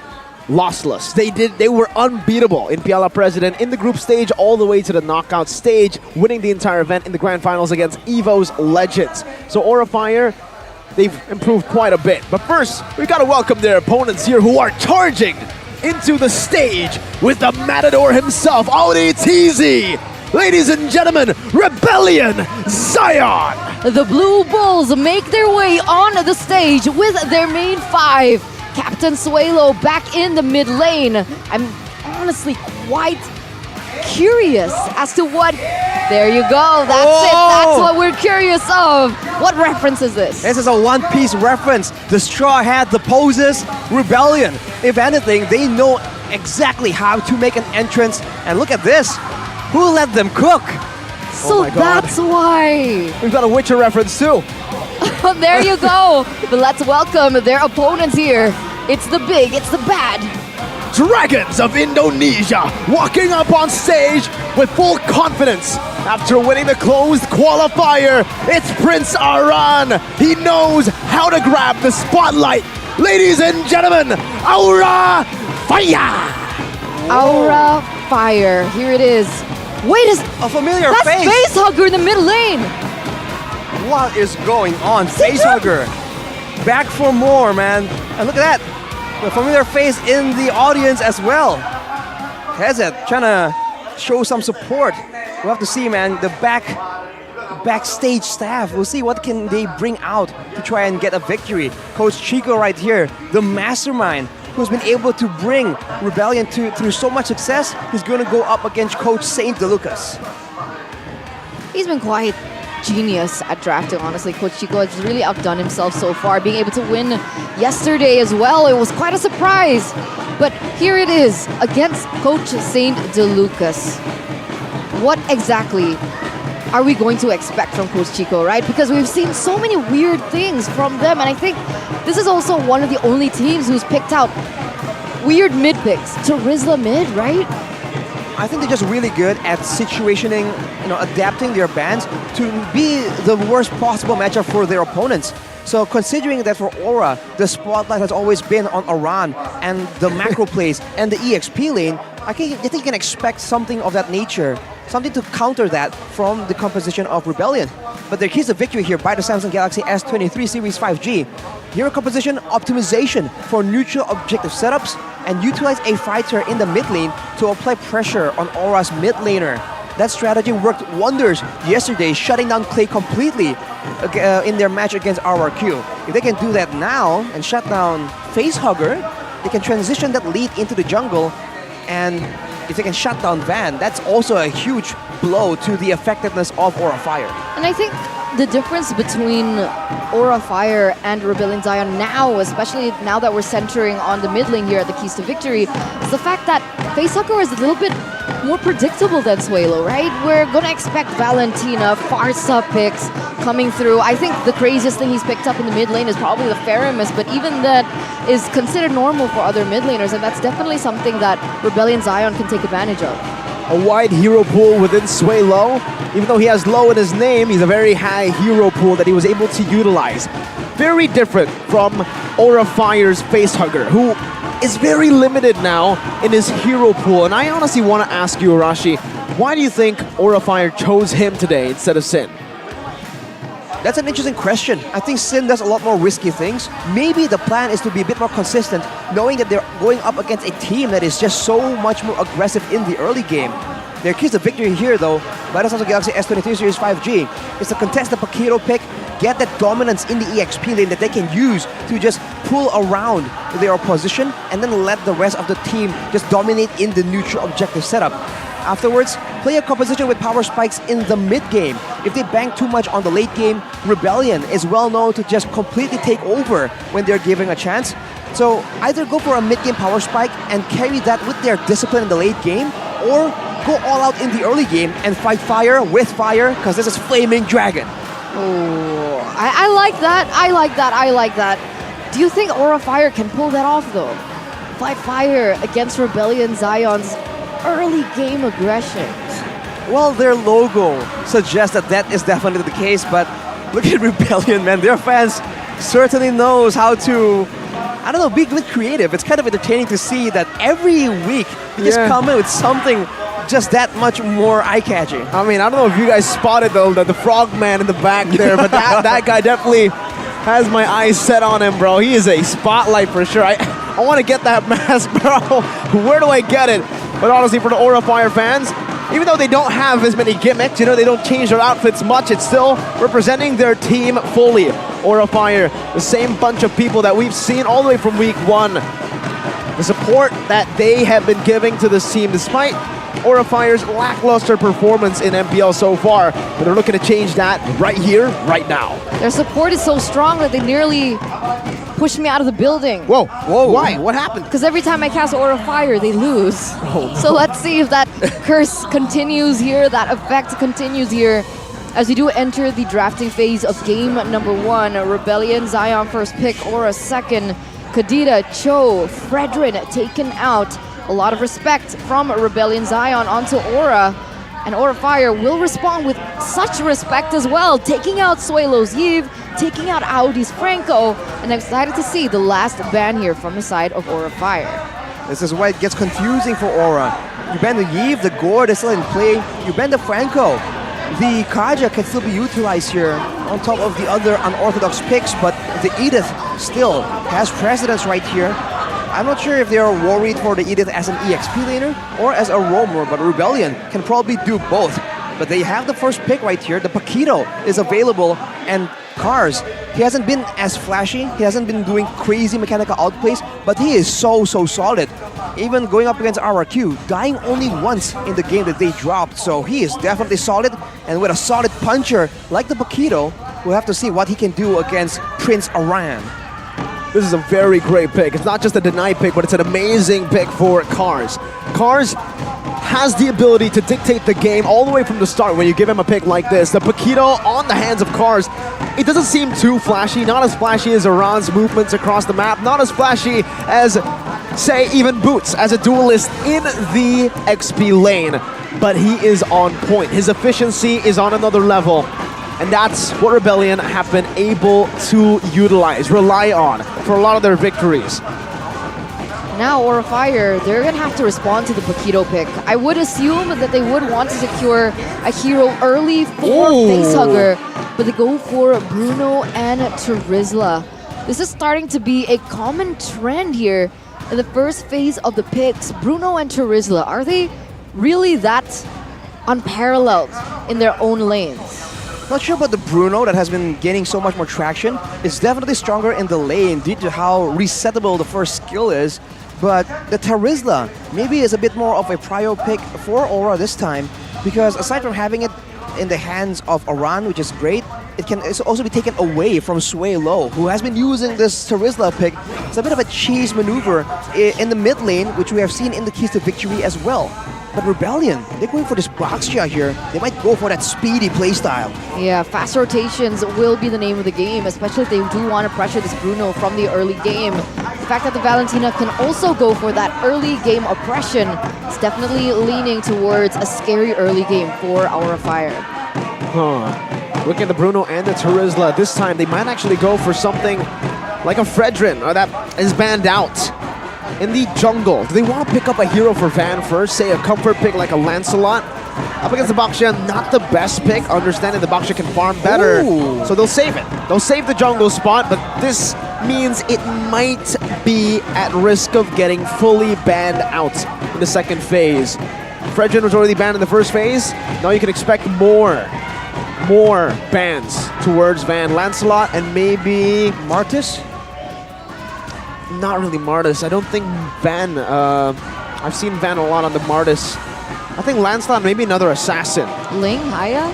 lossless. They were unbeatable in Piala President in the group stage all the way to the knockout stage, winning the entire event in the grand finals against EVO's Legends. So Aura Fire, they've improved quite a bit. But first, we gotta welcome their opponents here who are charging into the stage with the Matador himself, Audi TZ. ladies and gentlemen, Rebellion Zion. The Blue Bulls make their way on the stage with their main five. Captain Suelo back in the mid lane. I'm honestly quite curious as to what... There you go, that's it. That's what we're curious of. What reference is this? This is a One Piece reference. The Straw Hat, the poses, Rebellion. If anything, they know exactly how to make an entrance. And look at this. Who let them cook? So that's why. We've got a Witcher reference too. There you go. But let's welcome their opponents here. It's the big, it's the bad. Dragons of Indonesia walking up on stage with full confidence. After winning the closed qualifier, it's Prince Aran. He knows how to grab the spotlight. Ladies and gentlemen, Aura Fire! Aura Fire, here it is. Wait, is a familiar that's face. Facehugger in the mid lane. What is going on? Facehugger. Back for more, man. And look at that. The familiar face in the audience as well. Hezet trying to show some support. We'll have to see, man. The backstage staff. We'll see what can they bring out to try and get a victory. Coach Chico right here, the mastermind who's been able to bring Rebellion through so much success. He's going to go up against Coach Saint DeLucas. He's been quite genius at drafting, honestly. Coach Chico has really outdone himself so far, being able to win yesterday as well. It was quite a surprise. But here it is against Coach Saint DeLucas. What exactly are we going to expect from Coach Chico, right? Because we've seen so many weird things from them, and I think this is also one of the only teams who's picked out weird mid picks. Terizla mid, right? I think they're just really good at situationing, adapting their bans to be the worst possible matchup for their opponents. So considering that for Aura, the spotlight has always been on Aran and the macro plays and the EXP lane, I think you can expect something of that nature, something to counter that from the composition of Rebellion. But there is a victory here by the Samsung Galaxy S23 Series 5G. Hero composition optimization for neutral objective setups and utilize a fighter in the mid lane to apply pressure on Aura's mid laner. That strategy worked wonders yesterday, shutting down Clay completely in their match against RRQ. If they can do that now and shut down Facehugger, they can transition that lead into the jungle, and if they can shut down Van, that's also a huge blow to the effectiveness of Aura Fire. And I think the difference between Aura Fire and Rebellion Zion now, especially now that we're centering on the mid lane here at the Keys to Victory, is the fact that Facehugger is a little bit more predictable than Suelo, right? We're gonna expect Valentina, Farsa picks coming through. I think the craziest thing he's picked up in the mid lane is probably the Feramis, but even that is considered normal for other mid laners, and that's definitely something that Rebellion Zion can take advantage of. A wide hero pool within Suelo. Even though he has low in his name, he's a very high hero pool that he was able to utilize. Very different from Aura Fire's Facehugger, who is very limited now in his hero pool. And I honestly want to ask you, Arashi, why do you think Aura Fire chose him today instead of Sin? That's an interesting question. I think Sin does a lot more risky things. Maybe the plan is to be a bit more consistent, knowing that they're going up against a team that is just so much more aggressive in the early game. Their keys to victory here, though, by the Samsung Galaxy S23 Series 5G, is to contest the Paquito pick, get that dominance in the EXP lane that they can use to just pull around their opposition, and then let the rest of the team just dominate in the neutral objective setup. Afterwards, play a composition with power spikes in the mid game. If they bank too much on the late game, Rebellion is well known to just completely take over when they're given a chance. So either go for a mid game power spike and carry that with their discipline in the late game, or go all out in the early game and fight fire with fire, because this is Flaming Dragon. Oh, I like that. I like that. I like that. Do you think Aura Fire can pull that off, though? Fight fire against Rebellion Zion's early game aggression. Well, their logo suggests that that is definitely the case, but look at Rebellion, man. Their fans certainly knows how to, I don't know, be good creative. It's kind of entertaining to see that every week they just come in with something just that much more eye-catching. I mean, I don't know if you guys spotted the frogman in the back there, but that guy definitely has my eyes set on him, bro. He is a spotlight for sure. I want to get that mask, bro. Where do I get it? But honestly, for the Aura Fire fans, Even though they don't have as many gimmicks, they don't change their outfits much, it's still representing their team fully. Aura Fire, the same bunch of people that we've seen all the way from week 1. The support that they have been giving to this team, despite Aura Fire's lackluster performance in MPL so far, but they're looking to change that right here, right now. Their support is so strong that they nearly pushed me out of the building. Whoa, why? What happened? Because every time I cast Aura Fire, they lose. So let's see if that curse continues here, that effect continues here. As we do enter the drafting phase of game number 1, Rebellion, Zion first pick, Aura second, Kadita, Cho, Fredrin taken out. A lot of respect from Rebellion Zion onto Aura. And Aura Fire will respond with such respect as well, taking out Suelo's Yves, taking out Audi's Franco, and I'm excited to see the last ban here from the side of Aura Fire. This is why it gets confusing for Aura. You ban the Yves, the Gord is still in play. You ban the Franco. The Kaja can still be utilized here on top of the other unorthodox picks, but the Edith still has precedence right here. I'm not sure if they are worried for the Edith as an EXP laner or as a roamer, but Rebellion can probably do both. But they have the first pick right here. The Paquito is available, and Cars, he hasn't been as flashy, he hasn't been doing crazy mechanical outplays, but he is so solid. Even going up against RRQ, dying only once in the game that they dropped, so he is definitely solid, and with a solid puncher like the Paquito, we'll have to see what he can do against Prince Aran. This is a very great pick. It's not just a deny pick, but it's an amazing pick for Cars. Cars has the ability to dictate the game all the way from the start when you give him a pick like this. The Paquito on the hands of Cars, it doesn't seem too flashy, not as flashy as Aran's movements across the map, not as flashy as, say, even Boots as a duelist in the XP lane, but he is on point. His efficiency is on another level. And that's what Rebellion have been able to utilize, rely on for a lot of their victories. Now Aura Fire, they're going to have to respond to the Paquito pick. I would assume that they would want to secure a hero early for Facehugger, but they go for Bruno and Terizla. This is starting to be a common trend here in the first phase of the picks. Bruno and Terizla, are they really that unparalleled in their own lanes? Not sure about the Bruno that has been gaining so much more traction. It's definitely stronger in the lane due to how resettable the first skill is. But the Terizla maybe is a bit more of a prio pick for Aura this time, because aside from having it in the hands of Aran, which is great, it can also be taken away from Suelo, who has been using this Terizla pick. It's a bit of a cheese maneuver in the mid lane, which we have seen in the keys to victory as well. But Rebellion, they're going for this Boxia here. They might go for that speedy playstyle. Yeah, fast rotations will be the name of the game, especially if they do want to pressure this Bruno from the early game. The fact that the Valentina can also go for that early game oppression is definitely leaning towards a scary early game for Aura Fire. Look at the Bruno and the Terizla. This time they might actually go for something like a Fredrin that is banned out. In the jungle, do they want to pick up a hero for Van first? Say a comfort pick like a Lancelot? Up against the Boxia, not the best pick, understanding the Boxia can farm better. Ooh. So they'll save it. They'll save the jungle spot, but this means it might be at risk of getting fully banned out in the second phase. Fredrin was already banned in the first phase. Now you can expect more bans towards Van. Lancelot and maybe Martis? Not really Martis. I don't think Van. I've seen Van a lot on the Martis. I think Lancelot, maybe another assassin. Ling, Haya?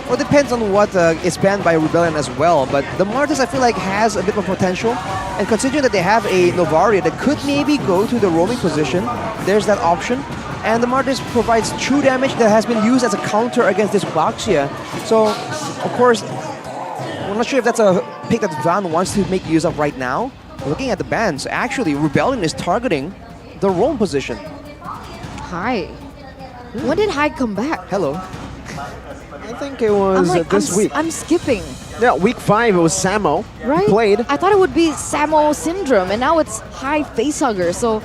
Well, it depends on what is banned by Rebellion as well. But the Martis, I feel like, has a bit of potential. And considering that they have a Novaria that could maybe go to the roaming position, there's that option. And the Martis provides true damage that has been used as a counter against this Boxia. So, of course, I'm not sure if that's a pick that Van wants to make use of right now. Looking at the bans, actually, Rebellion is targeting the roam position. Hai. When did Hai come back? Hello. I think it was this week. I'm skipping. Yeah, week 5 it was Samo. Right? Played. I thought it would be Samo Syndrome, and now it's Hai Facehugger. So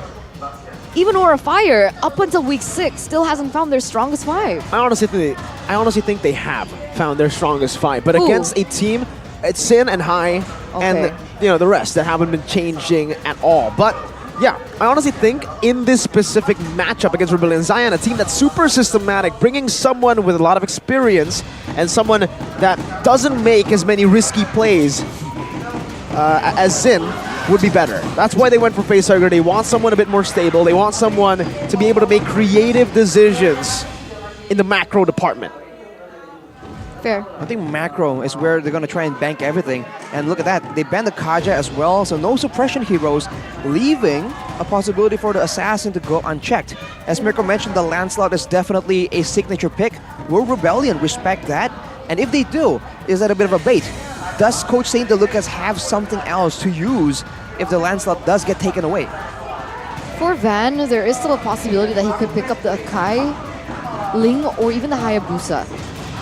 even Aura Fire, up until week 6, still hasn't found their strongest 5. I honestly think they have found their strongest 5, but against a team, it's Sin and Hai, and the rest that haven't been changing at all. But Yeah, I honestly think in this specific matchup against Rebellion Zion, a team that's super systematic, bringing someone with a lot of experience and someone that doesn't make as many risky plays as Xin would be better. That's why they went for Facehugger. They want someone a bit more stable. They want someone to be able to make creative decisions in the macro department. Fair. I think macro is where they're going to try and bank everything. And look at that. They banned the Kaja as well, so no suppression heroes, leaving a possibility for the Assassin to go unchecked. As Mirko mentioned, the Lancelot is definitely a signature pick. Will Rebellion respect that? And if they do, is that a bit of a bait? Does Coach Saint DeLucas have something else to use if the Lancelot does get taken away? For Van, there is still a possibility that he could pick up the Akai, Ling, or even the Hayabusa.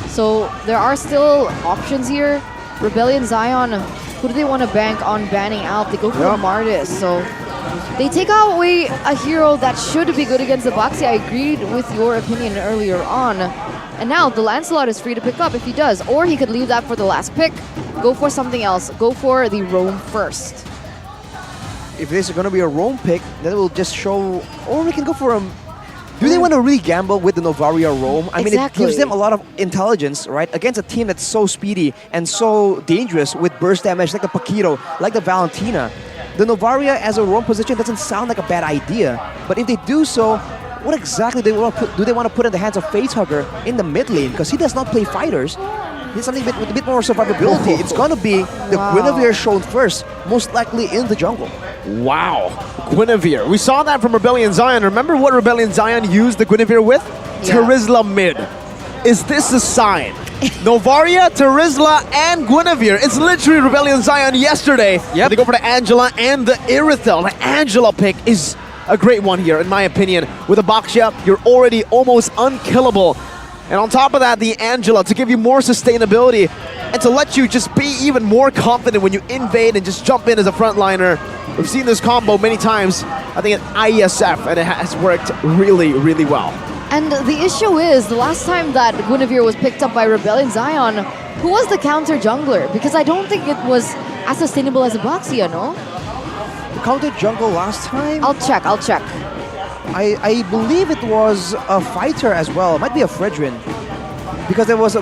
So there are still options here. Rebellion Zion, who do they want to bank on banning out? They go for Mardis, so they take away a hero that should be good against the Baxi. I agreed with your opinion earlier on. And now the Lancelot is free to pick up if he does, or he could leave that for the last pick. Go for something else. Go for the Roam first. If this is going to be a Roam pick, then it will just show, or we can go for a... Do they want to really gamble with the Novaria Roam? I mean, it gives them a lot of intelligence, right? Against a team that's so speedy and so dangerous with burst damage like the Paquito, like the Valentina. The Novaria as a Roam position doesn't sound like a bad idea. But if they do so, what exactly do they want to put in the hands of Facehugger in the mid lane? Because he does not play fighters. He's something with a bit more survivability. It's going to be the Guinevere shown first, most likely in the jungle. Wow, Guinevere. We saw that from Rebellion Zion. Remember what Rebellion Zion used the Guinevere with? Terizla mid. Is this a sign? Novaria, Terizla, and Guinevere. It's literally Rebellion Zion yesterday. Yep. They go for the Angela and the Irithel. The Angela pick is a great one here, in my opinion. With a Baxia, you're already almost unkillable. And on top of that, the Angela to give you more sustainability and to let you just be even more confident when you invade and just jump in as a frontliner. We've seen this combo many times, I think at IESF, and it has worked really, really well. And the issue is, the last time that Guinevere was picked up by Rebellion Zion, who was the counter jungler? Because I don't think it was as sustainable as a Baxia, no? The counter jungle last time? I'll check. I believe it was a fighter as well. It might be a Fredrin. Because there was a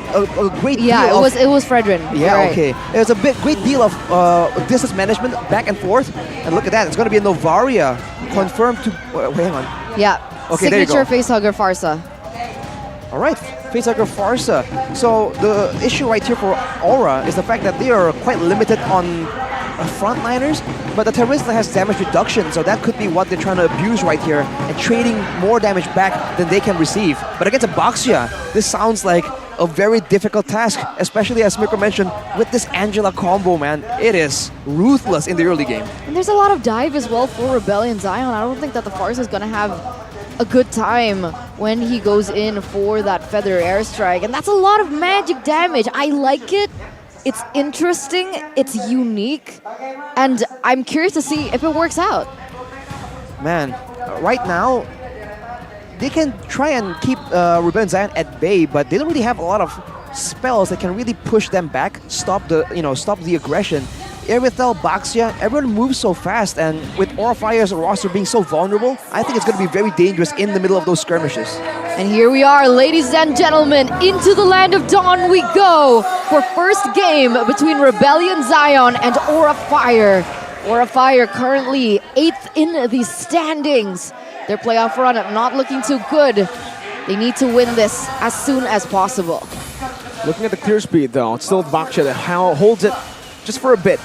great deal of... it was Fredrin. Yeah, right. Okay. There's a great deal of distance management back and forth. And look at that. It's going to be a Novaria confirmed to... hang on. Yeah. Okay, signature Facehugger Farsa. All right, Facehugger Farsa. So the issue right here for Aura is the fact that they are quite limited on frontliners, but the Terizla has damage reduction, so that could be what they're trying to abuse right here and trading more damage back than they can receive. But against a Baxia, this sounds like a very difficult task, especially as Mirko mentioned, with this Angela combo, man. It is ruthless in the early game. And there's a lot of dive as well for Rebellion Zion. I don't think that the Farsa is going to have a good time when he goes in for that Feather Airstrike. And that's a lot of magic damage. I like it. It's interesting, it's unique, and I'm curious to see if it works out. Man, right now, they can try and keep Rebellion Zion at bay, but they don't really have a lot of spells that can really push them back, stop the aggression. Irithel, Baxia, everyone moves so fast, and with Aura Fire's roster being so vulnerable, I think it's going to be very dangerous in the middle of those skirmishes. And here we are, ladies and gentlemen, into the land of Dawn we go for first game between Rebellion Zion and Aura Fire. Aura Fire currently 8th in the standings. Their playoff run not looking too good. They need to win this as soon as possible. Looking at the clear speed though, it's still Baxia that holds it just for a bit.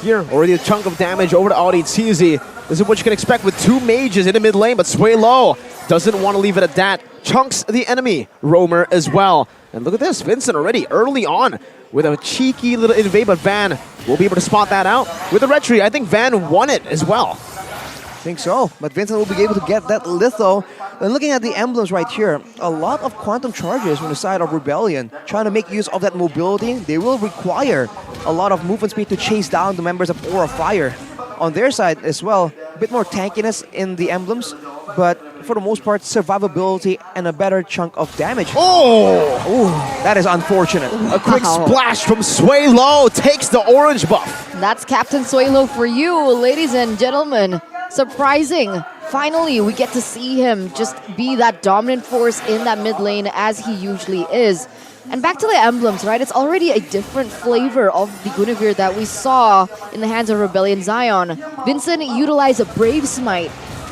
Here, already a chunk of damage over to Audi Tizi. This is what you can expect with two mages in the mid lane, but Sway Low doesn't want to leave it at that. Chunks the enemy roamer as well. And look at this, Vincent already early on with a cheeky little invade, but Van will be able to spot that out. With the retry, I think Van won it as well. I think so, but Vincent will be able to get that litho. And looking at the emblems right here, a lot of quantum charges from the side of Rebellion. Trying to make use of that mobility, they will require a lot of movement speed to chase down the members of Aura Fire. On their side as well, a bit more tankiness in the emblems, but for the most part, survivability and a better chunk of damage. Oh! That is unfortunate. A quick splash from Sway Low takes the orange buff. That's Captain Swaylo for you, ladies and gentlemen. surprising. Finally, we get to see him just be that dominant force in that mid lane as he usually is. And back to the emblems, right? It's already a different flavor of the Guinevere that we saw in the hands of Rebellion Zion. Vincent utilized a Brave Smite.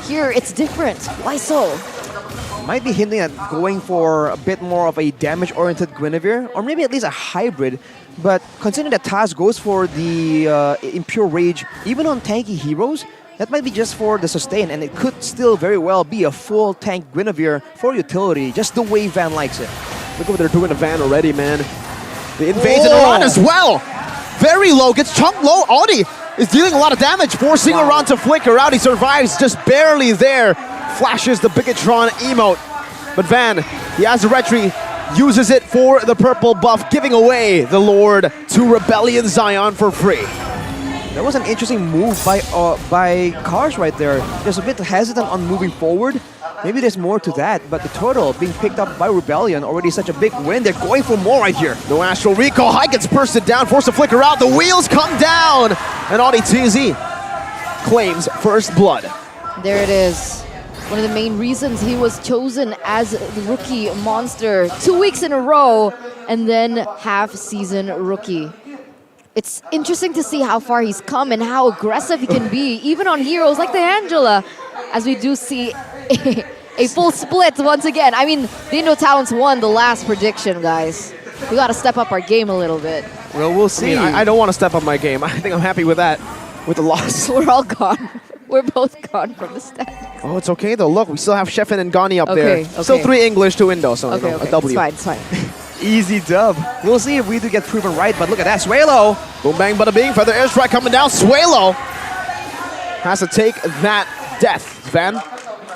Here, it's different. Why so? Might be hinting at going for a bit more of a damage-oriented Guinevere, or maybe at least a hybrid. But considering that Taz goes for the Impure Rage, even on tanky heroes, that might be just for the sustain, and it could still very well be a full tank Guinevere for utility, just the way Van likes it. Look what they're doing to Van already, man. The invades and Iran as well. Very low, gets chunked low. Audi is dealing a lot of damage, forcing Iran to flicker out. He survives just barely there. Flashes the Bigatron emote. But Van, he has the retry, uses it for the purple buff, giving away the Lord to Rebellion Zion for free. That was an interesting move by Cars right there. Just a bit hesitant on moving forward. Maybe there's more to that, but the turtle being picked up by Rebellion, already such a big win. They're going for more right here. No Astral Recall, High gets bursted down, forced to flicker out. The wheels come down, and Audi TZ claims first blood. There it is. One of the main reasons he was chosen as the rookie monster 2 weeks in a row, and then half-season rookie. It's interesting to see how far he's come and how aggressive he can be, even on heroes like the Angela, as we do see a full split once again. I mean, the Indo Talents won the last prediction, guys. We got to step up our game a little bit. Well, we'll see. I don't want to step up my game. I think I'm happy with that, with the loss. We're all gone. We're both gone from the standings. Oh, it's okay though. Look, we still have Sheffin and Gani up Okay, there. Still 3 English, 2 Indo, so Okay, you know, okay. a W. It's fine, it's fine. Easy dub. We'll see if we do get proven right, but look at that. Swalo. Boom, bang, bada bing. Feather airstrike coming down. Swalo has to take that death. Van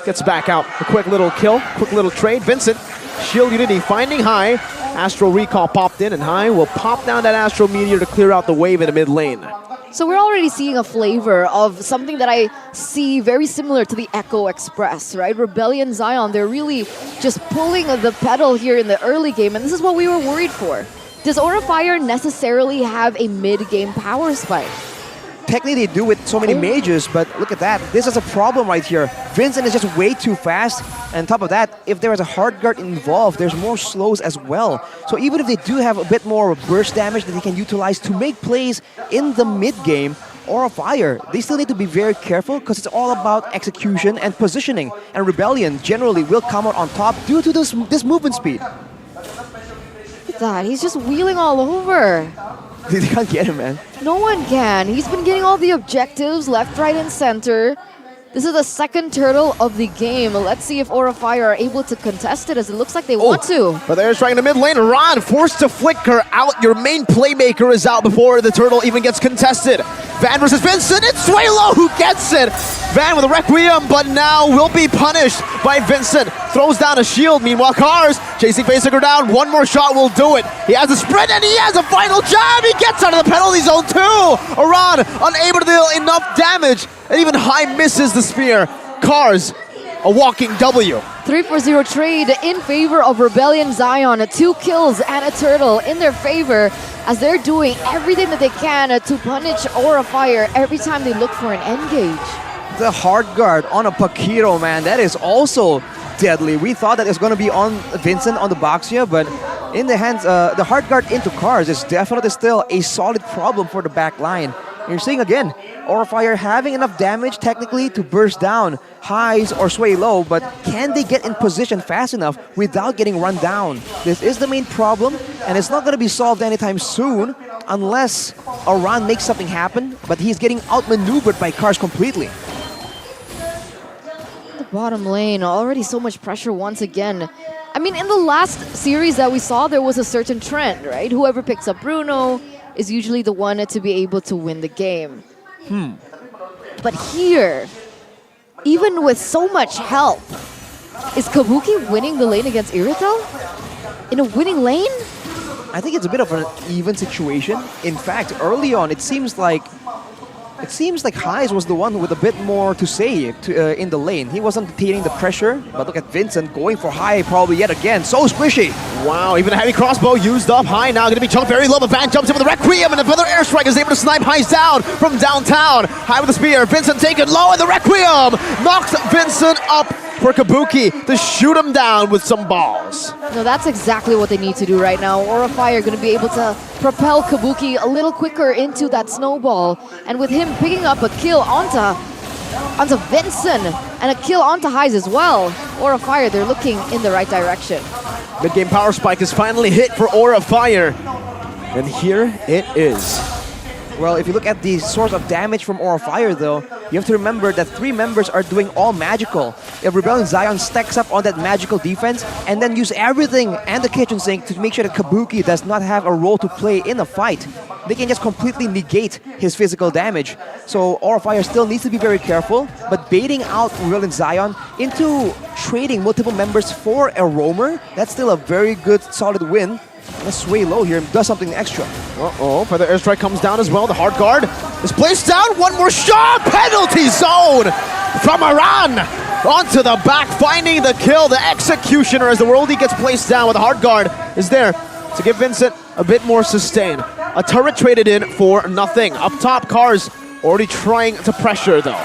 gets back out. A quick little kill, quick little trade. Vincent, shield unity finding High. Astral Recall popped in, and High will pop down that Astral Meteor to clear out the wave in the mid lane. So we're already seeing a flavor of something that I see very similar to the Echo Express, right? Rebellion Zion, they're really just pulling the pedal here in the early game, and this is what we were worried for. Does Aura Fire necessarily have a mid-game power spike? Technically they do with so many mages, but look at that. This is a problem right here. Vincent is just way too fast. And on top of that, if there is a hard guard involved, there's more slows as well. So even if they do have a bit more burst damage that they can utilize to make plays in the mid-game, Aura Fire, they still need to be very careful because it's all about execution and positioning. And Rebellion generally will come out on top due to this movement speed. Look at that, he's just wheeling all over. They can't get him, man. No one can. He's been getting all the objectives left, right, and center. This is the second turtle of the game. Let's see if Aura Fire are able to contest it, as it looks like they want to. But there's trying to mid lane. Ron forced to flicker out. Your main playmaker is out before the turtle even gets contested. Van versus Vincent. It's Swalo who gets it. Van with a Requiem, but now will be punished by Vincent. Throws down a shield. Meanwhile, Cars chasing Facehugger down. One more shot will do it. He has a sprint and he has a final jab. He gets out of the penalty zone too. Iran unable to deal enough damage. And even High misses the spear. Cars, a walking W. 3-for-0 trade in favor of Rebellion Zion. 2 kills and a turtle in their favor, as they're doing everything that they can to punish Aura Fire every time they look for an engage. The hard guard on a Pakiro, man, that is also deadly. We thought that it was going to be on Vincent on the Boxia, but in the hands, the hard guard into Cars is definitely still a solid problem for the back line. And you're seeing again, Aura Fire having enough damage technically to burst down Highs or Sway Low, but can they get in position fast enough without getting run down? This is the main problem, and it's not going to be solved anytime soon unless Aran makes something happen, but he's getting outmaneuvered by Cars completely. The bottom lane, already so much pressure once again. I mean, in the last series that we saw, there was a certain trend, right? Whoever picks up Bruno is usually the one to be able to win the game. But here, even with so much help, is Kabuki winning the lane against Irithel? In a winning lane? I think it's a bit of an even situation. In fact, early on, it seems like it seems like Hayes was the one with a bit more to say in the lane. He wasn't detaining the pressure, but look at Vincent going for high probably yet again. So squishy. Wow, even a heavy crossbow used up. High now going to be chunked very low, but Van jumps in with the Requiem, and another airstrike is able to snipe Hayes down from downtown. High with the spear, Vincent taken low, and the Requiem knocks Vincent up for Kabuki to shoot him down with some balls. No, that's exactly what they need to do right now. Aura Fire going to be able to propel Kabuki a little quicker into that snowball. And with him picking up a kill onto Vincent and a kill onto Hayes as well, Aura Fire, they're looking in the right direction. Mid-game power spike is finally hit for Aura Fire. And here it is. Well, if you look at the source of damage from Aura Fire, though, you have to remember that 3 members are doing all magical. If Rebellion Zion stacks up on that magical defense and then use everything and the kitchen sink to make sure that Kabuki does not have a role to play in a fight, they can just completely negate his physical damage. So Aura Fire still needs to be very careful, but baiting out Rebellion Zion into trading multiple members for a roamer, that's still a very good, solid win. Let's sway low here and does something extra. Uh-oh, further airstrike comes down as well. The hard guard is placed down. One more shot. Penalty zone from Iran. Onto the back, finding the kill. The executioner as the worldie gets placed down with the hard guard is there to give Vincent a bit more sustain. A turret traded in for nothing. Up top, Cars already trying to pressure though.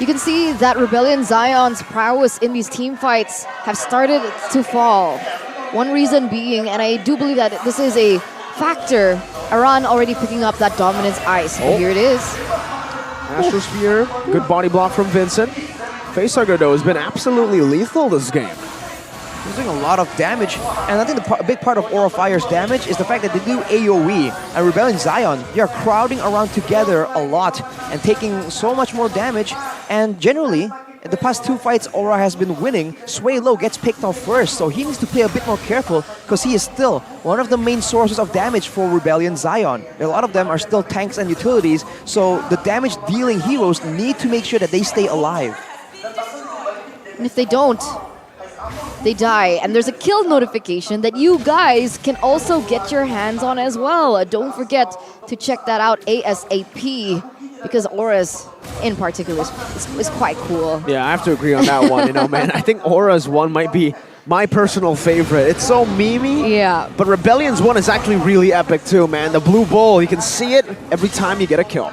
You can see that Rebellion Zion's prowess in these team fights have started to fall. One reason being, and I do believe that this is a factor, Iran already picking up that dominance ice. But here it is. Astrosphere, good body block from Vincent. Facehugger though has been absolutely lethal this game. He's doing a lot of damage, and I think a big part of Aura Fire's damage is the fact that they do AoE. And Rebellion Zion, they are crowding around together a lot and taking so much more damage, and generally, in the past 2 fights, Aura has been winning. Sway Low gets picked off first, so he needs to play a bit more careful because he is still one of the main sources of damage for Rebellion Zion. A lot of them are still tanks and utilities, so the damage-dealing heroes need to make sure that they stay alive. And if they don't, they die. And there's a kill notification that you guys can also get your hands on as well. Don't forget to check that out ASAP. Because Aura's, in particular, is quite cool. Yeah, I have to agree on that one, man. I think Aura's one might be my personal favorite. It's so memey. Yeah. But Rebellion's one is actually really epic too, man. The blue bull, you can see it every time you get a kill.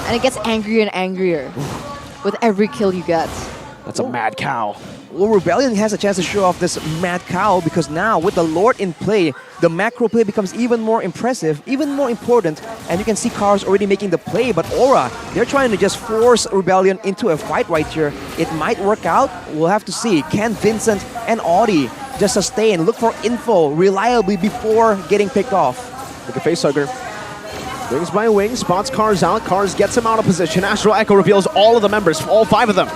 And it gets angrier and angrier with every kill you get. That's a mad cow. Well, Rebellion has a chance to show off this mad cow because now with the Lord in play, the macro play becomes even more impressive, even more important, and you can see Cars already making the play, but Aura, they're trying to just force Rebellion into a fight right here. It might work out, we'll have to see. Can Vincent and Audi just sustain, look for info reliably before getting picked off? Look at Facehugger. Wings by wing, spots Cars out, Cars gets him out of position. Astral Echo reveals all of the members, all 5 of them.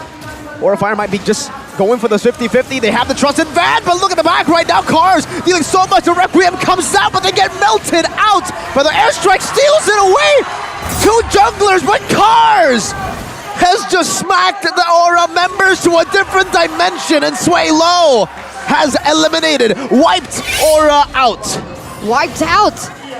Aura Fire might be just going for this 50-50. They have the trust in Van, but look at the back right now. Cars dealing so much. The Requiem comes out, but they get melted out. But the airstrike steals it away. 2 junglers, but Cars has just smacked the Aura members to a different dimension, and Sway Low has eliminated, wiped Aura out. Wiped out.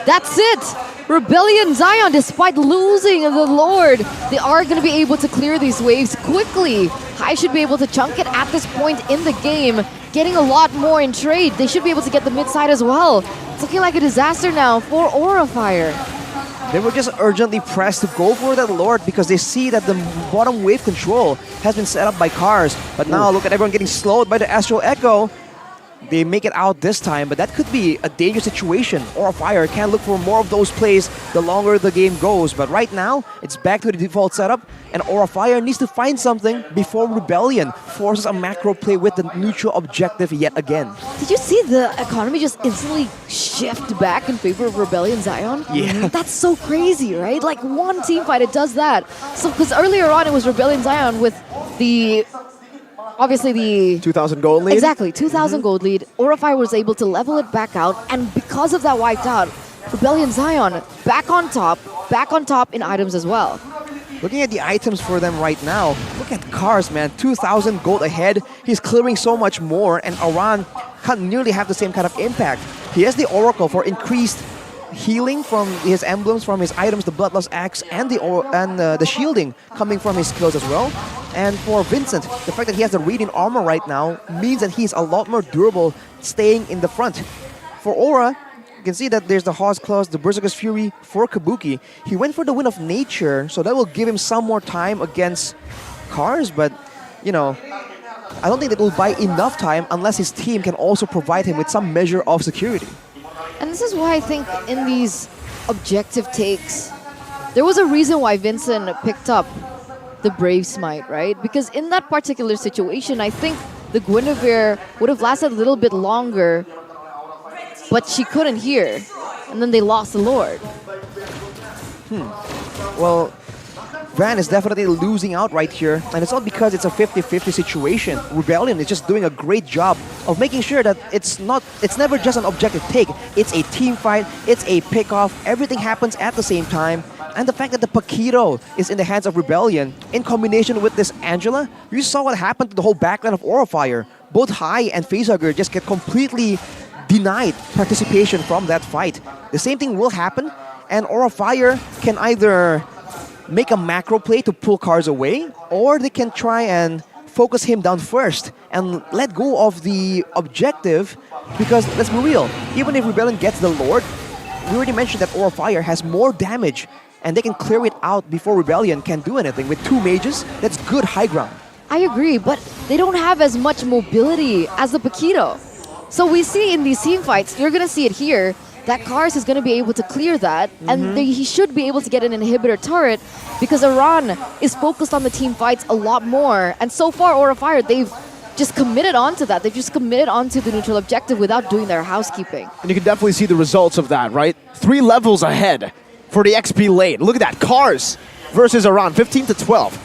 That's it. Rebellion Zion, despite losing the Lord, they are going to be able to clear these waves quickly. High should be able to chunk it at this point in the game, getting a lot more in trade. They should be able to get the mid side as well. It's looking like a disaster now for Aura Fire. They were just urgently pressed to go for that Lord because they see that the bottom wave control has been set up by Cars. But now look at everyone getting slowed by the Astral Echo. They make it out this time, but that could be a dangerous situation. Aura Fire can look for more of those plays the longer the game goes. But right now, it's back to the default setup, and Aura Fire needs to find something before Rebellion forces a macro play with the neutral objective yet again. Did you see the economy just instantly shift back in favor of Rebellion Zion? Yeah. That's so crazy, right? Like one team fight, it does that. So, because earlier on, it was Rebellion Zion with the... Obviously the... 2,000 gold lead? Exactly, 2,000 gold lead. Aura Fire was able to level it back out, and because of that wiped out, Rebellion Zion back on top in items as well. Looking at the items for them right now, look at Cars, man. 2,000 gold ahead. He's clearing so much more, and Aran can't nearly have the same kind of impact. He has the Oracle for increased healing from his emblems, from his items, the Bloodlust Axe and the shielding coming from his skills as well. And for Vincent, the fact that he has the Radiant Armor right now means that he's a lot more durable staying in the front. For Aura, you can see that there's the Hawk's Claws, the Berserker's Fury for Kabuki. He went for the Wind of Nature, so that will give him some more time against Cars, but, you know, I don't think that will buy enough time unless his team can also provide him with some measure of security. And this is why I think in these objective takes, there was a reason why Vincent picked up the Brave Smite, right? Because in that particular situation, I think the Guinevere would have lasted a little bit longer, but she couldn't hear. And then they lost the Lord. Well, Van is definitely losing out right here, and it's not because it's a 50-50 situation. Rebellion is just doing a great job of making sure that it's never just an objective take. It's a team fight, it's a pick-off, everything happens at the same time. And the fact that the Paquito is in the hands of Rebellion, in combination with this Angela, you saw what happened to the whole backline of Aura Fire. Both High and Facehugger just get completely denied participation from that fight. The same thing will happen, and Aura Fire can either make a macro play to pull Cars away, or they can try and focus him down first and let go of the objective, because let's be real, even if Rebellion gets the Lord, we already mentioned that Aura Fire has more damage and they can clear it out before Rebellion can do anything. With 2 mages, that's good high ground. I agree, but they don't have as much mobility as the Paquito. So we see in these team fights, you're gonna see it here, that Cars is going to be able to clear that, and he should be able to get an inhibitor turret, because Iran is focused on the team fights a lot more. And so far, Aura Fire, they've just committed onto that. They've just committed onto the neutral objective without doing their housekeeping. And you can definitely see the results of that, right? 3 levels ahead for the XP lane. Look at that, Cars versus Iran, 15-12.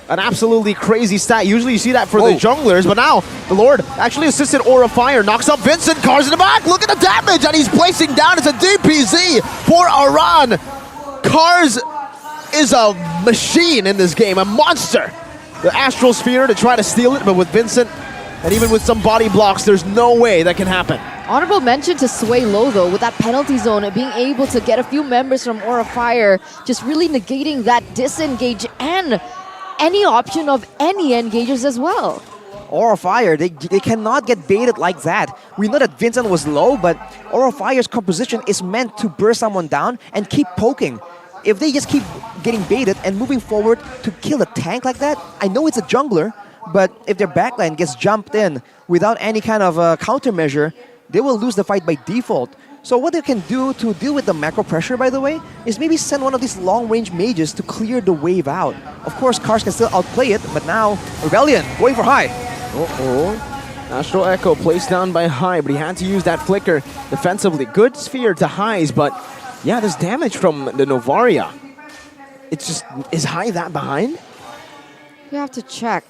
An absolutely crazy stat. Usually you see that for the junglers, but now the Lord actually assisted Aura Fire, knocks up Vincent, Cars in the back, look at the damage, and he's placing down, it's a DPZ for Iran. Cars is a machine in this game, a monster. The Astral Sphere to try to steal it, but with Vincent, and even with some body blocks, there's no way that can happen. Honorable mention to Sway Low, though, with that penalty zone, being able to get a few members from Aura Fire, just really negating that disengage and any option of any engages as well. Aura Fire, they cannot get baited like that. We know that Vincent was low, but Aura Fire's composition is meant to burst someone down and keep poking. If they just keep getting baited and moving forward to kill a tank like that, I know it's a jungler, but if their backline gets jumped in without any kind of countermeasure, they will lose the fight by default. So what they can do to deal with the macro pressure, by the way, is maybe send one of these long-range mages to clear the wave out. Of course, Cars can still outplay it, but now Rebellion going for High. Astral Echo placed down by High, but he had to use that flicker defensively. Good sphere to Highs, but yeah, there's damage from the Novaria. It's just, is High that behind? You have to check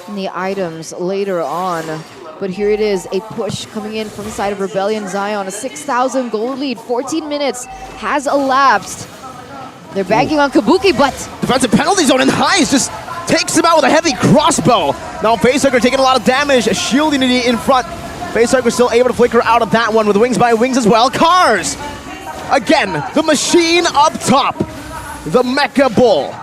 in the items later on. But here it is, a push coming in from the side of Rebellion Zion, a 6,000 gold lead, 14 minutes has elapsed. They're banking on Kabuki, but defensive penalty zone, and Highs just takes him out with a heavy crossbow. Now Facehugger taking a lot of damage, a shield unity in front. Facehugger still able to flicker out of that one with Wings by Wings as well. Cars! Again, the machine up top, the Mecha Bull.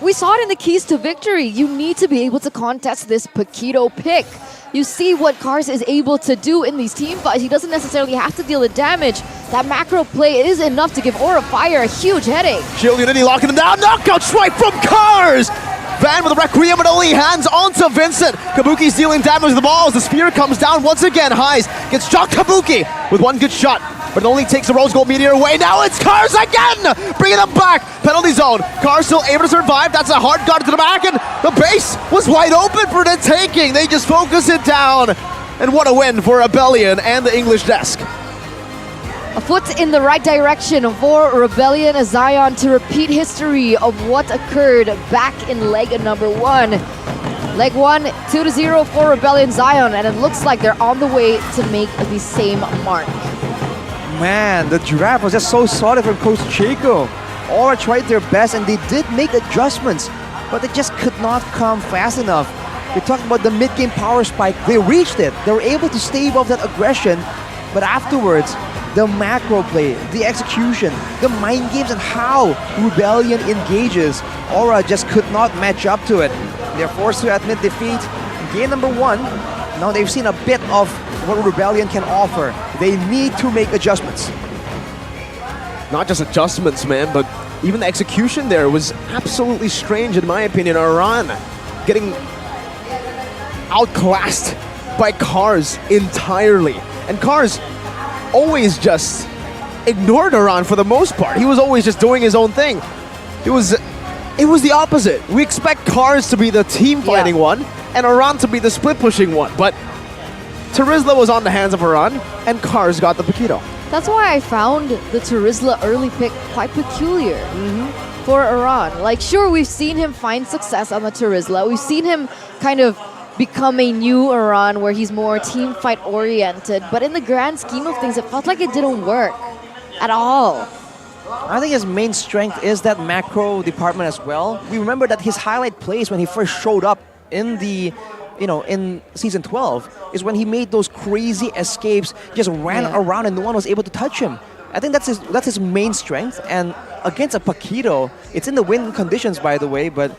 We saw it in the keys to victory. You need to be able to contest this Paquito pick. You see what Cars is able to do in these team fights. He doesn't necessarily have to deal the damage. That macro play is enough to give Aura Fire a huge headache. Shield Unity locking him down. Knockout strike from Cars! Van with a Requiem, but only hands onto Vincent. Kabuki's dealing damage with the balls. The spear comes down once again. Highs gets shocked Kabuki with one good shot, but it only takes the Rose Gold Meteor away. Now it's Cars again! Bringing them back. Penalty zone. Cars still able to survive. That's a hard guard to the back, and the base was wide open for the taking. They just focus it down. And what a win for Rebellion and the English desk. A foot in the right direction for Rebellion Zion to repeat history of what occurred back in leg number 1. Leg 1, 2-0 for Rebellion Zion, and it looks like they're on the way to make the same mark. Man, the draft was just so solid from Coach Chico. Aura tried their best and they did make adjustments, but they just could not come fast enough. We talked about the mid-game power spike. They reached it. They were able to stave off that aggression, but afterwards, the macro play, the execution, the mind games, and how Rebellion engages, Aura just could not match up to it. They're forced to admit defeat. Game number 1, now they've seen a bit of what Rebellion can offer. They need to make adjustments. Not just adjustments, man, but even the execution there was absolutely strange in my opinion. Aran getting outclassed by Cars entirely. And Cars always just ignored Aran for the most part. He was always just doing his own thing. It was the opposite. We expect Cars to be the team fighting one and Aran to be the split pushing one. But Terizla was on the hands of Aran and Cars got the Paquito. That's why I found the Terizla early pick quite peculiar for Aran. Like, sure, we've seen him find success on the Terizla. We've seen him kind of become a new Aran where he's more team fight oriented. But in the grand scheme of things, it felt like it didn't work at all. I think his main strength is that macro department as well. We remember that his highlight plays when he first showed up in the, in season 12 is when he made those crazy escapes, just ran around and no one was able to touch him. I think that's his main strength. And against a Paquito, it's in the win conditions, by the way, but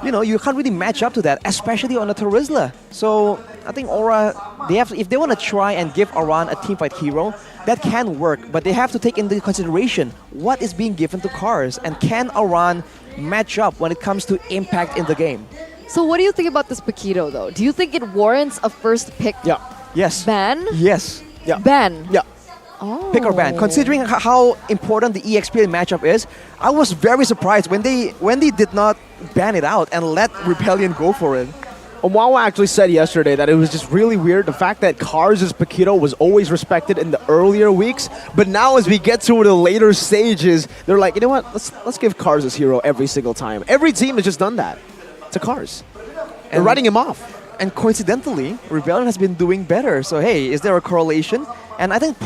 you can't really match up to that, especially on a Terizla. So I think Aura, if they want to try and give Aran a teamfight hero, that can work, but they have to take into consideration what is being given to Cars, and can Aran match up when it comes to impact in the game. So what do you think about this Paquito, though? Do you think it warrants a first pick Yes. ban? Yes. Yeah. Ban? Yeah. Oh. Pick or ban. Considering how important the EXP matchup is, I was very surprised when they did not ban it out and let Rebellion go for it. Omawa actually said yesterday that it was just really weird. The fact that Cars' Paquito was always respected in the earlier weeks, but now as we get to the later stages, they're like, you know what? Let's give Cars his hero every single time. Every team has just done that to Cars. They're writing him off. And coincidentally, Rebellion has been doing better. So hey, is there a correlation? And I think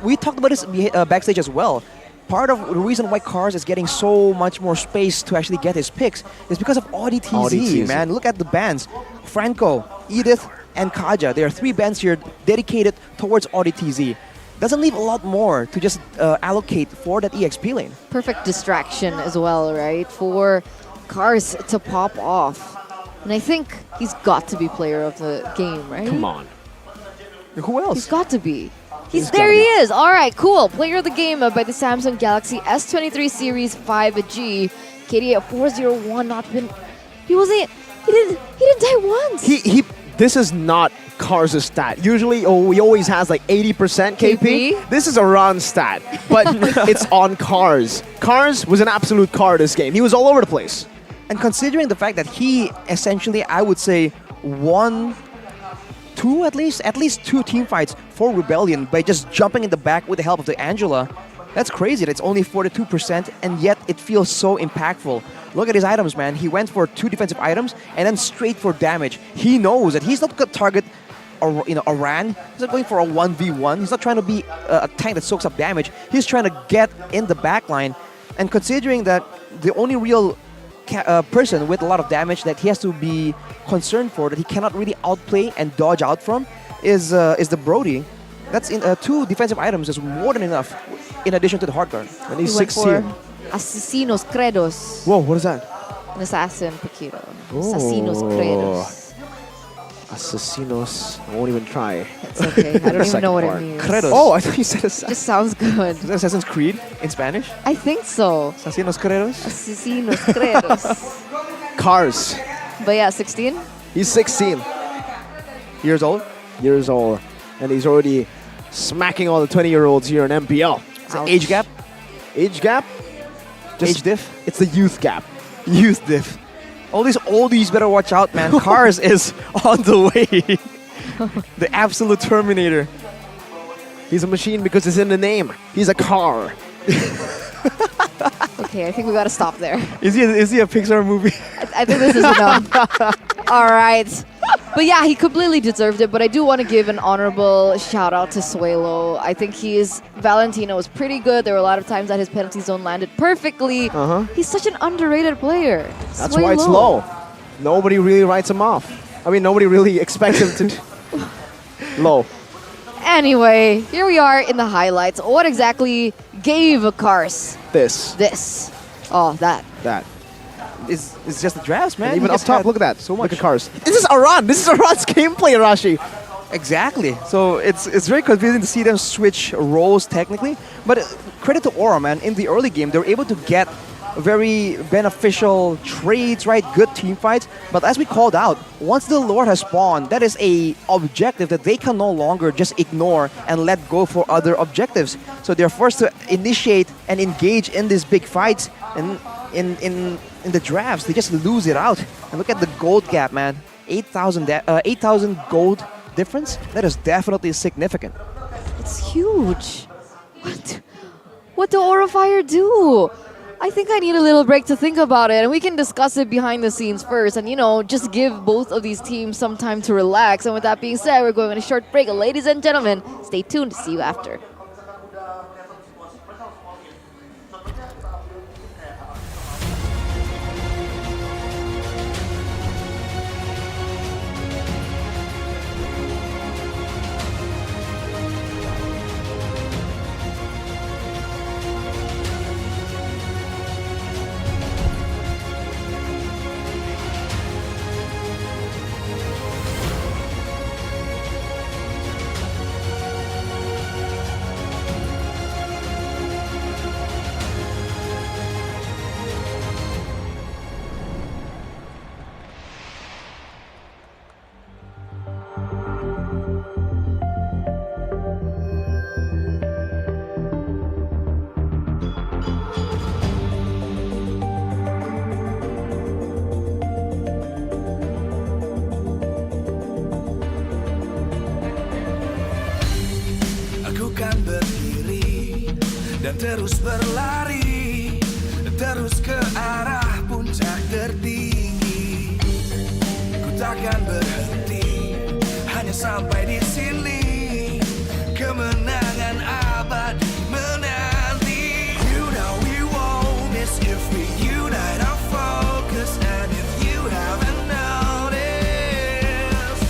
we talked about this backstage as well. Part of the reason why Cars is getting so much more space to actually get his picks is because of ODTZ, man. Look at the bans. Franco, Edith, and Kaja. There are 3 bands here dedicated towards ODTZ. Doesn't leave a lot more to just allocate for that EXP lane. Perfect distraction as well, right? For Cars to pop off. And I think he's got to be player of the game, right? Come on. Who else? He's got to be. There he is. All right, cool. Player of the game by the Samsung Galaxy S23 Series 5G. KDA at 401, not been. He didn't die once. This is not Cars' stat. Usually, he always has like 80% KP. This is a run stat, but it's on Cars. Cars was an absolute car this game. He was all over the place. And considering the fact that he essentially, I would say, won at least two team fights for Rebellion by just jumping in the back with the help of the Angela. That's crazy that it's only 42% and yet it feels so impactful. Look at his items, man. He went for 2 defensive items and then straight for damage. He knows that he's not going to target Aran. He's not going for a 1v1. He's not trying to be a tank that soaks up damage. He's trying to get in the backline. And considering that the only real person with a lot of damage that he has to be concerned for, that he cannot really outplay and dodge out from, is the Brody. That's in 2 defensive items is more than enough, in addition to the hard guard. And he's 16. Asesinos Credos. Whoa, what is that? An assassin Paquito. Asesinos Credos. Asesinos. I won't even try. It's okay. I don't even know what it means. Credos. Oh, I thought you said assassin. Just sounds good. Is that Assassin's Creed in Spanish? I think so. Asesinos Credos? Asesinos Credos. Cars. But yeah, 16? He's 16. Years old? Years old. And he's already smacking all the 20-year-olds here in MPL. Is it age gap? Age gap? Just age diff? It's the youth gap. Youth diff. All these oldies better watch out, man. Cars is on the way. The absolute Terminator. He's a machine because it's in the name. He's a car. Okay, I think we gotta stop there. Is he a Pixar movie? I think this is enough. All right. But yeah, he completely deserved it. But I do want to give an honorable shout out to Suelo. I think Valentino was pretty good. There were a lot of times that his penalty zone landed perfectly. He's such an underrated player. That's why it's low. Nobody really writes him off. I mean, nobody really expects him to. Low. Anyway, here we are in the highlights. What exactly gave Cars This. Oh, that. It's just the drafts, man. And even He up just top, had look at that. So much. Look at Cars. This is Aran. This is Aran's gameplay, Arashi. Exactly. So it's very confusing to see them switch roles technically. But credit to Aura, man. In the early game, they were able to get very beneficial trades, right? Good team fights. But as we called out, once the Lord has spawned, that is a objective that they can no longer just ignore and let go for other objectives. So they're forced to initiate and engage in these big fights. And in the drafts, they just lose it out. And look at the gold gap, man. 8,000 gold difference. That is definitely significant. It's huge. What do Aura Fire do? I think I need a little break to think about it, and we can discuss it behind the scenes first, and just give both of these teams some time to relax. And with that being said, we're going on a short break. Ladies and gentlemen, stay tuned to see you after. Aku kan berdiri dan terus berlari, terus ke arah puncak tertinggi. Ku takkan berhenti, hanya sampai di sini. Kemenangan abadi menanti. You know we won't miss if we unite our focus. And if you haven't noticed,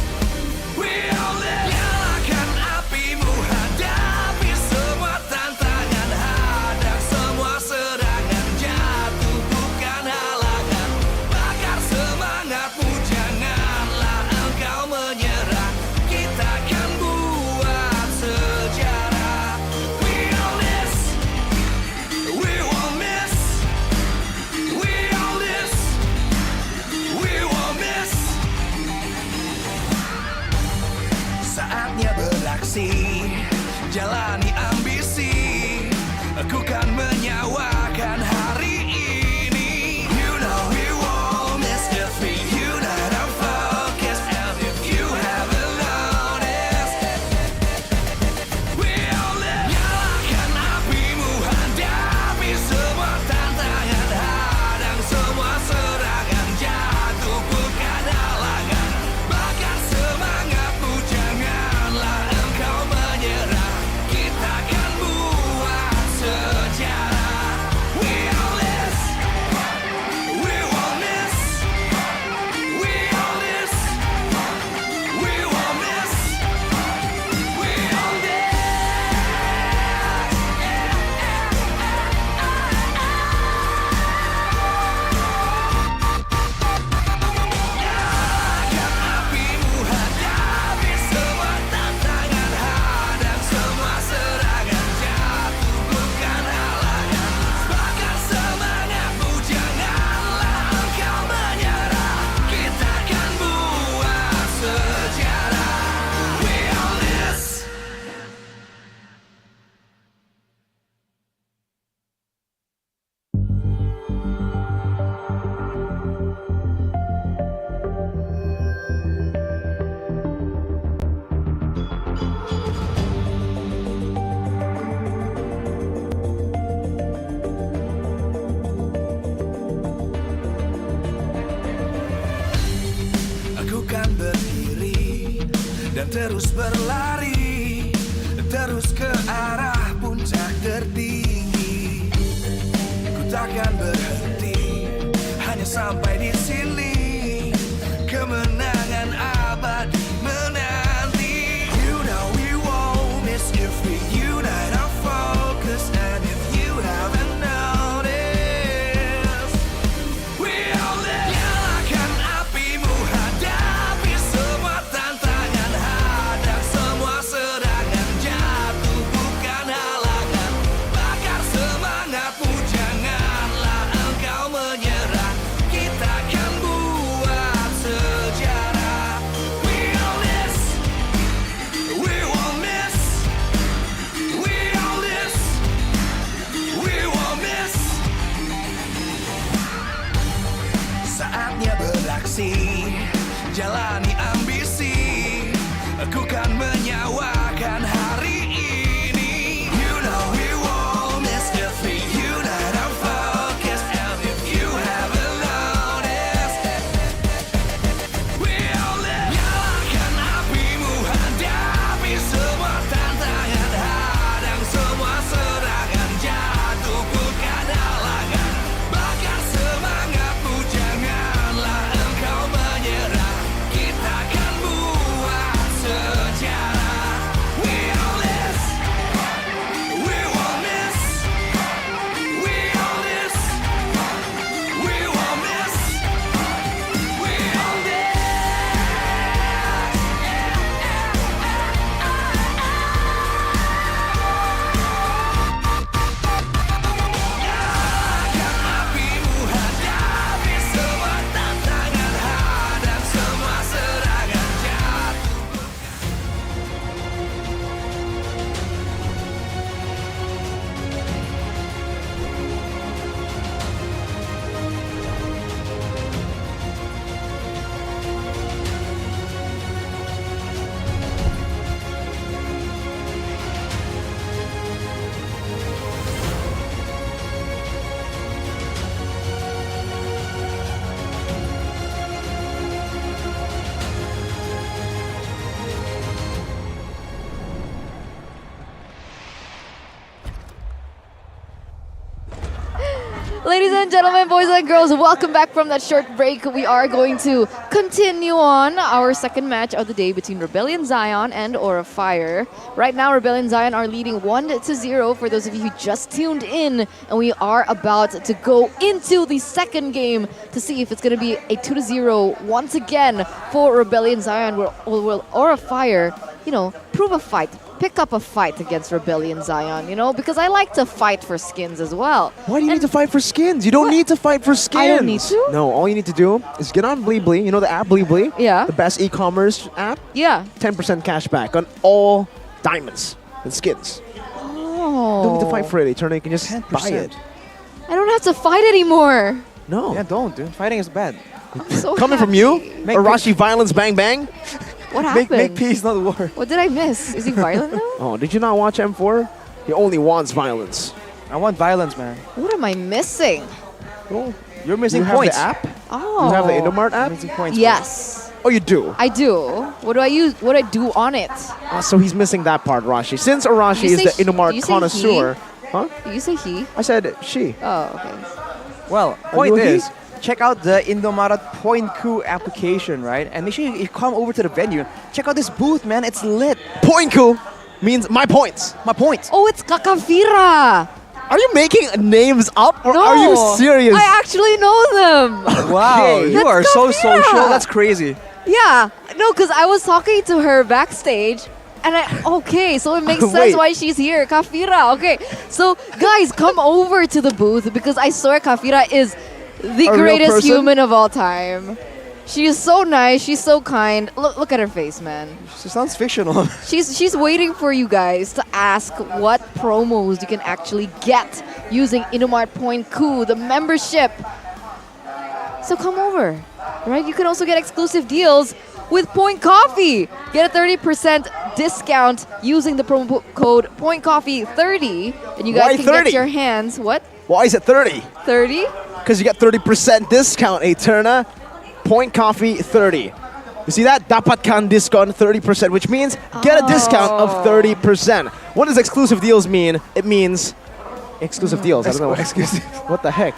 we'll nyalakan apimu, hadapi semua tantangan, hadang semua serangan, jatuh bukan halangan, bakar semangatmu, janganlah engkau menyerah, kita akan buat sejarah. We all this, we won't miss, we all this, we won't miss. Saatnya beraksi, jalani ambisi. Aku kan menyawakan hari ini. You know we won't miss if we unite our focus. And if you haven't noticed, we'll nyalakan apimu, hadapi semua tantangan, hadang semua serangan, jatuh bukan halangan, bakar semangatmu, janganlah engkau menyerah, kita akan buat sejarah. We all this, we won't miss, we all this, we won't miss, we all this. Nyalakan apimu, hadapi semua tantangan, hadang semua serangan, jatuh bukan halangan, bakar semangatmu, janganlah engkau menyerah, kita akan buat sejarah. We all this. Aku kan berdiri dan terus berlari, terus ke arah puncak tertinggi. Ku takkan berhenti, hanya sampai di sini. Kemenangan abadi menanti. You know we won't Ladies and gentlemen, boys and girls, welcome back from that short break. We are going to continue on our second match of the day between Rebellion Zion and Aura Fire. Right now, Rebellion Zion are leading 1-0 for those of you who just tuned in. And we are about to go into the second game to see if it's going to be a 2-0 once again for Rebellion Zion. Will Aura Fire, prove a fight. Pick up a fight against Rebellion Zion, because I like to fight for skins as well. Why do you need to fight for skins? You don't need to fight for skins. I don't need to? No, all you need to do is get on Bleebly. You know the app Bleebly? Yeah. The best e-commerce app? Yeah. 10% cash back on all diamonds and skins. Oh. You don't need to fight for it, Eterna. You can just 10%. buy it. I don't have to fight anymore. No. Yeah, don't, dude. Fighting is bad. I'm so Coming from happy. you, Make Arashi Violence Bang Bang. What happened? Make peace, not war. What did I miss? Is he violent now? Oh, did you not watch M4? He only wants violence. I want violence, man. What am I missing? Oh, You're missing you have points. the app? Oh. You have the Indomart app? Missing points. Yes. Oh, you do? I do. What do I use? What do I do on it? So he's missing that part, Rashi. Since Arashi You is say the do Indomart you say connoisseur. Huh? Did you say he? I said she. Oh, okay. Well, Are point you a is, check out the Indomarat Point Coup application, right? And make sure you come over to the venue. Check out this booth, man. It's lit. Point coup means my points. My points. Oh, it's Kakafira. Are you making names up or No. are you serious? I actually know them. Wow, you That's are so Kafira. social. That's crazy. Yeah. No, because I was talking to her backstage. And okay, so it makes sense Wait. why she's here. Kafira, okay. So, guys, come over to the booth because I swear Kafira is the A real greatest person? human of all time. She is so nice. She's so kind. Look at her face, man. She sounds fictional. She's waiting for you guys to ask what promos you can actually get using Indomart Point Coup, the membership. So come over, right? You can also get exclusive deals with Point Coffee. Get a 30% discount using the promo code PointCoffee30, and you guys Why can 30? get your hands. What? Why is it 30? 30? Because you get 30% discount, Eterna. Point Coffee 30. You see that? Dapatkan discount 30%, which means get a discount of 30%. What does exclusive deals mean? It means exclusive deals. I don't know. Exclusive. What the heck?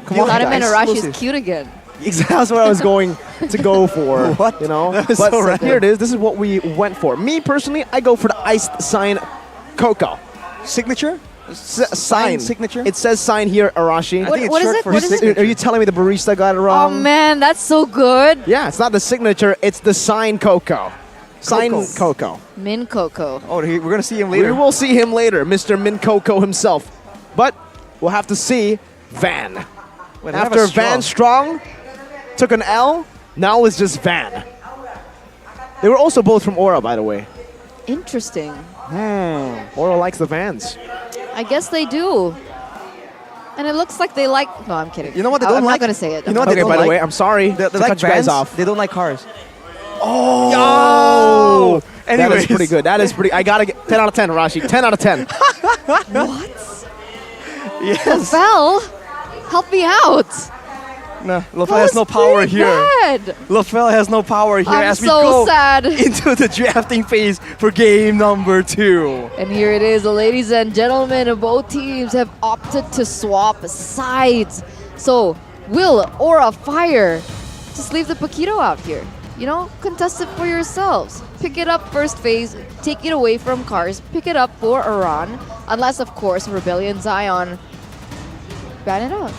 Come You on, thought I meant guys. Arashi's cute again. Exactly, that's what I was going to go for. What? You know? That was But so random. here it is. This is what we went for. Me, personally, I go for the iced sign Cocoa. Signature? Sign. Signature? It says sign here, Arashi. I think it's what is short it? for What is it? signature. Are you telling me the barista got it Oh wrong? man, that's so good. Yeah, it's not the signature, it's the sign Cocoa. Sign Cocoa. Min Coco. Oh, we're going to see him We later. will see him later, Mr. Min Coco himself. But we'll have to see Van. Well, they have After a Van Strong took an L, now it's just Van. They were also both from Aura, by the way. Interesting. Aura likes the Vans. I guess they do. And it looks like they like. No, I'm kidding. You know what they I'm don't not like? going to say it. You know what Okay, they don't by the like? way, I'm sorry They to like cut you guys vans. off. They don't like cars. Oh! Yo! That is Anyways. pretty good. That is pretty. I gotta get 10 out of 10, Rashi. 10 out of 10. Yes. Val, help me out. No, Lofel That has no was power pretty here. bad. Lofel has no power here I'm as we so go sad. into the drafting phase for game number 2. And here it is, ladies and gentlemen. Both teams have opted to swap sides. So, will Aura Fire just leave the Paquito out here? You know, contest it for yourselves. Pick it up first phase, take it away from Cars, pick it up for Iran. Unless, of course, Rebellion Zion ban it out.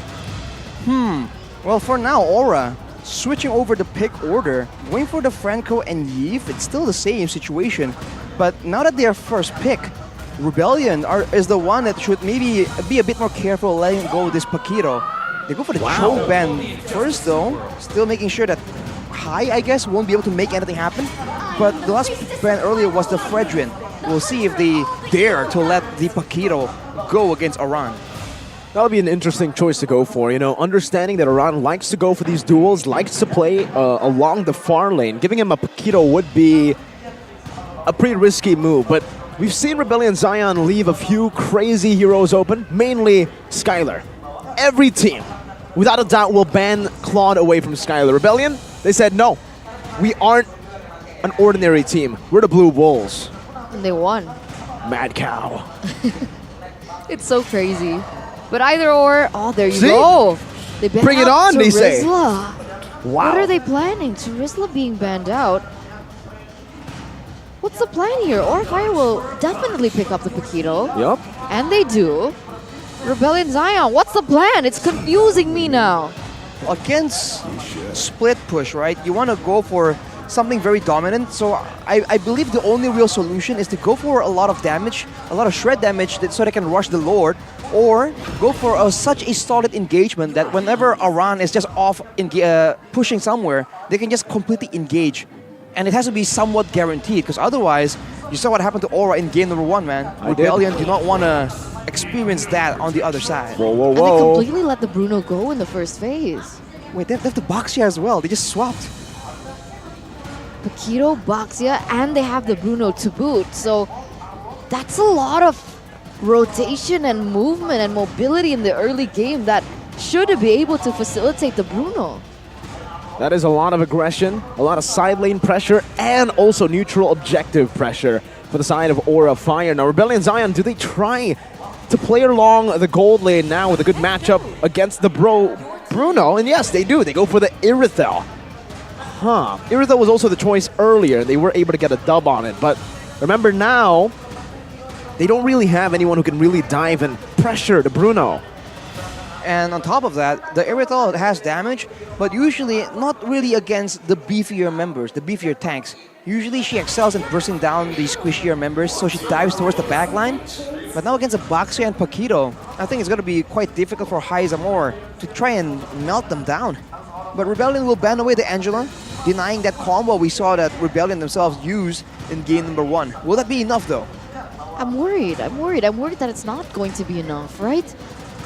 Well, for now, Aura switching over the pick order, going for the Franco and Yves. It's still the same situation, but now that they are first pick, Rebellion is the one that should maybe be a bit more careful letting go of this Paquito. They go for the choke ban first, though, still making sure that High, I guess, won't be able to make anything happen. But the last ban earlier was the Fredrin. We'll see if they dare to let the Paquito go against Aran. That'll be an interesting choice to go for, you know, understanding that Iran likes to go for these duels, likes to play along the far lane. Giving him a Paquito would be a pretty risky move, but we've seen Rebellion Zion leave a few crazy heroes open, mainly Skylar. Every team, without a doubt, will ban Claude away from Skylar. Rebellion, they said, no, we aren't an ordinary team. We're the Blue Wolves. And they won. Mad cow. It's so crazy. But either or, oh, there you See? go. They banned Bring it out on, they say. Terizla. Wow. What are they planning? Terizla being banned out. What's the plan here? Orfire will definitely pick up the Paquito. Yup. And they do. Rebellion Zion, what's the plan? It's confusing me now. Against split push, right? You want to go for something very dominant. So I believe the only real solution is to go for a lot of damage, a lot of shred damage, so they can rush the Lord, or go for such a solid engagement that whenever Aran is just off pushing somewhere, they can just completely engage. And it has to be somewhat guaranteed, because otherwise, you saw what happened to Aura in game number 1, man. Rebellion do not want to experience that on the other side. Whoa, whoa, And they whoa. completely let the Bruno go in the first phase. Wait, they have the Baxia as well. They just swapped. Paquito, Baxia, and they have the Bruno to boot. So that's a lot of rotation and movement and mobility in the early game that should be able to facilitate the Bruno. That is a lot of aggression, a lot of side lane pressure, and also neutral objective pressure for the side of Aura Fire. Now, Rebellion Zion, do they try to play along the gold lane now with a good matchup against the Bruno? And yes, they do. They go for the Irithel. Irithel was also the choice earlier. They were able to get a dub on it. But remember now, they don't really have anyone who can really dive and pressure the Bruno. And on top of that, the Irithel has damage, but usually not really against the beefier members, the beefier tanks. Usually she excels in bursting down the squishier members, so she dives towards the backline. But now against the Baxia and Paquito, I think it's going to be quite difficult for Haizamor to try and melt them down. But Rebellion will ban away the Angela, denying that combo we saw that Rebellion themselves use in game number 1. Will that be enough though? I'm worried that it's not going to be enough, right?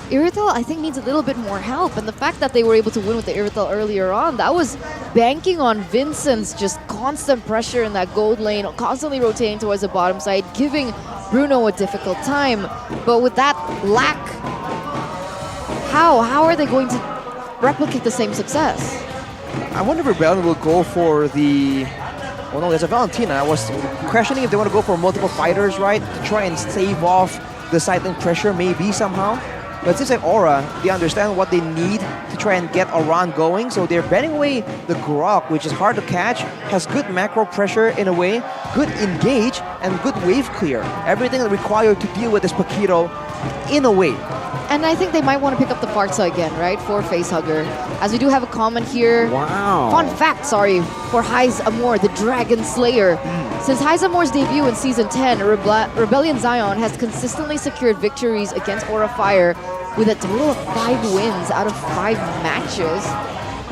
Irithel, I think, needs a little bit more help, and the fact that they were able to win with the Irithel earlier on, that was banking on Vincent's just constant pressure in that gold lane, constantly rotating towards the bottom side, giving Bruno a difficult time. But with that lack, how are they going to replicate the same success? I wonder if Rebellion will go for the... Oh no, there's a Valentina. I was questioning if they want to go for multiple fighters, right? To try and stave off the side lane pressure, maybe somehow. But since like Aura, they understand what they need to try and get Aran going, so they're banning away the Grok, which is hard to catch, has good macro pressure in a way, good engage, and good wave clear. Everything required to deal with this Paquito in a way. And I think they might want to pick up the Fartsa again, right? For Facehugger. As we do have a comment here. Wow. Fun fact, sorry, for Haizamor, the Dragon Slayer. Since Haizamor's debut in Season 10, Rebellion Zion has consistently secured victories against Aura Fire with a total of 5 wins out of 5 matches.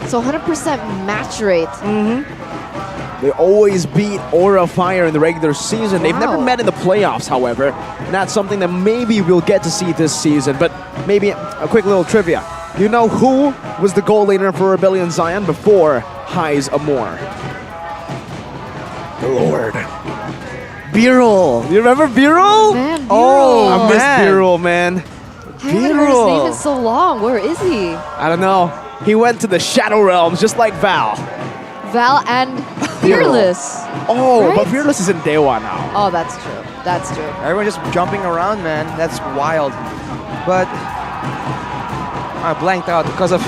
So 100% match rate. They always beat Aura Fire in the regular season. They've never met in the playoffs, however. And that's something that maybe we'll get to see this season. But maybe a quick little trivia. You know who was the goal laner for Rebellion Zion before Haizamor? The Lord. Birol. You remember Birol? Man, Birol. Oh, I miss Birol, man. I haven't heard his name in so long. Where is he? I don't know. He went to the Shadow Realms just like Val. Val and Fearless. Oh, right? but Fearless is in Dewa now. Oh, that's true. That's true. Everyone just jumping around, man. That's wild. But I blanked out because of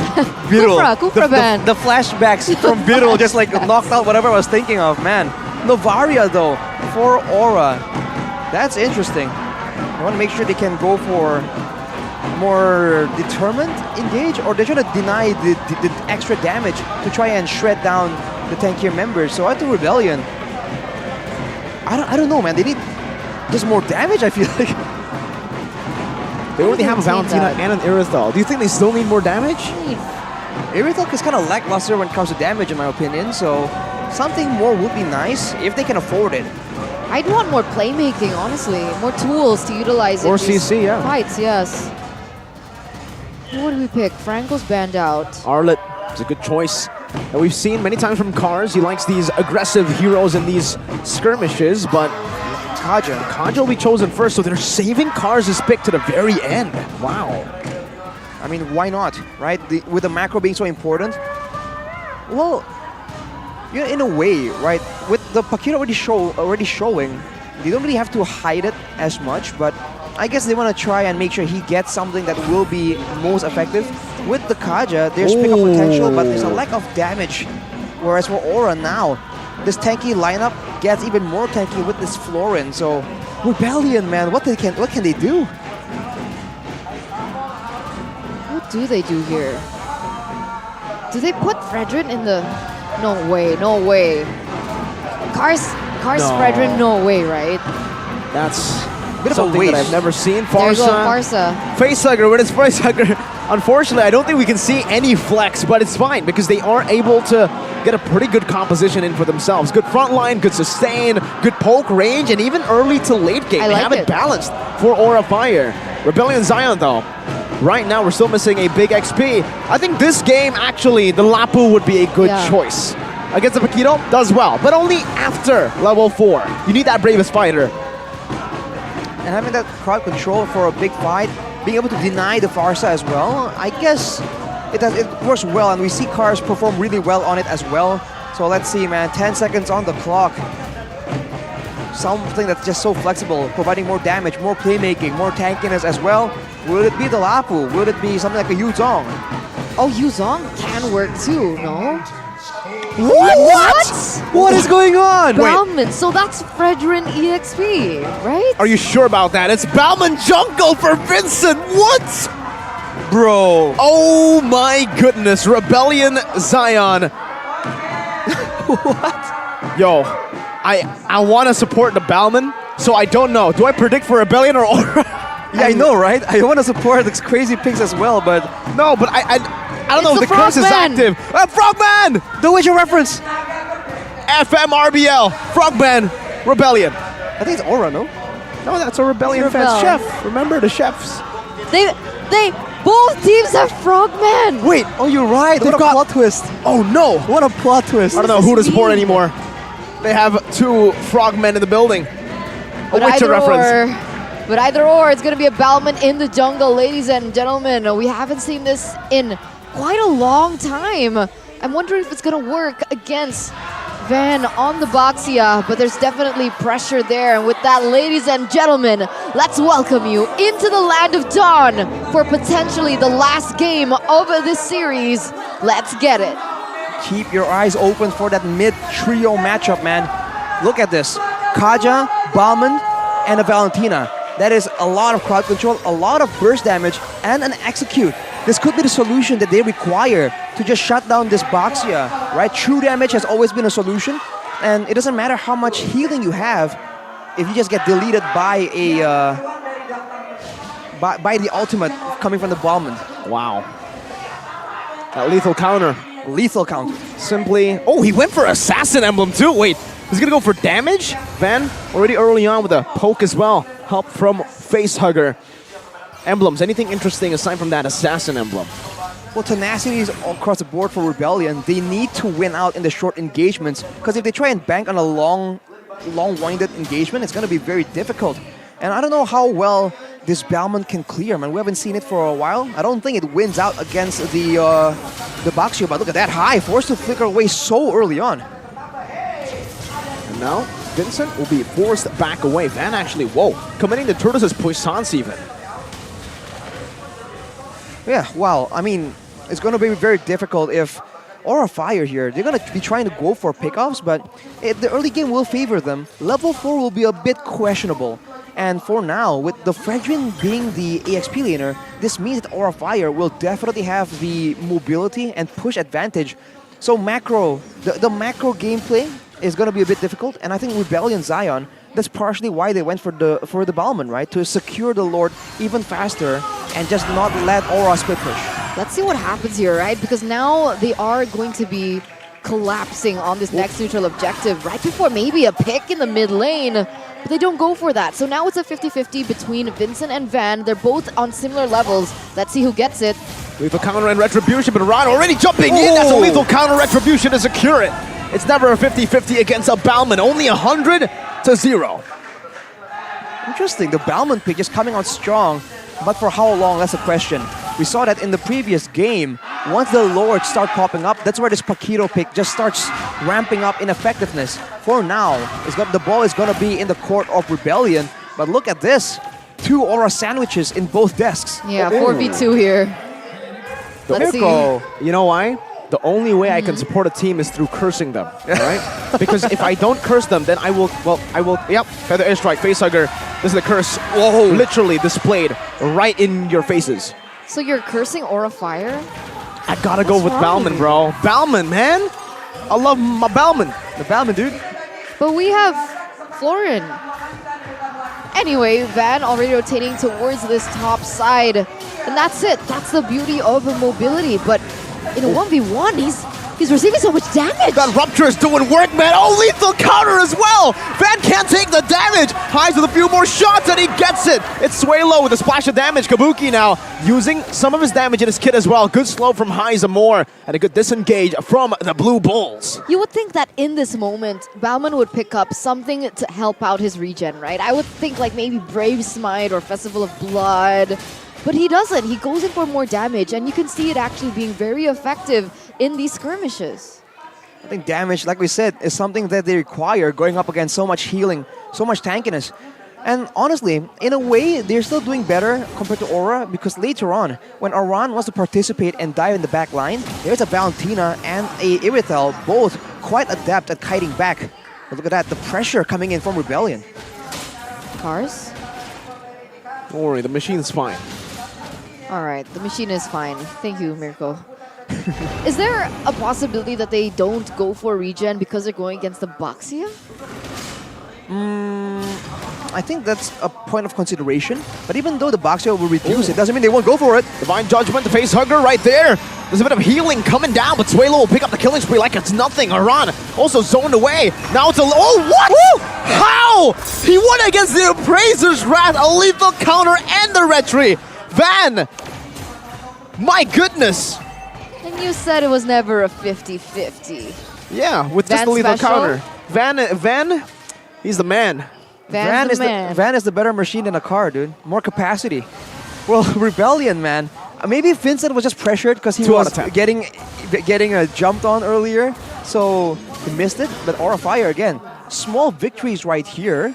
Birol. Kufra ban. The flashbacks from Birol just like knocked out whatever I was thinking of, man. Novaria though, for Aura. That's interesting. I want to make sure they can go for more determined engage, or they're trying to deny the extra damage to try and shred down the tankier members. So I think Rebellion, I don't know, man. They need just more damage, I feel like. They already have a Valentina and an Irithel. Do you think they still need more damage? Irithel is kind of lackluster when it comes to damage, in my opinion, so something more would be nice if they can afford it. I'd want more playmaking, honestly. More tools to utilize Or in these CC, yeah. fights, yes. What do we pick? Franco's banned out. Arlet is a good choice that we've seen many times from Cars. He likes these aggressive heroes in these skirmishes, but Kaja will be chosen first, so they're saving Cars' pick to the very end. Wow. I mean, why not, right? With the macro being so important. Well, yeah, in a way, right? With the Paquito already showing, they don't really have to hide it as much, but I guess they want to try and make sure he gets something that will be most effective. With the Kaja, there's pickup potential, but there's a lack of damage. Whereas for Aura now, this tanky lineup gets even more tanky with this Florin. So Rebellion, man, what can they do? What do they do here? Do they put Fredrin in the... No way, no way. Cars No. Fredrin, no way, right? That's Bit of a something that waste. I've never seen. There you go, Farsa. Farsa. Facehugger with his facehugger. Unfortunately, I don't think we can see any flex, but it's fine because they are able to get a pretty good composition in for themselves. Good front line, good sustain, good poke range, and even early to late game. I They like have it it. balanced for Aura Fire. Rebellion Zion, though. Right now, we're still missing a big XP. I think this game, actually, the Lapu would be a good choice. Against the Paquito, does well, but only after level 4. You need that bravest fighter. And having that crowd control for a big fight, being able to deny the Farsa as well, I guess it works well, and we see Cars perform really well on it as well. So let's see, man, 10 seconds on the clock. Something that's just so flexible, providing more damage, more playmaking, more tankiness as well. Will it be the Lapu? Will it be something like a Yuzong? Oh, Yuzong can work too, no? What? What is going on? Wait, Bauman, so that's Fredrin EXP, right? are you sure about that? It's Bauman Jungle for Vincent. What? Bro. Oh my goodness. Rebellion Zion. What? Yo, I want to support the Bauman, so I don't know. Do I predict for Rebellion or Aura? Yeah, I know, right? I want to support these crazy picks as well, but... No, but I don't know if the curse is active. Frogman! The Witcher reference! FMRBL. Frogman. Rebellion. I think it's Aura, no? No, that's a Rebellion It's fan. Rebel. Chef. Remember the chefs. They both teams have Frogman. Wait, oh, you're right. They've What a got- plot twist. Oh no. What a plot twist. I don't know who to support anymore. They have 2 frogmen in the building. A Witcher reference. But either or, it's going to be a Bauman in the jungle, ladies and gentlemen. We haven't seen this in quite a long time. I'm wondering if it's going to work against Van on the Boxia, but there's definitely pressure there. And with that, ladies and gentlemen, let's welcome you into the Land of Dawn for potentially the last game of this series. Let's get it. Keep your eyes open for that mid-trio matchup, man. Look at this. Kaja, Bauman, and a Valentina. That is a lot of crowd control, a lot of burst damage, and an execute. This could be the solution that they require to just shut down this Boxia, right? True damage has always been a solution, and it doesn't matter how much healing you have if you just get deleted by a by the ultimate coming from the Bauman. Wow. That lethal counter. Lethal counter. Simply... Oh, he went for Assassin Emblem too. Wait, he's going to go for damage? Van already early on with a poke as well. Help from Facehugger. Emblems, anything interesting aside from that Assassin Emblem? Well, tenacity is all across the board for Rebellion. They need to win out in the short engagements, because if they try and bank on a long-winded engagement, it's going to be very difficult. And I don't know how well this Bauman can clear, man. We haven't seen it for a while. I don't think it wins out against the Boxio, but look at that high, forced to flicker away so early on. And now, Vincent will be forced back away. Van actually, whoa, committing the Turtles' puissance even. Yeah, wow. I mean, it's going to be very difficult if Aura Fire here, they're going to be trying to go for pickoffs, but the early game will favor them. Level 4 will be a bit questionable. And for now, with the Fredrin being the EXP laner, this means that Aura Fire will definitely have the mobility and push advantage. So macro, the macro gameplay is going to be a bit difficult, and I think Rebellion Zion, that's partially why they went for the Bauman, right? To secure the Lord even faster and just not let Aura split push. Let's see what happens here, right? Because now they are going to be collapsing on this next neutral objective right before maybe a pick in the mid lane. But they don't go for that. So now it's a 50-50 between Vincent and Van. They're both on similar levels. Let's see who gets it. Lethal counter and retribution, but Ron already jumping in. That's a lethal counter retribution to secure it. It's never a 50-50 against a Bauman. Only 100-0. Interesting. The Bauman pick just coming out strong. But for how long, that's a question. We saw that in the previous game. Once the Lords start popping up, that's where this Paquito pick just starts ramping up in effectiveness. For now, the ball is going to be in the court of Rebellion. But look at this. 2 aura sandwiches in both desks. Yeah, 4v2 here. Let's see. Mirko, you know why? The only way I can support a team is through cursing them, right? Because if I don't curse them, then I will, yep, feather airstrike, facehugger. This is the curse, whoa, literally displayed right in your faces. So you're cursing Aura Fire? I gotta go with Balman, bro. Balman, man. I love my Balman. The Balman, dude. But we have Florin. Anyway, Van already rotating towards this top side. And that's it. That's the beauty of mobility. But in a 1v1, he's receiving so much damage. That Rupture is doing work, man. Oh, lethal counter as well. Van can't take the damage. Highs with a few more shots, and he gets it. It's Swaylo with a splash of damage. Kabuki now using some of his damage in his kit as well. Good slow from Highs more, and a good disengage from the Blue Bulls. You would think that in this moment, Balman would pick up something to help out his regen, right? I would think like maybe Brave Smite or Festival of Blood. But he doesn't. He goes in for more damage, and you can see it actually being very effective in these skirmishes. I think damage, like we said, is something that they require going up against so much healing, so much tankiness. And honestly, in a way, they're still doing better compared to Aura because later on, when Aran wants to participate and dive in the back line, there's a Valentina and a Irithel, both quite adept at kiting back. But look at that, the pressure coming in from Rebellion. Cars? Don't worry, the machine's fine. All right, the machine is fine. Thank you, Mirko. Is there a possibility that they don't go for regen because they're going against the Baxia? I think that's a point of consideration. But even though the Baxia will reduce it, doesn't mean they won't go for it. Divine Judgment, the face hugger right there. There's a bit of healing coming down, but Swaylo will pick up the killing spree like it's nothing. Aran also zoned away. Now it's a... Oh, what? Woo! How? He won against the Appraiser's Wrath, a lethal counter, and the retry. Van! My goodness! And you said it was never a 50-50. Yeah, with just the lethal counter. Van, he's the man. Van is the better machine than a car, dude. More capacity. Well, Rebellion, man. Maybe Vincent was just pressured because he was getting jumped on earlier, so he missed it. But Aura Fire again, small victories right here.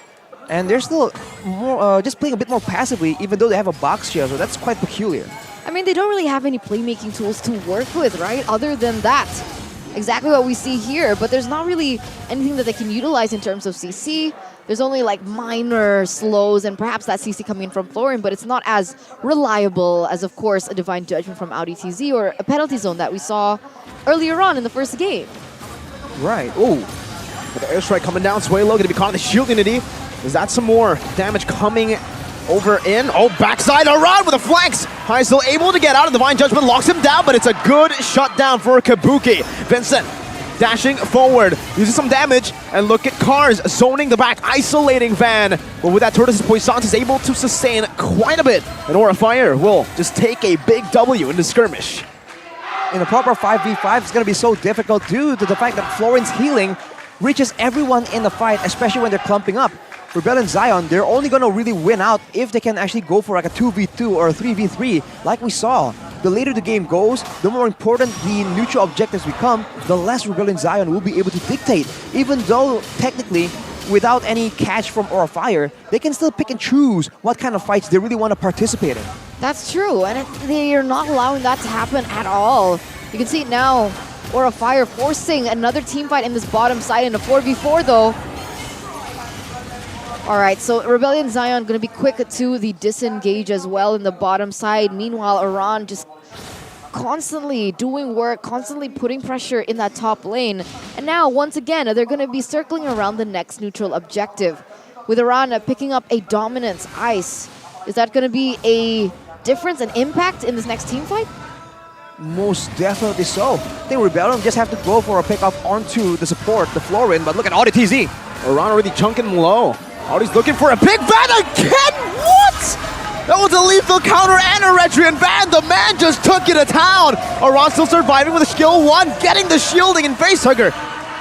And they're still more, just playing a bit more passively, even though they have a box shell, so that's quite peculiar. I mean, they don't really have any playmaking tools to work with, right? Other than that. Exactly what we see here, but there's not really anything that they can utilize in terms of CC. There's only like minor slows and perhaps that CC coming from Florin, but it's not as reliable as, of course, a Divine Judgment from Audi TZ or a penalty zone that we saw earlier on in the first game. Right. Oh, with the airstrike coming down, Swaylo going to be caught in the shield unity. Is that some more damage coming over in? Oh, backside Aran with the flanks. High still able to get out, and Divine Judgment locks him down, but it's a good shutdown for Kabuki. Vincent dashing forward, using some damage, and look at Cars zoning the back, isolating Van. But with that, Tortoise's Poissons is able to sustain quite a bit, and Aura Fire will just take a big W in the skirmish. In a proper 5v5, it's going to be so difficult due to the fact that Florin's healing reaches everyone in the fight, especially when they're clumping up. Rebellion Zion, they're only going to really win out if they can actually go for like a 2v2 or a 3v3 like we saw. The later the game goes, the more important the neutral objectives become, the less Rebellion Zion will be able to dictate. Even though, technically, without any catch from Aura Fire, they can still pick and choose what kind of fights they really want to participate in. That's true, and they are not allowing that to happen at all. You can see it now, Aura Fire forcing another team fight in this bottom side in a 4v4 though. Alright, so Rebellion Zion going to be quick to the disengage as well in the bottom side. Meanwhile, Aran just constantly doing work, constantly putting pressure in that top lane. And now, once again, they're going to be circling around the next neutral objective. With Aran picking up a dominance ice. Is that going to be a difference, an impact in this next team fight? Most definitely so. I think Rebellion just have to go for a pickoff onto the support, the Florin, but look at Audi TZ. Aran already chunking him low. Audi's looking for a big Van again! What? That was a lethal counter and a retry, and Van, the man, just took it to town. Aran still surviving with a skill 1, getting the shielding and facehugger.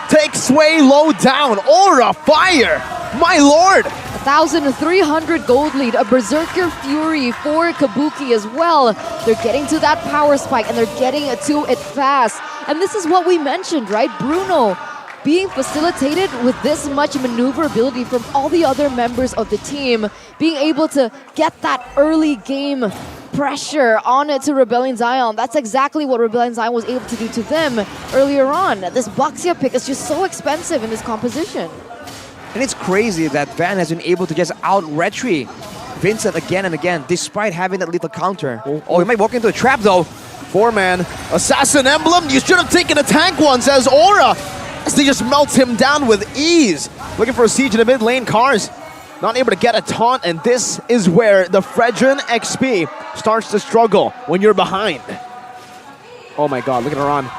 Takes Swaylo down. Aura Fire! My lord! 1,300 gold lead, a Berserker Fury for Kabuki as well. They're getting to that power spike and they're getting to it fast. And this is what we mentioned, right? Bruno being facilitated with this much maneuverability from all the other members of the team, being able to get that early game pressure on it to Rebellion Zion. That's exactly what Rebellion Zion was able to do to them earlier on. This Baxia pick is just so expensive in this composition. And it's crazy that Van has been able to just out-retry Vincent again and again, despite having that little counter. Oh, he might walk into a trap though. 4-man Assassin Emblem. You should have taken a tank one, says Aura. As they just melt him down with ease. Looking for a siege in the mid lane. Cars not able to get a taunt, and this is where the Fredrin XP starts to struggle when you're behind. Oh my god, look at Aran.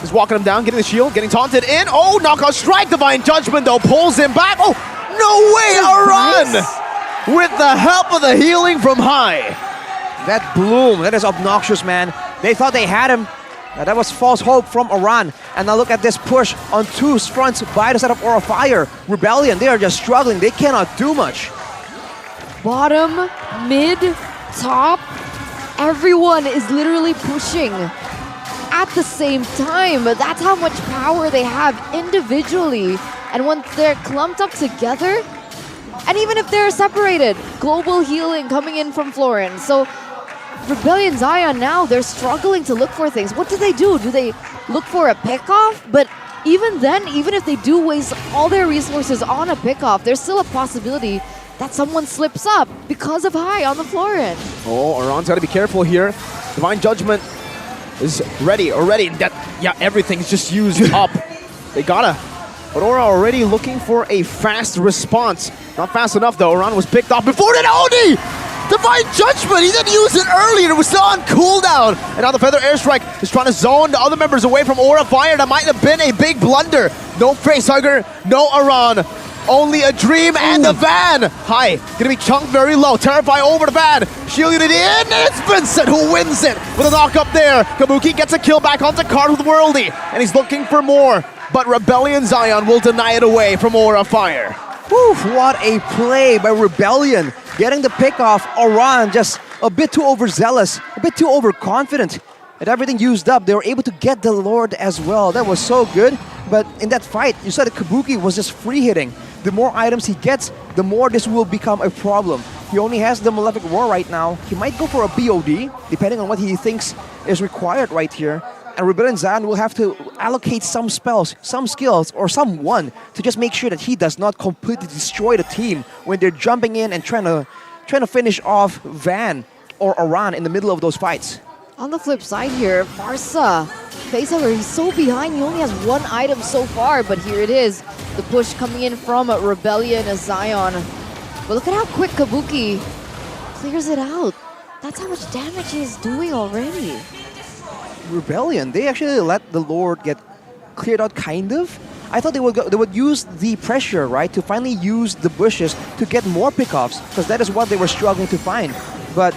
He's walking him down, getting the shield, getting taunted in. Oh, knockout strike. Divine Judgment though pulls him back. Oh, no way, Aran! With the help of the healing from High. That bloom, that is obnoxious, man. They thought they had him. That was false hope from Aran. And now look at this push on two fronts by the side of Aura Fire. Rebellion, they are just struggling. They cannot do much. Bottom, mid, top, everyone is literally pushing at the same time. That's how much power they have individually. And when they're clumped up together, and even if they're separated, global healing coming in from Florence. So Rebellion Zion now, they're struggling to look for things. What do? Do they look for a pickoff? But even then, even if they do waste all their resources on a pickoff, there's still a possibility that someone slips up because of High on the Florence. Oh, Aran's got to be careful here. Divine Judgment is ready already. Everything's just used up. They gotta. But Aura already looking for a fast response. Not fast enough though. Aran was picked off before that. Oni! Divine Judgment! He didn't use it earlier. It was still on cooldown. And now the Feather Airstrike is trying to zone the other members away from Aura Fire. That might have been a big blunder. No Facehugger, no Aran. Only a dream and the Van. High, gonna be chunked very low. Terrify over the Van. Shield unit in, and it's Vincent who wins it with a knock up there. Kabuki gets a kill back onto Card with Worldy, and he's looking for more. But Rebellion Zion will deny it away from Aura Fire. Whew, what a play by Rebellion. Getting the pick off. Aran just a bit too overzealous, a bit too overconfident. And everything used up, they were able to get the Lord as well. That was so good. But in that fight, you saw that Kabuki was just free hitting. The more items he gets, the more this will become a problem. He only has the Malefic Roar right now. He might go for a BOD, depending on what he thinks is required right here. And Rebellion Zion will have to allocate some spells, some skills, or someone to just make sure that he does not completely destroy the team when they're jumping in and trying to finish off Van or Aran in the middle of those fights. On the flip side here, Barca, Facehugger, he's so behind. He only has one item so far, but here it is. The push coming in from Rebellion Zion. But look at how quick Kabuki clears it out. That's how much damage he's doing already. Rebellion, they actually let the Lord get cleared out, kind of. I thought they would use the pressure, right, to finally use the bushes to get more pickoffs, because that is what they were struggling to find. But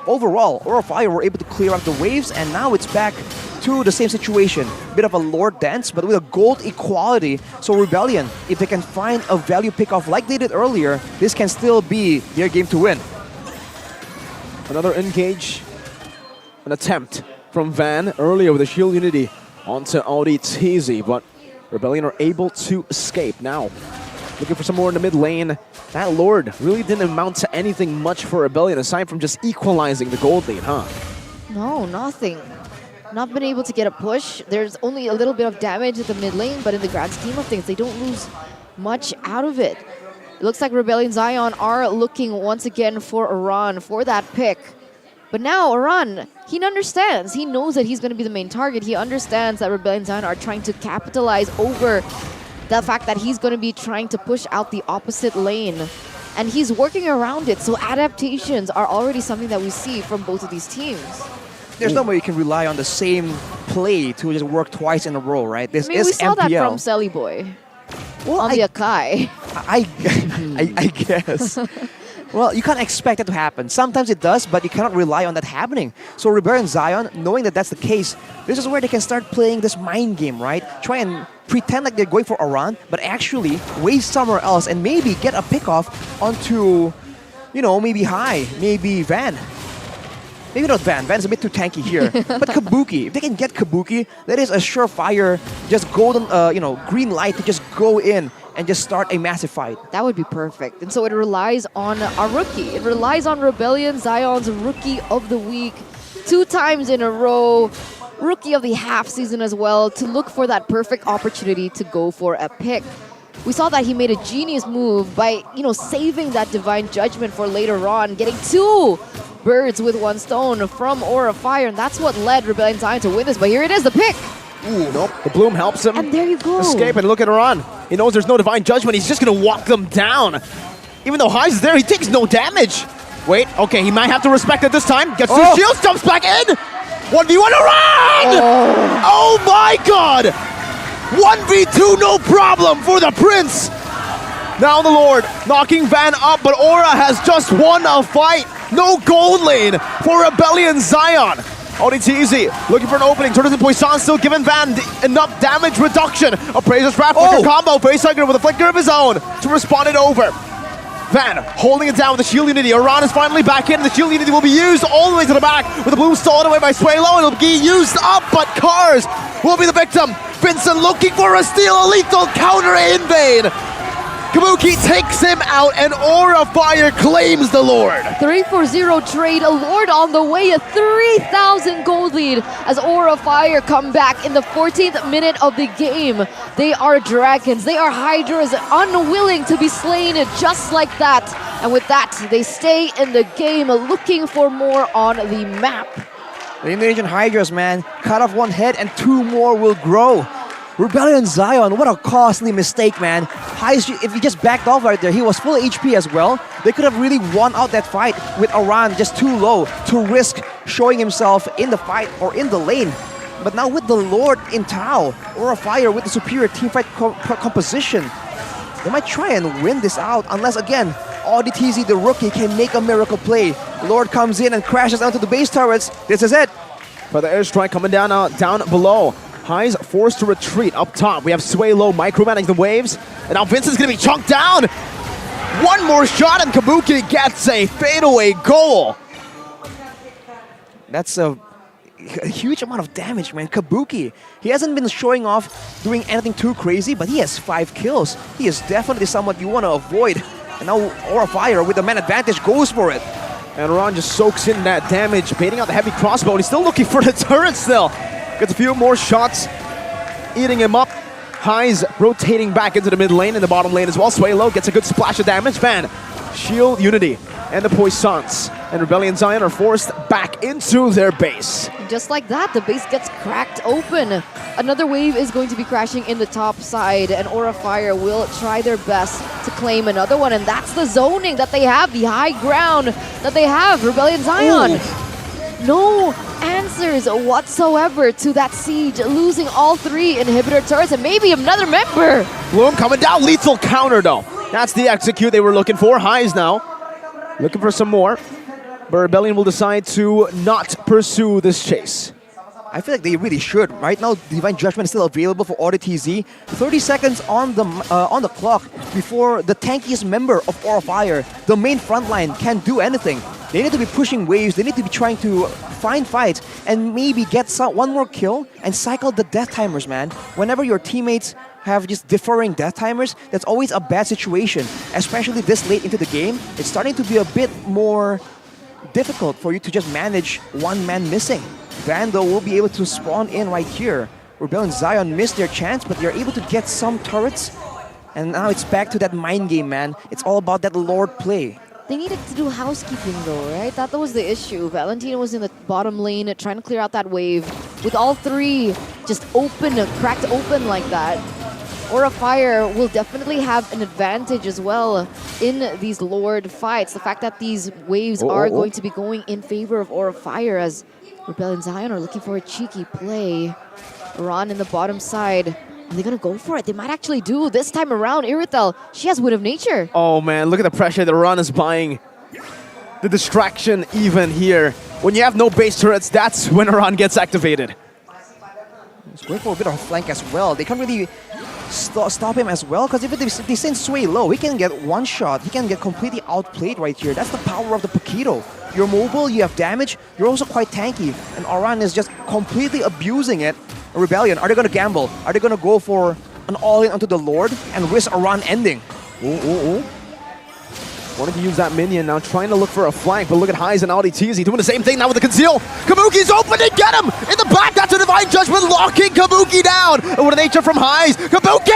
overall, Aura Fire were able to clear out the waves, and now it's back to the same situation. Bit of a Lord dance, but with a gold equality. So Rebellion, if they can find a value pickoff like they did earlier, this can still be their game to win. Another engage, an attempt from Van earlier with a shield unity onto Audi Teasy, but Rebellion are able to escape. Now, looking for some more in the mid lane. That Lord really didn't amount to anything much for Rebellion aside from just equalizing the gold lane, huh? No, nothing. Not been able to get a push. There's only a little bit of damage at the mid lane, but in the grand scheme of things, they don't lose much out of it. It looks like Rebellion Zion are looking once again for Aran for that pick. But now Aran, he understands. He knows that he's going to be the main target. He understands that Rebellion Zion are trying to capitalize over the fact that he's going to be trying to push out the opposite lane. And he's working around it. So adaptations are already something that we see from both of these teams. There's no way you can rely on the same play to just work twice in a row, right? This is we saw MPL. that from Selly Boy on the Akai. I guess. Well, you can't expect that to happen. Sometimes it does, but you cannot rely on that happening. So Rebellion Zion, knowing that that's the case, this is where they can start playing this mind game, right? Try and pretend like they're going for Aran, but actually waste somewhere else and maybe get a pickoff onto, you know, maybe High, maybe Van. Maybe not Van. Van's a bit too tanky here. But Kabuki, if they can get Kabuki, that is a surefire, just golden, green light to just go in and just start a massive fight. That would be perfect. And so it relies on our rookie. It relies on Rebellion Zion's Rookie of the Week 2 times in a row. Rookie of the half season as well, to look for that perfect opportunity to go for a pick. We saw that he made a genius move by, saving that Divine Judgment for later on, getting 2 birds with 1 stone from Aura Fire, and that's what led Rebellion Zion to win this. But here it is, the pick. Ooh, nope. The Bloom helps him. And there you go. Escape, and look at Iran. He knows there's no Divine Judgment. He's just going to walk them down. Even though Highs is there, he takes no damage. Wait, okay, he might have to respect it this time. Gets 2 shields, jumps back in. 1v1 Iran! Oh my god! 1v2, no problem for the Prince. Now the Lord knocking Van up, but Aura has just won a fight. No gold lane for Rebellion Zion. ODTZ looking for an opening. Turtles and Poisson still giving Van enough damage reduction. Appraiser's Wrath Flicker combo. Facehugger with a flicker of his own to respond it over. Van holding it down with the Shield Unity. Iran is finally back in. The Shield Unity will be used all the way to the back with the Bloom stolen away by Swaylo. It'll be used up, but Cars will be the victim. Vincent looking for a steal. A lethal counter in vain. Kabuki takes him out, and Aura Fire claims the Lord. 3-4-0 trade, a Lord on the way, a 3,000 gold lead as Aura Fire come back in the 14th minute of the game. They are dragons, they are hydras, unwilling to be slain just like that. And with that, they stay in the game, looking for more on the map. The Indonesian hydras, man, cut off 1 head and 2 more will grow. Rebellion Zion, what a costly mistake, man. If he just backed off right there, he was full HP as well. They could have really won out that fight with Aran just too low to risk showing himself in the fight or in the lane. But now with the Lord in Tao, Aura Fire with the superior teamfight composition, they might try and win this out unless, again, ODTZ, the rookie, can make a miracle play. Lord comes in and crashes onto the base turrets. This is it. For the airstrike coming down below. Highs forced to retreat up top. We have Sway Low micromanaging the waves. And now Vincent's going to be chunked down. 1 more shot and Kabuki gets a fadeaway goal. That's a huge amount of damage, man. Kabuki, he hasn't been showing off doing anything too crazy, but he has 5 kills. He is definitely someone you want to avoid. And now Aura Fire with the man advantage goes for it. And Ron just soaks in that damage, baiting out the heavy crossbow. And he's still looking for the turret still. Gets a few more shots, eating him up. Highs rotating back into the mid lane and the bottom lane as well. Sway Low gets a good splash of damage. Van, Shield Unity, and the Poissons and Rebellion Zion are forced back into their base. Just like that, the base gets cracked open. Another wave is going to be crashing in the top side, and Aura Fire will try their best to claim another one, and that's the zoning that they have, the high ground that they have. Rebellion Zion. Ooh. No answers whatsoever to that siege, losing all 3 inhibitor turrets and maybe another member. Bloom coming down, lethal counter though. That's the execute they were looking for. Highs now, looking for some more. But Rebellion will decide to not pursue this chase. I feel like they really should. Right now, Divine Judgment is still available for ODTZ. 30 seconds on the clock before the tankiest member of Aura Fire, the main frontline, can do anything. They need to be pushing waves, they need to be trying to find fights and maybe get 1 more kill and cycle the death timers, man. Whenever your teammates have just differing death timers, that's always a bad situation. Especially this late into the game, it's starting to be a bit more difficult for you to just manage 1 man missing. Vando will be able to spawn in right here. Rebellion Zion missed their chance, but they're able to get some turrets. And now it's back to that mind game, man. It's all about that Lord play. They needed to do housekeeping though, right? That was the issue. Valentino was in the bottom lane trying to clear out that wave. With all 3 just cracked open like that, Aura Fire will definitely have an advantage as well in these Lord fights. The fact that these waves are going to be going in favor of Aura Fire as Rebellion Zion are looking for a cheeky play. Ron in the bottom side. Are they going to go for it? They might actually do this time around. Irithel, she has Wind of Nature. Oh man, look at the pressure that Ron is buying. The distraction even here. When you have no base turrets, that's when Ron gets activated. He's going for a bit of a flank as well. They can't really stop him as well, because if they send Sway Low, he can get 1 shot. He can get completely outplayed right here. That's the power of the Paquito. You're mobile, you have damage, you're also quite tanky. And Aran is just completely abusing it. Rebellion, are they going to gamble? Are they going to go for an all-in onto the Lord and risk Aran ending? Ooh. Wanting to use that minion now, trying to look for a flank, but look at Highs and Audi TZ doing the same thing now with the conceal. Kabuki's open and get him! In the back, that's a Divine Judgment locking Kabuki down! And what a nature from Highs. Kabuki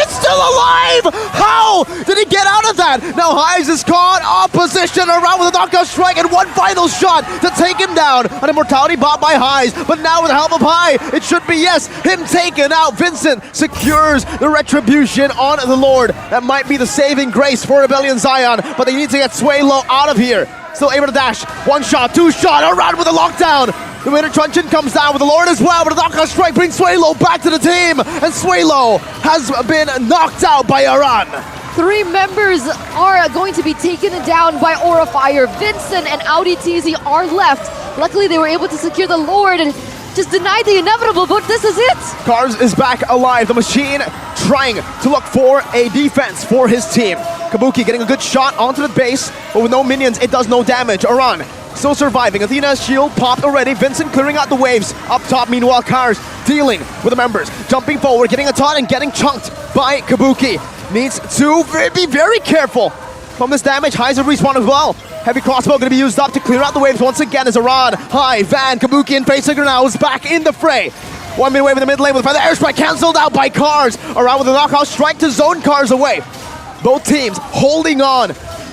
is still alive! How did he get out of that? Now Highs is caught, opposition around with a knockout strike and one final shot to take him down. An immortality bought by Highs, but now with the help of High, it should be yes, him taken out. Vincent secures the retribution on the Lord. That might be the saving grace for Rebellion Zion, but they need to get Swaylo out of here. Still able to dash. One shot, two shot, Aran with a lockdown. The Winter Truncheon comes down with the Lord as well, but a knockout strike brings Swaylo back to the team. And Swaylo has been knocked out by Aran. 3 members are going to be taken down by Aura Fire. Vincent and Audi TZ are left. Luckily, they were able to secure the Lord and just deny the inevitable, but this is it. Cars is back alive. The machine trying to look for a defense for his team. Kabuki getting a good shot onto the base, but with no minions, it does no damage. Aran still surviving. Athena's shield popped already. Vincent clearing out the waves. Up top, meanwhile, Cars dealing with the members. Jumping forward, getting a taunt and getting chunked by Kabuki. Needs to be very careful from this damage. Highs will respawn as well. Heavy crossbow going to be used up to clear out the waves once again as Aran, High, Van, Kabuki, and Facehugger now is back in the fray. 1 minute wave in the mid lane with the feather airstrike cancelled out by Cars. Aran with a knockout strike to zone Cars away. Both teams holding on,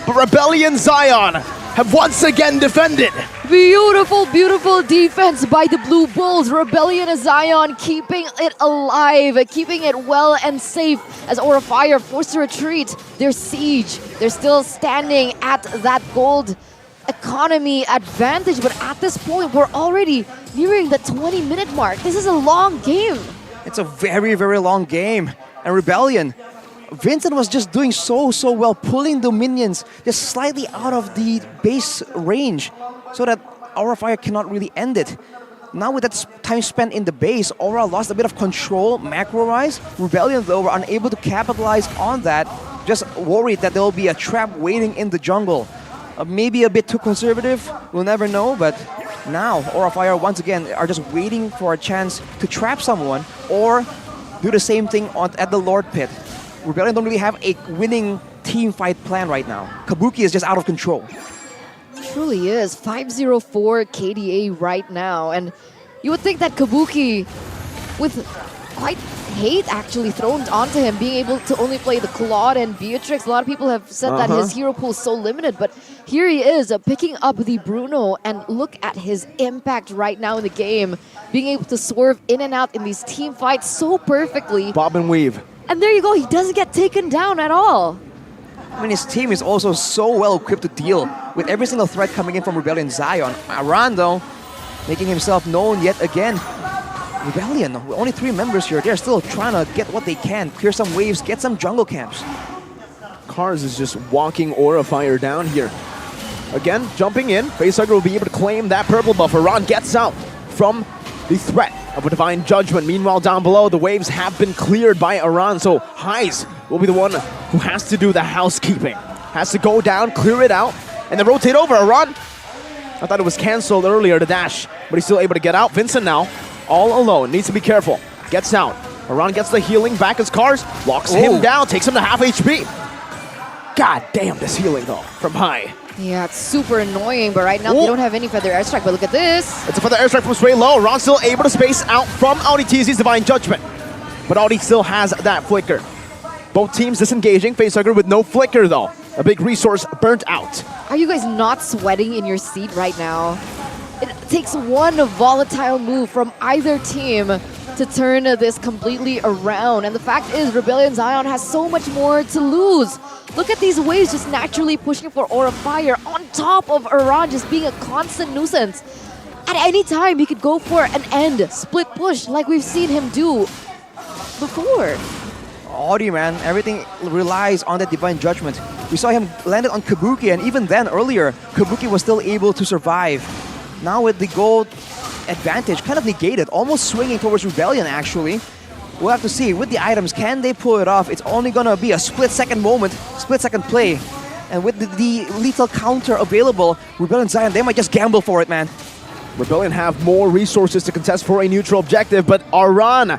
but Rebellion Zion have once again defended. Beautiful, beautiful defense by the Blue Bulls. Rebellion Zion keeping it alive, keeping it well and safe as Aura Fire forced to retreat. Their siege, they're still standing at that gold economy advantage, but at this point, we're already nearing the 20-minute mark. This is a long game. It's a very, very long game. And Rebellion, Vincent was just doing so well, pulling the minions just slightly out of the base range so that Aura Fire cannot really end it. Now with that time spent in the base, Aura lost a bit of control macro-wise. Rebellion, though, were unable to capitalize on that, just worried that there will be a trap waiting in the jungle. Maybe a bit too conservative, we'll never know, but now Aura Fire once again are just waiting for a chance to trap someone or do the same thing at the Lord Pit. Rebellion don't really have a winning team fight plan right now. Kabuki is just out of control. Truly is. 504 KDA right now. And you would think that Kabuki, with quite hate actually thrown onto him, being able to only play the Claude and Beatrix. A lot of people have said that his hero pool is so limited, but here he is picking up the Bruno, and look at his impact right now in the game, being able to swerve in and out in these team fights so perfectly. Bob and weave. And there you go, he doesn't get taken down at all. I mean, his team is also so well equipped to deal with every single threat coming in from Rebellion Zion. Aran, though, making himself known yet again. Rebellion, with only 3 members here, they're still trying to get what they can, clear some waves, get some jungle camps. Cars is just walking Aura Fire down here. Again, jumping in, Facehugger will be able to claim that purple buff. Aran gets out from the threat of a Divine Judgment. Meanwhile, down below, the waves have been cleared by Aran, so Highs will be the one who has to do the housekeeping. Has to go down, clear it out, and then rotate over. Aran, I thought it was cancelled earlier, the dash, but he's still able to get out. Vincent now, all alone, needs to be careful. Gets out. Aran gets the healing back as Cars, locks him down, takes him to half HP. God damn, this healing though, from High. Yeah, it's super annoying, but right now they don't have any feather airstrike, but look at this. It's a feather airstrike from Swaylo. Aran still able to space out from Audi TZ's Divine Judgment, but Audi still has that flicker. Both teams disengaging, Facehugger with no flicker though. A big resource burnt out. Are you guys not sweating in your seat right now? It takes one volatile move from either team to turn this completely around. And the fact is, Rebellion Zion has so much more to lose. Look at these waves just naturally pushing for Aura Fire on top of Aran just being a constant nuisance. At any time, he could go for an end, split push like we've seen him do before. Audi, man, everything relies on that Divine Judgment. We saw him landed on Kabuki, and even then, earlier, Kabuki was still able to survive. Now with the gold advantage kind of negated, almost swinging towards Rebellion, actually. We'll have to see. With the items, can they pull it off? It's only gonna be a split-second moment, split-second play. And with the lethal counter available, Rebellion Zion, they might just gamble for it, man. Rebellion have more resources to contest for a neutral objective, but Aran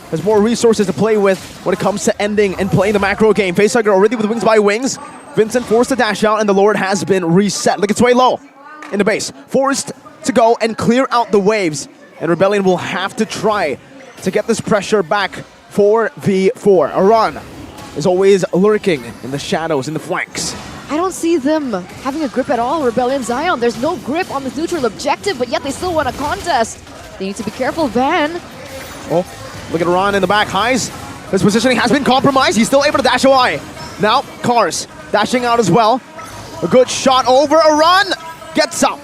has more resources to play with when it comes to ending and playing the macro game. Facehugger already with wings by wings. Vincent forced to dash out, and the Lord has been reset. Look, it's way low in the base. Forced to go and clear out the waves, and Rebellion will have to try to get this pressure back 4v4. Aran is always lurking in the shadows, in the flanks. I don't see them having a grip at all, Rebellion Zion. There's no grip on this neutral objective, but yet they still want a contest. They need to be careful, Van. Oh, look at Aran in the back. Highs, his positioning has been compromised. He's still able to dash away. Now, Cars dashing out as well. A good shot over. Aran gets up.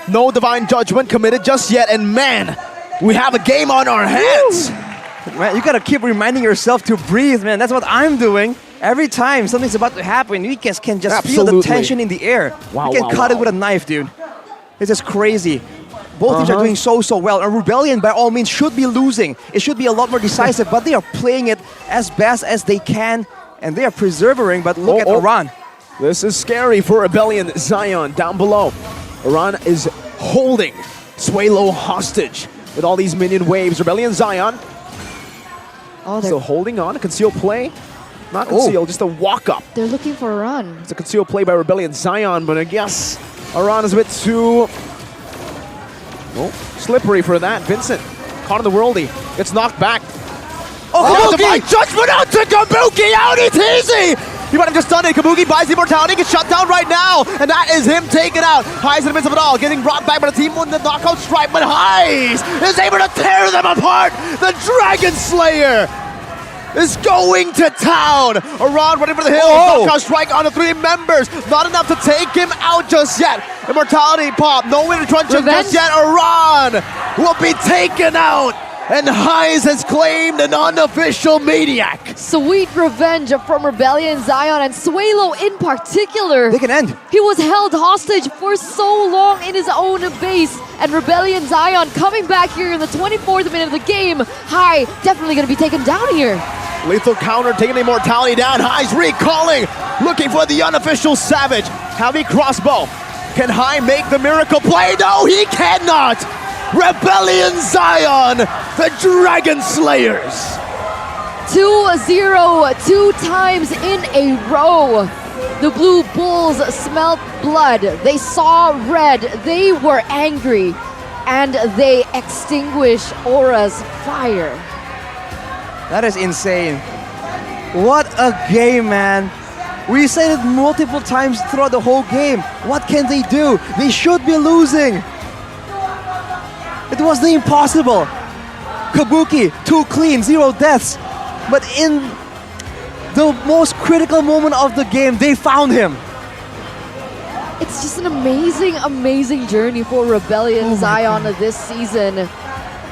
No divine judgment committed just yet, and man, we have a game on our hands. Man, you gotta keep reminding yourself to breathe, man. That's what I'm doing. Every time something's about to happen, you guys can just feel the tension in the air. Wow, you can cut it with a knife, dude. It's just crazy. Both teams are doing so well. And Rebellion, by all means, should be losing. It should be a lot more decisive, but they are playing it as best as they can, and they are persevering, but look at Aran. This is scary for Rebellion Zion down below. Aran is holding Swaylo hostage with all these minion waves. Rebellion Zion still holding on. A concealed play. Not concealed, just a walk up. They're looking for a run. It's a concealed play by Rebellion Zion, but I guess Aran is a bit too slippery for that. Vincent caught in the worldie. Gets knocked back. Oh, divine judgment out to Kabuki! Out it's easy! He might have just done it. Kabuki buys the immortality, gets shut down right now, and that is him taken out. Highs in the midst of it all, getting brought back by the team with the knockout strike, but Highs is able to tear them apart. The Dragon Slayer is going to town. Aran running for the hill. Knockout strike on the 3 members. Not enough to take him out just yet. Immortality pop. No way to crunch him just yet. Aran will be taken out. And Highs has claimed an unofficial maniac. Sweet revenge from Rebellion Zion and Swaylo in particular. They can end. He was held hostage for so long in his own base. And Rebellion Zion coming back here in the 24th minute of the game. High definitely going to be taken down here. Lethal counter, taking the immortality down. Highs recalling, looking for the unofficial Savage. Heavy crossbow. Can High make the miracle play? No, he cannot. Rebellion Zion, the Dragon Slayers. 2-0, 2 times in a row. The Blue Bulls smelled blood. They saw red. They were angry. And they extinguished Aura's fire. That is insane. What a game, man. We said it multiple times throughout the whole game. What can they do? They should be losing. It was the impossible. Kabuki, 2 clean, 0 deaths. But in the most critical moment of the game, they found him. It's just an amazing, amazing journey for Rebellion Zion this season.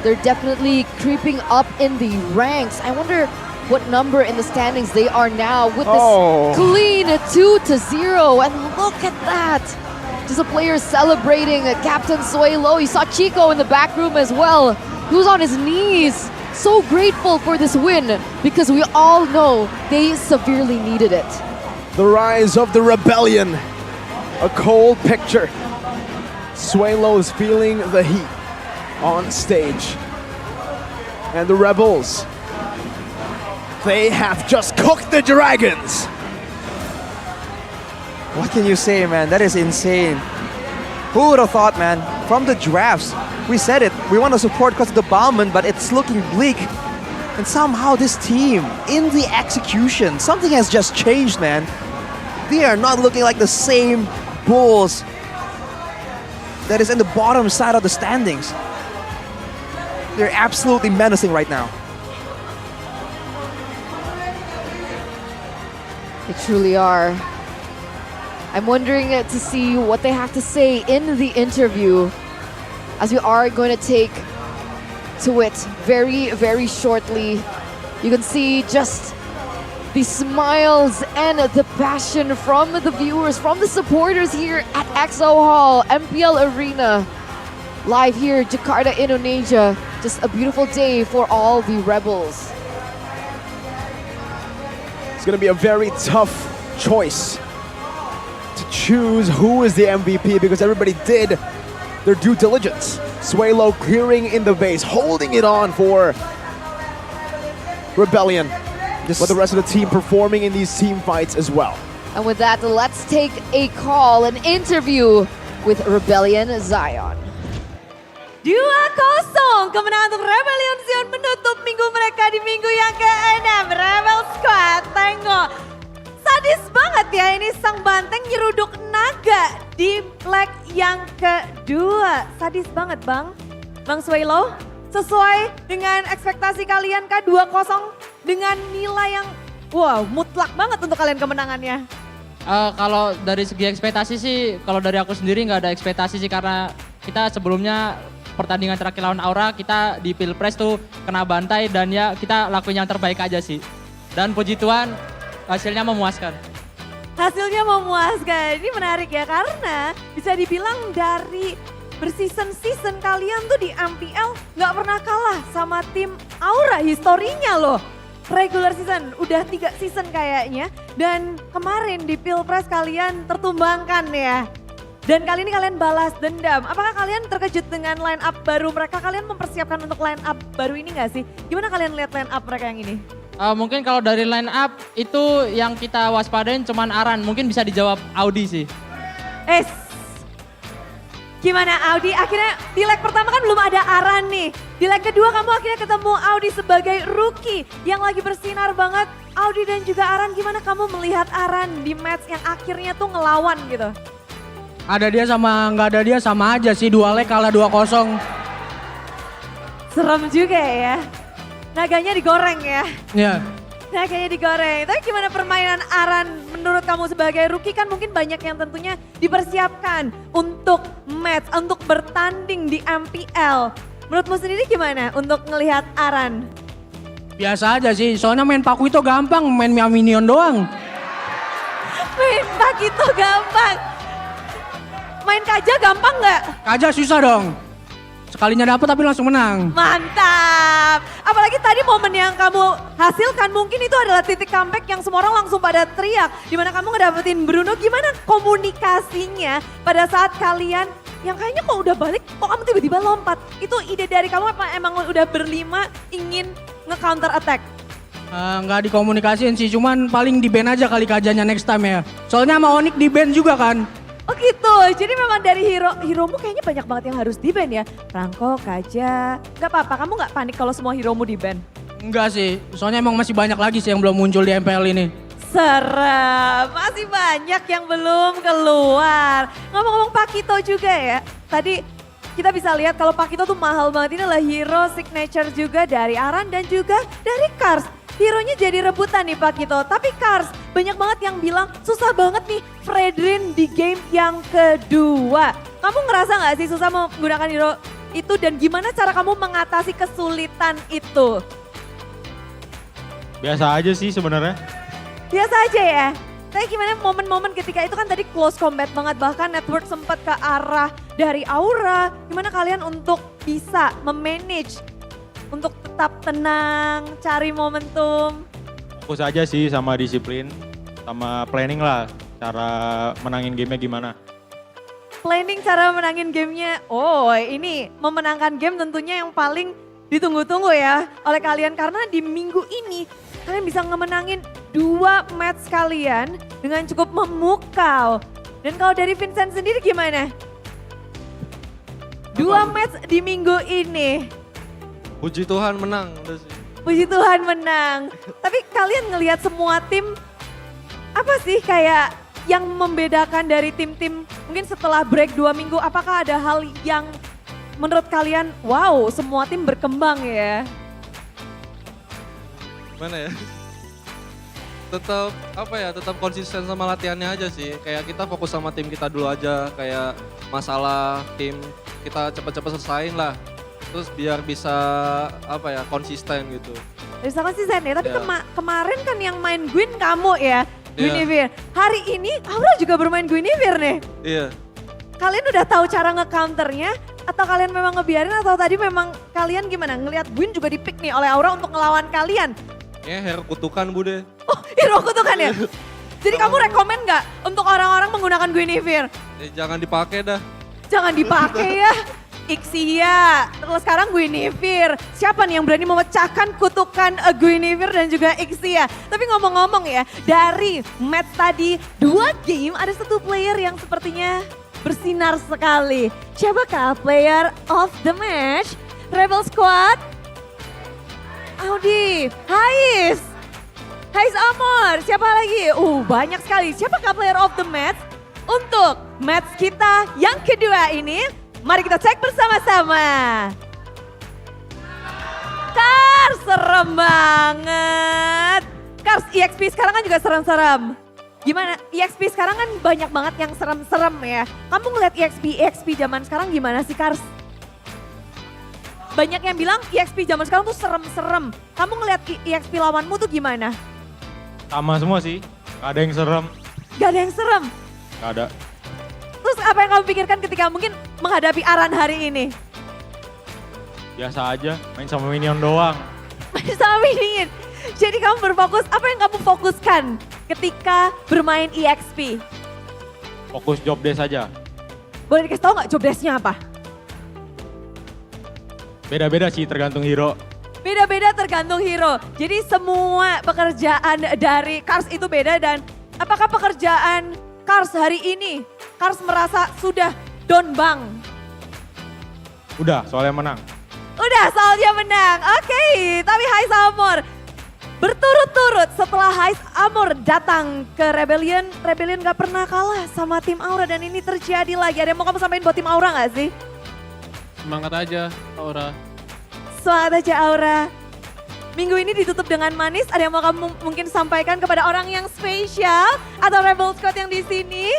They're definitely creeping up in the ranks. I wonder what number in the standings they are now with this clean 2-0. And look at that. Just a player celebrating Captain Swaylo. You saw Chico in the back room as well. He was on his knees. So grateful for this win because we all know they severely needed it. The rise of the Rebellion. A cold picture. Swaylo is feeling the heat on stage. And the Rebels, they have just cooked the Dragons. What can you say, man? That is insane. Who would have thought, man? From the drafts, we said it. We want to support because of the Bauman, but it's looking bleak. And somehow this team, in the execution, something has just changed, man. They are not looking like the same Bulls that is in the bottom side of the standings. They're absolutely menacing right now. They truly are. I'm wondering to see what they have to say in the interview, as we are going to take to it very, very shortly. You can see just the smiles and the passion from the viewers, from the supporters here at XO Hall, MPL Arena, live here, Jakarta, Indonesia. Just a beautiful day for all the Rebels. It's going to be a very tough choice choose who is the MVP because everybody did their due diligence. Swalo clearing in the base, holding it on for Rebellion. But the rest of the team performing in these team fights as well. And with that, let's take a call, an interview with Rebellion Zion. 2-0 kemenangan untuk Rebellion Zion menutup minggu mereka di minggu yang ke-6. Rebel Squad, tengok. Sadis banget ya ini sang banteng nyeruduk naga di leg yang kedua. Sadis banget Bang Swalo. Sesuai dengan ekspektasi kalian kah 2-0 dengan nilai yang wow mutlak banget untuk kalian kemenangannya? Kalau dari segi ekspektasi sih, kalau dari aku sendiri nggak ada ekspektasi sih karena kita sebelumnya pertandingan terakhir lawan Aura kita di Pilpres tuh kena bantai dan ya kita lakuin yang terbaik aja sih. Dan puji Tuhan hasilnya memuaskan. Hasilnya memuaskan, ini menarik ya karena bisa dibilang dari berseason-season kalian tuh di MPL nggak pernah kalah sama tim Aura historinya loh. Regular season, udah 3 season kayaknya. Dan kemarin di Pilpres kalian tertumbangkan ya. Dan kali ini kalian balas dendam. Apakah kalian terkejut dengan line up baru mereka? Kalian mempersiapkan untuk line up baru ini gak sih? Gimana kalian lihat line up mereka yang ini? Mungkin kalau dari line up itu yang kita waspadain cuman Aran. Mungkin bisa dijawab Audi sih. Gimana Audi? Akhirnya di leg pertama kan belum ada Aran nih. Di leg kedua kamu akhirnya ketemu Audi sebagai rookie yang lagi bersinar banget. Audi dan juga Aran, gimana kamu melihat Aran di match yang akhirnya tuh ngelawan gitu? Ada dia sama nggak ada dia sama aja sih, 2 leg kalah 2-0. Serem juga ya. Naganya digoreng ya. Iya. Naganya digoreng. Tapi gimana permainan Aran menurut kamu sebagai rookie kan mungkin banyak yang tentunya dipersiapkan untuk match, untuk bertanding di MPL. Menurutmu sendiri gimana untuk ngelihat Aran? Biasa aja sih, soalnya main Paku itu gampang, main minion doang. Main Paku itu gampang. Main Kaja gampang nggak? Kaja susah dong. Sekalinya dapet tapi langsung menang. Mantap. Apalagi tadi momen yang kamu hasilkan mungkin itu adalah titik comeback yang semua orang langsung pada teriak. Dimana kamu ngedapetin Bruno, gimana komunikasinya pada saat kalian yang kayaknya kok udah balik, kok kamu tiba-tiba lompat. Itu ide dari kamu apa emang udah berlima ingin nge-counter attack? Nggak dikomunikasiin sih, cuman paling di ban aja kali Kajanya next time ya. Soalnya sama Onyx di ban juga kan. Oh gitu, jadi memang dari heromu kayaknya banyak banget yang harus di-ban ya. Franco, Kaja, gak apa-apa, kamu gak panik kalau semua heromu di-ban? Enggak sih, soalnya emang masih banyak lagi sih yang belum muncul di MPL ini. Serem, masih banyak yang belum keluar. Ngomong-ngomong Pakito juga ya, tadi kita bisa lihat kalau Pakito tuh mahal banget. Ini adalah hero signature juga dari Aran dan juga dari Kars. Hero-nya jadi rebutan nih Pakito, tapi Kars banyak banget yang bilang susah banget nih Fredrin di game yang kedua. Kamu ngerasa gak sih susah menggunakan hero itu dan gimana cara kamu mengatasi kesulitan itu? Biasa aja sih sebenarnya. Biasa aja ya? Tapi gimana momen-momen ketika itu kan tadi close combat banget, bahkan network sempat ke arah dari Aura. Gimana kalian untuk bisa memanage, untuk tetap tenang, cari momentum? Fokus aja sih sama disiplin, sama planning lah cara menangin gamenya gimana. Planning cara menangin gamenya, oh ini memenangkan game tentunya yang paling ditunggu-tunggu ya oleh kalian. Karena di minggu ini kalian bisa ngemenangin 2 match kalian dengan cukup memukau. Dan kalau dari Vincent sendiri gimana? 2 match di minggu ini. Puji Tuhan menang. Puji Tuhan menang. Tapi kalian ngelihat semua tim, apa sih kayak yang membedakan dari tim-tim mungkin setelah break 2 minggu, apakah ada hal yang menurut kalian, wow semua tim berkembang ya? Gimana ya? Tetap konsisten sama latihannya aja sih. Kayak kita fokus sama tim kita dulu aja, kayak masalah tim kita cepet-cepet selesain lah. Terus biar bisa konsisten gitu. Bisa konsisten ya, tapi kemarin kan yang main Gwyn kamu ya, Guinevere. Hari ini Aura juga bermain Guinevere nih. Iya. Kalian udah tahu cara nge-counternya atau kalian memang ngebiarin atau tadi memang kalian gimana? Ngelihat Gwyn juga di-pick nih oleh Aura untuk ngelawan kalian. Hero kutukan Bude. Oh hero kutukan ya? Jadi kamu rekomen nggak untuk orang-orang menggunakan Guinevere? Jangan dipakai dah. Jangan dipakai ya. Ixia, terus sekarang Guinevere. Siapa nih yang berani memecahkan kutukan Guinevere dan juga Ixia? Tapi ngomong-ngomong ya, dari match tadi 2 game ada satu player yang sepertinya bersinar sekali. Siapakah player of the match? Rebel Squad? Audi, Hais Amor, siapa lagi? Banyak sekali. Siapakah player of the match? Untuk match kita yang kedua ini, mari kita cek bersama-sama. Kars, serem banget. Kars, EXP sekarang kan juga serem-serem. Gimana? EXP sekarang kan banyak banget yang serem-serem ya. Kamu ngeliat EXP zaman sekarang gimana sih, Kars? Banyak yang bilang EXP zaman sekarang tuh serem-serem. Kamu ngeliat EXP lawanmu tuh gimana? Sama semua sih, gak ada yang serem. Gak ada yang serem? Gak ada. Terus apa yang kamu pikirkan ketika mungkin menghadapi Aran hari ini? Biasa aja, main sama minion doang. Main sama minion? Jadi kamu berfokus, apa yang kamu fokuskan ketika bermain EXP? Fokus job desk aja. Boleh dikasih tahu nggak job desk-nya apa? Beda-beda sih tergantung hero. Beda-beda tergantung hero. Jadi semua pekerjaan dari Kars itu beda dan apakah pekerjaan Kars hari ini, Kars merasa sudah down bang? Udah, soalnya menang. Udah, soalnya menang. Oke, tapi Hais Amor berturut-turut setelah Hais Amor datang ke Rebellion gak pernah kalah sama tim Aura dan ini terjadi lagi. Ada yang mau kamu sampaikan buat tim Aura gak sih? Semangat aja, Aura. Semangat aja, Aura. Minggu ini ditutup dengan manis. Ada yang mau kamu mungkin sampaikan kepada orang yang spesial atau Rebel Squad yang di sini?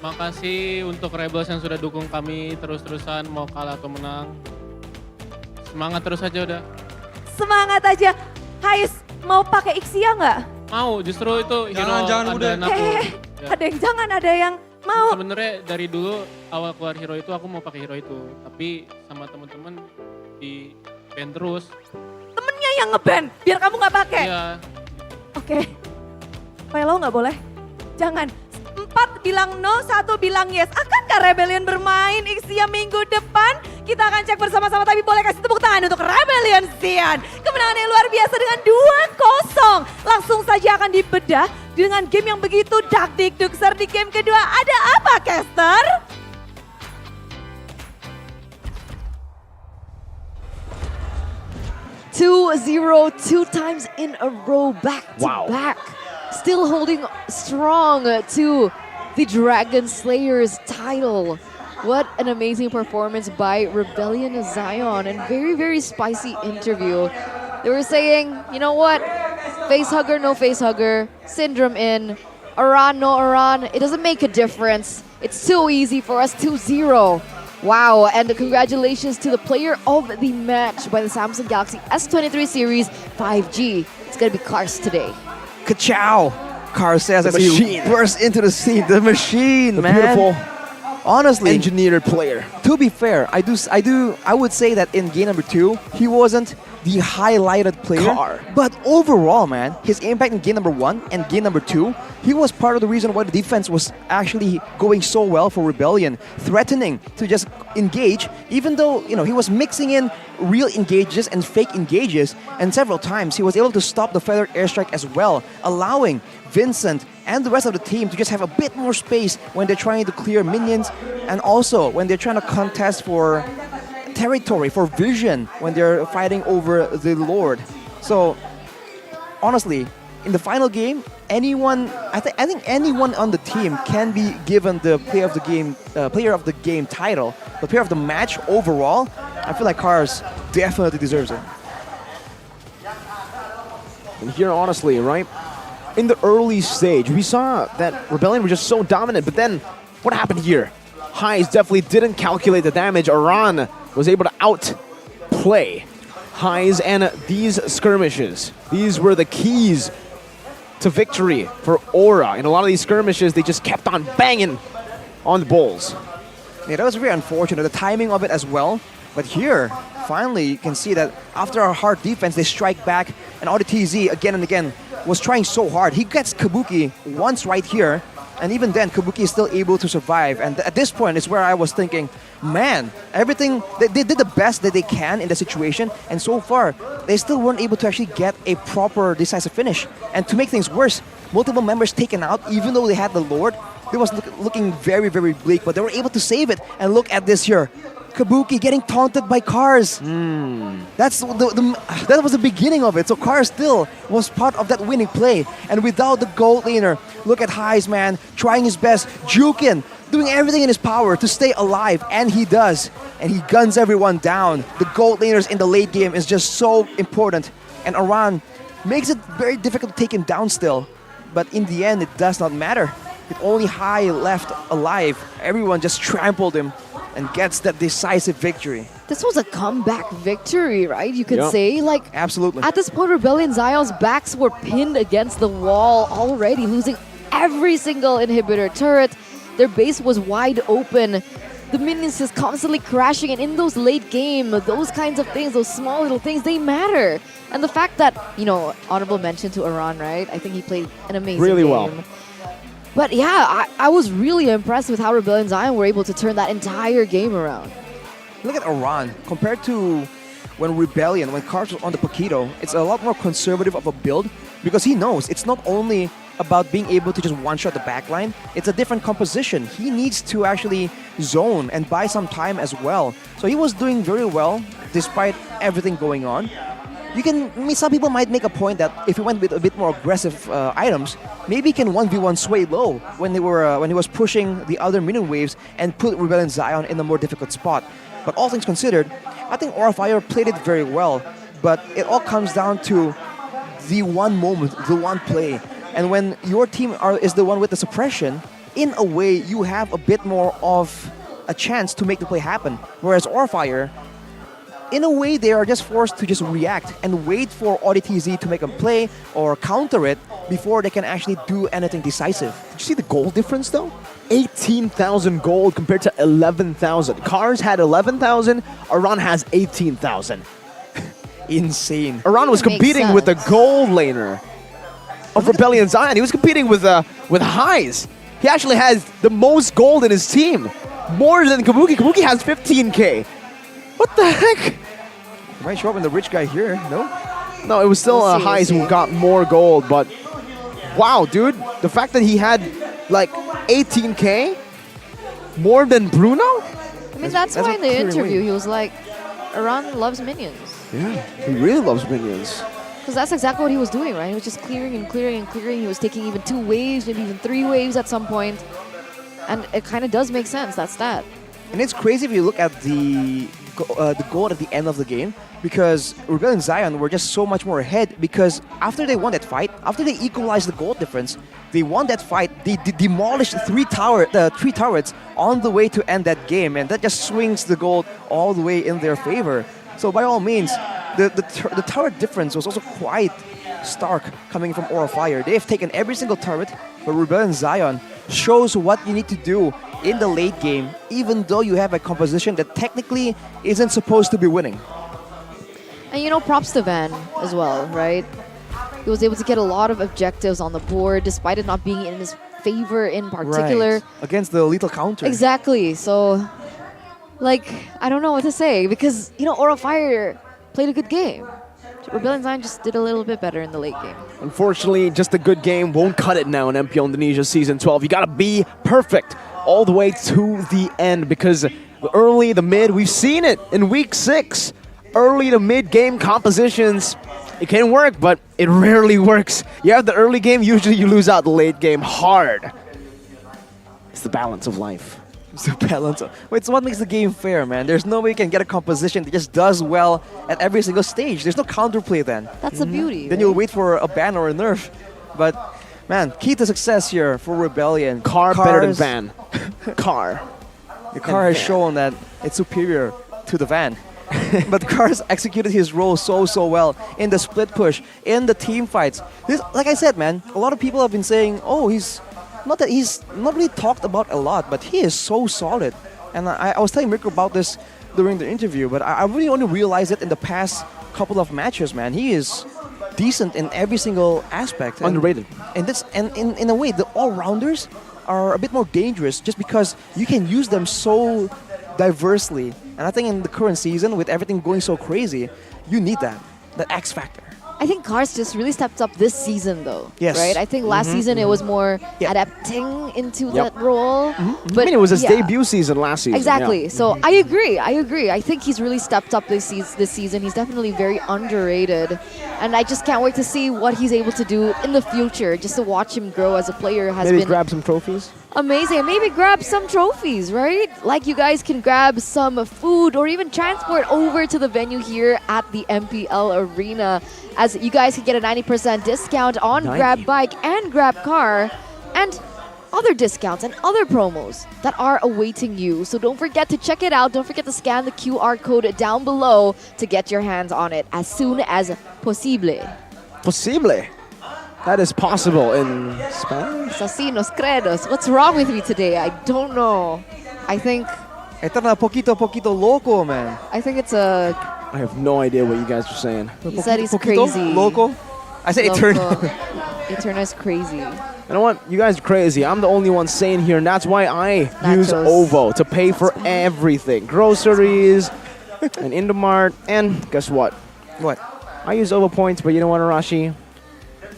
Makasih untuk Rebels yang sudah dukung kami terus-terusan mau kalah atau menang. Semangat terus aja udah. Semangat aja. Hais, mau pakai Ixia nggak? Mau, justru itu hero Jangan udah. aku. Ya. Ada yang jangan, ada yang mau. Sebenarnya dari dulu awal keluar hero itu aku mau pakai hero itu. Tapi sama teman-teman di ban terus. Temennya yang ngeban, biar kamu nggak pakai? Iya. Oke. Velo nggak boleh? Jangan. 4 bilang no, 1 bilang yes. Akankah Rebellion bermain Ixia minggu depan? Kita akan cek bersama-sama, tapi boleh kasih tepuk tangan untuk Rebellion Xian. Kemenangan yang luar biasa dengan 2-0. Langsung saja akan dibedah dengan game yang begitu dak-dik-dukser di game kedua. Ada apa, Caster? Two times in a row, back to back. Still holding strong to the Dragon Slayer's title. What an amazing performance by Rebellion Zion and very, very spicy interview. They were saying, you know what, face hugger, no face hugger, syndrome in, Aran, no Aran, it doesn't make a difference. It's too easy for us, 2-0. Wow, and congratulations to the player of the match by the Samsung Galaxy S23 Series 5G. It's gonna be Kars today. Ka-chow! Car says The as he machine. bursts into the scene. The machine, The man. beautiful Honestly, engineered player. To be fair, I would say that in game number 2, he wasn't the highlighted player. Car. But overall, man, his impact in game number 1 and game number 2, he was part of the reason why the defense was actually going so well for Rebellion, threatening to just engage, even though, you know, he was mixing in real engages and fake engages, and several times he was able to stop the feathered airstrike as well, allowing Vincent and the rest of the team to just have a bit more space when they're trying to clear minions, and also when they're trying to contest for territory, for vision, when they're fighting over the Lord. So, honestly, in the final game, anyone, I think anyone on the team can be given the player of the game title, the player of the match overall. I feel like Kars definitely deserves it. And here, honestly, right, in the early stage, we saw that Rebellion were just so dominant, but then what happened here? Hais definitely didn't calculate the damage. Aran was able to outplay Hais, and these skirmishes, these were the keys to victory for Aura. In a lot of these skirmishes, they just kept on banging on the bulls. Yeah, that was very unfortunate, the timing of it as well. But here, finally you can see that after a hard defense, they strike back, and RTZ again and again was trying so hard. He gets Kabuki once right here, and even then, Kabuki is still able to survive. And at this point is where I was thinking, man, everything, they did the best that they can in the situation, and so far, they still weren't able to actually get a proper decisive finish. And to make things worse, multiple members taken out, even though they had the Lord. It was looking very, very bleak, but they were able to save it. And look at this here. Kabuki getting taunted by Cars. That was the beginning of it. So Cars still was part of that winning play. And without the gold laner, look at Heis, man, trying his best. Jukin doing everything in his power to stay alive, and he does. And he guns everyone down. The gold laners in the late game is just so important. And Aran makes it very difficult to take him down still. But in the end, it does not matter. With only Hai left alive, everyone just trampled him and gets that decisive victory. This was a comeback victory, right? You could say, like, absolutely. At this point, Rebellion Zion's backs were pinned against the wall already, losing every single inhibitor turret. Their base was wide open. The minions is constantly crashing, and in those late game, those kinds of things, those small little things, they matter. And the fact that, honorable mention to Aran, right? I think he played an amazing really game. well. But yeah, I was really impressed with how Rebellion Zion were able to turn that entire game around. Look at Aran. Compared to when Cars was on the Paquito, it's a lot more conservative of a build because he knows it's not only about being able to just one-shot the backline, it's a different composition. He needs to actually zone and buy some time as well. So he was doing very well despite everything going on. Some people might make a point that if he went with a bit more aggressive items, maybe he can 1v1 Sway Low when he was pushing the other minion waves and put Rebellion Zion in a more difficult spot. But all things considered, I think Aura Fire played it very well. But it all comes down to the one moment, the one play. And when your team is the one with the suppression, in a way you have a bit more of a chance to make the play happen. Whereas Aura Fire, in a way, they are just forced to just react and wait for ODTZ to make a play or counter it before they can actually do anything decisive. Did you see the gold difference, though? 18,000 gold compared to 11,000. Cars had 11,000, Aran has 18,000. Insane. Aran was competing with the gold laner of Rebellion Zion. He was competing with Heis. He actually has the most gold in his team. More than Kabuki. Kabuki has 15k. What the heck? He might show up in the rich guy here, no? No, it was still Heis who got more gold, but wow, dude. The fact that he had like 18k, more than Bruno? I mean, that's why in the interview he was like, Aran loves minions. Yeah, he really loves minions. Because that's exactly what he was doing, right? He was just clearing and clearing and clearing. He was taking even 2 waves, maybe even 3 waves at some point. And it kind of does make sense, that stat. And it's crazy if you look at the goal at the end of the game, because Rebellion Zion were just so much more ahead, because after they won that fight, after they equalized the gold difference, they won that fight, they demolished 3 turrets on the way to end that game, and that just swings the gold all the way in their favor. So by all means, the turret difference was also quite stark coming from Aura Fire. They have taken every single turret, but Rebellion Zion shows what you need to do in the late game, even though you have a composition that technically isn't supposed to be winning. And props to Van as well, right? He was able to get a lot of objectives on the board, despite it not being in his favor in particular. Right. Against the lethal counter. Exactly. So, I don't know what to say, because, Aura Fire played a good game. Rebellion Zion just did a little bit better in the late game. Unfortunately, just a good game won't cut it now in MPL Indonesia Season 12. You gotta be perfect all the way to the end, because the early, the mid, we've seen it in Week 6. Early to mid game compositions, it can work, but it rarely works. You have the early game, usually you lose out the late game hard. It's the balance of life. It's the balance. It's what makes the game fair, man. There's no way you can get a composition that just does well at every single stage. There's no counterplay then. That's the beauty. Then you'll wait for a ban or a nerf. But, man, key to success here for Rebellion. Car better than van. Car. The car has shown that it's superior to the van. But Cars executed his role so well in the split push, in the team fights. Like I said, man, a lot of people have been saying, oh, he's not really talked about a lot, but he is so solid. And I was telling Mirko about this during the interview, but I really only realized it in the past couple of matches, man. He is decent in every single aspect. Underrated. And in a way, the all-rounders are a bit more dangerous just because you can use them so diversely. And I think in the current season, with everything going so crazy, you need that X factor. I think Cars just really stepped up this season, though. Yes. Right? I think last season it was more adapting into that role. But I mean, it was his yeah. debut season last season. Exactly. Yeah. So I agree. I think he's really stepped up this season. He's definitely very underrated. And I just can't wait to see what he's able to do in the future. Just to watch him grow as a player has Maybe been grab some trophies. amazing. And maybe grab some trophies, right? Like you guys can grab some food or even transport over to the venue here at the MPL Arena, as you guys can get a 90% discount on 90. Grab Bike and Grab Car, and other discounts and other promos that are awaiting you. So don't forget to check it out. Don't forget to scan the QR code down below to get your hands on it as soon as posible. Posible. That is possible in Spanish. Asesinos credos. What's wrong with me today? I don't know. I think Eterna poquito loco, man. I think it's a. I have no idea what you guys are saying. He said he's Poquito? crazy. Loco? I said Loco. Eterna. Eterna is crazy. You know what? You guys are crazy. I'm the only one saying here, and that's why I use Nachos. OVO to pay for everything. Groceries, and Indomart, and guess what? What? I use OVO points, but you know what, Arashi?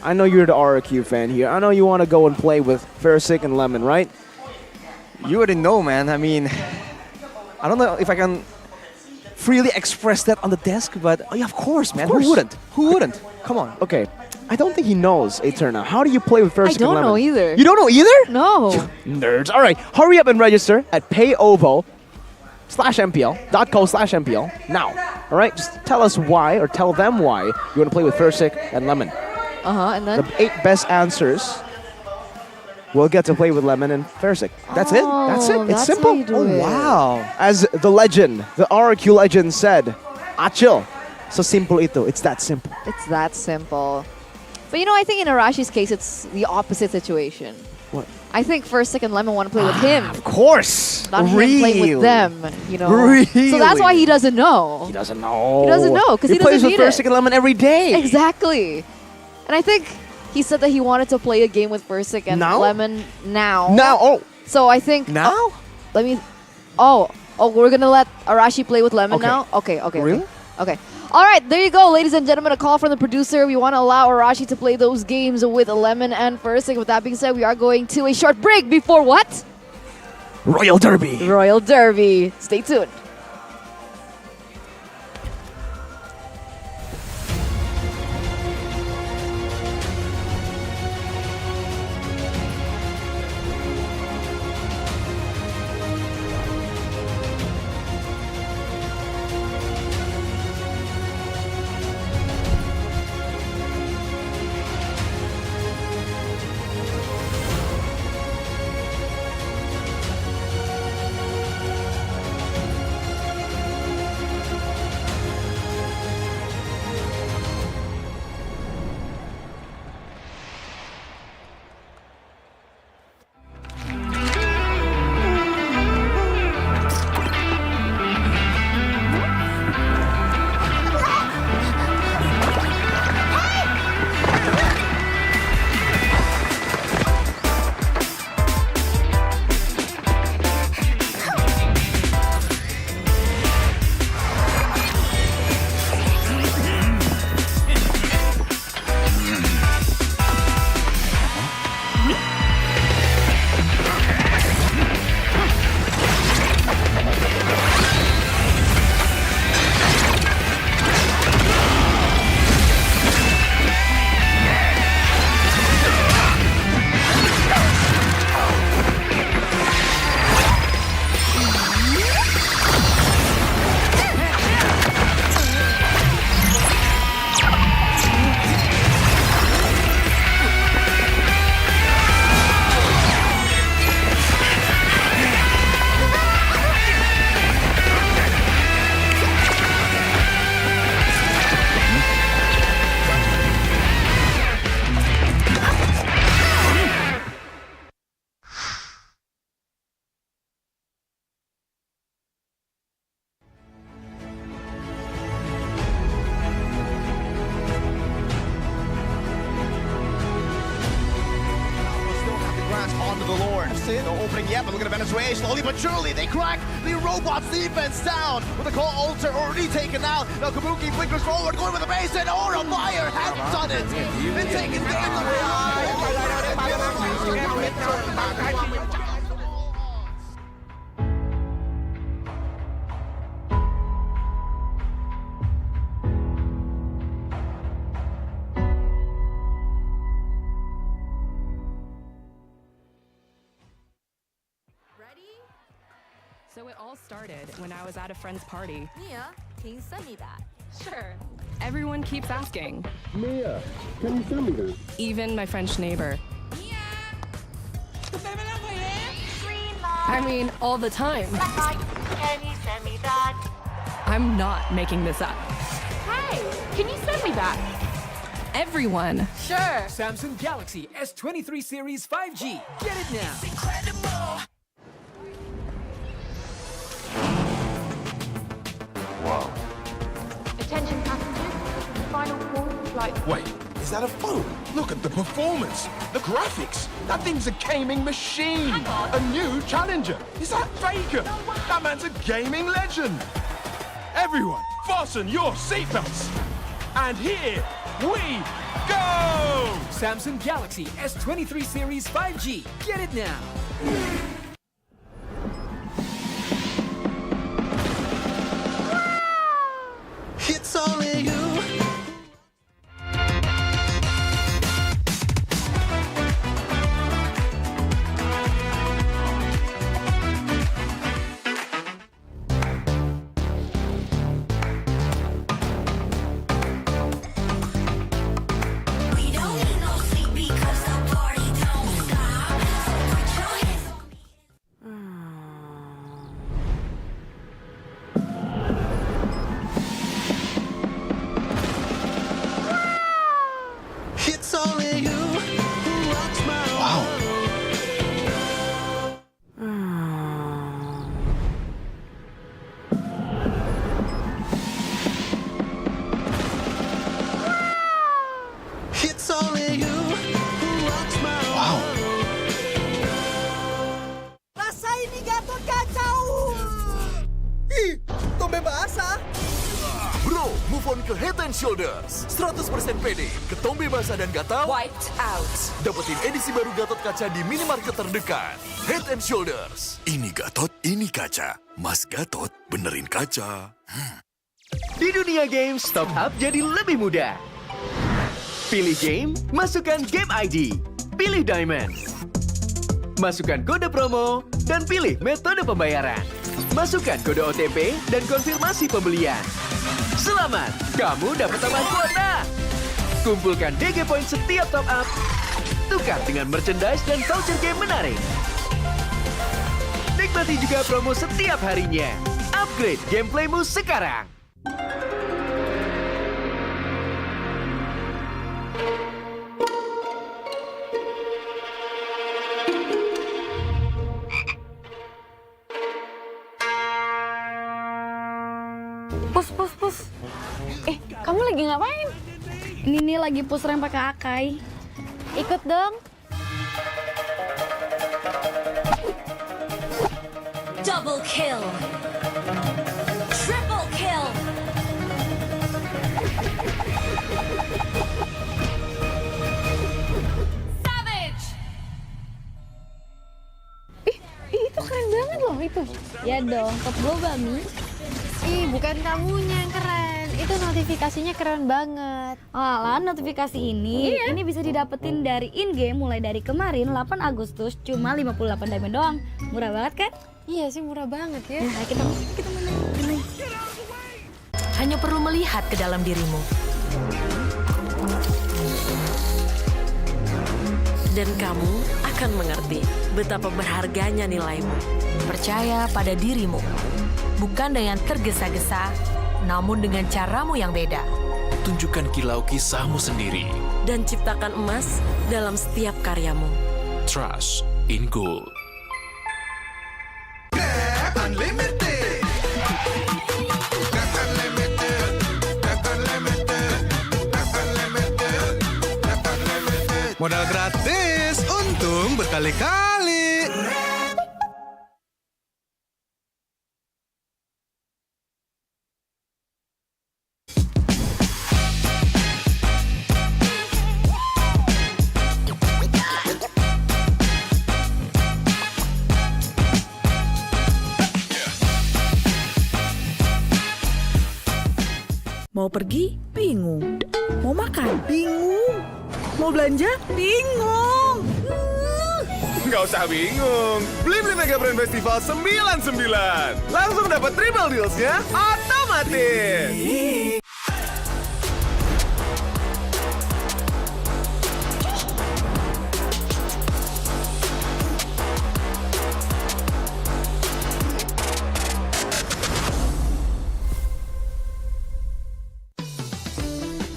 I know you're the RQ fan here. I know you want to go and play with Fersic and Lemon, right? You already know, man. I mean, I don't know if I can freely express that on the desk, but oh yeah, of course, man. course. Who wouldn't? Who wouldn't? Come on. Okay. I don't think he knows Eterna. How do you play with Fersic I and don't Lemon? know either. You don't know either? No. Nerds. All right. Hurry up and register at payovo.co/MPL now. All right. Just tell us why, or tell them why you want to play with Fersic and Lemon. And then The 8 best answers will get to play with Lemon and Fersic. That's it. That's it. It's that's simple. how you do it. Wow. As the legend, the RQ legend said, Achil. So simple ito. It's that simple. It's that simple. But you know, I think in Arashi's case, it's the opposite situation. What? I think Fersic and Lemon want to play with him. Of course. Not him playing with them, you know. Really? So that's why he doesn't know. He doesn't know. He doesn't know because he plays doesn't with need Fersic it. and Lemon every day. Exactly. And I think he said that he wanted to play a game with Fersic and Now? Lemon now. Now, oh. So I think Now? let me. Oh, we're gonna let Arashi play with Lemon Okay. now. Okay. Really? Okay. All right, there you go, ladies and gentlemen. A call from the producer. We want to allow Arashi to play those games with Lemon and Fersic. With that being said, we are going to a short break before what? Royal Derby. Royal Derby. Stay tuned. this way. Slowly but surely, they crack the robot's defense down with the Call Alter already taken out. Now Kabuki flickers forward, going with the base, and Aura Fire has done it. It's taken game away. So it all started when I was at a friend's party. Mia, can you send me that? Sure. Everyone keeps asking. Mia, can you send me that? Even my French neighbor. I mean, all the time. Can you send me that? I'm not making this up. Hey, can you send me that? Everyone. Sure. Samsung Galaxy S23 Series 5G. Get it now. Wow. Attention passengers, this is the final call for flight. Wait, is that a phone? Look at the performance, the graphics. That thing's a gaming machine. A new challenger. Is that Faker? That man's a gaming legend. Everyone, fasten your seatbelts. And here we go! Samsung Galaxy S23 Series 5G. Get it now. It's only you. We don't need no sleep because the party don't stop. So put your hands on me. It's only you who rocks my It's only you who rocks my Rasa ini Gatot kacau. Ih, tombe basah. Bro, move on ke Head and Shoulders. 100% pede, ketombe basah dan gatal. Wiped out. Dapetin edisi baru Gatot kaca di minimarket terdekat. Head and Shoulders. Ini Gatot, ini kaca. Mas Gatot, benerin kaca. Di dunia games, top up jadi lebih mudah. Pilih game, masukkan game ID. Pilih Diamond. Masukkan kode promo, dan pilih metode pembayaran. Masukkan kode OTP dan konfirmasi pembelian. Selamat, kamu dapat tambahan kuota. Kumpulkan DG Point setiap top up. Tukar dengan merchandise dan voucher game menarik. Nikmati juga promo setiap harinya. Upgrade gameplaymu sekarang. Pus. Kamu lagi ngapain? Ini nih lagi push rank pakai Akai. Ikut dong. Double kill. Triple kill. Savage. Itu keren banget loh itu. Ya dong, top global nih. Ih, bukan kamunya yang keren. Itu notifikasinya keren banget. Alah, notifikasi ini bisa didapetin dari in-game mulai dari kemarin 8 Agustus cuma 58 diamond doang. Murah banget kan? Iya sih, murah banget ya. Nah, kita menang. Hanya perlu melihat ke dalam dirimu. Dan kamu akan mengerti betapa berharganya nilaimu. Percaya pada dirimu. Bukan dengan tergesa-gesa, namun dengan caramu yang beda. Tunjukkan kilau kisahmu sendiri. Dan ciptakan emas dalam setiap karyamu. Trust in gold. Unlimited. Modal gratis, untung berkali-kali. Mau pergi? Bingung. Mau makan? Bingung. Mau belanja? Bingung. Nggak usah bingung. Beli Mega Brand Festival 99. Langsung dapat triple deals-nya otomatis.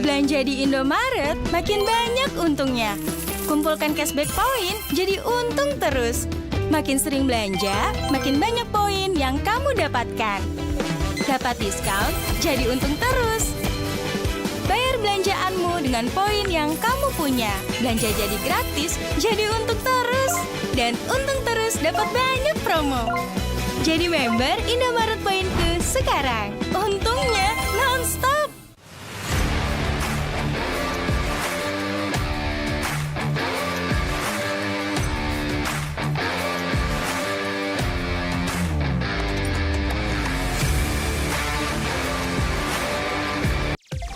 Belanja di Indomaret makin banyak untungnya. Kumpulkan cashback poin jadi untung terus. Makin sering belanja, makin banyak poin yang kamu dapatkan. Dapat diskon, jadi untung terus. Bayar belanjaanmu dengan poin yang kamu punya. Belanja jadi gratis, jadi untung terus. Dan untung terus dapat banyak promo. Jadi member Indomaret Poinku sekarang. Untungnya non-stop.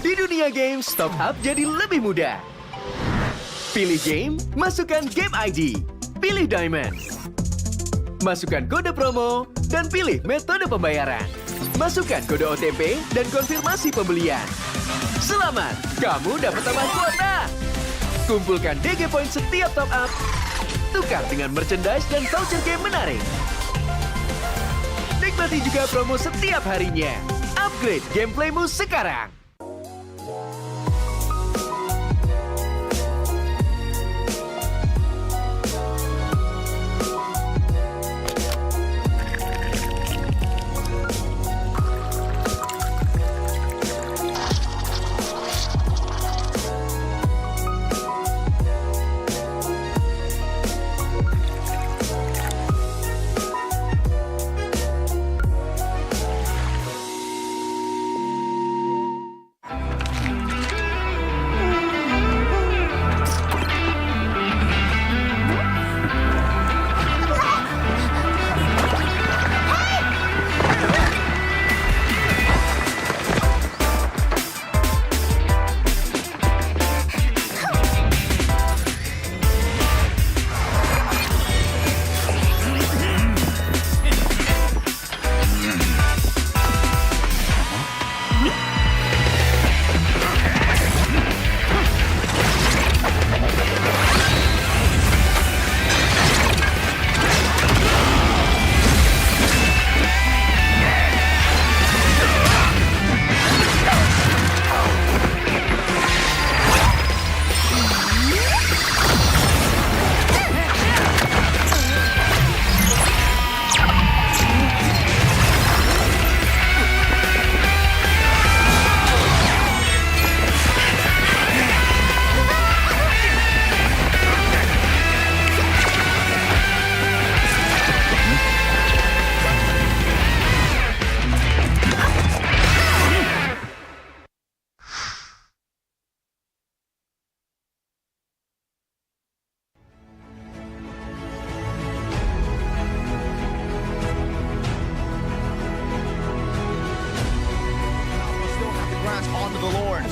Di dunia games, top up jadi lebih mudah. Pilih game, masukkan game ID. Pilih Diamond. Masukkan kode promo, dan pilih metode pembayaran. Masukkan kode OTP dan konfirmasi pembelian. Selamat, kamu dapat tambahan kuota. Kumpulkan DG Point setiap top up. Tukar dengan merchandise dan voucher game menarik. Nikmati juga promo setiap harinya. Upgrade gameplaymu sekarang.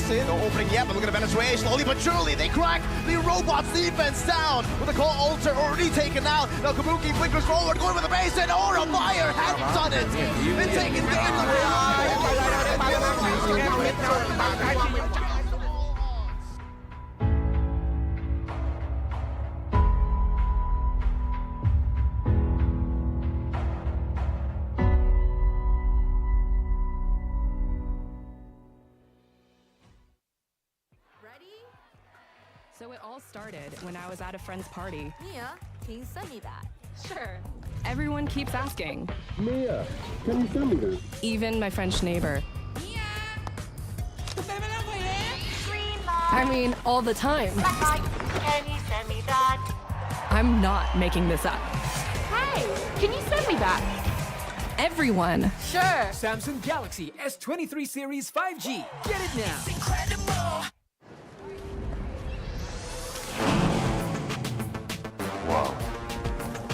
They're opening yet, but look at the Venezuela. Slowly but surely, they crack the robot's defense down. With the call altar already taken out. Now Kabuki flickers forward, going with the base, and Aura Fire has done it. Been taken game away. So it all started when I was at a friend's party. Mia, can you send me that? Sure. Everyone keeps asking. Mia, can you send me that? Even my French neighbor. I mean, all the time. Can you send me that? I'm not making this up. Hey, can you send me that? Everyone. Sure. Samsung Galaxy S23 Series 5G. Get it now.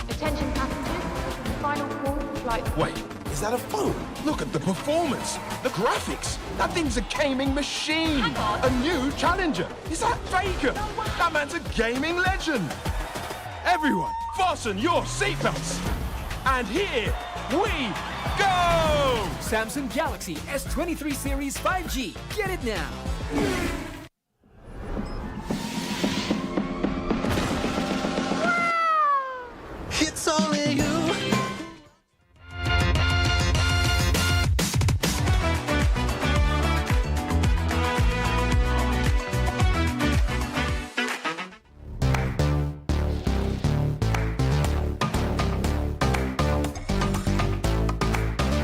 Attention passengers, this is the final call for flight. Wait, Is that a phone? Look at the performance, the graphics. That thing's a gaming machine. A new challenger. Is that Faker? That man's a gaming legend. Everyone, fasten your seatbelts. And here we go! Samsung Galaxy S23 Series 5G. Get it now. It's only you.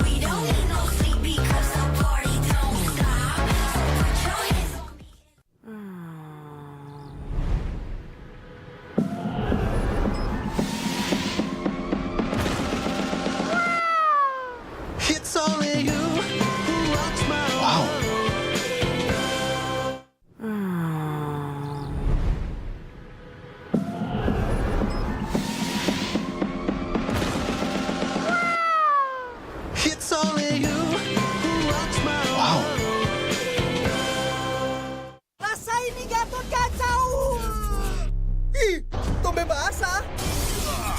We don't need no sleep because the party don't stop. So put your hands on me. It's only you who rocks my world. It's only you who rocks my world. Rasain nih Gatot kacau. Ih, tombe basah.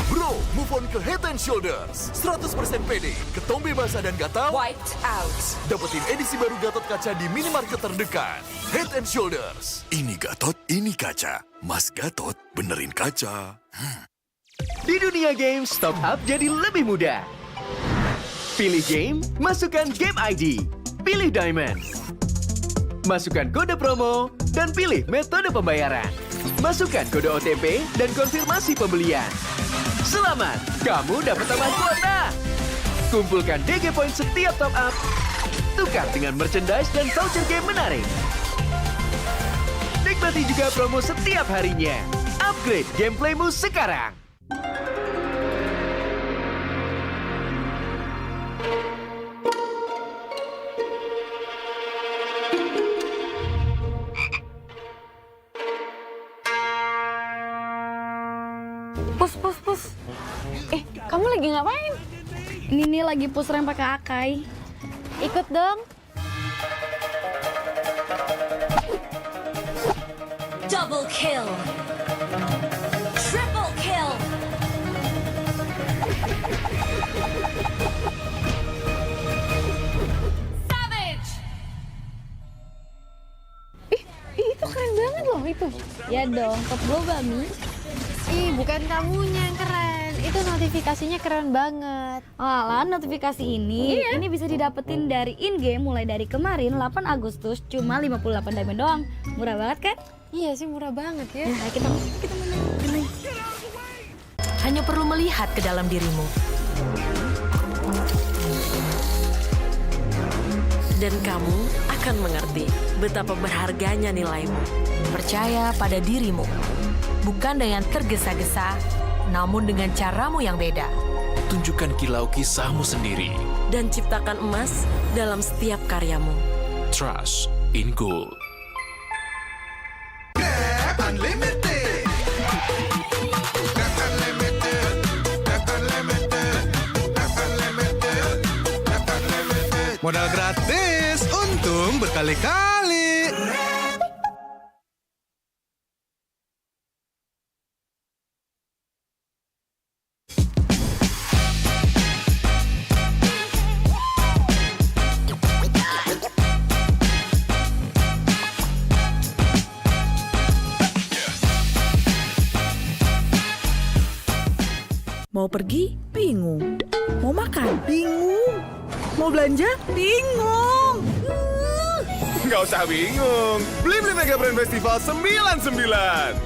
Bro, move on ke Head and Shoulders. 100% pede, ketombe basah dan gatal wiped out. Dapetin edisi baru Gatot kaca di minimarket terdekat. Head and Shoulders. Ini Gatot, ini kaca. Mas Gatot benerin kaca. Di dunia games, top up jadi lebih mudah. Pilih game, masukkan game ID. Pilih Diamond. Masukkan kode promo, dan pilih metode pembayaran. Masukkan kode OTP dan konfirmasi pembelian. Selamat, kamu dapat tambahan kuota. Kumpulkan DG Point setiap top up. Tukar dengan merchandise dan voucher game menarik. Nikmati juga promo setiap harinya. Upgrade gameplaymu sekarang. Pus. Kamu lagi ngapain? Ini nih lagi push rank pakai Akai. Ikut dong. Double kill. Triple kill. Savage. Itu keren banget loh itu. Ya dong, top global Mi. Ih, bukan kamunya yang keren. Itu notifikasinya keren banget. Alah, notifikasi ini bisa didapetin dari in-game mulai dari kemarin 8 Agustus cuma 58 diamond doang. Murah banget kan? Iya sih, murah banget ya. Nah, kita main. Hanya perlu melihat ke dalam dirimu. Dan kamu akan mengerti betapa berharganya nilaimu. Percaya pada dirimu. Bukan dengan tergesa-gesa, namun dengan caramu yang beda. Tunjukkan kilau kisahmu sendiri. Dan ciptakan emas dalam setiap karyamu. Trust in gold. Unlimited. That's unlimited. That's unlimited. That's unlimited. That's unlimited. Modal gratis, untung berkali-kali. Mau pergi? Bingung. Mau makan? Bingung. Mau belanja? Bingung. Nggak usah bingung. Beli Mega Brand Festival 99.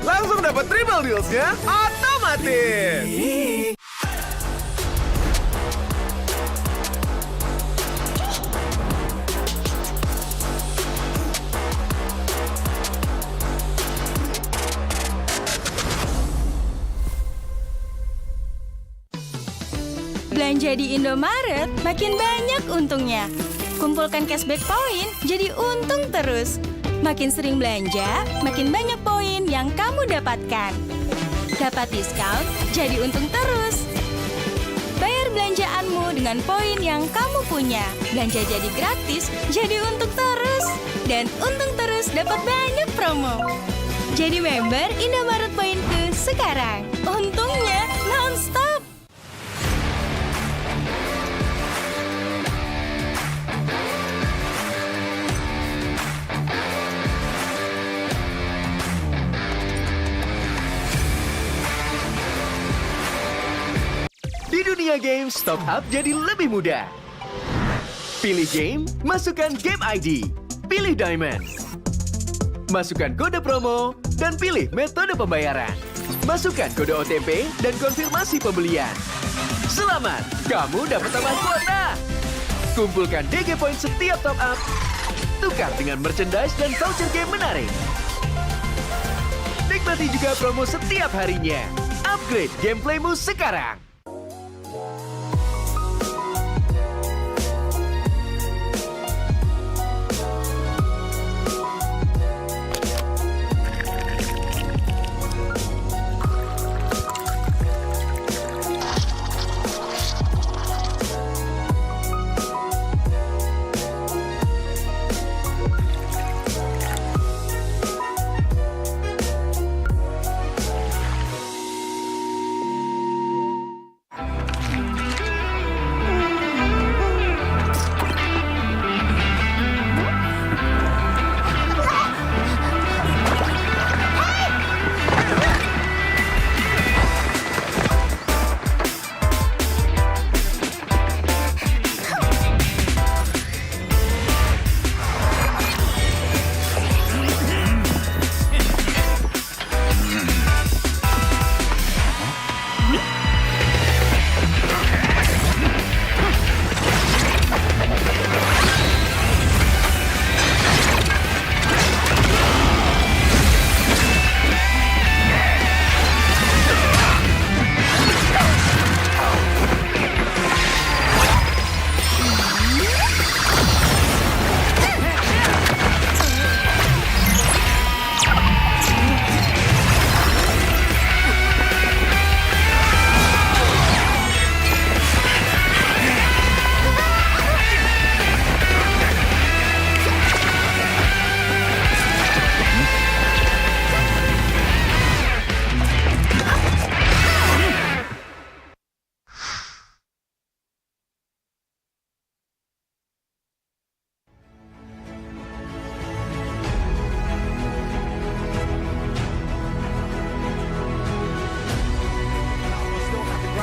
Langsung dapat triple deals-nya otomatis. Belanja di Indomaret, makin banyak untungnya. Kumpulkan cashback poin, jadi untung terus. Makin sering belanja, makin banyak poin yang kamu dapatkan. Dapat diskon, jadi untung terus. Bayar belanjaanmu dengan poin yang kamu punya. Belanja jadi gratis, jadi untung terus. Dan untung terus dapat banyak promo. Jadi member Indomaret Poinku sekarang. Untungnya non-stop. Di dunia games, top up jadi lebih mudah. Pilih game, masukkan game ID. Pilih Diamond. Masukkan kode promo, dan pilih metode pembayaran. Masukkan kode OTP dan konfirmasi pembelian. Selamat, kamu dapat tambah kuota. Kumpulkan DG Point setiap top up. Tukar dengan merchandise dan voucher game menarik. Nikmati juga promo setiap harinya. Upgrade gameplaymu sekarang.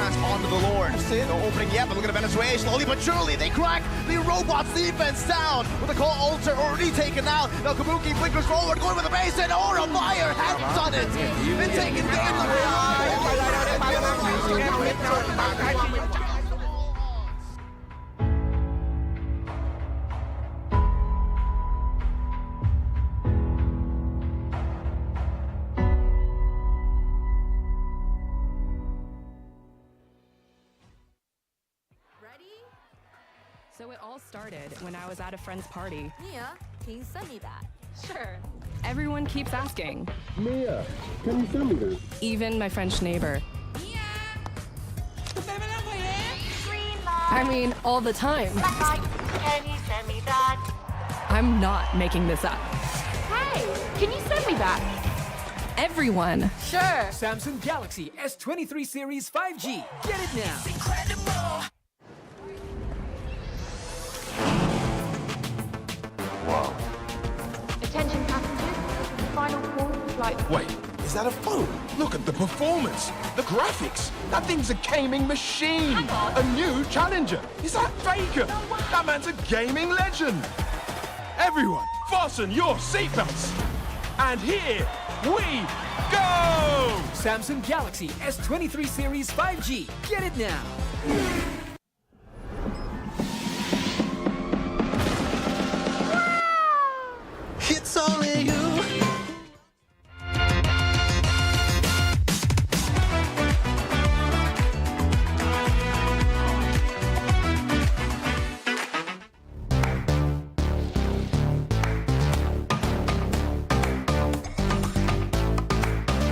Onto the Lords. No opening yet, but look at Venezuela. Slowly but surely, they crack the robot's defense down with the call altar already taken out. Now Kabuki blinkers forward, going with the base, and Aura Fire has done it. Been taken down. So it all started when I was at a friend's party. Mia, can you send me that? Sure. Everyone keeps asking. Mia, can you send me that? Even my French neighbor. I mean, all the time. Can you send me that? I'm not making this up. Hey, can you send me that? Everyone. Sure. Samsung Galaxy S23 Series 5G. Get it now. Incredible. Wow. Attention passengers, final call for flight. Wait, is that a phone? Look at the performance, the graphics. That thing's a gaming machine. A new challenger. Is that Faker? That man's a gaming legend. Everyone, fasten your seatbelts. And here we go! Samsung Galaxy S23 Series 5G. Get it now. It's only you.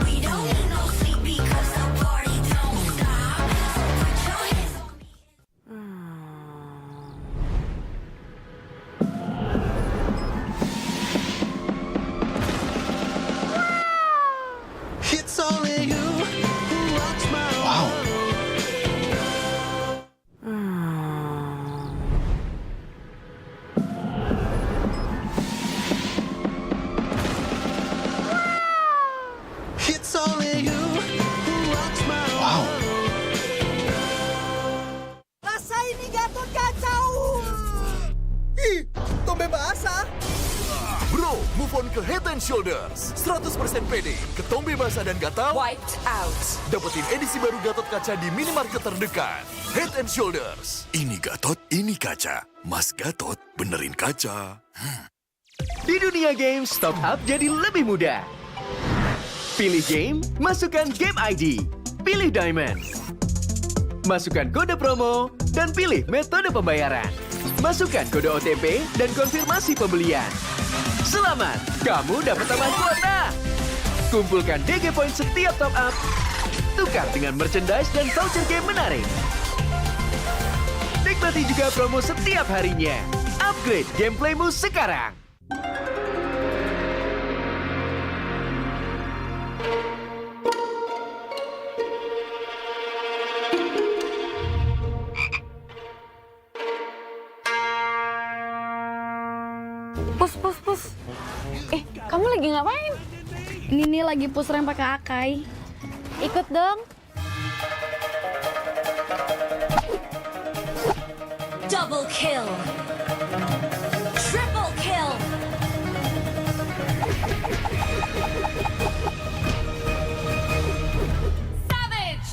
We don't need no sleep because the party don't stop. So put your hands on me. basah. Bro, move on ke Head and Shoulders. 100% pede, ketombe basah dan gatal. Wiped out. Dapetin edisi baru Gatot kaca di minimarket terdekat. Head and Shoulders. Ini Gatot, ini kaca. Mas Gatot, benerin kaca. Di dunia games, top up jadi lebih mudah. Pilih game, masukkan game ID. Pilih Diamond. Masukkan kode promo, dan pilih metode pembayaran. Masukkan kode OTP dan konfirmasi pembelian. Selamat, kamu dapat tambahan kuota. Kumpulkan DG Point setiap top up. Tukar dengan merchandise dan voucher game menarik. Nikmati juga promo setiap harinya. Upgrade gameplaymu sekarang. Pus. Kamu lagi ngapain? Ini nih lagi push rank pakai Akai. Ikut dong. Double kill. Triple kill. Savage.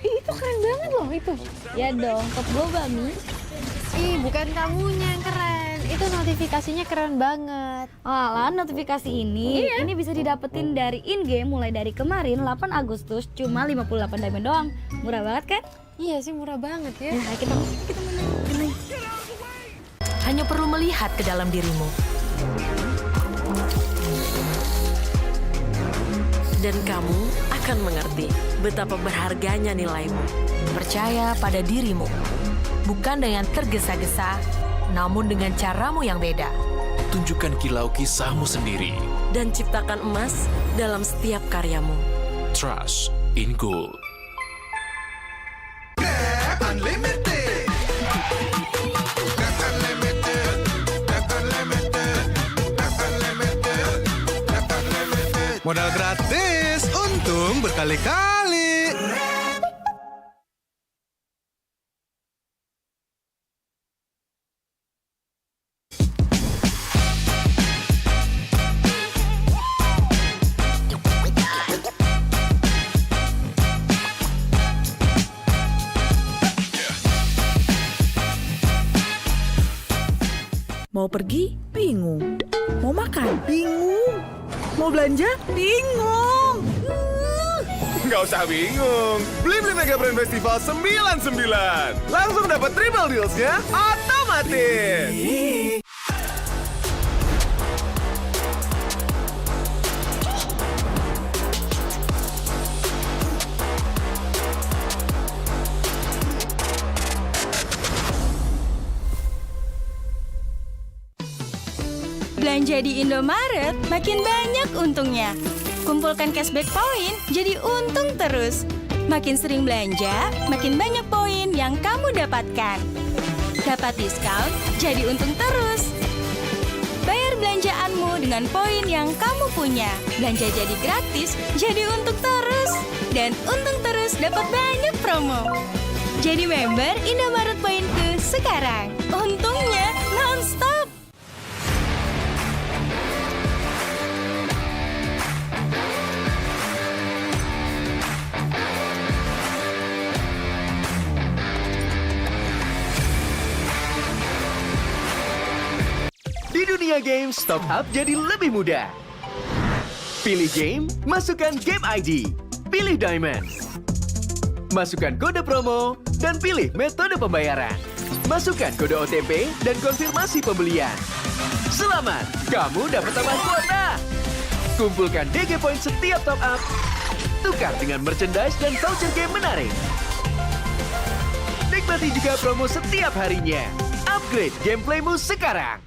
Itu keren banget loh itu. Ya dong, top global Mi. Bukan kamunya yang keren. Itu notifikasinya keren banget. Alah, notifikasi ini bisa didapetin dari in-game mulai dari kemarin 8 Agustus cuma 58 diamond doang. Murah banget kan? Iya sih, murah banget ya. Nah, kita menang. Hanya perlu melihat ke dalam dirimu. Dan kamu akan mengerti betapa berharganya nilaimu. Percaya pada dirimu. Bukan dengan tergesa-gesa, namun dengan caramu yang beda. Tunjukkan kilau kisahmu sendiri. Dan ciptakan emas dalam setiap karyamu. Trust in Gold. Modal gratis, untung berkali-kali. Mau pergi? Bingung. Mau makan? Bingung. Mau belanja? Bingung. Nggak usah bingung. Beli Mega Brand Festival 99. Langsung dapat triple deals-nya otomatis. Belanja di Indomaret, makin banyak untungnya. Kumpulkan cashback poin, jadi untung terus. Makin sering belanja, makin banyak poin yang kamu dapatkan. Dapat diskon, jadi untung terus. Bayar belanjaanmu dengan poin yang kamu punya. Belanja jadi gratis, jadi untung terus. Dan untung terus dapat banyak promo. Jadi member Indomaret Poinku sekarang. Untungnya non-stop. Di dunia games, top up jadi lebih mudah. Pilih game, masukkan game ID. Pilih Diamond. Masukkan kode promo, dan pilih metode pembayaran. Masukkan kode OTP dan konfirmasi pembelian. Selamat, kamu dapat tambahan kuota. Kumpulkan DG Point setiap top up. Tukar dengan merchandise dan voucher game menarik. Nikmati juga promo setiap harinya. Upgrade gameplaymu sekarang.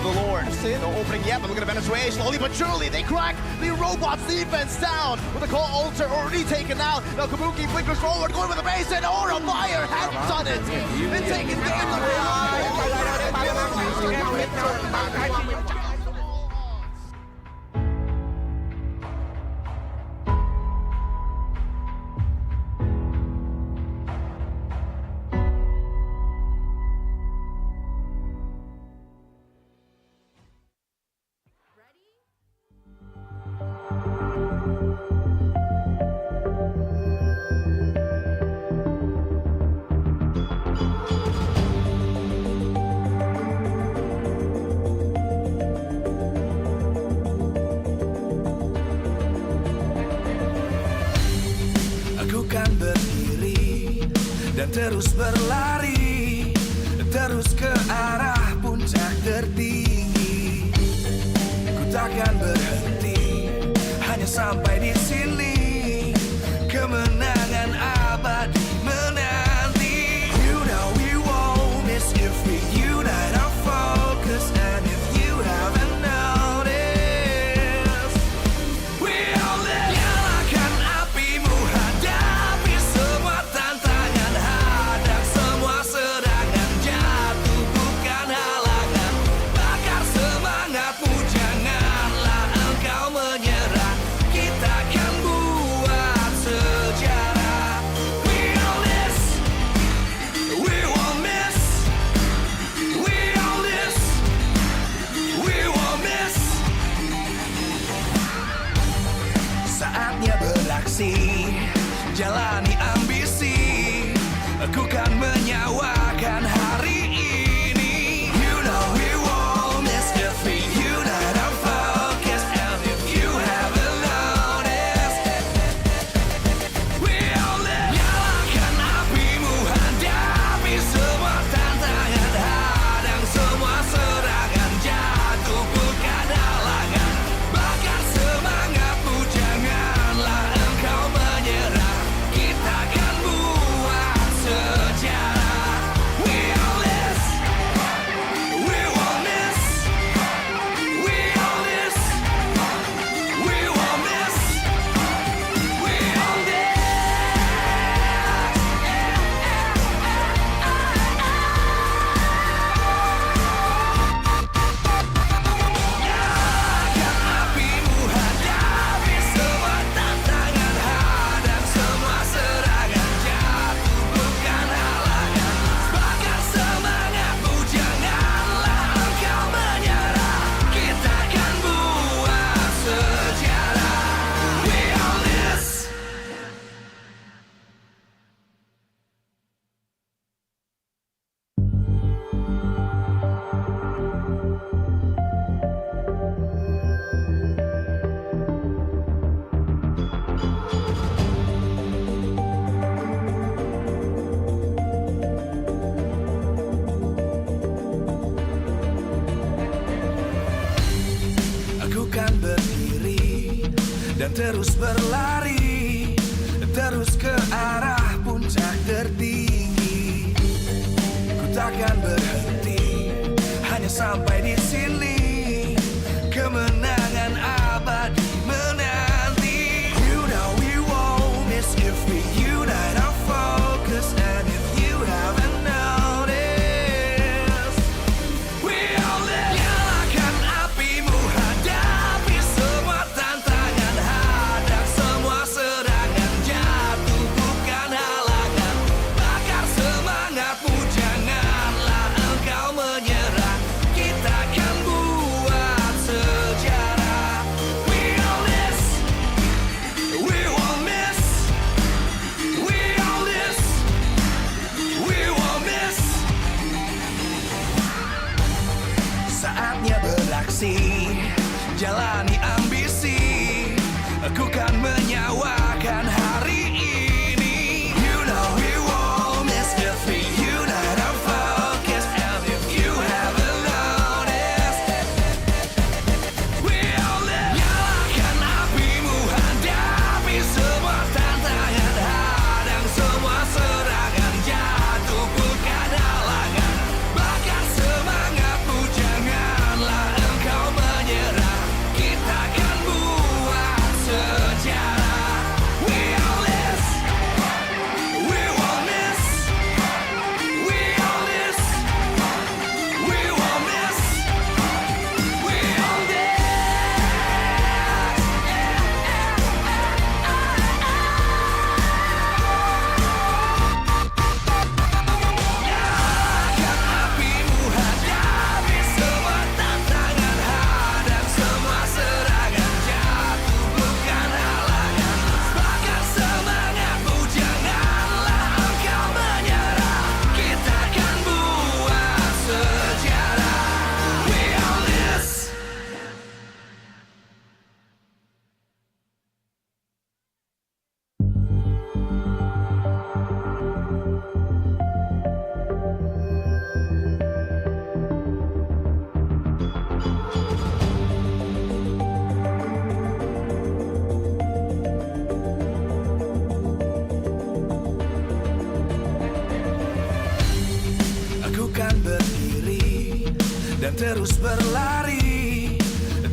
of the Lord. No opening yet, but look at the Venezuela. Slowly but surely, they crack the robots' defense down. With the call altar already taken out. Now Kabuki blinkers forward, going with the base, and Aura Fire has done it. And taking the Aku kan berdiri dan terus berlari, terus ke arah puncak tertinggi. Ku takkan berhenti, hanya sampai di sini. Kemenangan abadi menanti. You know we won't miss if we unite our focus. And if you haven't noticed, we all live. Nyalakan apimu, hadapi semua tantangan, hadang semua serangan, jatuh bukan halangan. Bakar semangatmu, janganlah engkau menyerah. Kita akan buat sejarah. We all this, we won't miss. We all this, we won't miss. Saatnya beraksi, jalani ambisi. Aku kan menyawakan hari ini. You know we won't miss if we unite our focus. And if you haven't noticed, we all live. Nyalakan apimu, hadapi semua tantangan, hadang semua serangan, jatuh bukan halangan. Bakar semangatmu, janganlah engkau menyerah. Kita akan buat sejarah. We all this, we won't miss. We all this, we won't miss. We all this. Nyalakan apimu, hadapi semua tantangan, hadang semua serangan, jatuh bukan halangan. Bakar semangatmu, janganlah engkau menyerah. Kita akan buat sejarah. We all this. Aku kan berdiri dan terus berlari, terus ke arah puncak tertinggi. Ku takkan berhenti, hanya sampai di sini. Kemenangan abadi menanti. You know we won't miss if we unite our focus. And if you haven't noticed, we all live. Nyalakan apimu, hadapi semua tantangan, hadang semua serangan, jatuh bukan halangan. Bakar semangatmu, janganlah engkau menyerah. Kita akan buat sejarah. We all this, we won't miss. We all this, we won't miss. Saatnya beraksi, jalani ambisi. Aku kan menyawakan hari ini. You know we won't miss if we unite our focus. And if you haven't noticed, we all live. Nyalakan apimu, hadapi semua tantangan, hadang semua serangan, jatuh bukan halangan. Bakar semangatmu, janganlah kan berdiri dan terus berlari,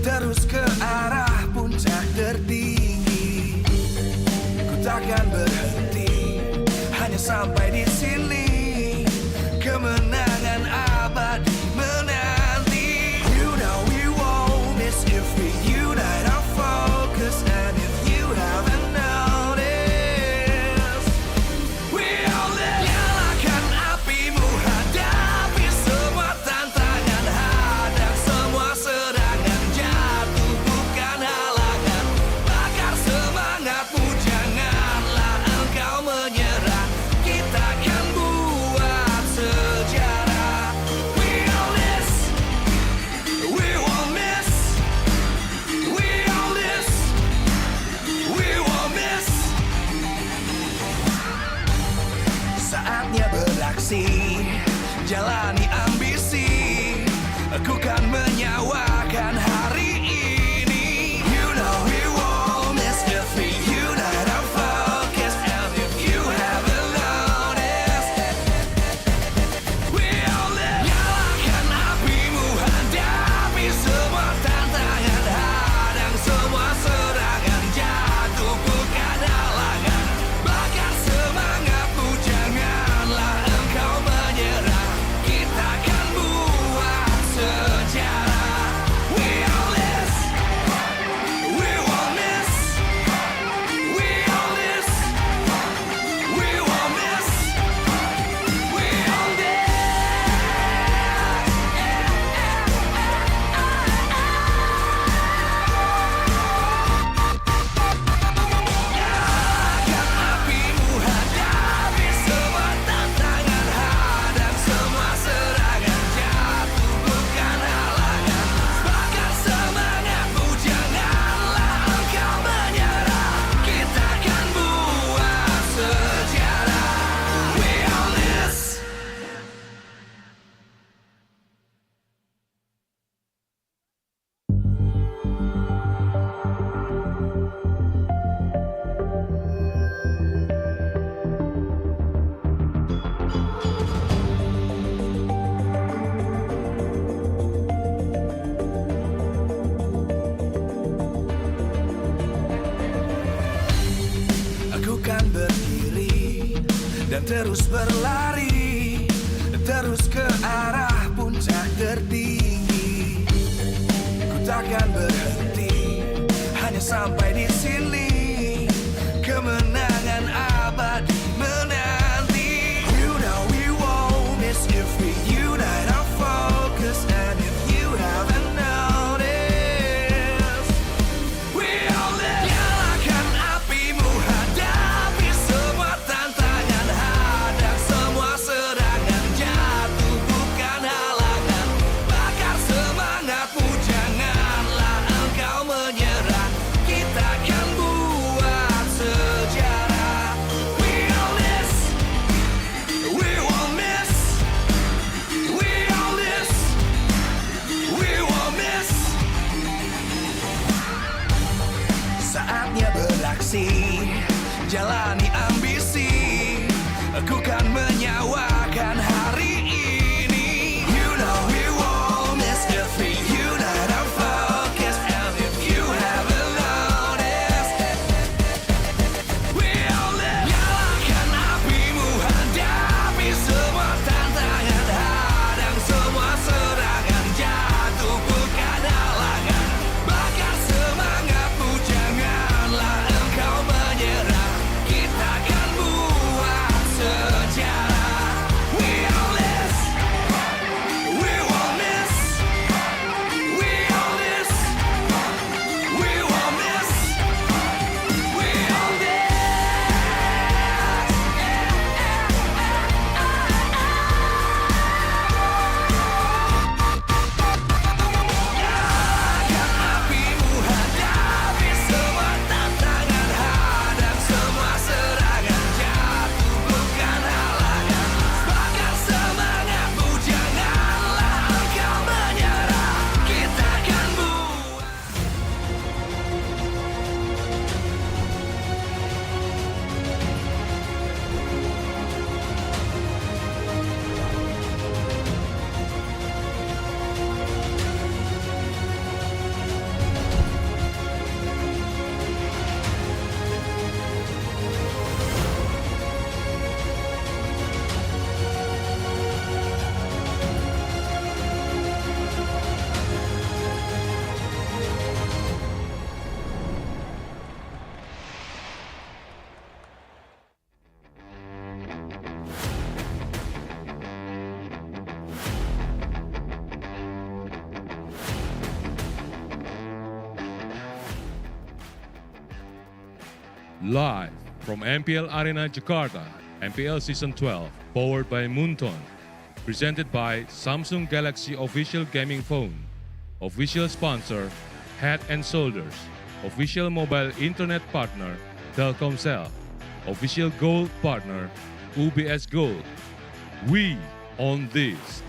terus ke arah puncak tertinggi. Ku takkan berhenti, hanya sampai di sini. Kemenangan abadi menanti. You know we won't miss if we unite our focus. And if you haven't noticed, we all live. Nyalakan apimu, hadapi semua tantangan, hadang semua serangan, jatuh bukan halangan. Bakar semangatmu, janganlah engkau menyerah. Kita akan buat sejarah. We all this, we won't miss. We all this, we won't miss. Saatnya beraksi, jalani ambisi. Aku kan menyawakan hari ini. You know we won't miss if we unite our focus. And if you haven't noticed, we all live. Nyalakan apimu, hadapi semua tantangan, hadang semua serangan, jatuh bukan halangan. Bakar semangatmu, janganlah engkau menyerah. Kita akan buat sejarah. We all this, we won't miss. We all this, we won't miss. We all this. Nyalakan apimu, hadapi semua tantangan, hadang semua serangan, jatuh bukan halangan. Bakar semangatmu, janganlah engkau menyerah. Kita akan buat sejarah. We all this. Aku kan berdiri dan terus berlari, terus ke arah puncak tertinggi. Ku takkan berhenti, hanya sampai di sini. Kemenangan abadi menanti. You know we won't miss if we unite our focus. And if you haven't noticed, we all live. Nyalakan apimu, hadapi semua tantangan, hadang semua serangan, jatuh bukan halangan. Bakar semangatmu, janganlah engkau menyerah. Kita Live from MPL Arena Jakarta, MPL Season 12, powered by Moonton. Presented by Samsung Galaxy Official Gaming Phone. Official sponsor, Head & Shoulders. Official mobile internet partner, Telkomsel. Official gold partner, UBS Gold. We own this.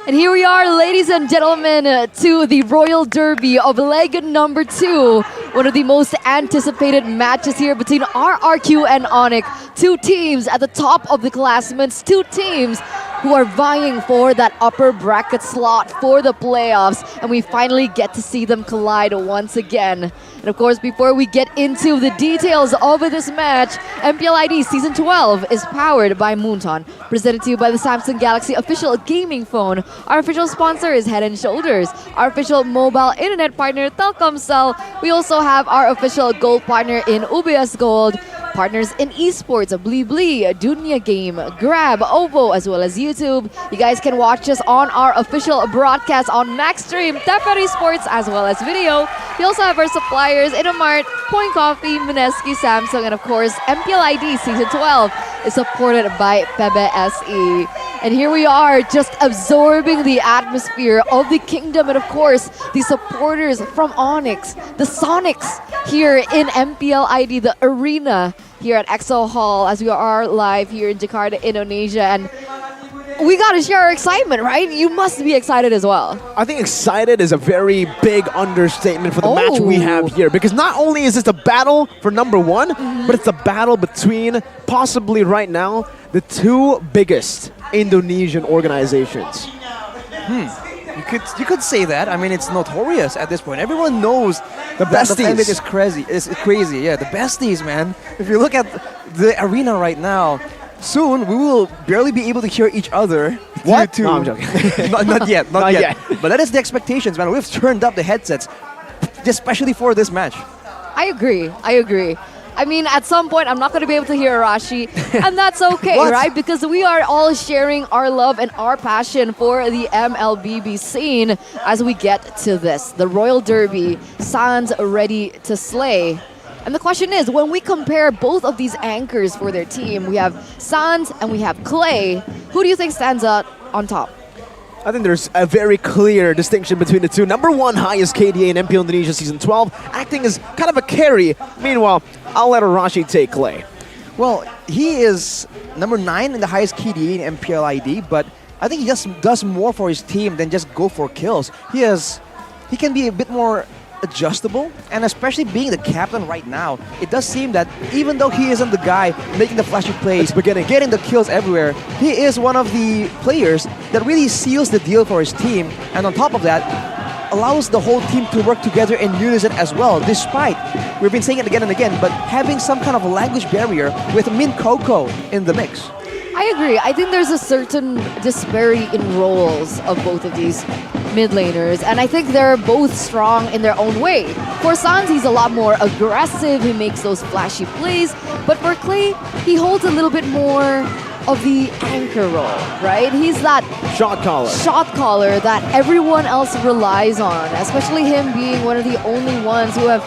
And here we are, ladies and gentlemen, to the Royal Derby of leg number 2. One of the most anticipated matches here between RRQ and Onyx. Two teams at the top of the classements, two teams who are vying for that upper bracket slot for the playoffs. And we finally get to see them collide once again. And of course, before we get into the details of this match, MPL ID Season 12 is powered by Moonton, presented to you by the Samsung Galaxy official gaming phone. Our official sponsor is Head & Shoulders. Our official mobile internet partner, Telkomsel. We also have our official gold partner in UBS Gold. Partners in esports, Blibli, Dunia Game, Grab, Ovo, as well as YouTube. You guys can watch us on our official broadcast on Maxstream, Teferi Sports, as well as video. We also have our suppliers, Indomart, Point Coffee, Mineski, Samsung, and of course, MPL ID Season 12 is supported by PBSE. And here we are, just absorbing the atmosphere of the kingdom, and of course, the supporters from Onyx, the Sonics here in MPL ID, the arena here at EXO Hall, as we are live here in Jakarta, Indonesia. And we gotta share our excitement, right? You must be excited as well. I think excited is a very big understatement for the match we have here, because not only is this a battle for number 1, but it's a battle between, possibly right now, the two biggest Indonesian organizations. You could say that. I mean, it's notorious at this point. Everyone knows the besties. The fan base is crazy. It's crazy. Yeah, the besties, man. If you look at the arena right now, soon we will barely be able to hear each other. What? No, I'm joking. not yet. Not yet. But that is the expectations, man. We've turned up the headsets, especially for this match. I agree. I mean, at some point, I'm not going to be able to hear Arashi, and that's okay, right? Because we are all sharing our love and our passion for the MLBB scene as we get to this. The Royal Derby, Sans ready to slay. And the question is, when we compare both of these anchors for their team, we have Sans and we have Clay, who do you think stands out on top? I think there's a very clear distinction between the two. Number 1 highest KDA in MPL Indonesia Season 12, acting as kind of a carry. Meanwhile, I'll let Arashi take Clay. Well, he is number 9 in the highest KDA in MPL ID, but I think he just does more for his team than just go for kills. He can be a bit more adjustable, and especially being the captain right now, it does seem that even though he isn't the guy making the flashy plays, getting the kills everywhere, he is one of the players that really seals the deal for his team, and on top of that, allows the whole team to work together in unison as well, despite, we've been saying it again and again, but having some kind of language barrier with Min Coco in the mix. I agree. I think there's a certain disparity in roles of both of these mid laners, and I think they're both strong in their own way. For Sans, he's a lot more aggressive, he makes those flashy plays, but for Clay, he holds a little bit more of the anchor role, right? He's that shot caller that everyone else relies on, especially him being one of the only ones who have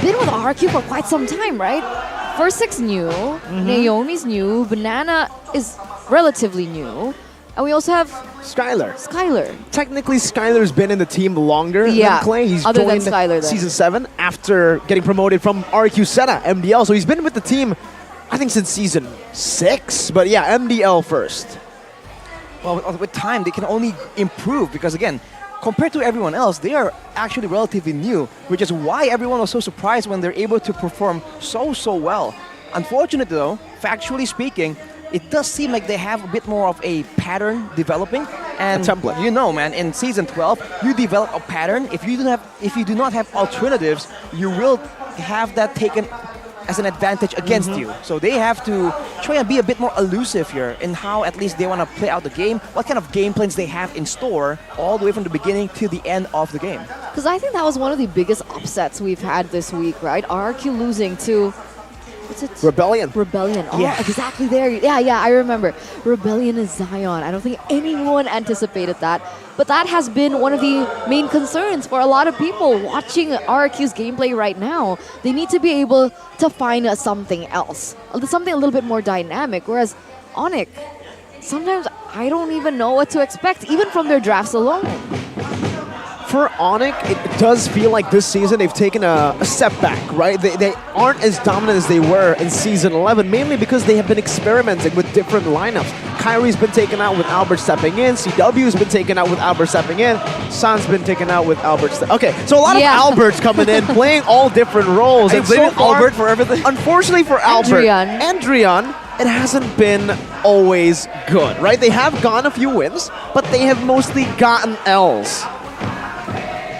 been with RQ for quite some time, right? First new, Naomi's new, Banana is relatively new, and we also have Skylar. Technically, Skylar's been in the team longer than Clay. He's joined Season 7 after getting promoted from RQ Sena, MDL. So he's been with the team, I think, since Season 6. But yeah, MDL first. Well, with time, they can only improve because, again, compared to everyone else, they are actually relatively new, which is why everyone was so surprised when they're able to perform so well. Unfortunately, though, factually speaking, it does seem like they have a bit more of a pattern developing, and a template. You know, man, in Season 12, you develop a pattern. If you do not have alternatives, you will have that taken as an advantage against you. So they have to try and be a bit more elusive here in how at least they want to play out the game, what kind of game plans they have in store all the way from the beginning to the end of the game. Because I think that was one of the biggest upsets we've had this week, right? RRQ losing to what's it? Rebellion. Rebellion. Oh, Yeah. exactly there. Yeah, I remember. Rebellion is Zion. I don't think anyone anticipated that. But that has been one of the main concerns for a lot of people watching RRQ's gameplay right now. They need to be able to find something else, something a little bit more dynamic. Whereas Onyx, sometimes I don't even know what to expect, even from their drafts alone. For Onyx, it does feel like this season they've taken a step back, right? They aren't as dominant as they were in Season 11, mainly because they have been experimenting with different lineups. Kyrie's been taken out with Albert stepping in, CW's been taken out with Albert stepping in, San's been taken out with Albert Okay, so a lot of Alberts coming in, playing all different roles. And blaming Albert for everything? Unfortunately for Albert and Drian, it hasn't been always good, right? They have gotten a few wins, but they have mostly gotten L's.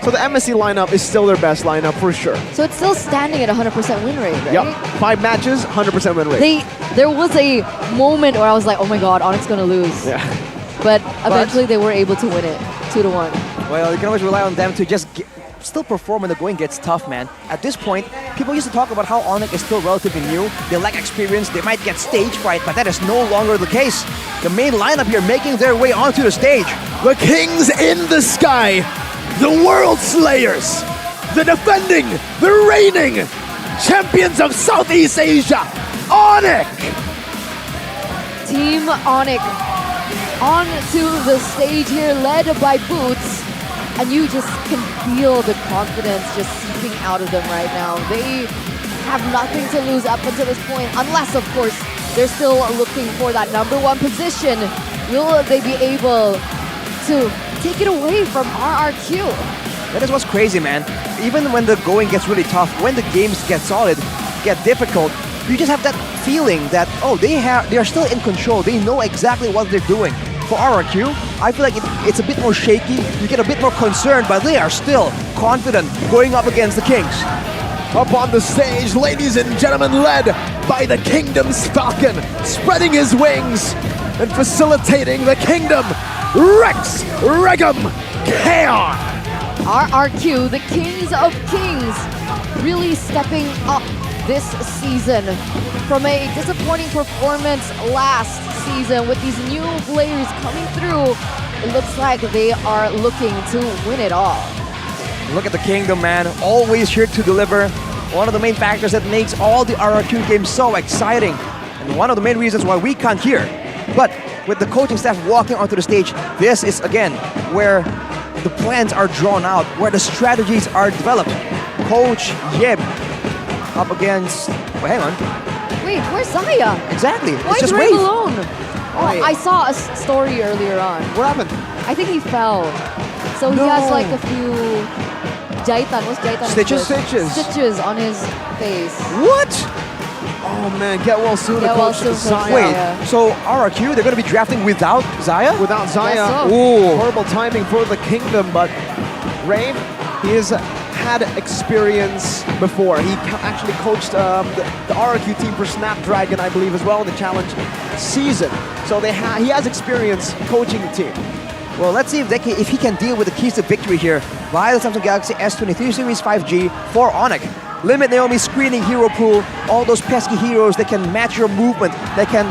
So the MSC lineup is still their best lineup for sure. So it's still standing at 100% win rate, right? Yep, 5 matches, 100% win rate. There was a moment where I was like, oh my god, Onyx gonna lose. Yeah. But eventually they were able to win it, 2-1. Well, you can always rely on them to just still perform when the going gets tough, man. At this point, people used to talk about how Onyx is still relatively new. They lack experience, they might get stage fright, but that is no longer the case. The main lineup here making their way onto the stage. The Kings in the sky. The World Slayers, the defending, the reigning champions of Southeast Asia, Onyx! Team Onyx onto the stage here, led by Boots. And you just can feel the confidence just seeping out of them right now. They have nothing to lose up until this point, unless, of course, they're still looking for that #1 position. Will they be able to take it away from RRQ? That is what's crazy, man. Even when the going gets really tough, when the games get solid, get difficult, you just have that feeling that, oh, they are still in control. They know exactly what they're doing. For RRQ, I feel like it's a bit more shaky. You get a bit more concerned, but they are still confident going up against the Kings. Up on the stage, ladies and gentlemen, led by the Kingdom's Falcon, spreading his wings and facilitating the Kingdom, Rex Regum Kaon. RRQ, the Kings of Kings, really stepping up this season from a disappointing performance last season. With these new players coming through, it looks like they are looking to win it all. Look at the Kingdom, man. Always here to deliver. One of the main factors that makes all the RRQ games so exciting. And one of the main reasons why we can't hear. But with the coaching staff walking onto the stage, this is, again, where the plans are drawn out, where the strategies are developed. Coach Yeb up against... Well, hang on. Wait, where's Zaya? Exactly. Why It's just is Rave Wave. alone? Oh, I saw a story earlier on. What happened? I think he fell. So he has like a few jaitan. What's jaitan? Stitches? Stitches on his face. What? Oh man, get well soon. Get well coach soon, Zaya. Wait, so RRQ, they're going to be drafting without Zaya? Without Zaya. Yes, so. Ooh. Horrible timing for the Kingdom, but Rave, he has had experience before. He actually coached the RRQ team for Snapdragon, I believe, as well in the challenge season. So he has experience coaching the team. Well, let's see if he can deal with the keys to victory here via the Samsung Galaxy S23 Series 5G for Onyx. Limit Naomi's screening hero pool, all those pesky heroes that can match your movement, that can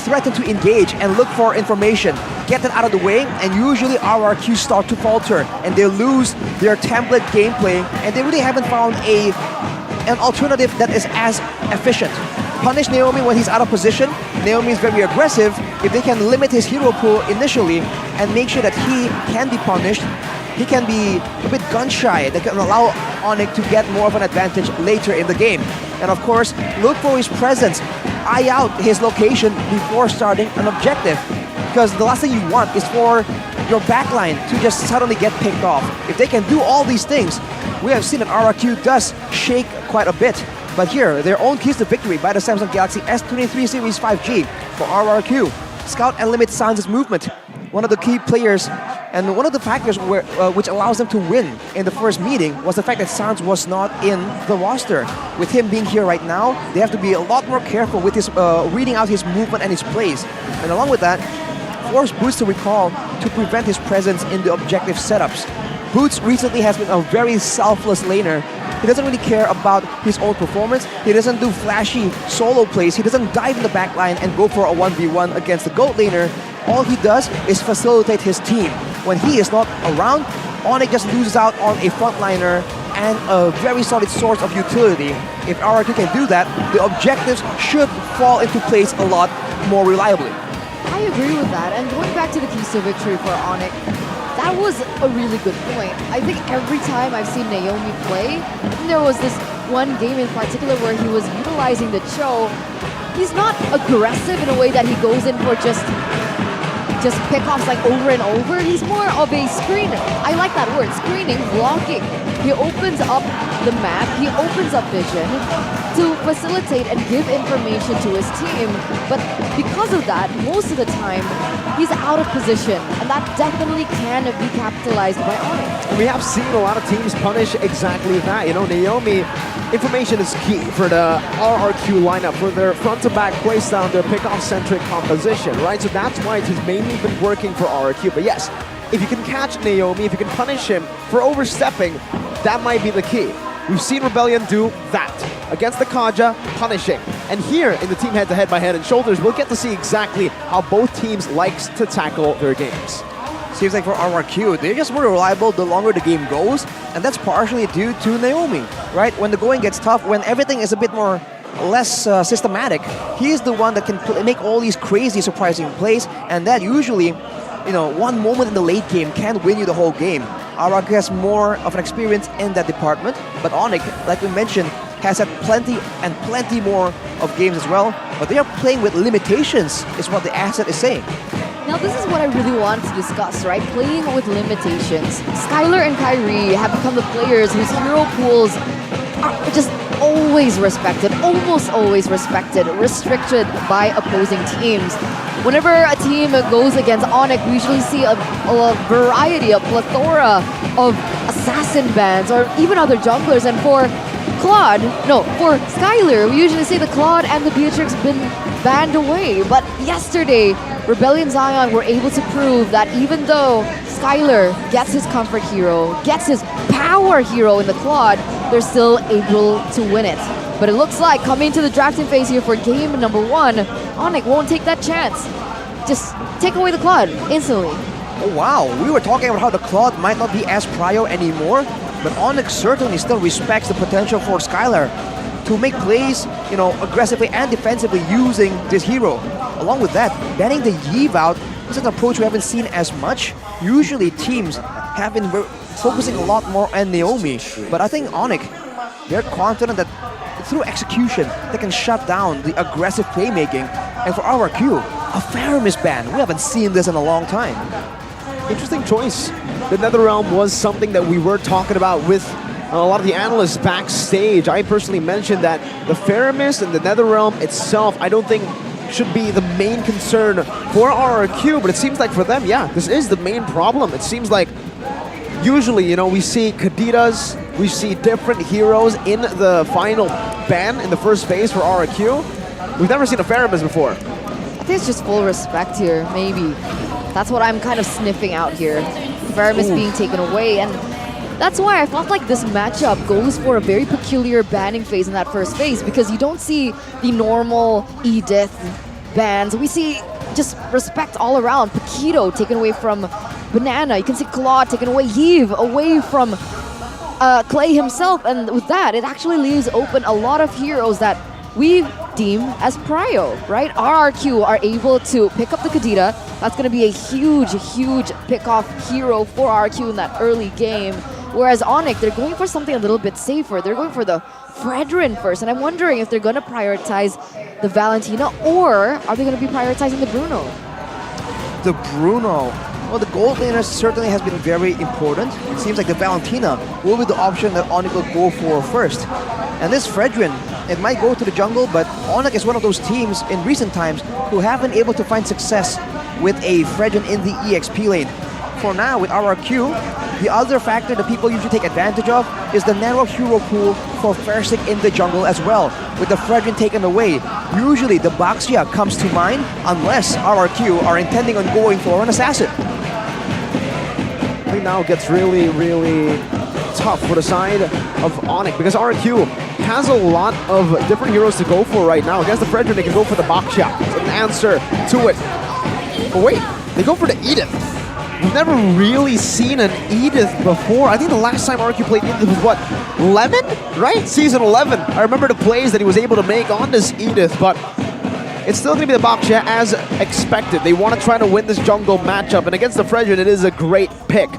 threaten to engage and look for information. Get them out of the way, and usually RRQ start to falter, and they lose their template gameplay, and they really haven't found an alternative that is as efficient. Punish Naomi when he's out of position. Naomi is very aggressive. If they can limit his hero pool initially and make sure that he can be punished, he can be a bit gun-shy. That can allow Onyx to get more of an advantage later in the game. And of course, look for his presence. Eye out his location before starting an objective. Because the last thing you want is for your backline to just suddenly get picked off. If they can do all these things, we have seen that RRQ does shake quite a bit. But here, their own keys to victory by the Samsung Galaxy S23 Series 5G for RRQ. Scout and limit Sans' movement. One of the key players and one of the factors which allows them to win in the first meeting was the fact that Sans was not in the roster. With him being here right now, they have to be a lot more careful with his reading out his movement and his plays. And along with that, force Boots to recall to prevent his presence in the objective setups. Boots recently has been a very selfless laner, He doesn't really care about his own performance. He doesn't do flashy solo plays. He doesn't dive in the backline and go for a 1v1 against the goat laner. All he does is facilitate his team. When he is not around, Onyx just loses out on a frontliner and a very solid source of utility. If RRQ can do that, the objectives should fall into place a lot more reliably. I agree with that. And going back to the keys to victory for Onyx, that was a really good point. I think every time I've seen Naomi play, there was this one game in particular where he was utilizing the Cho. He's not aggressive in a way that he goes in for just pickoffs like over and over. He's more of a screener. I like that word, screening, blocking. He opens up the map, he opens up vision to facilitate and give information to his team. But because of that, most of the time, he's out of position. And that definitely can be capitalized by Onyx. We have seen a lot of teams punish exactly that. You know, Naomi, information is key for the RRQ lineup, for their front-to-back playstyle, their pick-off-centric composition, right? So that's why it has mainly been working for RRQ. But yes, if you can catch Naomi, if you can punish him for overstepping, that might be the key. We've seen Rebellion do that against the Kaja, punishing. And here in the team head-to-head by Head and Shoulders, we'll get to see exactly how both teams likes to tackle their games. Seems like for RRQ, they're just more reliable the longer the game goes, and that's partially due to Naomi, right? When the going gets tough, when everything is a bit more less systematic, he's the one that can make all these crazy, surprising plays, and that usually, you know, one moment in the late game can win you the whole game. RRQ has more of an experience in that department, but Onyx, like we mentioned, has had plenty and plenty more of games as well, but they are playing with limitations, is what the asset is saying. Now this is what I really want to discuss, right? Playing with limitations. Skylar and Kyrie have become the players whose hero pools are just always respected, almost always respected, restricted by opposing teams. Whenever a team goes against Onyx, we usually see a variety, a plethora of assassin bans or even other junglers. And for Skylar, we usually see the Claude and the Beatrix been banned away. But yesterday, Rebellion Zion were able to prove that even though Skylar gets his comfort hero, gets his power hero in the Claude, they're still able to win it. But it looks like coming to the drafting phase here for game number 1, Onyx won't take that chance. Just take away the Claude instantly. Oh wow, we were talking about how the Claude might not be as prio anymore, but Onyx certainly still respects the potential for Skylar to make plays, you know, aggressively and defensively using this hero. Along with that, banning the Yve out is an approach we haven't seen as much. Usually teams have been focusing a lot more on Naomi, but I think Onyx, they're confident that through execution, they can shut down the aggressive playmaking. And for RRQ, a Faramis ban. We haven't seen this in a long time. Interesting choice. The Netherrealm was something that we were talking about with a lot of the analysts backstage. I personally mentioned that the Faramis and the Netherrealm itself, I don't think should be the main concern for RRQ, but it seems like for them, yeah, this is the main problem. It seems like usually, you know, we see Kadidas, we see different heroes in the final ban in the first phase for RRQ. We've never seen a Faramis before. I think it's just full respect here, maybe. That's what I'm kind of sniffing out here. Faramis being taken away, and that's why I felt like this matchup goes for a very peculiar banning phase in that first phase, because you don't see the normal Edith bans. We see just respect all around. Paquito taken away from Banana. You can see Claude taken away, Yve away from Clay himself, and with that, it actually leaves open a lot of heroes that we deem as prio, right? RRQ are able to pick up the Kadita. That's going to be a huge, huge pick-off hero for RRQ in that early game. Whereas Onyx, they're going for something a little bit safer. They're going for the Fredrin first, and I'm wondering if they're going to prioritize the Valentina, or are they going to be prioritizing the Bruno? The Bruno. Well, the gold laner certainly has been very important. It seems like the Valentina will be the option that Onyx will go for first. And this Fredrin, it might go to the jungle, but Onyx is one of those teams in recent times who have been able to find success with a Fredrin in the EXP lane. For now, with RRQ, the other factor that people usually take advantage of is the narrow hero pool for Farstic in the jungle as well. With the Fredrin taken away, usually the Baxia comes to mind unless RRQ are intending on going for an assassin. I think now it gets really, really tough for the side of Onyx because RQ has a lot of different heroes to go for right now. Against the Fredrin, they can go for the Baksha. It's an answer to it. But wait, they go for the Edith. We've never really seen an Edith before. I think the last time RQ played Edith was what, 11? Right? Season 11. I remember the plays that he was able to make on this Edith, but it's still going to be the Baksha as expected. They want to try to win this jungle matchup, and against the Fredrin, it is a great pick.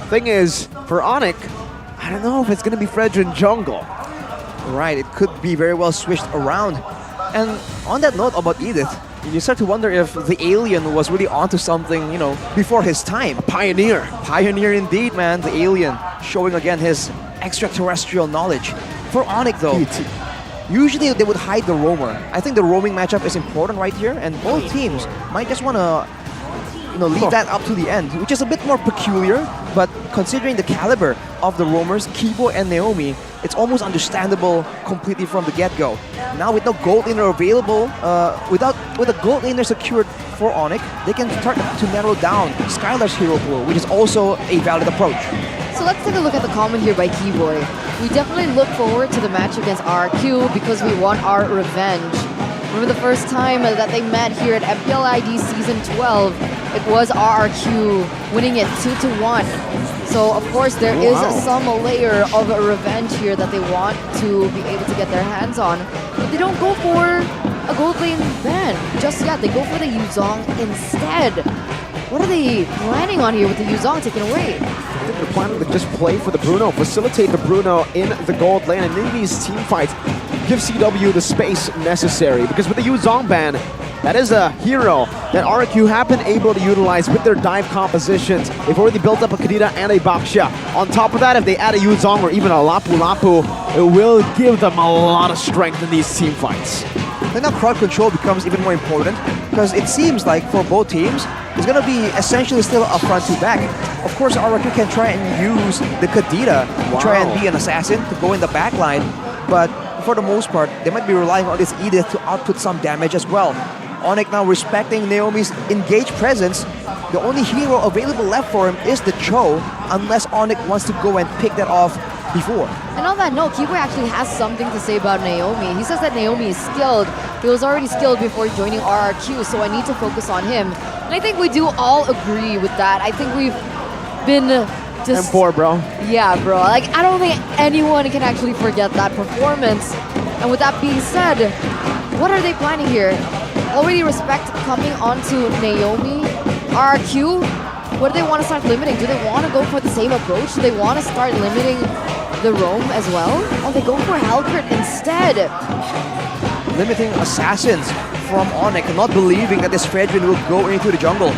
Thing is, for Onyx, I don't know if it's going to be Fredrin jungle. Right, it could be very well switched around. And on that note about Edith, you start to wonder if the alien was really onto something, you know, before his time. Pioneer. Pioneer indeed, man. The alien showing again his extraterrestrial knowledge. For Onyx though, usually they would hide the roamer. I think the roaming matchup is important right here, and both teams might just want to, you know, leave that up to the end, which is a bit more peculiar, but considering the caliber of the roamers, Kibo and Naomi, it's almost understandable completely from the get-go. Now with no gold laner available, with a gold laner secured for Onyx, they can start to narrow down Skylar's hero pool, which is also a valid approach. So let's take a look at the comment here by Keyboy. We definitely look forward to the match against RQ because we want our revenge. Remember the first time that they met here at MPL ID Season 12, it was RRQ winning it 2-1. So of course there is some layer of a revenge here that they want to be able to get their hands on. But they don't go for a gold lane ban just yet. They go for the Yuzong instead. What are they planning on here with the Yuzong taken away? I think they're planning to just play for the Bruno, facilitate the Bruno in the gold lane, and in these team fights, give CW the space necessary. Because with the Yuzong ban, that is a hero that RQ have been able to utilize with their dive compositions. They've already built up a Kadita and a Baksha. On top of that, if they add a Yuzong or even a Lapu Lapu, it will give them a lot of strength in these team fights. Then now crowd control becomes even more important because it seems like for both teams, it's going to be essentially still a front to back. Of course, RQ can try and use the Kadita to try and be an assassin to go in the back line, but for the most part, they might be relying on this Edith to output some damage as well. Onyx now respecting Naomi's engaged presence. The only hero available left for him is the Cho, unless Onyx wants to go and pick that off before. And on that note, Kibo actually has something to say about Naomi. He says that Naomi is skilled. He was already skilled before joining RRQ, so I need to focus on him. And I think we do all agree with that. I think we've been just... M4, bro. Yeah, bro. Like, I don't think anyone can actually forget that performance. And with that being said, what are they planning here? Already respect coming onto Naomi, RQ. What do they want to start limiting? Do they want to go for the same approach? Do they want to start limiting the roam as well? Oh, they go for Helkert instead. Limiting assassins from Onyx, not believing that this Fredrin will go into the jungle.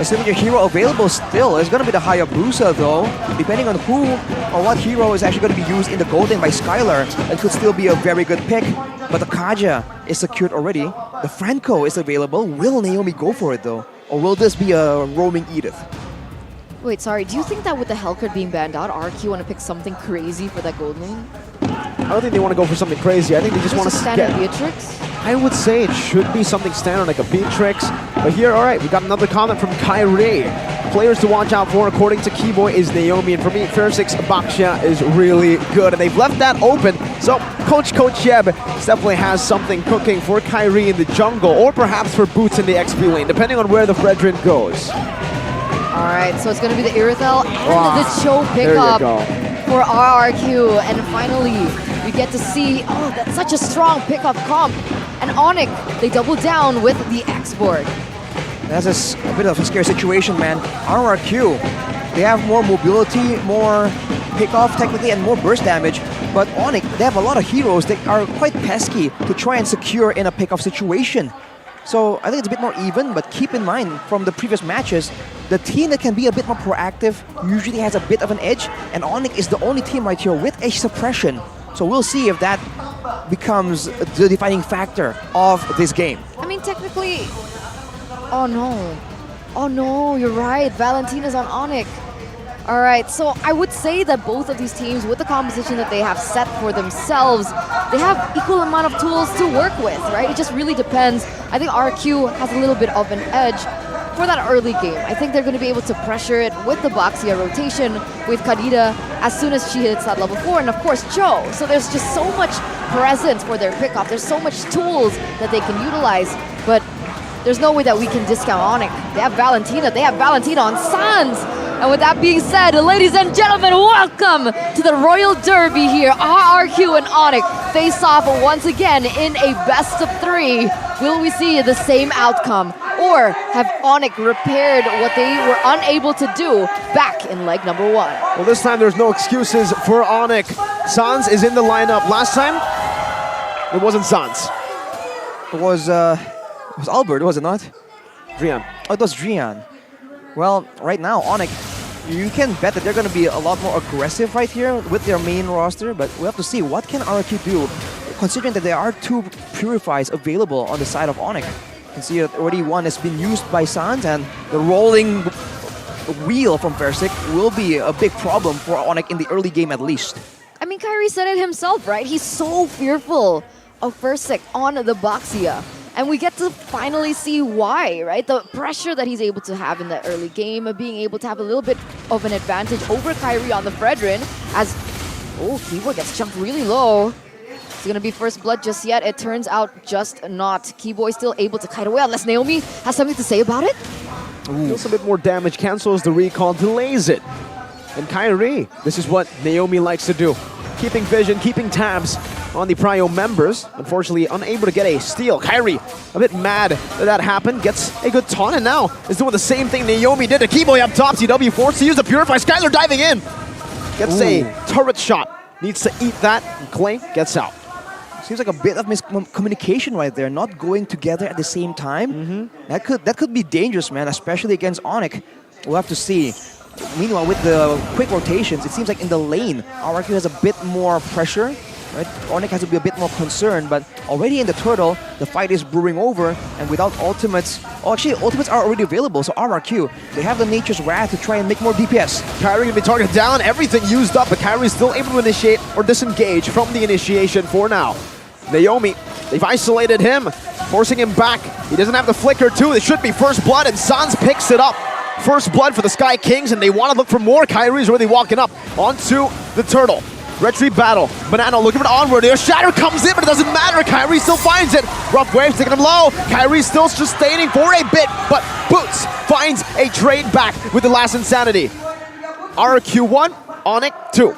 Assuming your hero available still is going to be the Hayabusa though. Depending on who or what hero is actually going to be used in the gold lane by Skylar, it could still be a very good pick. But the Kaja is secured already. The Franco is available. Will Naomi go for it though? Or will this be a roaming Edith? Wait, sorry, do you think that with the Helkert being banned out, RQ want to pick something crazy for that gold lane? I don't think they want to go for something crazy. I think they just want to standard Beatrix? I would say it should be something standard like a Beatrix. But here, all right, we got another comment from Kyrie. Players to watch out for, according to Keyboy, is Naomi. And for me, Fair6 Baksha is really good. And they've left that open. So Coach Yeb definitely has something cooking for Kyrie in the jungle, or perhaps for Boots in the XP lane, depending on where the Fredrin goes. All right, so it's going to be the Irithel and the Cho pickup for RRQ. And finally, we get to see, oh, that's such a strong pickup comp. And Onyx, they double down with the X-board. That's a bit of a scary situation, man. RRQ, they have more mobility, more pickoff technically, and more burst damage. But Onyx, they have a lot of heroes that are quite pesky to try and secure in a pickoff situation. So I think it's a bit more even, but keep in mind from the previous matches, the team that can be a bit more proactive usually has a bit of an edge, and Onyx is the only team right here with edge suppression. So we'll see if that becomes the defining factor of this game. I mean, technically... Oh no. Oh no, you're right. Valentina's on Onyx. All right, so I would say that both of these teams, with the composition that they have set for themselves, they have equal amount of tools to work with, right? It just really depends. I think RQ has a little bit of an edge. for that early game. I think they're going to be able to pressure it with the Boxia rotation, with Kadida as soon as she hits that level 4, and of course Cho. So there's just so much presence for their pickoff. There's so much tools that they can utilize, but there's no way that we can discount Onyx. They have Valentina on Sans. And with that being said, ladies and gentlemen, welcome to the Royal Derby here. RRQ and Onyx face off once again in a best of 3. Will we see the same outcome? Or have Onyx repaired what they were unable to do back in leg number 1? Well, this time there's no excuses for Onyx. Sans is in the lineup. Last time, it wasn't Sans. It was Albert, was it not? Drian. Oh, it was Drian. Well, right now, Onyx, you can bet that they're going to be a lot more aggressive right here with their main roster, but we have to see what can RRQ do, considering that there are 2 Purifies available on the side of Onyx. You can see that already one has been used by Sans, and the rolling wheel from Versik will be a big problem for Onyx in the early game at least. I mean, Kyrie said it himself, right? He's so fearful of Versik on the Boxia. And we get to finally see why, right? The pressure that he's able to have in the early game, being able to have a little bit of an advantage over Kyrie on the Fredrin, as, Keyboy gets chunked really low. It's gonna be first blood just yet. It turns out just not. Keyboy still able to kite away, unless Naomi has something to say about it. Deals a bit more damage, cancels the recall, delays it. And Kyrie, this is what Naomi likes to do. Keeping vision, keeping tabs on the Prio members. Unfortunately, unable to get a steal. Kyrie, a bit mad that happened. Gets a good taunt, and now is doing the same thing Naomi did to Keyboy up top. CW forced to use the Purify. Skylar diving in. Gets a turret shot. Needs to eat that. And Clay gets out. Seems like a bit of miscommunication right there. Not going together at the same time. That could be dangerous, man, especially against Onyx. We'll have to see. Meanwhile, with the quick rotations, it seems like in the lane, RRQ has a bit more pressure. Right? Onyx has to be a bit more concerned, but already in the turtle, the fight is brewing over, and without ultimates, ultimates are already available, so RRQ, they have the Nature's Wrath to try and make more DPS. Kyrie gonna be targeted down, everything used up, but Kyrie's still able to initiate or disengage from the initiation for now. Naomi, they've isolated him, forcing him back. He doesn't have the flicker too. It should be first blood, and Sans picks it up. First blood for the Sky Kings, and they want to look for more. Kyrie's really walking up onto the turtle. Retreat battle. Banana looking for the onward. Their shatter comes in, but it doesn't matter. Kyrie still finds it. Rough waves taking him low. Kyrie still sustaining for a bit, but Boots finds a trade back with the last insanity. RRQ 1, Onyx 2.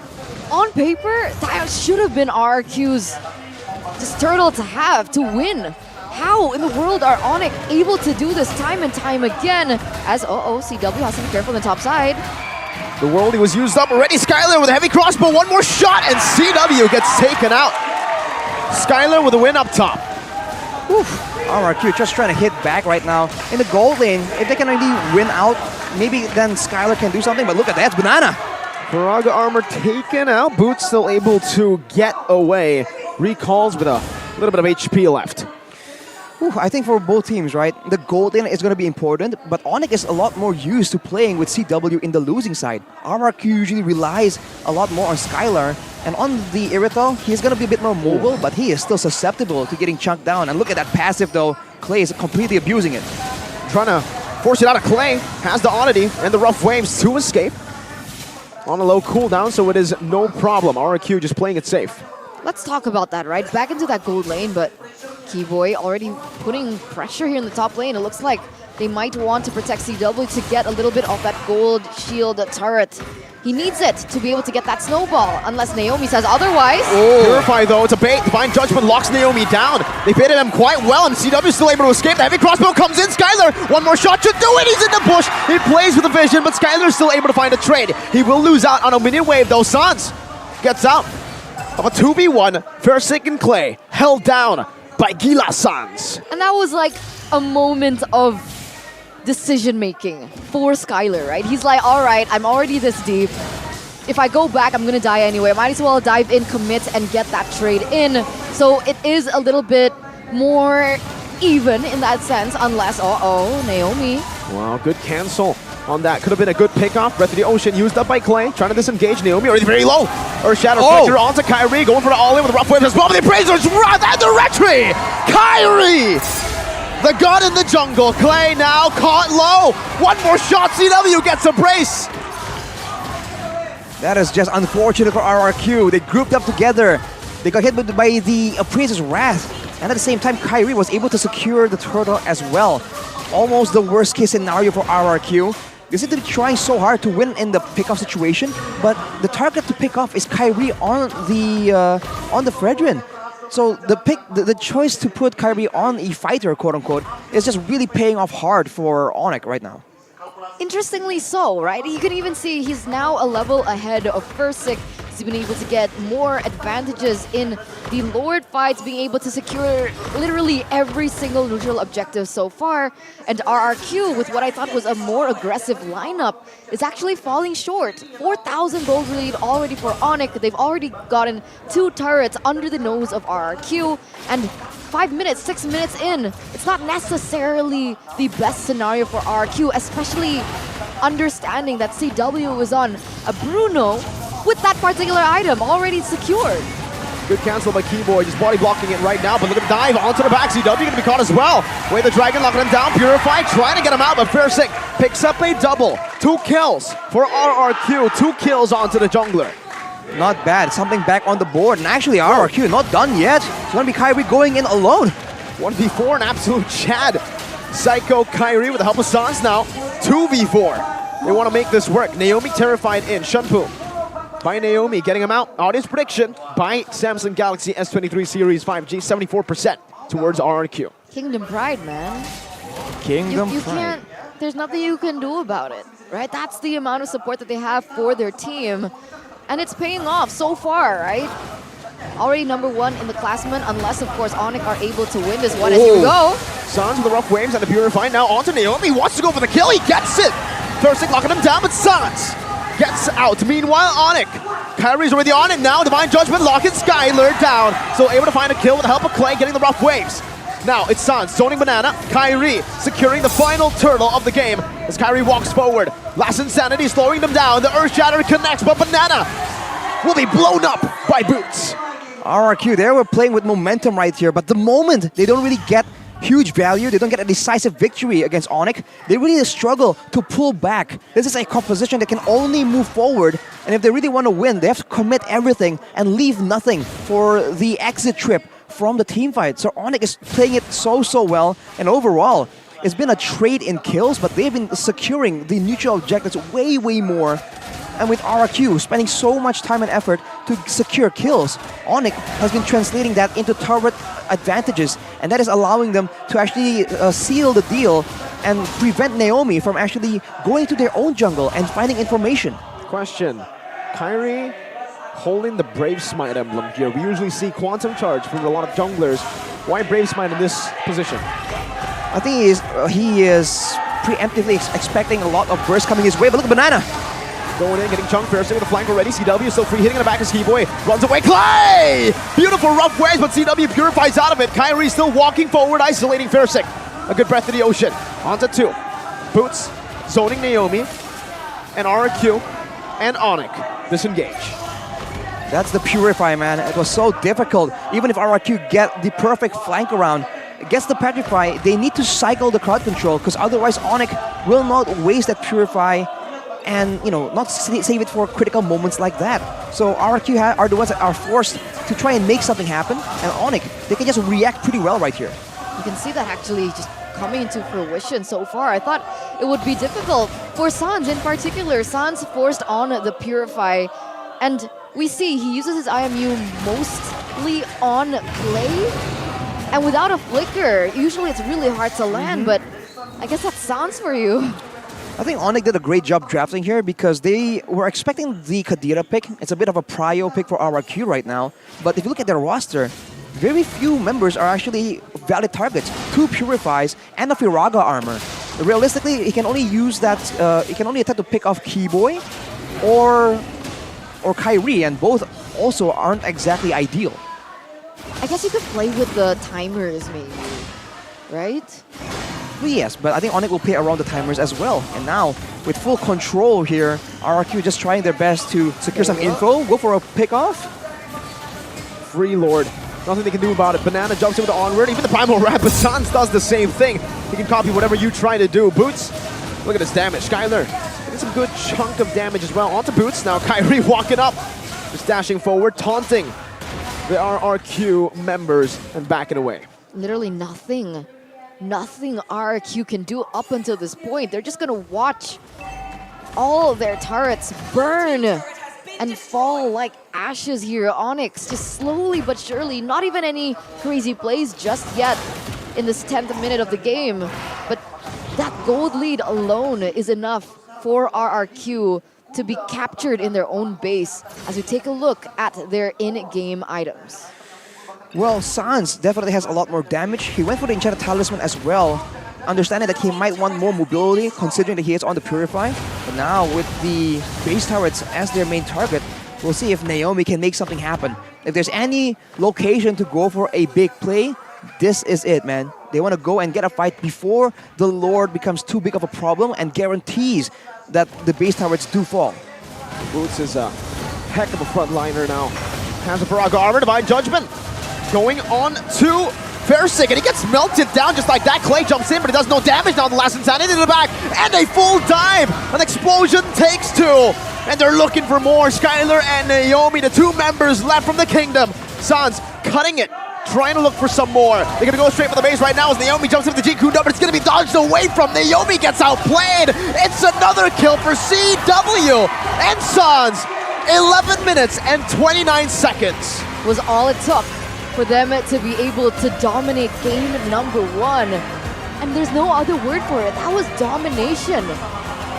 On paper, that should have been RRQ's just turtle to have, to win. How in the world are Onyx able to do this time and time again? As, CW has to be careful on the top side. The worldie was used up already. Skylar with a heavy crossbow. One more shot, and CW gets taken out. Skylar with a win up top. RRQ just trying to hit back right now. In the gold lane, if they can really win out, maybe then Skylar can do something, but look at that, Banana. Faraga armor taken out. Boots still able to get away. Recalls with a little bit of HP left. I think for both teams, right, the gold lane is going to be important, but Onyx is a lot more used to playing with CW in the losing side. RRQ usually relies a lot more on Skylar, and on the Irithel, he's going to be a bit more mobile, but he is still susceptible to getting chunked down. And look at that passive though, Clay is completely abusing it. Trying to force it out of Clay, has the oddity and the rough waves to escape. On a low cooldown, so it is no problem. RRQ just playing it safe. Let's talk about that, right? Back into that gold lane, but Keyboy already putting pressure here in the top lane. It looks like they might want to protect CW to get a little bit of that gold shield turret. He needs it to be able to get that snowball, unless Naomi says otherwise. Purify though, it's a bait. Divine Judgment locks Naomi down. They baited him quite well, and CW is still able to escape. The heavy crossbow comes in. Skylar, one more shot should do it. He's in the bush. He plays with the vision, but Skylar is still able to find a trade. He will lose out on a minion wave though. Sans gets out of a 2v1. Versik and Clay held down by Gila Sans. And that was like a moment of decision-making for Skylar, right? He's like, all right, I'm already this deep. If I go back, I'm gonna die anyway. I might as well dive in, commit, and get that trade in. So it is a little bit more even in that sense, unless, Naomi. Wow, good cancel on that. Could have been a good pickoff. Breath of the Ocean used up by Clay. Trying to disengage Naomi, already very low. Earth Shatter Fletcher onto Kyrie, going for the all-in with the rough waves as well. The Appraisers run and the retry! Kyrie The god in the jungle, Clay now caught low. One more shot, CW gets a brace. That is just unfortunate for RRQ. They grouped up together. They got hit by the Appraiser's Wrath. And at the same time, Kyrie was able to secure the turtle as well. Almost the worst case scenario for RRQ. They seem to be trying so hard to win in the pick-off situation, but the target to pick off is Kyrie on the Fredrin. So the choice to put Kyrie on a fighter, quote-unquote, is just really paying off hard for Onyx right now. Interestingly so, right? You can even see he's now a level ahead of Versik. He's been able to get more advantages in the Lord fights, being able to secure literally every single neutral objective so far. And RRQ, with what I thought was a more aggressive lineup, is actually falling short. 4,000 gold lead already for Onyx. They've already gotten 2 turrets under the nose of RRQ. And 5 minutes, 6 minutes in, it's not necessarily the best scenario for RRQ, especially understanding that CW is on a Bruno with that particular item already secured. Good cancel by Keyboy, just body blocking it right now, but look at the dive onto the back. CW gonna be caught as well. Way the Dragon locking him down, Purify trying to get him out, but Versik picks up a double. 2 kills for RRQ, 2 kills onto the jungler. Not bad, something back on the board. And actually RRQ not done yet. It's gonna be Kyrie going in alone. 1v4, an absolute Chad. Psycho Kyrie with the help of Sans now. 2v4. They want to make this work. Naomi terrified in. Shunpu by Naomi, getting him out. Audience prediction by Samsung Galaxy S23 Series 5G, 74% towards RRQ. Kingdom Pride, man. Kingdom you Pride. can't, there's nothing you can do about it, right? That's the amount of support that they have for their team. And it's paying off so far, right? Already #1 in the classmen, unless, of course, Onyx are able to win this one. As here we go. Sans with the rough waves and the Purify now onto Naomi. Wants to go for the kill. He gets it. Versik locking him down, but Sans gets out. Meanwhile, Onyx. Kyrie's already on it now. Divine Judgment locking Skyler down. So able to find a kill with the help of Clay, getting the rough waves. Now it's Sans zoning Banana. Kyrie securing the final turtle of the game as Kyrie walks forward. Last Insanity slowing them down. The Earth Shatter connects, but Banana will be blown up by Boots. RRQ, they were playing with momentum right here, but the moment they don't really get huge value, they don't get a decisive victory against Onyx, they really struggle to pull back. This is a composition that can only move forward, and if they really want to win, they have to commit everything and leave nothing for the exit trip from the team fight. So Onyx is playing it so well, and overall, it's been a trade in kills, but they've been securing the neutral objectives way more. And with RRQ spending so much time and effort to secure kills, Onyx has been translating that into turret advantages, and that is allowing them to actually seal the deal and prevent Naomi from actually going to their own jungle and finding information. Question. Kyrie holding the Brave Smite emblem here. We usually see Quantum Charge from a lot of junglers. Why Brave Smite in this position? I think he is preemptively expecting a lot of bursts coming his way, but look at Banana. Going in, getting Chunk Versik with the flank already. CW is still free, hitting in the back as Keyboy runs away. Clay! Beautiful rough waves, but CW purifies out of it. Kyrie still walking forward, isolating Versik. A good breath of the ocean. Onto 2. Boots zoning Naomi, and RRQ and Onyx disengage. That's the Purify, man. It was so difficult. Even if RRQ get the perfect flank around, gets the Petrify, they need to cycle the crowd control, because otherwise Onyx will not waste that Purify and, you know, not save it for critical moments like that. So RRQ are the ones that are forced to try and make something happen, and Onyx, they can just react pretty well right here. You can see that actually just coming into fruition so far. I thought it would be difficult for Sans in particular. Sans forced on the Purify, and we see he uses his IMU mostly on play, and without a flicker, usually it's really hard to land, but I guess that's Sans for you. I think Onyx did a great job drafting here because they were expecting the Kadira pick. It's a bit of a prio pick for RRQ right now. But if you look at their roster, very few members are actually valid targets. 2 Purifies and a Firaga armor. Realistically, he can only use that, he can only attempt to pick off Keyboy or Kyrie, and both also aren't exactly ideal. I guess you could play with the timers maybe, right? Yes, but I think Onyx will play around the timers as well. And now, with full control here, RRQ just trying their best to secure some info, go for a pick-off. Free Lord Nothing they can do about it. Banana jumps in with the onward. Even the Primal Rapid Sans does the same thing. He can copy whatever you try to do. Boots, look at this damage. Skylar getting some good chunk of damage as well. Onto Boots. Now Kyrie walking up. Just dashing forward, taunting the RRQ members and backing away. Literally nothing. Nothing RRQ can do up until this point. They're just gonna watch all of their turrets burn and fall like ashes here. Onyx just slowly but surely, not even any crazy plays just yet in this 10th minute of the game. But that gold lead alone is enough for RRQ to be captured in their own base as we take a look at their in-game items. Well, Sans definitely has a lot more damage. He went for the Enchanted Talisman as well, understanding that he might want more mobility considering that he is on the Purify. But now with the base turrets as their main target, we'll see if Naomi can make something happen. If there's any location to go for a big play, this is it, man. They want to go and get a fight before the Lord becomes too big of a problem and guarantees that the base turrets do fall. Boots is a heck of a frontliner now. Has a Paraga armor, Divine Judgment. Going on to Fairsick, and he gets melted down just like that. Clay jumps in, but he does no damage. Now the last insanity into the back, and a full dive. An explosion takes two, and they're looking for more. Skylar and Naomi, the two members left from the kingdom. Sans cutting it, trying to look for some more. They're gonna go straight for the base right now as Naomi jumps into the GQ, but it's gonna be dodged away from. Naomi gets outplayed. It's another kill for CW, and Sans, 11 minutes and 29 seconds. Was all it took for them to be able to dominate game number one. And there's no other word for it. That was domination.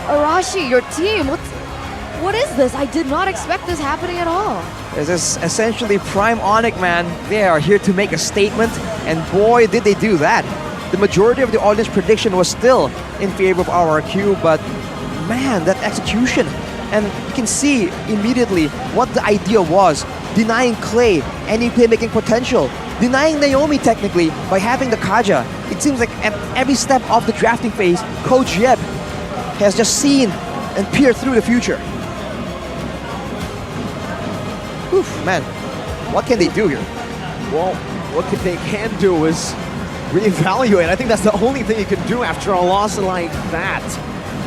Arashi, your team, what is this? I did not expect this happening at all. This is essentially Prime Onyx, man. They are here to make a statement, and boy, did they do that. The majority of the audience prediction was still in favor of RRQ, but man, that execution. And you can see immediately what the idea was. Denying Clay any playmaking potential. Denying Naomi technically by having the Kaja. It seems like at every step of the drafting phase, Coach Yeb has just seen and peered through the future. Oof, man, what can they do here? Well, what they can do is reevaluate. I think that's the only thing you can do after a loss like that.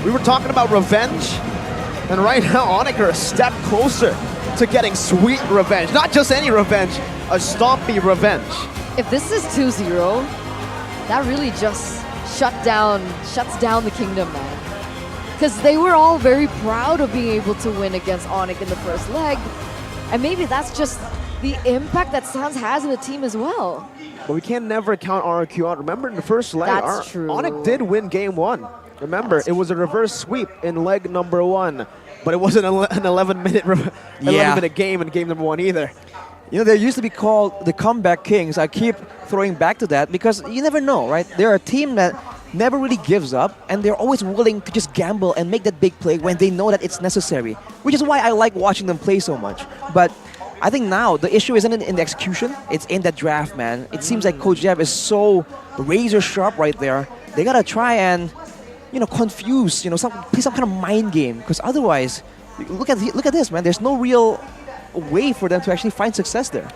We were talking about revenge, and right now Onyx are a step closer to getting sweet revenge. Not just any revenge, a stompy revenge. If this is 2-0, that really just shuts down the kingdom, man. Because they were all very proud of being able to win against Onyx in the first leg. And maybe that's just the impact that Sans has in the team as well. But we can never count RRQ out. Remember in the first leg, That's true. Onyx did win game one. Remember, it was a reverse sweep in leg number one. But it wasn't an 11-minute game in game number one either. You know, they used to be called the comeback kings. I keep throwing back to that because you never know, right? They're a team that never really gives up, and they're always willing to just gamble and make that big play when they know that it's necessary, which is why I like watching them play so much. But I think now the issue isn't in the execution, it's in that draft, man. It seems like Coach Jeb is so razor sharp right there. They gotta try and, you know, confuse, you know, play some kind of mind game, because otherwise, look at this, man. There's no real way for them to actually find success there.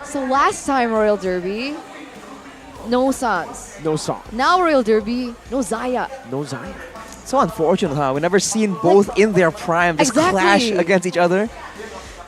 So last time Royal Derby, no Sans. No Sans. Now Royal Derby, no Zaya. No Zaya. So unfortunate, huh? We've never seen both in their prime just clash against each other.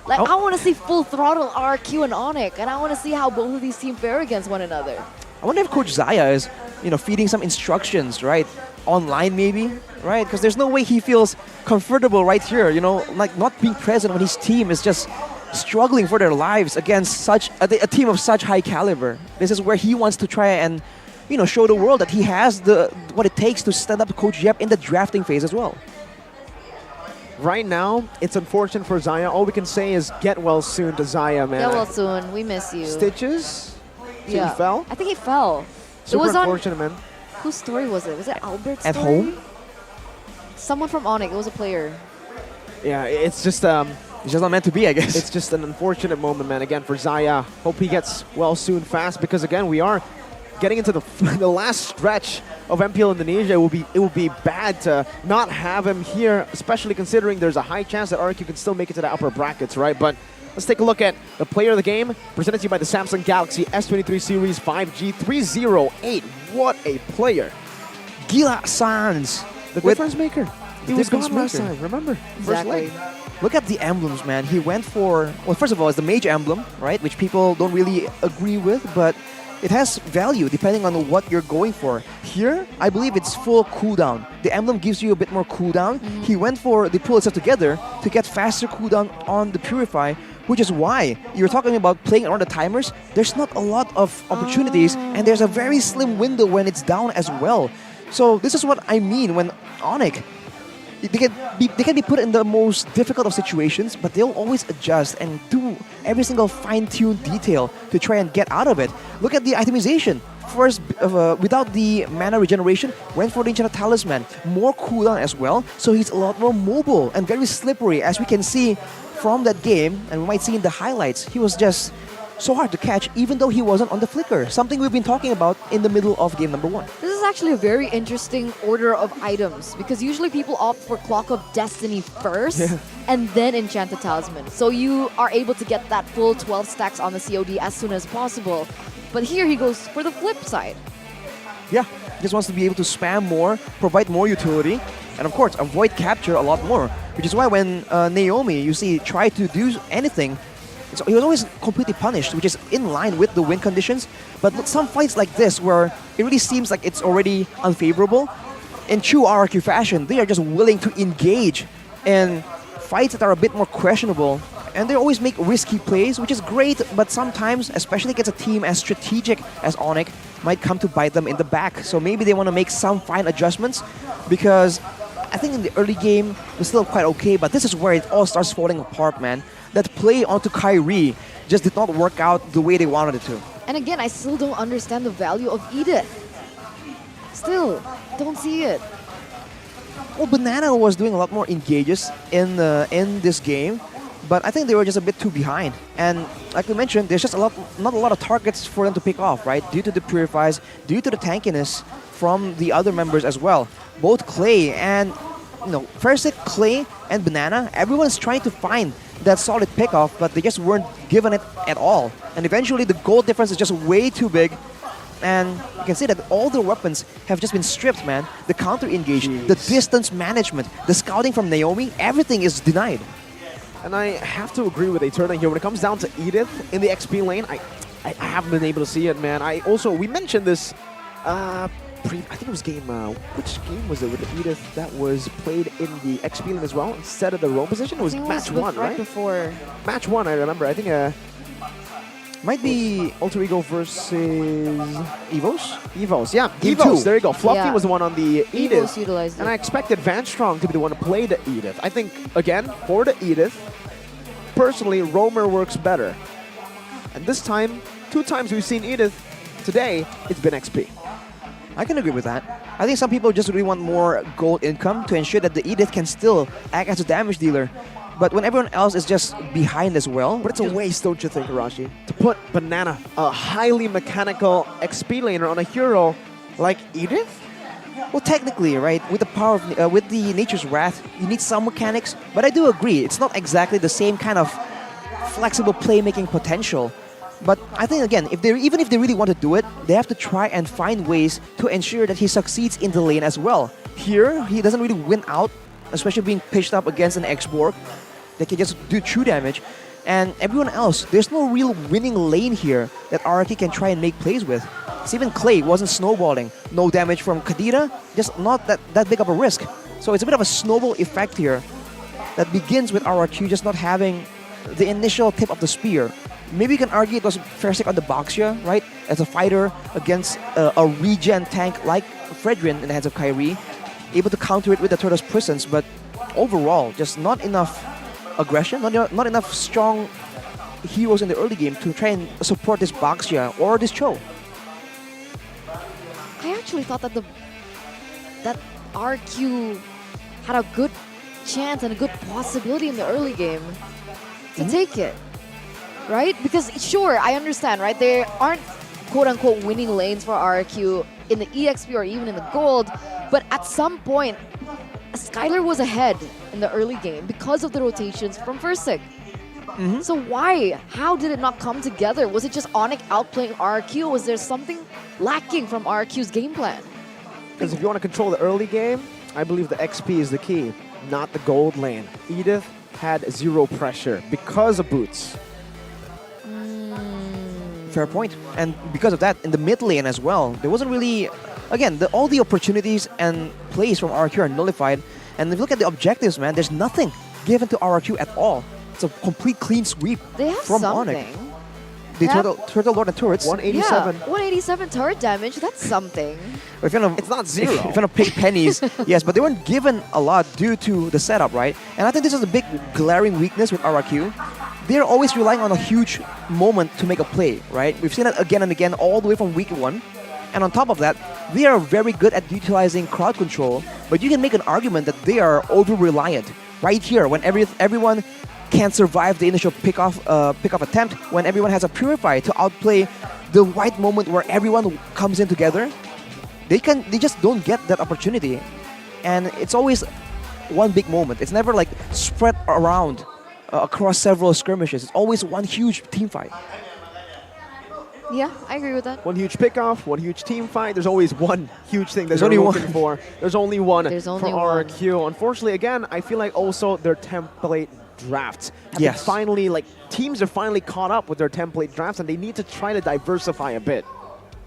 Like, I want to see full throttle RQ and Onyx, and I want to see how both of these teams fare against one another. I wonder if Coach Zaya is, you know, feeding some instructions, right? Online maybe, right? Because there's no way he feels comfortable right here, you know, like not being present when his team is just struggling for their lives against such a team of such high caliber. This is where he wants to try and, you know, show the world that he has what it takes to stand up to Coach Yep in the drafting phase as well. Right now, it's unfortunate for Zaya. All we can say is get well soon to Zaya, man. Get well soon. We miss you. Stitches? So yeah. he fell? I think he fell. Super it was unfortunate, man. Whose story was it? Was it Albert's At story? home? Someone from Onyx. It was a player. Yeah, it's just not meant to be, I guess. It's just an unfortunate moment, man. Again, for Zaya. Hope he gets well soon fast, because again, we are getting into the last stretch of MPL Indonesia. It will be bad to not have him here, especially considering there's a high chance that RQ can still make it to the upper brackets, right? But Let's take a look at the player of the game, presented to you by the Samsung Galaxy S23 Series 5G 308. What a player. Gila Sans. The difference maker. He was difference gone last maker. time, remember? First Exactly. leg. Look at the emblems, man. He went for, well, first of all, it's the mage emblem, right? Which people don't really agree with, but it has value depending on what you're going for. Here, I believe it's full cooldown. The emblem gives you a bit more cooldown. He went for the pull itself together to get faster cooldown on the Purify, which is why you're talking about playing around the timers. There's not a lot of opportunities, and there's a very slim window when it's down as well. So this is what I mean when Onyx, they can be put in the most difficult of situations, but they'll always adjust and do every single fine-tuned detail to try and get out of it. Look at the itemization. First, without the mana regeneration, went for the Enchanted Talisman. More cooldown as well, so he's a lot more mobile and very slippery, as we can see from that game, and we might see in the highlights. He was just so hard to catch, even though he wasn't on the flicker. Something we've been talking about in the middle of game number 1. This is actually a very interesting order of items because usually people opt for Clock of Destiny first and then Enchanted Talisman. So you are able to get that full 12 stacks on the COD as soon as possible. But here he goes for the flip side. Yeah, just wants to be able to spam more, provide more utility, and of course avoid capture a lot more. Which is why when Naomi, you see, try to do anything, he was always completely punished, which is in line with the win conditions. But some fights like this, where it really seems like it's already unfavorable, in true RRQ fashion, they are just willing to engage in fights that are a bit more questionable. And they always make risky plays, which is great, but sometimes, especially against a team as strategic as Onyx, might come to bite them in the back. So maybe they want to make some fine adjustments, because I think in the early game, it was still quite okay, but this is where it all starts falling apart, man. That play onto Kyrie just did not work out the way they wanted it to. And again, I still don't understand the value of Edith. Still, don't see it. Well, Banana was doing a lot more engages in this game, but I think they were just a bit too behind. And like we mentioned, there's just not a lot of targets for them to pick off, right? Due to the Purifies, due to the tankiness from the other members as well. Both Clay and, Fersic, Clay, and Banana, everyone's trying to find that solid pickoff, but they just weren't given it at all. And eventually the gold difference is just way too big. And you can see that all their weapons have just been stripped, man. The counter engage, the distance management, the scouting from Naomi, everything is denied. And I have to agree with Eterna here. When it comes down to Edith in the XP lane, I haven't been able to see it, man. We mentioned this, I think it was which game was it with Edith that was played in the XP lane as well, instead of the roam position? It was match 1, right? Before. Match 1, I remember. I think might be Alter Ego versus Evos, yeah. Game Evos, 2. there you go. Fluffy Yeah. was the one on the Edith. Evos utilized And it. I expected Van Strong to be the one to play the Edith. I think, again, for the Edith, personally, Roamer works better. And this time, 2 times we've seen Edith. Today, it's been XP. I can agree with that. I think some people just really want more gold income to ensure that the Edith can still act as a damage dealer. But when everyone else is just behind as well... But it's a waste, don't you think, Hirashi? To put Banana, a highly mechanical XP laner, on a hero like Edith? Well, technically, right, with the power of, with the Nature's Wrath, you need some mechanics. But I do agree, it's not exactly the same kind of flexible playmaking potential. But I think, again, even if they really want to do it, they have to try and find ways to ensure that he succeeds in the lane as well. Here, he doesn't really win out, especially being pitched up against an X-Borg. They can just do true damage. And everyone else, there's no real winning lane here that RRQ can try and make plays with. So even Clay wasn't snowballing. No damage from Kadira, just not that big of a risk. So it's a bit of a snowball effect here that begins with RRQ just not having the initial tip of the spear. Maybe you can argue it was Fersic on the Boxia, right? As a fighter against a regen tank like Fredrin in the hands of Kyrie. Able to counter it with the Turtle's Presence, but overall, just not enough aggression, not enough strong heroes in the early game to try and support this Boxia or this Cho. I actually thought that that RQ had a good chance and a good possibility in the early game to take it, right? Because sure, I understand, right? There aren't quote-unquote winning lanes for RQ in the EXP or even in the gold, but at some point, Skylar was ahead in the early game because of the rotations from Fersic. So why? How did it not come together? Was it just Onyx outplaying RRQ? Was there something lacking from RRQ's game plan? Because if you want to control the early game, I believe the XP is the key, not the gold lane. Edith had zero pressure because of boots. Fair point. And because of that, in the mid lane as well, there wasn't really... Again, all the opportunities and plays from RRQ are nullified. And if you look at the objectives, man, there's nothing given to RRQ at all. It's a complete clean sweep They have from something. Onyx. The Turtle Lord and turrets. 187. Yeah, 187 turret damage, that's something. If you're gonna, it's not zero. If you're gonna pick pennies, yes, but they weren't given a lot due to the setup, right? And I think this is a big glaring weakness with RRQ. They're always relying on a huge moment to make a play, right? We've seen it again and again all the way from week 1. And on top of that, they are very good at utilizing crowd control, but you can make an argument that they are over-reliant. Right here, when everyone can't survive the initial pick-off attempt, when everyone has a Purify to outplay the right moment where everyone comes in together, they just don't get that opportunity. And it's always one big moment. It's never like spread around across several skirmishes. It's always one huge team fight. Yeah, I agree with that. One huge pickoff, one huge team fight. There's always one huge thing that There's they're only looking one. for. There's only one There's only for one. RRQ. Unfortunately, again, I feel like also their template drafts. have Yes. been finally, like, teams are finally caught up with their template drafts, and they need to try to diversify a bit.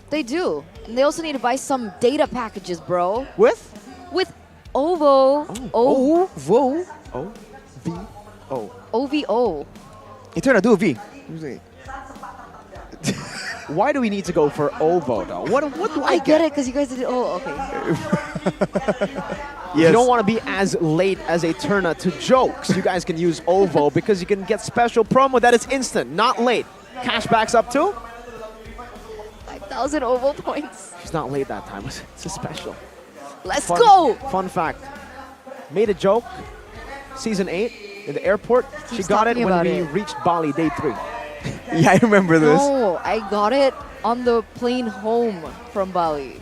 They do. And they also need to buy some data packages, bro. With OVO. OVO? O-V-O. OVO. Eterna, do a V. Why do we need to go for OVO, though? What do I get it, because you guys did it. Oh, okay. You don't want to be as late as Eterna to jokes. You guys can use OVO because you can get special promo that is instant, not late. Cashbacks up to? 5,000 OVO points. She's not late that time. It's a special. Let's go! Fun fact. Made a joke. Season 8 in the airport. She Keeps got it talking when about we it. reached Bali day 3. Yeah, I remember this. No, I got it on the plane home from Bali.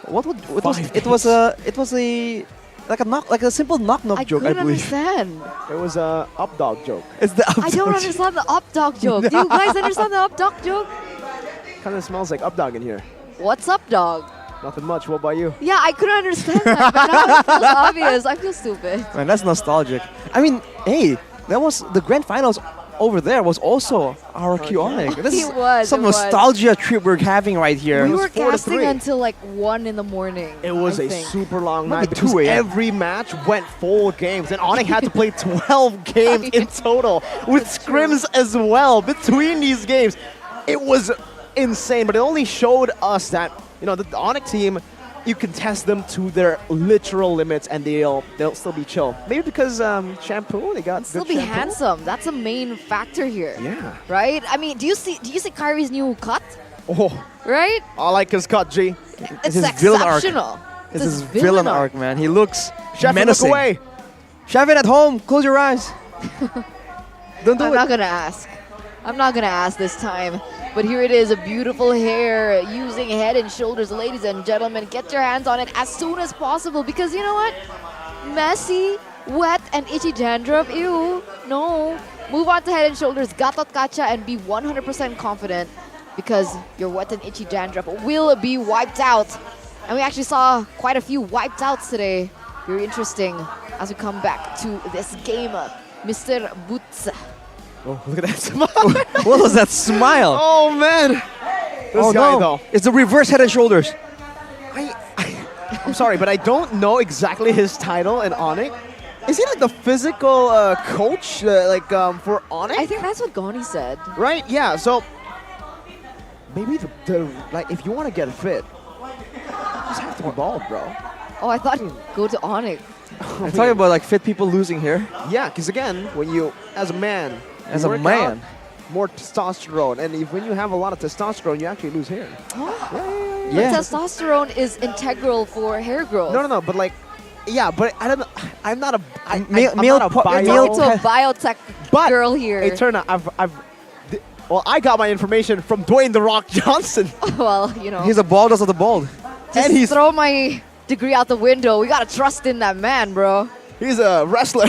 What was it? Was a like a simple knock joke, I couldn't It believe. understand. was a up dog joke. It's the I don't understand the up dog joke. Do you guys understand the up dog joke? Kind of smells like up dog in here. What's up, dog? Nothing much. What about you? Yeah, I couldn't understand that, but now it feels obvious. I feel stupid. Man, that's nostalgic. I mean, hey, that was the grand finals over there was also RRQ Onyx. This is It was, some it was. nostalgia trip we're having right here. We were 4-3. casting until like 1 in the morning. It was I a think. super long Maybe night because 2 a.m. every match went full games, and Onyx had to play 12 games in total with scrims as well between these games. It was insane, but it only showed us that the Onyx team, you can test them to their literal limits, and they'll still be chill. Maybe because shampoo, they got Still good be shampoo. handsome. That's a main factor here. Yeah. Right? I mean, do you see Kyrie's new cut? Oh, Right? I like his cut, G. It's his villain arc. exceptional. This is villain arc, man. He looks Chef, look menacing. away. Shavin at home, close your eyes. Don't do I'm it. not gonna ask. I'm not gonna ask this time. But here it is, a beautiful hair using Head and Shoulders. Ladies and gentlemen, get your hands on it as soon as possible because you know what? Messy, wet, and itchy dandruff. Ew. No. Move on to Head and Shoulders, Gatot Kacha, and be 100% confident because your wet and itchy dandruff will be wiped out. And we actually saw quite a few wiped outs today. Very interesting as we come back to this game. Mr. Boots. Oh, look at that smile. What was that smile? Oh, man. This guy, though. It's the reverse Head and Shoulders. I'm sorry, but I don't know exactly his title in Onyx. Is he like the physical coach for Onyx? I think that's what Goni said. Right? Yeah, so maybe if you want to get fit, you just have to be bald, bro. Oh, I thought you'd go to Onyx. I'm talking about like fit people losing hair. Yeah, because again, when you, as a man, As you a work man. out, more testosterone, and when you have a lot of testosterone, you actually lose hair. But testosterone is integral for hair growth. No, but like, yeah, but I don't know. I'm not a I'm Male not a We're bio. talking to a biotech girl here. Eterna, I got my information from Dwayne The Rock Johnson. Well, He's the baldest of the bald. just throw my degree out the window. We gotta trust in that man, bro. He's a wrestler.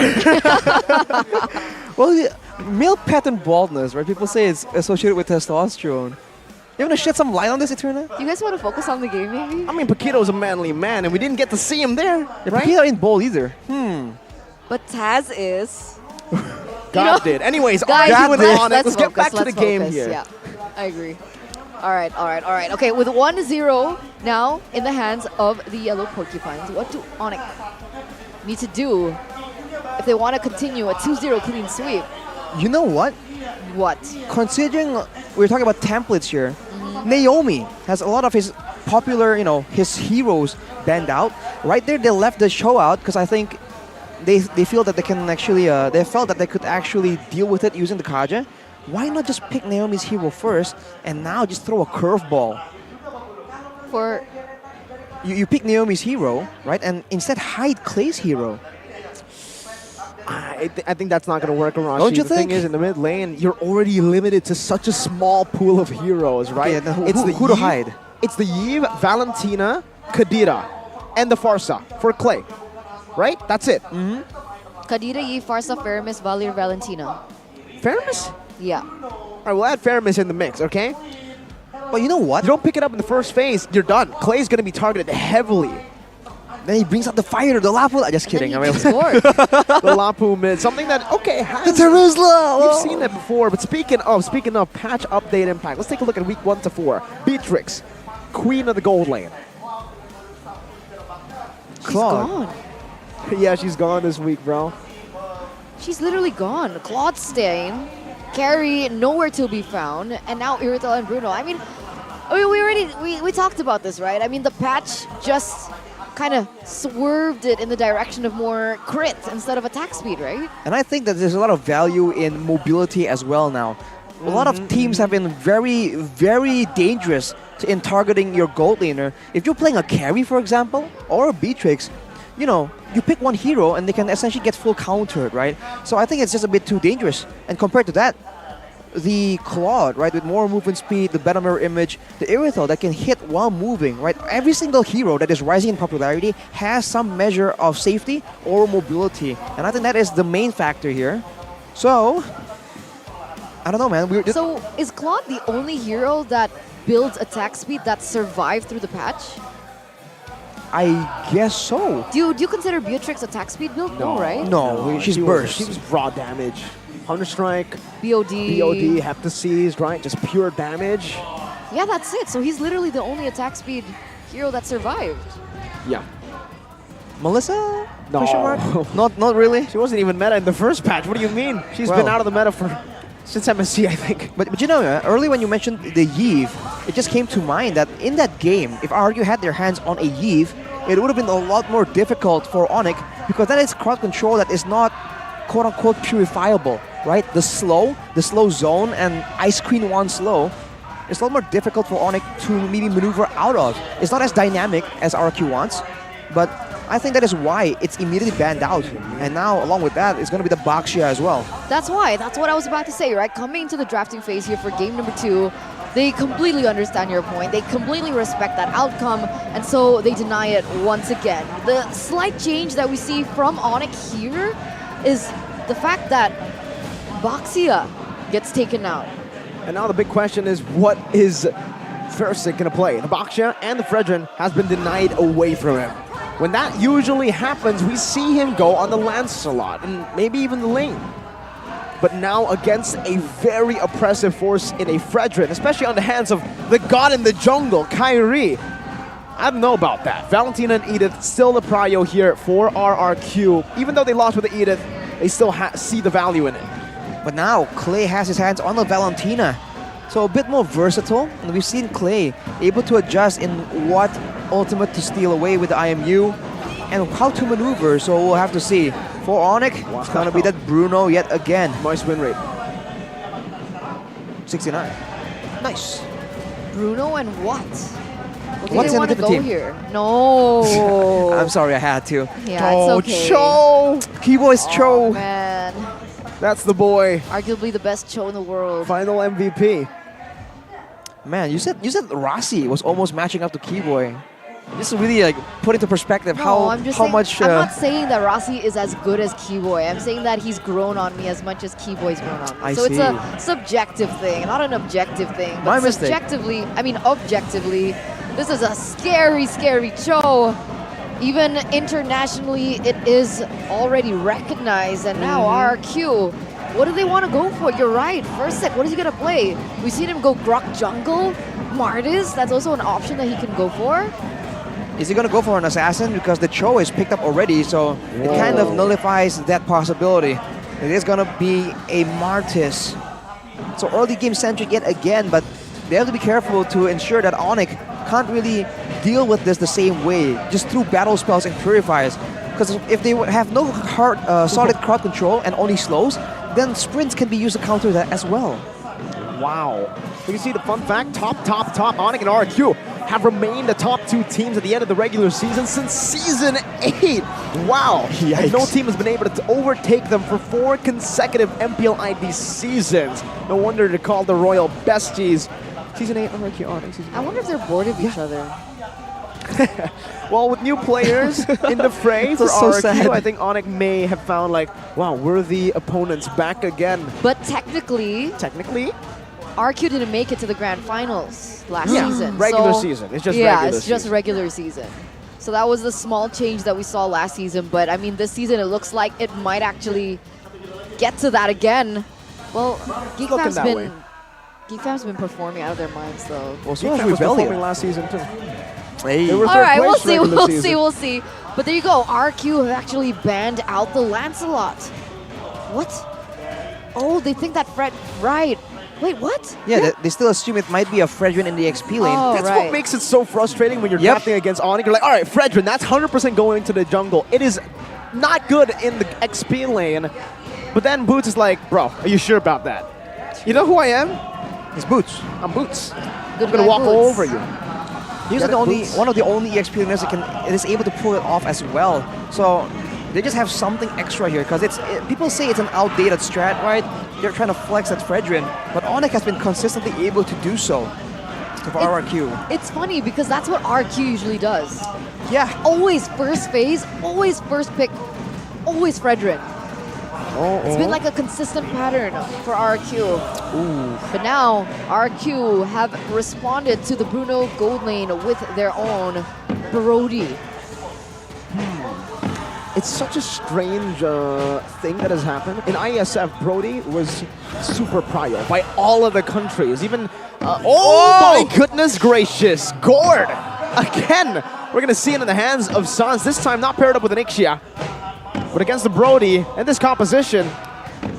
Well, Male pattern baldness, right? People say it's associated with testosterone. You want to shed some light on this, Eterna? You guys want to focus on the game, maybe? I mean, Paquito's a manly man, and we didn't get to see him there, Yeah, right? Paquito ain't bold either. But Taz is. God did. Anyways, Guys, arguing on it. Let's get focus, back to the let's game focus. here. Yeah, I agree. All right. Okay, with 1-0 now in the hands of the Yellow Porcupines, what do Onyx need to do if they want to continue a 2-0 clean sweep? You know what? What? Considering we're talking about templates here, Naomi has a lot of his popular, his heroes banned out. Right there, they left the show out because I think they feel that they can actually, they felt that they could actually deal with it using the Kaja. Why not just pick Naomi's hero first and now just throw a curveball? For you pick Naomi's hero, right, and instead hide Clay's hero. I think that's not going to work around. Don't you the think? thing is, in the mid lane, you're already limited to such a small pool of heroes, right? Okay, then who to Yve- hide? It's the Yve, Valentina, Kadira, and the Farsa for Clay, right? That's it. Kadira, Yi, Farsa, Feramis, Valir, Valentina. Feramis? Yeah. All right, we'll add Feramis in the mix, okay? But you know what? You don't pick it up in the first phase, you're done. Clay's going to be targeted heavily. Then he brings out the fire, the Lapu. Just kidding. I mean, The Lapu mid, something that the Teruzla. We've seen that before. But speaking of patch update impact, let's take a look at week 1 to 4. Beatrix, queen of the gold lane. Gone. Yeah, she's gone this week, bro. She's literally gone. Claude Stain, Carrie nowhere to be found, and now Iritel and Bruno. I mean, we talked about this, right? I mean, the patch just kind of swerved it in the direction of more crit instead of attack speed, right? And I think that there's a lot of value in mobility as well now. A lot of teams have been very, very dangerous in targeting your gold laner. If you're playing a carry, for example, or a Beatrix, you pick one hero and they can essentially get full countered, right? So I think it's just a bit too dangerous. And compared to that, the Claude, right, with more movement speed, the better mirror image, the Irithel that can hit while moving, right? Every single hero that is rising in popularity has some measure of safety or mobility. And I think that is the main factor here. So, I don't know, man. So is Claude the only hero that builds attack speed that survived through the patch? I guess so. Do you consider Beatrix attack speed build? No, right? No, she's burst. She was raw damage. Counter-Strike, BOD, Hepta Seized, right? Just pure damage. Yeah, that's it. So he's literally the only attack speed hero that survived. Yeah. Melissa? No. Question mark? Not really. She wasn't even meta in the first patch. What do you mean? She's been out of the meta since MSC, I think. But you know, early when you mentioned the Yve, it just came to mind that in that game, if RRQ had their hands on a Yve, it would have been a lot more difficult for Onyx because that is crowd control that is not quote-unquote purifiable, right? The slow zone and Ice Queen 1 slow, it's a lot more difficult for Onyx to maybe maneuver out of. It's not as dynamic as RQ wants, but I think that is why it's immediately banned out. And now, along with that, it's going to be the Baxia as well. That's why. That's what I was about to say, right? Coming into the drafting phase here for game number 2, they completely understand your point. They completely respect that outcome, and so they deny it once again. The slight change that we see from Onyx here is the fact that Baxia gets taken out. And now the big question is, what is Fersic going to play? The Baxia and the Fredrin has been denied away from him. When that usually happens, we see him go on the Lancelot and maybe even the lane. But now against a very oppressive force in a Fredrin, especially on the hands of the god in the jungle, Kyrie. I don't know about that. Valentina and Edith still the prio here for RRQ. Even though they lost with the Edith, they still see the value in it. But now Clay has his hands on the Valentina. So a bit more versatile. And we've seen Clay able to adjust in what ultimate to steal away with the IMU and how to maneuver. So we'll have to see. For Onyx, it's going to be that Bruno yet again. Nice win rate. 69. Nice. Bruno and what? What's in want the to go team? here? No. I'm sorry, I had to. Yeah, it's okay. Cho! Keyboy's Cho. Oh, man. That's the boy. Arguably the best Cho in the world. Final MVP. Man, you said Rossi was almost matching up to Keyboy. This is really like put into perspective No, I'm just how saying, much. I'm not saying that Rossi is as good as Keyboy. I'm saying that he's grown on me as much as Keyboy's grown on me. I so it's see. a subjective thing, not an objective thing. My But mistake. objectively, this is a scary, scary show. Even internationally, it is already recognized. And now RRQ, what do they want to go for? You're right. First set, what is he going to play? We've seen him go Grok Jungle. Martis, that's also an option that he can go for. Is he going to go for an assassin? Because the Cho is picked up already, so it kind of nullifies that possibility. It is going to be a Martis. So early game centric yet again, but they have to be careful to ensure that Onyx can't really deal with this the same way, just through battle spells and purifiers. Because if they have no solid crowd control and only slows, then sprints can be used to counter that as well. Wow. You can see the fun fact, top, Onyx and RQ have remained the top two teams at the end of the regular season since Season 8. Wow. And no team has been able to overtake them for 4 consecutive MPL ID seasons. No wonder they're called the Royal Besties. Season 8, RQ, Onyx. I wonder if they're bored of each other. Well, with new players in the fray for so RQ, sad. I think Onyx may have found like, wow, worthy opponents back again. But technically, RQ didn't make it to the grand finals last season. Regular so, season. It's just yeah, regular it's just regular season. So that was the small change that we saw last season. But I mean, this season it looks like it might actually get to that again. Well, GeekFam's been performing out of their minds though. Well, so was performing last season too. Hey. They were All right, we'll third place regular season. we'll see. But there you go. RQ have actually banned out the Lancelot. What? Oh, they think that Fred. Right. Wait, what? Yeah, they still assume it might be a Fredrin in the XP lane. Oh, That's right. what makes it so frustrating when you're drafting against Onyx. You're like, all right, Fredrin, that's 100% going to the jungle. It is not good in the XP lane. But then Boots is like, bro, are you sure about that? You know who I am? It's Boots. I'm Boots. I'm going to walk all over you. He's one of the only EXP laners that is able to pull it off as well. So they just have something extra here because people say it's an outdated strat, right? They're trying to flex at Fredrin, but Onyx has been consistently able to do so for RRQ. It's funny because that's what RQ usually does. Yeah. Always first phase, always first pick, always Fredrin. It's been like a consistent pattern for RQ. But now RQ have responded to the Bruno gold lane with their own Brody. It's such a strange thing that has happened. In ISF, Brody was super prio by all of the countries. Even, my goodness gracious, Gord! Again, we're going to see it in the hands of Sans, this time not paired up with an Ixia. But against the Brody and this composition,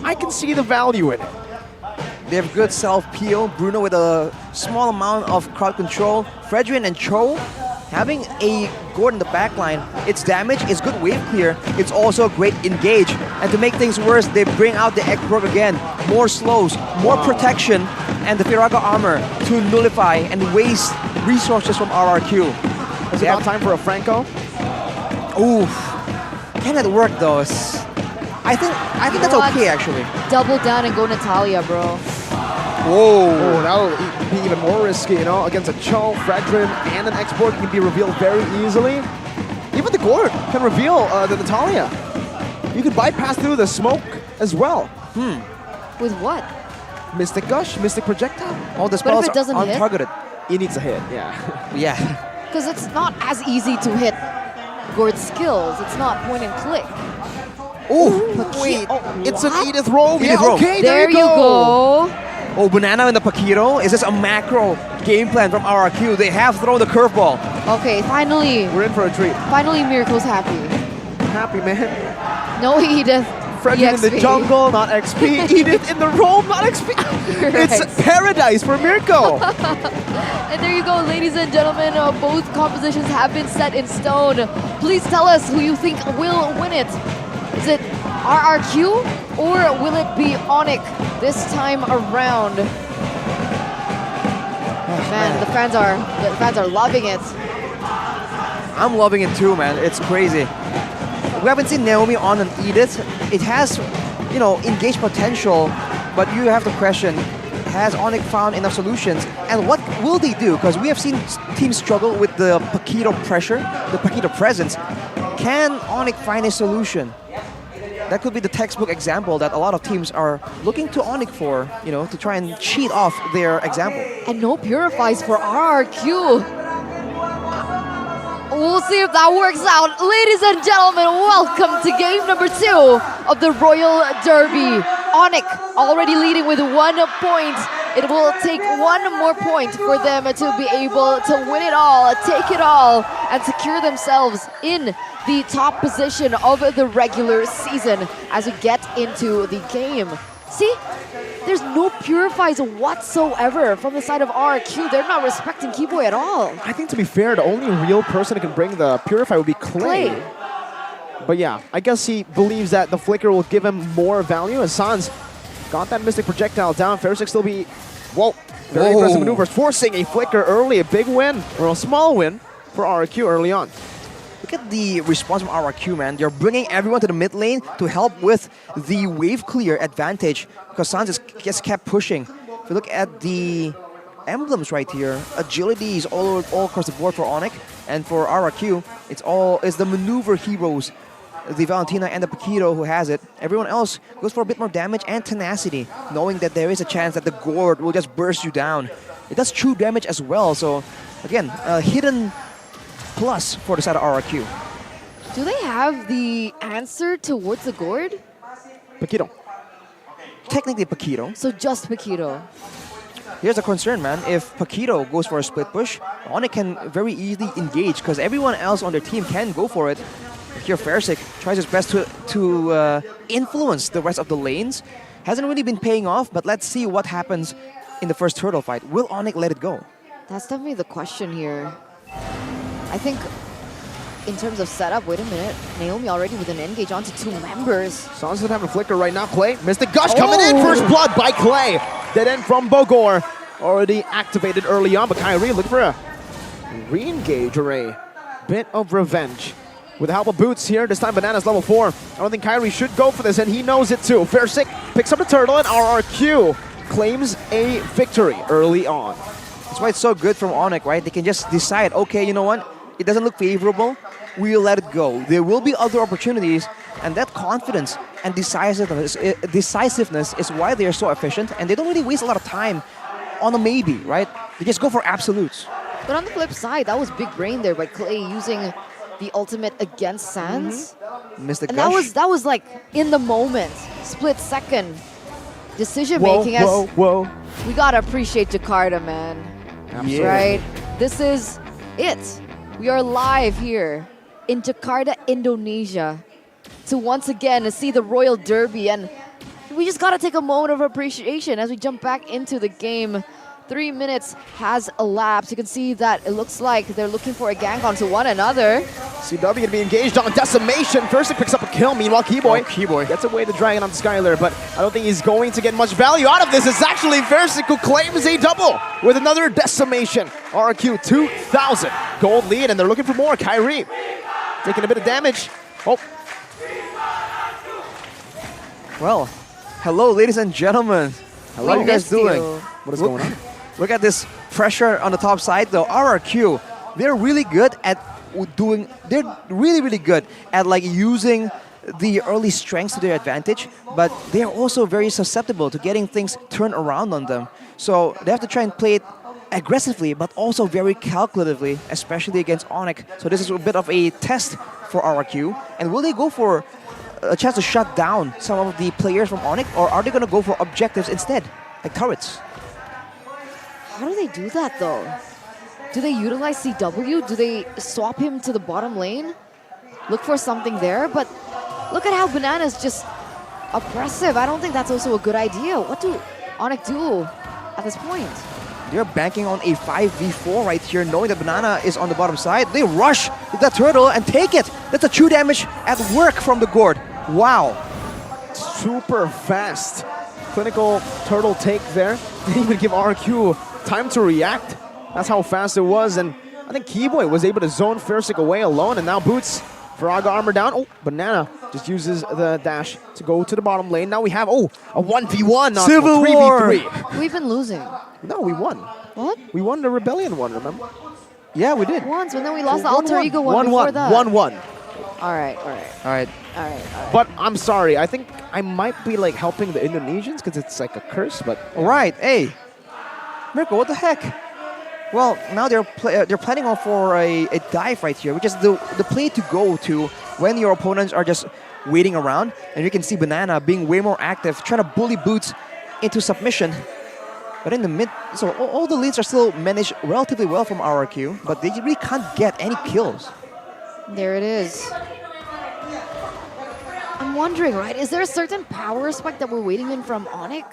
I can see the value in it. They have good self-peel. Bruno with a small amount of crowd control. Fredrin and Cho having a Gord in the backline. Its damage is good wave clear. It's also great engage. And to make things worse, they bring out the Ekbrok again. More slows, more protection, and the Firaga armor to nullify and waste resources from RRQ. Is it about time for a Franco? Oof. Can it work though? I think that's okay actually. Double down and go Natalia, bro. Whoa. Oh, that'll be even more risky, you know, against a Cho, Fredrin, and an export can be revealed very easily. Even the Gord can reveal the Natalia. You can bypass through the smoke as well. With what? Mystic Gush, Mystic Projectile. All the But if spells it doesn't are hit? untargeted. It needs a hit, yeah. Yeah. Because it's not as easy to hit Gord's skills. It's not point and click. Oh, wait. It's an Edith roll. Edith roll. Okay, There you go. Oh, Banana in the Pakiro. Is this a macro game plan from RRQ? They have thrown the curveball. Okay, finally. We're in for a treat. Finally, Miracle's happy. Happy, man. No Edith. Fredrin in the EXP. jungle, not XP. Edith in the roam, not XP. It's paradise for Mirko. And there you go, ladies and gentlemen. Both compositions have been set in stone. Please tell us who you think will win it. Is it RRQ or will it be Onyx this time around? Man, the fans are loving it. I'm loving it too, man. It's crazy. We haven't seen Naomi on an Edith. It has, engaged potential, but you have to question, Has Onyx found enough solutions? And what will they do? Because we have seen teams struggle with the Paquito pressure, the Paquito presence. Can Onyx find a solution? That could be the textbook example that a lot of teams are looking to Onyx for, you know, to try and cheat off their example. And no purifies for RRQ. We'll see if that works out. Ladies and gentlemen, welcome to game number 2 of the Royal Derby. Onyx already leading with 1 point. It will take 1 more point for them to be able to win it all, take it all, and secure themselves in the top position of the regular season as we get into the game. See? There's no purifies whatsoever from the side of RRQ. They're not respecting Keyboy at all. I think, to be fair, the only real person who can bring the purify would be Clay. But yeah, I guess he believes that the flicker will give him more value, and Sans got that Mystic Projectile down. Fairsick still be, very aggressive maneuvers, forcing a flicker early. A big win, or a small win, for RRQ early on. Look at the response from RRQ, man. They're bringing everyone to the mid lane to help with the wave clear advantage because Sans just kept pushing. If you look at the emblems right here, agility is all across the board for Onyx, and for RRQ, it's the maneuver heroes, the Valentina and the Paquito who has it. Everyone else goes for a bit more damage and tenacity, knowing that there is a chance that the gourd will just burst you down. It does true damage as well, so again, a hidden plus for the side of RRQ. Do they have the answer towards the gourd? Paquito. Technically Paquito. So just Paquito. Here's a concern, man. If Paquito goes for a split push, Onyx can very easily engage because everyone else on their team can go for it. Here Fairsick tries his best to influence the rest of the lanes. Hasn't really been paying off, but let's see what happens in the first turtle fight. Will Onyx let it go? That's definitely the question here. I think in terms of setup, wait a minute, Naomi already with an engage onto 2 members. Sans doesn't have a flicker right now, Clay. Mystic Gush coming in, first blood by Clay. Dead end from Bogor. Already activated early on, but Kyrie looking for a re-engage or a bit of revenge. With the help of Boots here, this time Banana's level 4. I don't think Kyrie should go for this, and he knows it too. Fairsick picks up the turtle, and RRQ claims a victory early on. That's why it's so good from Onyx, right? They can just decide, okay, you know what? It doesn't look favorable, we'll let it go. There will be other opportunities, and that confidence and decisiveness is why they are so efficient, and they don't really waste a lot of time on a maybe, right? They just go for absolutes. But on the flip side, that was big brain there by Clay using the ultimate against Sans. Missed the and gush. that was like in the moment, split second decision making. Whoa. We gotta appreciate Jakarta, man. Absolutely. Right? This is it. We are live here in Jakarta, Indonesia, to once again see the Royal Derby, and we just gotta take a moment of appreciation as we jump back into the game. 3 minutes has elapsed. You can see that it looks like they're looking for a gank onto one another. CW going to be engaged on Decimation. First it picks up a kill. Meanwhile, Keyboy gets away the Dragon on Skylar, but I don't think he's going to get much value out of this. It's actually Versik who claims a double with another Decimation. RQ 2,000 gold lead, and they're looking for more. Kyrie taking a bit of damage. Oh. Well, hello, ladies and gentlemen. How are you guys doing? What is going on? Look at this pressure on the top side, though. RRQ, they're really good at like using the early strengths to their advantage, but they're also very susceptible to getting things turned around on them. So they have to try and play it aggressively, but also very calculatively, especially against Onyx. So this is a bit of a test for RRQ. And will they go for a chance to shut down some of the players from Onyx, or are they going to go for objectives instead, like turrets? How do they do that, though? Do they utilize CW? Do they swap him to the bottom lane? Look for something there, but look at how Banana's just oppressive. I don't think that's also a good idea. What do Onyx do at this point? They're banking on a 5v4 right here, knowing that Banana is on the bottom side. They rush with that turtle and take it. That's a true damage at work from the gourd. Wow. Super fast. Clinical turtle take there. Didn't even give RQ time to react. That's how fast it was, and I think Keyboy was able to zone Versik away alone, and now Boots, Frog armor down. Oh, Banana just uses the dash to go to the bottom lane. Now we have, a 1v1, not Civil 3v3. We've been losing. No, we won. What? We won the Rebellion one, remember? Yeah, we did. Once, but then we lost the alter ego one 1-1. before that. 1-1. All right. All right. But I'm sorry, I think I might be like helping the Indonesians because it's like a curse, but... All right, hey. Mirko, what the heck? Well, now they're planning on for a dive right here, which is the play to go to when your opponents are just waiting around. And you can see Banana being way more active, trying to bully Boots into submission. But in the mid, so all the leads are still managed relatively well from RRQ, but they really can't get any kills. There it is. I'm wondering, right? Is there a certain power spike that we're waiting in from Onyx?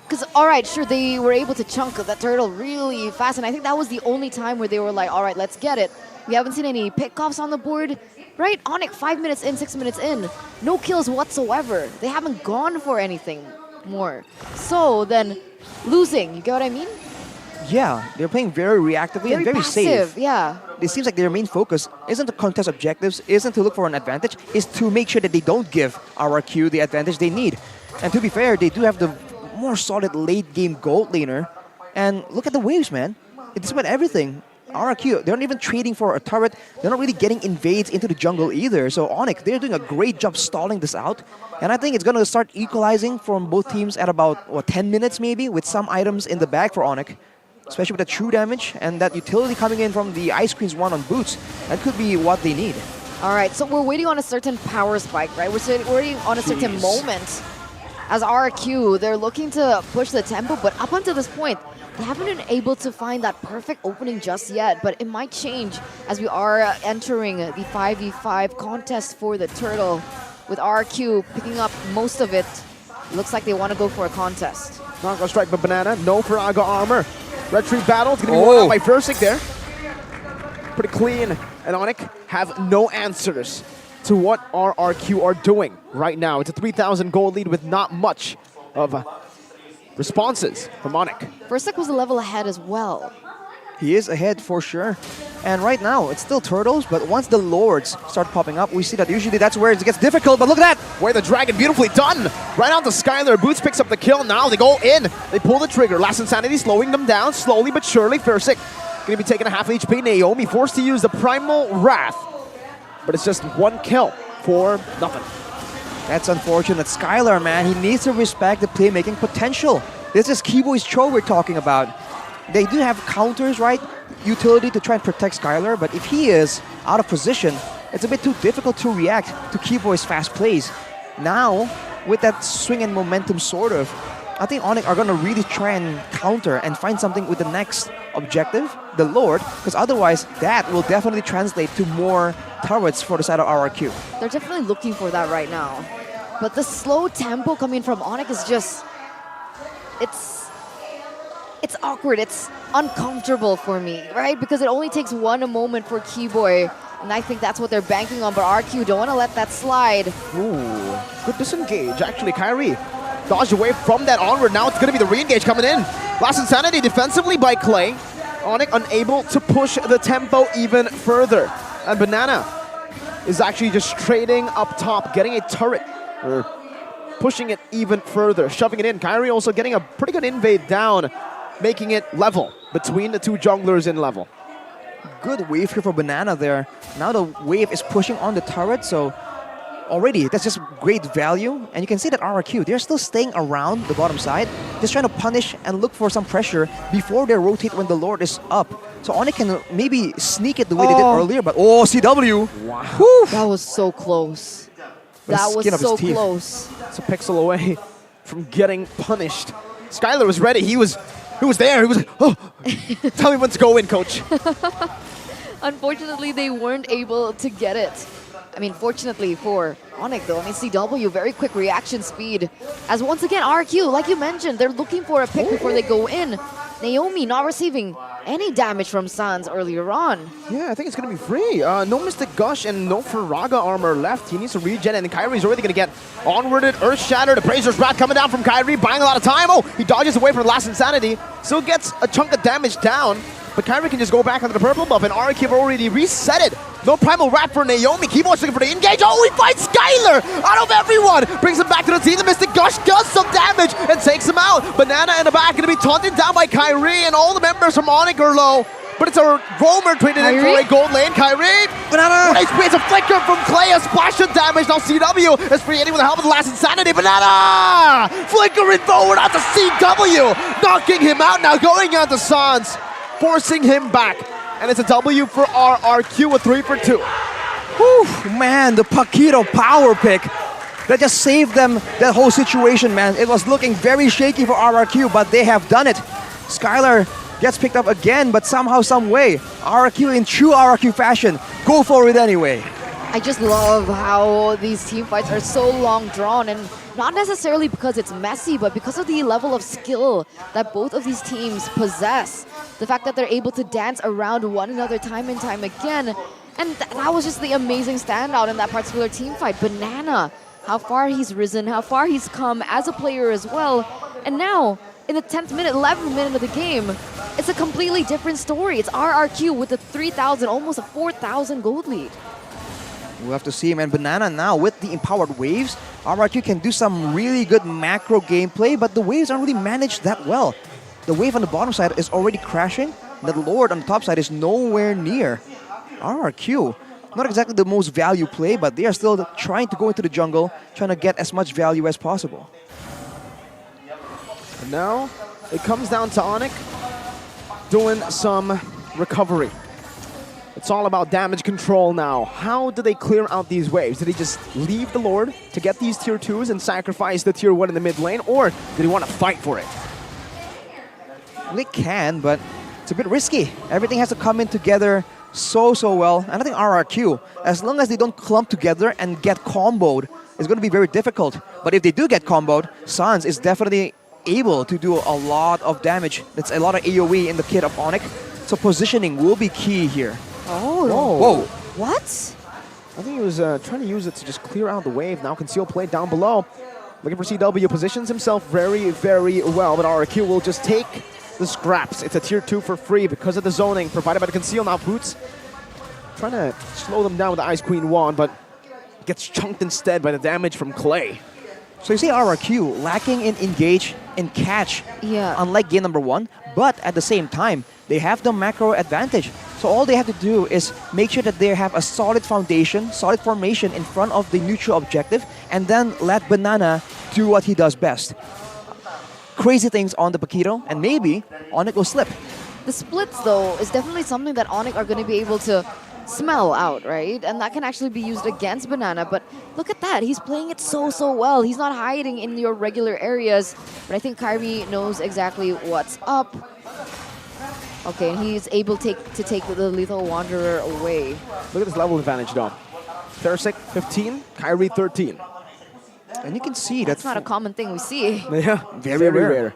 Because, all right, sure, they were able to chunk that turtle really fast, and I think that was the only time where they were like, all right, let's get it. We haven't seen any pickoffs on the board, right? Onyx 5 minutes in, 6 minutes in, no kills whatsoever. They haven't gone for anything more. So then, losing, you get what I mean? Yeah, they're playing very reactively and very passive, safe. Yeah. It seems like their main focus isn't to contest objectives, isn't to look for an advantage, is to make sure that they don't give RRQ the advantage they need. And to be fair, they do have the more solid late game gold laner. And look at the waves, man. It's about everything. RRQ, they're not even trading for a turret. They're not really getting invades into the jungle either. So Onyx, they're doing a great job stalling this out. And I think it's going to start equalizing from both teams at about, 10 minutes maybe, with some items in the bag for Onyx. Especially with the true damage and that utility coming in from the Ice Creams one on Boots. That could be what they need. All right, so we're waiting on a certain power spike, right? We're waiting on a certain moment. As RQ, they're looking to push the tempo, but up until this point, they haven't been able to find that perfect opening just yet. But it might change as we are entering the 5v5 contest for the turtle. With RQ picking up most of it, looks like they want to go for a contest. Knock strike by Banana, no Faraga armor. Retreat battle, it's going to be won out by Versik there. Pretty clean. And Onyx have no answers to what RRQ are doing right now. It's a 3,000 gold lead with not much of responses from Onyx. Versik was a level ahead as well. He is ahead for sure. And right now, it's still turtles, but once the lords start popping up, we see that usually that's where it gets difficult, but look at that! Where the dragon, beautifully done! Right on to Skylar, Boots picks up the kill, now they go in! They pull the trigger, Last Insanity slowing them down, slowly but surely. Versik gonna be taking a half HP, Naomi forced to use the Primal Wrath. But it's just one kill for nothing. That's unfortunate. Skylar, man, he needs to respect the playmaking potential. This is Kibo's Cho we're talking about. They do have counters, right? Utility to try and protect Skylar, but if he is out of position, it's a bit too difficult to react to Kibo's fast plays. Now, with that swing and momentum sort of, I think Onyx are going to really try and counter and find something with the next objective, the Lord, because otherwise that will definitely translate to more turrets for the side of RRQ. They're definitely looking for that right now. But the slow tempo coming from Onyx is just... It's awkward, it's uncomfortable for me, right? Because it only takes one moment for Keyboy, and I think that's what they're banking on, but RQ don't want to let that slide. Ooh, good disengage. Actually, Kyrie dodged away from that onward. Now it's going to be the re-engage coming in. Last Insanity defensively by Clay. Onyx unable to push the tempo even further. And Banana is actually just trading up top, getting a turret. Or pushing it even further, shoving it in. Kyrie also getting a pretty good invade down, making it level between the two junglers in level. Good wave here for Banana there. Now the wave is pushing on the turret, so already that's just great value. And you can see that RRQ, they're still staying around the bottom side, just trying to punish and look for some pressure before they rotate when the Lord is up. So Onyx can maybe sneak it the way they did earlier, but CW! Wow. Whew. That was so close. That was so close. It's a pixel away from getting punished. Skylar was ready. He was there. He was like, oh, tell me when to go in, coach. Unfortunately, they weren't able to get it. I mean, fortunately for Onyx, though, I mean, CW, very quick reaction speed. As once again, RQ, like you mentioned, they're looking for a pick before they go in. Naomi not receiving any damage from Sans earlier on. Yeah, I think it's going to be free. No Mystic Gush and no Faraga armor left. He needs to regen, and Kyrie's already going to get onwarded. Earth Shatter, the Bracer's Wrath coming down from Kyrie, buying a lot of time. Oh, he dodges away from Last Insanity. Still gets a chunk of damage down. But Kyrie can just go back under the purple buff, and RQ already reset it. No primal wrap for Naomi. Keyboard's looking for the engage. Oh, he finds Skylar out of everyone. Brings him back to the team. The Mystic Gush does some damage and takes him out. Banana in the back going to be taunted down by Kyrie, and all the members from Onyx are low. But it's a roamer traded in for a gold lane. Kyrie, Banana! It's a flicker from Clay, a splash of damage. Now CW is creating with the help of the last Insanity. Banana! Flickering forward out to CW, knocking him out now, going out to Sans, forcing him back. And it's a W for RRQ, a 3 for 2. Whew, man, the Paquito power pick that just saved them that whole situation, man. It was looking very shaky for RRQ, but they have done it. Skylar gets picked up again, but somehow, some way, RRQ in true RRQ fashion, go for it anyway. I just love how these team fights are so long drawn, and not necessarily because it's messy, but because of the level of skill that both of these teams possess. The fact that they're able to dance around one another time and time again. And that was just the amazing standout in that particular team fight. Banana, how far he's risen, how far he's come as a player as well. And now, in the 10th minute, 11th minute of the game, it's a completely different story. It's RRQ with a 3,000, almost a 4,000 gold lead. We'll have to see, man. Banana now with the empowered waves. RRQ can do some really good macro gameplay, but the waves aren't really managed that well. The wave on the bottom side is already crashing. The Lord on the top side is nowhere near. RRQ, not exactly the most value play, but they are still trying to go into the jungle, trying to get as much value as possible. And now it comes down to Onyx doing some recovery. It's all about damage control now. How do they clear out these waves? Did he just leave the Lord to get these tier 2s and sacrifice the tier 1 in the mid lane? Or did he want to fight for it? They can, but it's a bit risky. Everything has to come in together so well. And I think RRQ, as long as they don't clump together and get comboed, it's going to be very difficult. But if they do get comboed, Sans is definitely able to do a lot of damage. That's a lot of AoE in the kit of Onyx. So positioning will be key here. Oh. Whoa. What? I think he was trying to use it to just clear out the wave. Now conceal play down below. Looking for CW, positions himself very well, but RRQ will just take the scraps. It's a tier 2 for free because of the zoning provided by the conceal. Now Boots trying to slow them down with the Ice Queen wand, but gets chunked instead by the damage from Clay. So you see RRQ lacking in engage and catch, unlike game number 1, but at the same time, they have the macro advantage. So all they have to do is make sure that they have a solid foundation, solid formation in front of the neutral objective, and then let Banana do what he does best. Crazy things on the Paquito, and maybe Onyx will slip. The splits, though, is definitely something that Onyx are going to be able to smell out, right? And that can actually be used against Banana, but look at that. He's playing it so well. He's not hiding in your regular areas, but I think Kyrie knows exactly what's up. Okay, and he's able to take the Lethal Wanderer away. Look at this level advantage, though. Thersek 15, Kyrie 13. And you can see that's not a common thing we see. Yeah, very rare.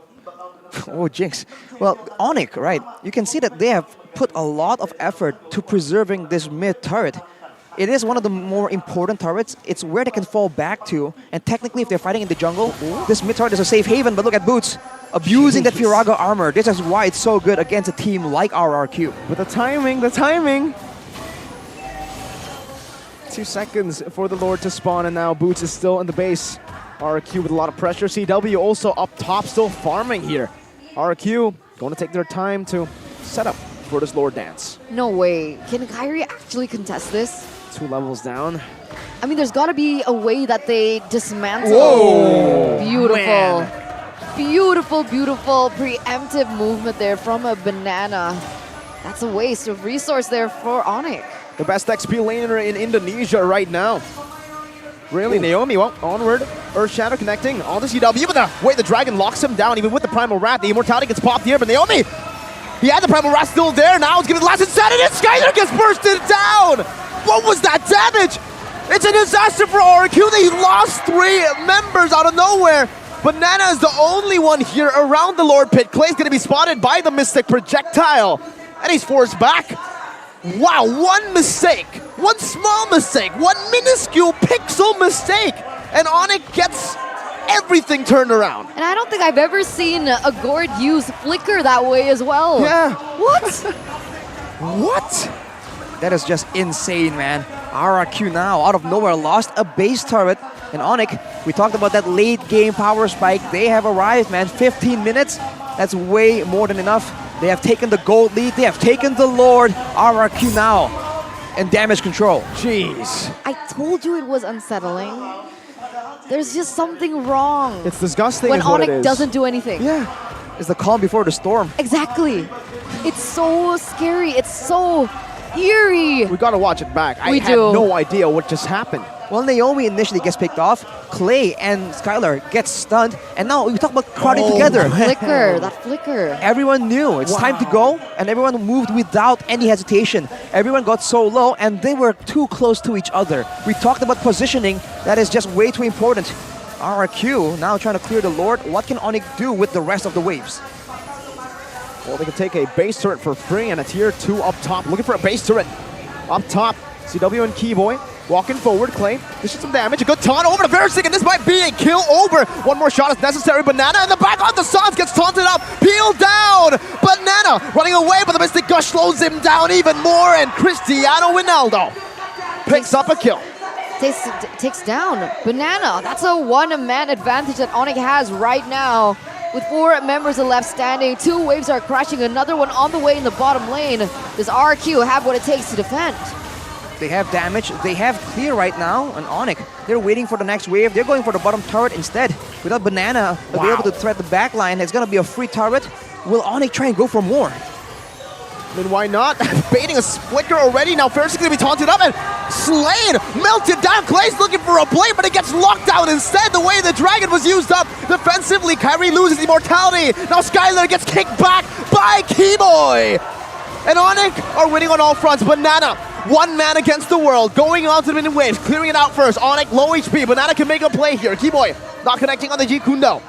Oh, jinx. Well, Onyx, right? You can see that they have put a lot of effort to preserving this mid turret. It is one of the more important turrets. It's where they can fall back to. And technically, if they're fighting in the jungle, this mid turret is a safe haven. But look at Boots abusing that Firaga armor. This is why it's so good against a team like RRQ. But the timing. 2 seconds for the Lord to spawn, and now Boots is still in the base. RRQ with a lot of pressure. CW also up top, still farming here. RRQ going to take their time to set up for this Lord dance. No way. Can Kyrie actually contest this? 2 levels down. I mean, there's got to be a way that they dismantle. Whoa! Beautiful. Man. Beautiful preemptive movement there from a Banana. That's a waste of resource there for Onyx. The best XP laner in Indonesia right now. Really, Naomi, well, onward. Earth Shadow connecting on the CW, but the way the Dragon locks him down, even with the Primal Wrath, the Immortality gets popped here, but Naomi, he had the Primal Wrath still there, now it's giving the last Insanity, and Skylar gets bursted down! What was that damage? It's a disaster for RRQ, they lost 3 members out of nowhere. Banana is the only one here around the Lord Pit. Clay's gonna be spotted by the Mystic Projectile, and he's forced back. Wow, one mistake, one small mistake, one minuscule pixel mistake, and Onyx gets everything turned around. And I don't think I've ever seen a Gord use flicker that way as well. Yeah. What? What? That is just insane, man. RRQ now, out of nowhere, lost a base turret. And Onyx, we talked about that late game power spike. They have arrived, man. 15 minutes. That's way more than enough. They have taken the gold lead. They have taken the Lord. RRQ now. And damage control. Jeez. I told you it was unsettling. There's just something wrong. It's disgusting when is what it Onyx is. doesn't do anything. Yeah. It's the calm before the storm. Exactly. It's so scary. It's so eerie. We gotta watch it back. I We had do. no idea what just happened. Well, Naomi initially gets picked off. Clay and Skylar get stunned. And now we talk about crowding together. Flicker, that flicker. Everyone knew it's time to go, and everyone moved without any hesitation. Everyone got so low, and they were too close to each other. We talked about positioning. That is just way too important. RRQ now trying to clear the Lord. What can Onyx do with the rest of the waves? Well, they can take a base turret for free and a tier 2 up top. Looking for a base turret up top. CW and Keyboy walking forward. Clay dishes some damage. A good taunt over to Versick, and this might be a kill over. One more shot is necessary. Banana in the back on the Sans gets taunted up. Peeled down. Banana running away, but the Mystic Gush slows him down even more. And Cristiano Ronaldo picks up a kill. Takes down Banana. That's a one-man advantage that Onyx has right now. With 4 members left standing, 2 waves are crashing, another one on the way in the bottom lane. Does RQ have what it takes to defend? They have damage. They have clear right now on Onyx. They're waiting for the next wave. They're going for the bottom turret instead. Without Banana available to threat the back line, it's going to be a free turret. Will Onyx try and go for more? Then why not? Baiting a flicker already. Now Ferris going to be taunted up and slain. Melted down. Clay's looking for a blade, but it gets locked down instead. The way the dragon was used up defensively. Kyrie loses immortality. Now Skylar gets kicked back by Keyboy. And Onyx are winning on all fronts. Banana, one man against the world. Going on to the mid waves. Clearing it out first. Onyx, low HP. Banana can make a play here. Keyboy not connecting on the G Kundo.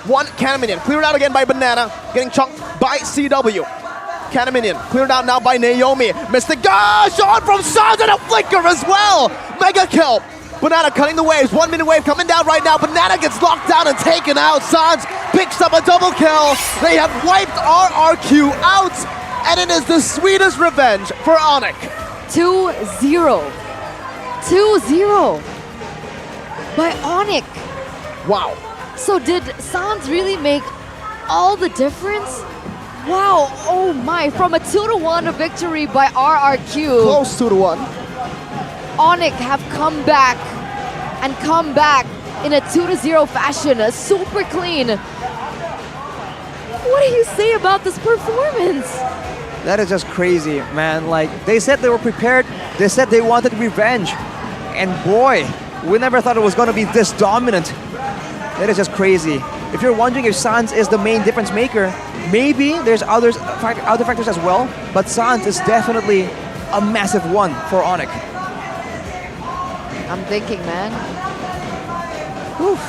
One cannon minion. Cleared out again by Banana. Getting chunked by CW. Cannon minion cleared out now by Naomi. Mystic Gush on from Sans and a flicker as well. Mega kill. Banana cutting the waves. 1 minute wave coming down right now. Banana gets locked down and taken out. Sans picks up a double kill. They have wiped RRQ out. And it is the sweetest revenge for Onyx. 2-0. 2-0 by Onyx. Wow. So did Sans really make all the difference? Wow, oh my, from a 2-1 victory by RRQ. Close 2-1. Onyx have come back in a 2-0 fashion, super clean. What do you say about this performance? That is just crazy, man. Like, they said they were prepared. They said they wanted revenge. And boy, we never thought it was going to be this dominant. That is just crazy. If you're wondering if Sans is the main difference maker, maybe there's other factors as well, but Sans is definitely a massive one for Onyx. I'm thinking, man. Oof.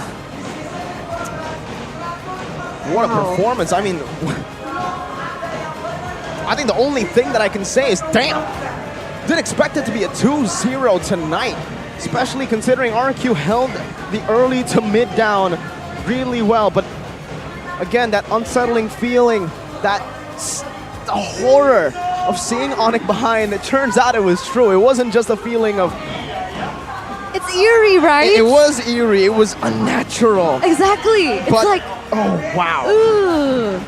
What a performance. I mean, I think the only thing that I can say is, damn, didn't expect it to be a 2-0 tonight, especially considering RQ held the early to mid down really well. But again, that unsettling feeling, the horror of seeing Onyx behind, it turns out it was true. It wasn't just a feeling of... It's eerie, right? It was eerie. It was unnatural. Exactly. It's But, like... oh, wow. Ooh.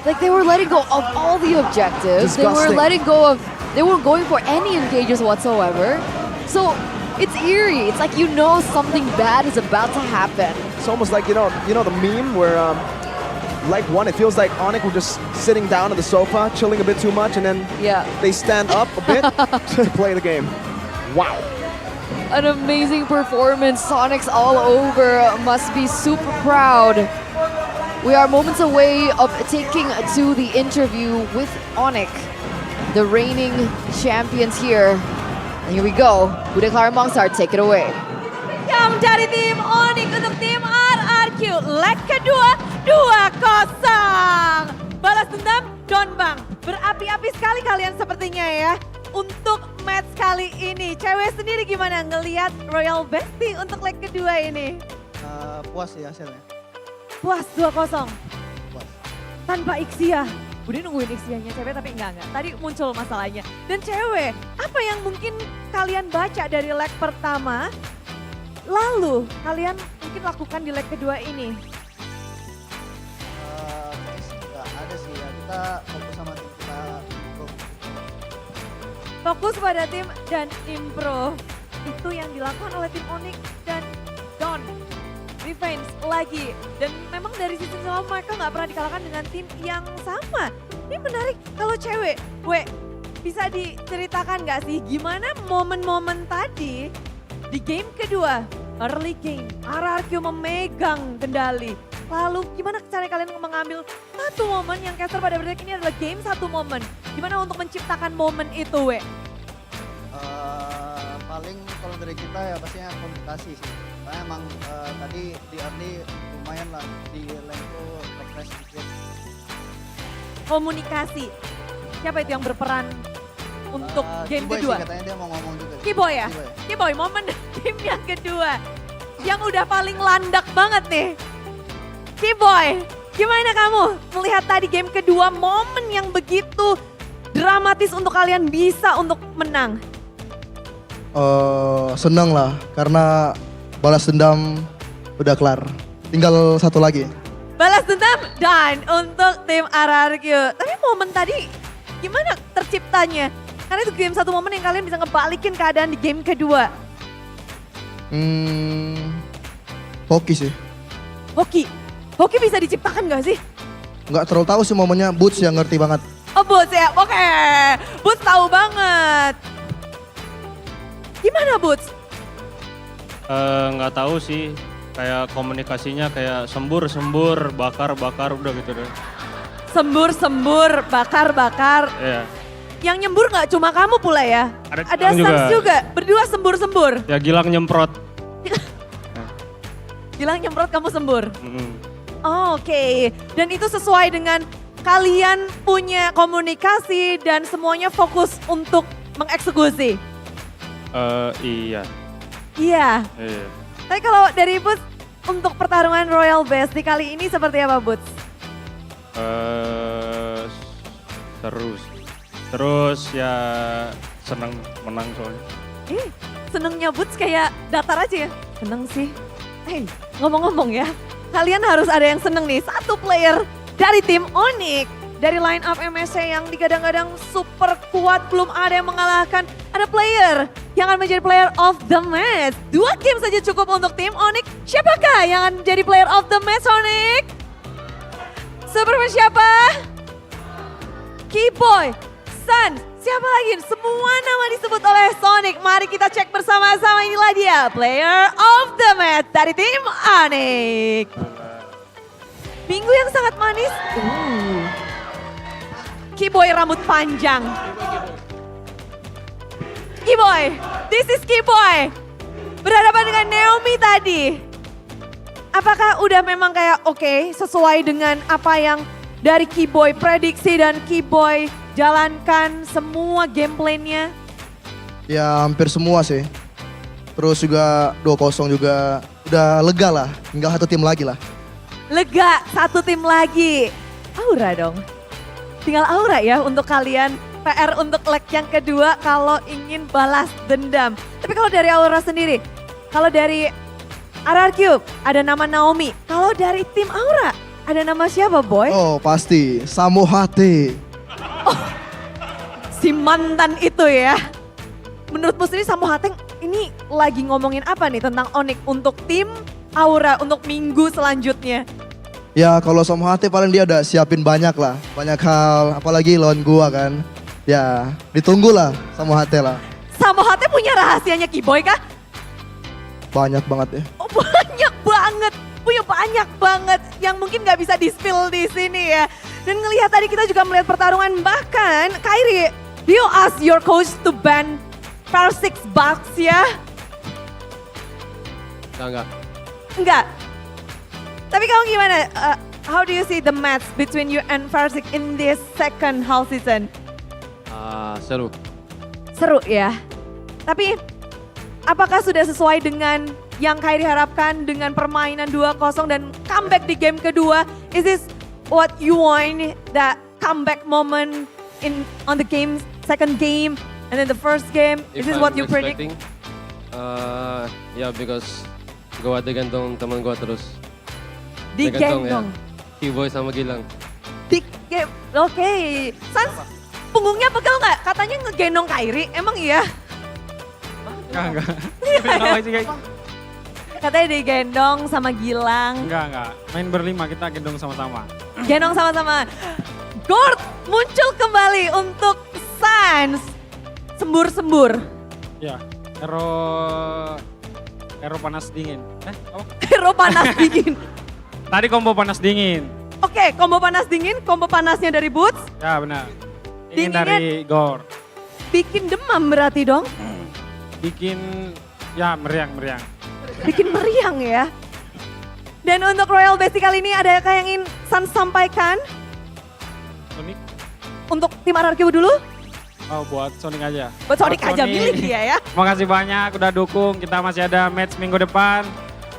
Like they were letting go of all the objectives. Disgusting. They were letting go of... They weren't going for any engages whatsoever. So it's eerie. It's like you know something bad is about to happen. It's almost like, you know the meme where, like one, it feels like Onyx were just sitting down on the sofa, chilling a bit too much, and then they stand up a bit to play the game. Wow. An amazing performance. Sonic's all over. Must be super proud. We are moments away of taking to the interview with Onyx, the reigning champions here. And here we go. Bude Klaramongsar, take it away. Jam dari tim Onyx untuk tim RRQ. Leg kedua 2-0. Balas dendam Don Bang. Berapi-api sekali kalian sepertinya ya. Untuk match kali ini, cewek sendiri gimana ngelihat Royal Bestie untuk leg kedua ini? Puas sih hasilnya. Puas 2-0. Puas. Tanpa Ixia. Udah nungguin Ixianya cewek tapi enggak. Tadi muncul masalahnya. Dan cewek, apa yang mungkin kalian baca dari leg pertama, lalu kalian mungkin lakukan di leg kedua ini? Nggak ada sih ya, kita fokus sama tim kita. Fokus pada tim dan improve. Itu yang dilakukan oleh tim Onyx dan Don. Revenge lagi. Dan memang dari season sebelumnya mereka nggak pernah dikalahkan dengan tim yang sama. Ini menarik kalau cewek. Bisa diceritakan nggak sih gimana momen-momen tadi di game kedua, early game, RRQ memegang kendali. Lalu gimana cara kalian mengambil satu momen yang caster pada berdetik ini adalah game satu momen. Gimana untuk menciptakan momen itu, Paling kalau dari kita ya pastinya komunikasi sih. Karena emang tadi di early lumayan lah, di lane tuh refresh sedikit. Komunikasi. Siapa itu yang berperan untuk game Kiboy kedua? sih, katanya dia mau ngomong juga. Kiboy ya? Kiboy, momen game yang kedua. Yang udah paling landak banget nih. Kiboy, gimana kamu melihat tadi game kedua momen yang begitu dramatis untuk kalian bisa untuk menang? Senang lah, karena balas dendam udah kelar. Tinggal satu lagi. Balas dendam dan untuk tim RRQ. Tapi momen tadi gimana terciptanya? Karena itu game satu momen yang kalian bisa ngebalikin keadaan di game kedua. Hoki sih. Hoki bisa diciptakan gak sih? Nggak terlalu tahu sih momennya, Boots yang ngerti banget. Oh Boots ya, oke. Boots tahu banget. Gimana Boots? Nggak tahu sih, kayak komunikasinya kayak sembur, bakar udah gitu deh. Sembur, bakar. Iya. Yang nyembur nggak cuma kamu pula ya? Ada Gilang Sans juga, berdua sembur. Ya Gilang nyemprot. Gilang nyemprot, kamu sembur. Oke, dan itu sesuai dengan kalian punya komunikasi dan semuanya fokus untuk mengeksekusi. Iya. Iya. Tapi kalau dari Boots untuk pertarungan Royal Best di kali ini seperti apa Boots? Terus ya senang menang soalnya. Senengnya Boots kayak datar aja ya? Seneng sih. Ngomong-ngomong ya, kalian harus ada yang seneng nih. Satu player dari tim Onyx, dari line up MSC yang digadang-gadang super kuat, belum ada yang mengalahkan. Ada player yang akan menjadi player of the match. 2 game saja cukup untuk tim Onyx. Siapakah yang akan menjadi player of the match Onyx? Seperti siapa? Kiboy, Sans, siapa lagi? Semua nama disebut oleh Sonic. Mari kita cek bersama-sama, inilah dia player of the match dari tim Onyx. Minggu yang sangat manis. Kiboy rambut panjang. Kiboy, this is Kiboy. Berhadapan dengan Naomi tadi. Apakah udah memang kayak oke, sesuai dengan apa yang dari Kiboy prediksi dan Kiboy jalankan semua gameplaynya? Ya hampir semua sih. Terus juga 2-0 juga udah lega lah, tinggal satu tim lagi lah. Lega, satu tim lagi. Aura dong. Tinggal aura ya untuk kalian. PR untuk leg yang kedua kalau ingin balas dendam. Tapi kalau dari aura sendiri, kalau dari RRQ ada nama Naomi. Kalau dari tim aura ada nama siapa boy? Oh pasti, Samohate. Si mantan itu ya. Menurutmu sendiri Samohate ini lagi ngomongin apa nih tentang Onyx untuk tim aura untuk minggu selanjutnya? Ya kalau Samohate paling dia udah siapin banyak lah. Banyak hal, apalagi lawan gua kan. Ya ditunggu lah Samohate lah. Samohate punya rahasianya Kiboy kah? Banyak banget ya. Oh banyak banget, punya banyak banget yang mungkin gak bisa di-spill di sini ya. Dan ngelihat tadi kita juga melihat pertarungan, bahkan Kairi, do you ask your coach to ban Farsix Bucks ya? Enggak. Tapi kamu gimana? How do you see the match between you and Farsix in this second half season? Seru. Seru ya. Tapi apakah sudah sesuai dengan yang Kairi harapkan dengan permainan 2-0 dan comeback di game kedua? Is this what you want, that comeback moment on the game, second game, and then the first game? Is this what you predict? Yeah, because gua digantong teman gua terus. Digendong. Ya. Keyboy sama Gilang. Oke. Sans, punggungnya pegel nggak? Katanya ngegendong Kairi, emang iya? Enggak. Katanya digendong sama Gilang. Enggak. Main berlima kita gendong sama-sama. Gendong sama-sama. Gord muncul kembali untuk Sans. Sembur-sembur. Ya, Hero panas dingin. Hero panas dingin. Tadi combo panas dingin. Oke, combo panas dingin, combo panasnya dari Boots. Ya benar. Dingin Dinginnya dari Gor. bikin demam berarti dong? Bikin ya meriang. Bikin meriang ya. Dan untuk Royal Bestie kali ini adakah yang ingin Sans sampaikan? Sonic? Untuk tim RRQ dulu? Oh, buat Sonic aja. Buat Sonic aja, milik dia ya. Makasih banyak udah dukung. Kita masih ada match minggu depan.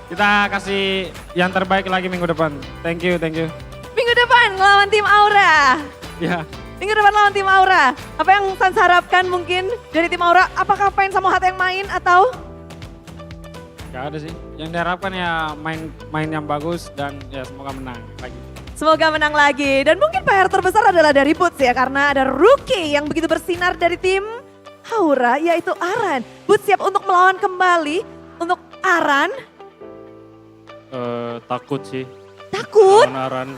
Kita kasih yang terbaik lagi minggu depan. Thank you. Minggu depan lawan tim Aura. Ya. Minggu depan lawan tim Aura. Apa yang Sans harapkan mungkin dari tim Aura? Apakah pengen sama hati yang main atau? Gak ada sih. Yang diharapkan ya main yang bagus dan ya semoga menang lagi. Semoga menang lagi. Dan mungkin PR terbesar adalah dari Boots ya. Karena ada rookie yang begitu bersinar dari tim Aura, yaitu Aran. Boots siap untuk melawan kembali untuk Aran. Takut sih. Takut? Lawan Aran.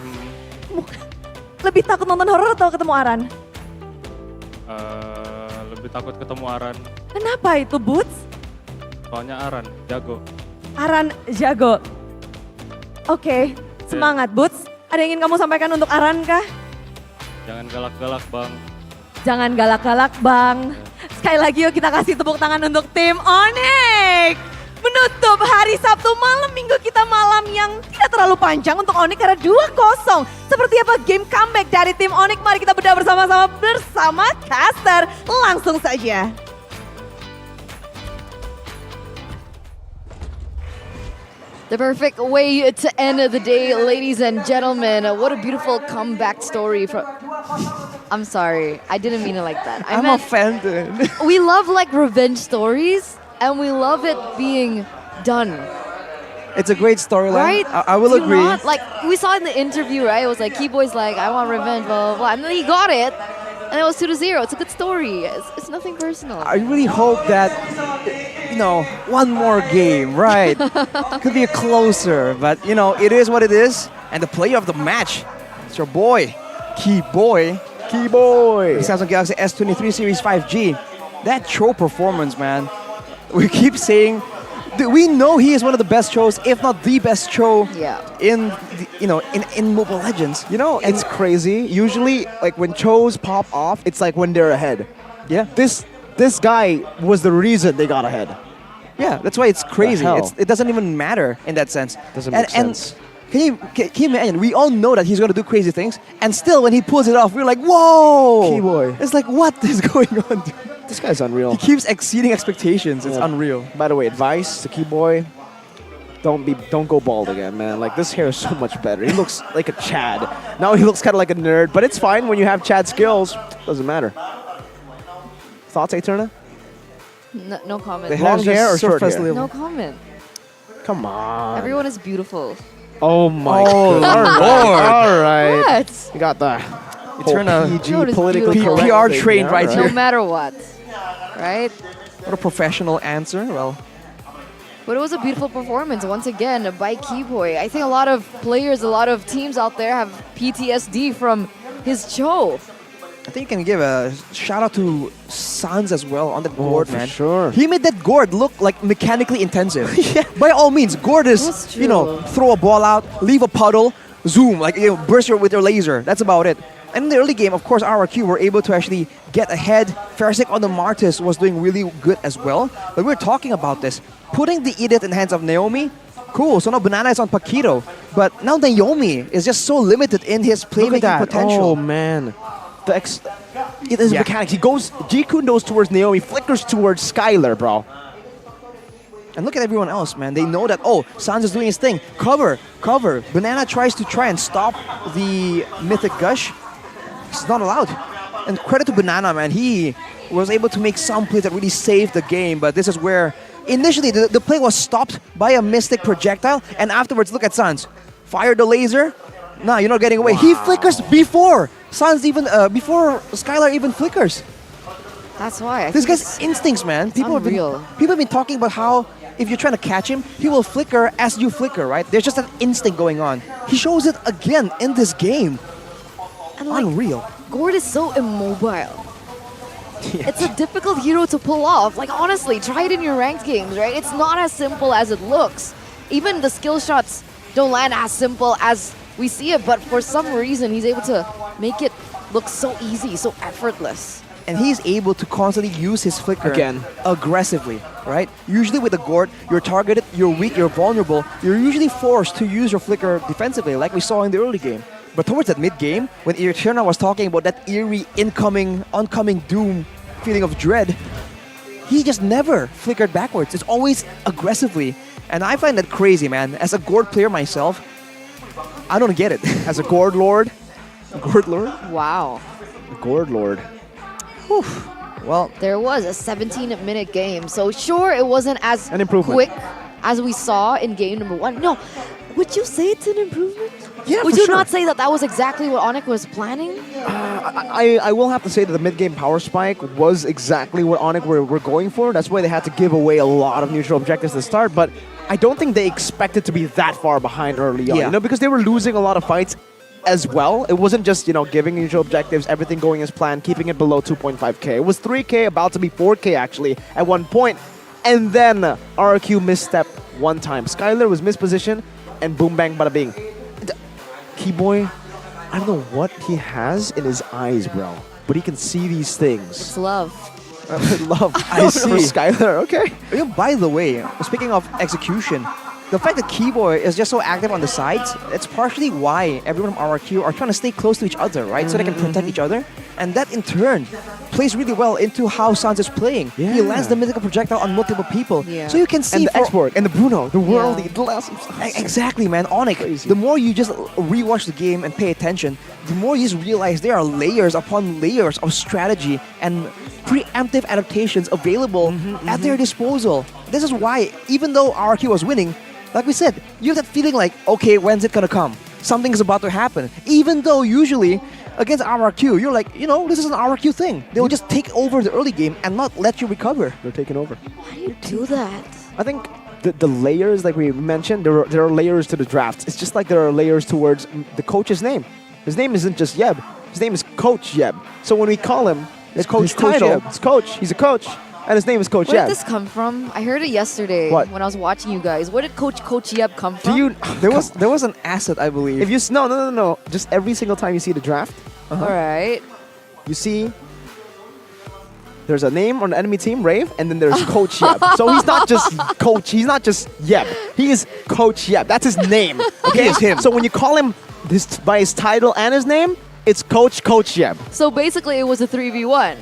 Lebih takut nonton horor atau ketemu Aran? Lebih takut ketemu Aran. Kenapa itu Boots? Soalnya Aran jago. Aran jago. Oke, semangat Boots. Ada yang ingin kamu sampaikan untuk Aran kah? Jangan galak-galak bang. Jangan galak-galak bang. Sekali lagi yuk kita kasih tepuk tangan untuk tim Onyx. Menutup hari Sabtu malam minggu kita malam yang tidak terlalu panjang untuk Onyx karena 2-0. Seperti apa game comeback dari tim Onyx? Mari kita bedah bersama-sama bersama caster. Langsung saja. The perfect way to end the day, ladies and gentlemen. What a beautiful comeback story from... I'm sorry, I didn't mean it like that. I'm offended. We love like revenge stories and we love it being done. It's a great storyline. Right? I will Do you agree. not? Like we saw in the interview, right? It was like Keyboy's like, I want revenge, blah, blah, blah. And then he got it. And it was 2-0. It's a good story. It's nothing personal. I really hope that, one more game, right? Could be closer, but it is what it is. And the player of the match, it's your boy, Keyboy. Samsung Galaxy S23 Series 5G. That throw performance, man. We keep saying, we know he is one of the best throws, if not the best throw in Mobile Legends. It's crazy. Usually, like when Chos pop off, it's like when they're ahead. Yeah. This guy was the reason they got ahead. Yeah, that's why it's crazy. The hell? It doesn't even matter in that sense. Doesn't make sense. Can you imagine? We all know that he's going to do crazy things, and still when he pulls it off, we're like, whoa! Keyboy. It's like, what is going on, dude? This guy's unreal. He keeps exceeding expectations. It's unreal. By the way, advice to Keyboy: don't go bald again, man. Like this hair is so much better. He looks like a Chad. Now he looks kind of like a nerd, but it's fine when you have Chad skills. Doesn't matter. Thoughts, Eterna? No comment. The Long hair or short surface hair? level. No comment. Come on. Everyone is beautiful. Oh my Oh, God. Lord. All right. What? You got the Eterna PG Everyone is politically beautiful. correct PR thing, trained yeah, right all No here. matter what. Right? What a professional answer. Well, But it was a beautiful performance once again by Keyboy. I think a lot of players, a lot of teams out there have PTSD from his show. I think you can give a shout out to Sans as well on the gourd, for man. sure. He made that gourd look like mechanically intensive. By all means, gourd is, That's true. throw a ball out, leave a puddle, zoom, burst with your laser. That's about it. And in the early game, of course, RRQ were able to actually get ahead. Farsec on the Martis was doing really good as well. But we're talking about this. Putting the Edith in the hands of Naomi, cool. So now Banana is on Paquito. But now Naomi is just so limited in his Look at playmaking that. potential. Oh man. It is mechanics. He goes, G-Kun goes towards Naomi, flickers towards Skylar, bro. And look at everyone else, man. They know that, oh, Sans is doing his thing. Cover, cover. Banana tries to try and stop the Mythic Gush. It's not allowed. And credit to Banana, man. He was able to make some plays that really saved the game. But this is where, initially, the play was stopped by a Mystic Projectile. And afterwards, look at Sans. Fire the laser. Nah, you're not getting away. He flickers before Sans even, before Skylar even flickers. That's why. This guy's instincts, man. People have been talking about how if you're trying to catch him, he will flicker as you flicker, right? There's just an instinct going on. He shows it again in this game. And unreal. Gord is so immobile. It's a difficult hero to pull off. Like, honestly, try it in your ranked games, right? It's not as simple as it looks. Even the skill shots don't land as simple as we see it, but for some reason, he's able to make it look so easy, so effortless. And he's able to constantly use his flicker again aggressively, right? Usually with the Gord, you're targeted, you're weak, you're vulnerable. You're usually forced to use your flicker defensively, like we saw in the early game. But towards that mid game, when Eterna was talking about that eerie oncoming doom feeling of dread, he just never flickered backwards. It's always aggressively. And I find that crazy, man. As a Gord player myself, I don't get it. As a Gord Lord. Wow. Gord Lord. Whew. Well, there was a 17-minute game, so sure, it wasn't as an improvement. Quick as we saw in game number 1. No, would you say it's an improvement? Yeah, would for you sure. not say that that was exactly what Onyx was planning? I will have to say that the mid-game power spike was exactly what Onyx were going for. That's why they had to give away a lot of neutral objectives to start, but I don't think they expected to be that far behind early on, Yeah. you know, because they were losing a lot of fights as well. It wasn't just, you know, giving neutral objectives, everything going as planned, keeping it below 2.5k. It was 3k, about to be 4k actually at one point. And then RRQ misstep one time. Skylar was mispositioned and boom bang bada bing. Keyboy, I don't know what he has in his eyes, bro, but he can see these things. It's love. Love. I see. Skylar, okay. By the way, speaking of execution, the fact that Keyboy is just so active on the sides, it's partially why everyone from RRQ are trying to stay close to each other, right? So they can protect each other. And that in turn plays really well into how Sans is playing. Yeah. He lands the mythical projectile on multiple people. Yeah. So you can see And the export, and the Bruno, the world, the last... Exactly, man. Onyx, the more you just rewatch the game and pay attention, the more you just realize there are layers upon layers of strategy and preemptive adaptations available at their disposal. This is why, even though RRQ was winning, like we said, you have that feeling like, okay, when's it gonna come? Something's about to happen. Even though usually against RRQ, you're like, you know, this is an RRQ thing. They will just take over the early game and not let you recover. They're taking over. Why do you do that? I think the layers, like we mentioned, there are layers to the drafts. It's just like there are layers towards the coach's name. His name isn't just Yeb. His name is Coach Yeb. So when we call him, it's Coach title. It's Coach. He's a coach. And his name is Coach Where Yeb. did this come from? I heard it yesterday when I was watching you guys. Where did Coach Yeb come from? Do you? There was an asset, I believe. If you no. Just every single time you see the draft, All right. you see there's a name on the enemy team, Rave, and then there's Coach Yeb. So he's not just Coach. He's not just Yeb. He is Coach Yeb. That's his name. Okay, He is him. So when you call him by his title and his name, it's Coach Yeb. So basically, it was a 3v1.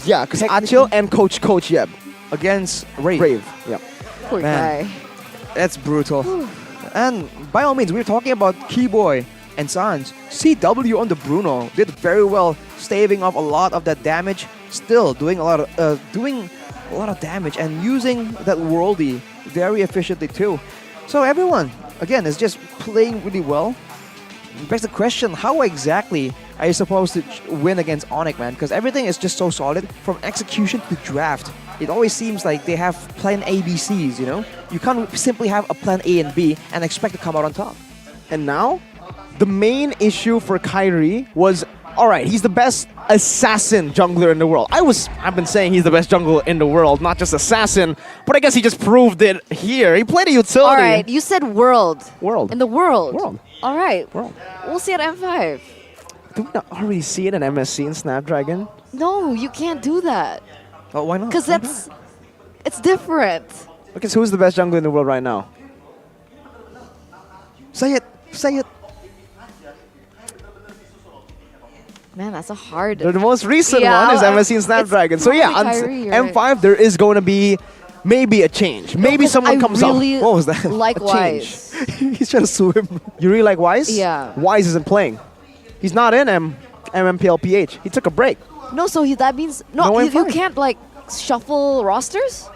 Yeah, because Achil and Coach Yeb against Rave. Yeah. Poor Man. guy. That's brutal. And by all means, we're talking about Keyboy and Sans. CW on the Bruno did very well, staving off a lot of that damage. Still doing a lot of damage and using that worldy very efficiently too. So everyone, again, is just playing really well. Begs the question: how exactly are you supposed to win against Onyx, man? Because everything is just so solid from execution to draft. It always seems like they have plan A, B, C's, you know? You can't simply have a plan A and B and expect to come out on top. And now, the main issue for Kyrie was, all right, he's the best assassin jungler in the world. I've been saying he's the best jungler in the world, not just assassin, but I guess he just proved it here. He played a utility. All right, you said world. World. In the world. World. All right. World. We'll see at M5. Do we not already see it in MSC and Snapdragon? No, you can't do that. Oh, why not? Because it's different. Okay, so who's the best jungler in the world right now? Say it. Say it. Man, that's a hard. The most recent one is MSC and Snapdragon. So yeah, on Kyrie, you're M5 there is going to be maybe a change. Maybe 'cause someone I comes really up. What was that? like A change. Wise. He's trying to swim. You really like Wise? Yeah. Wise isn't playing. He's not in MMPL PH. He took a break. No, so that means No, I'm you fine. can't like shuffle rosters.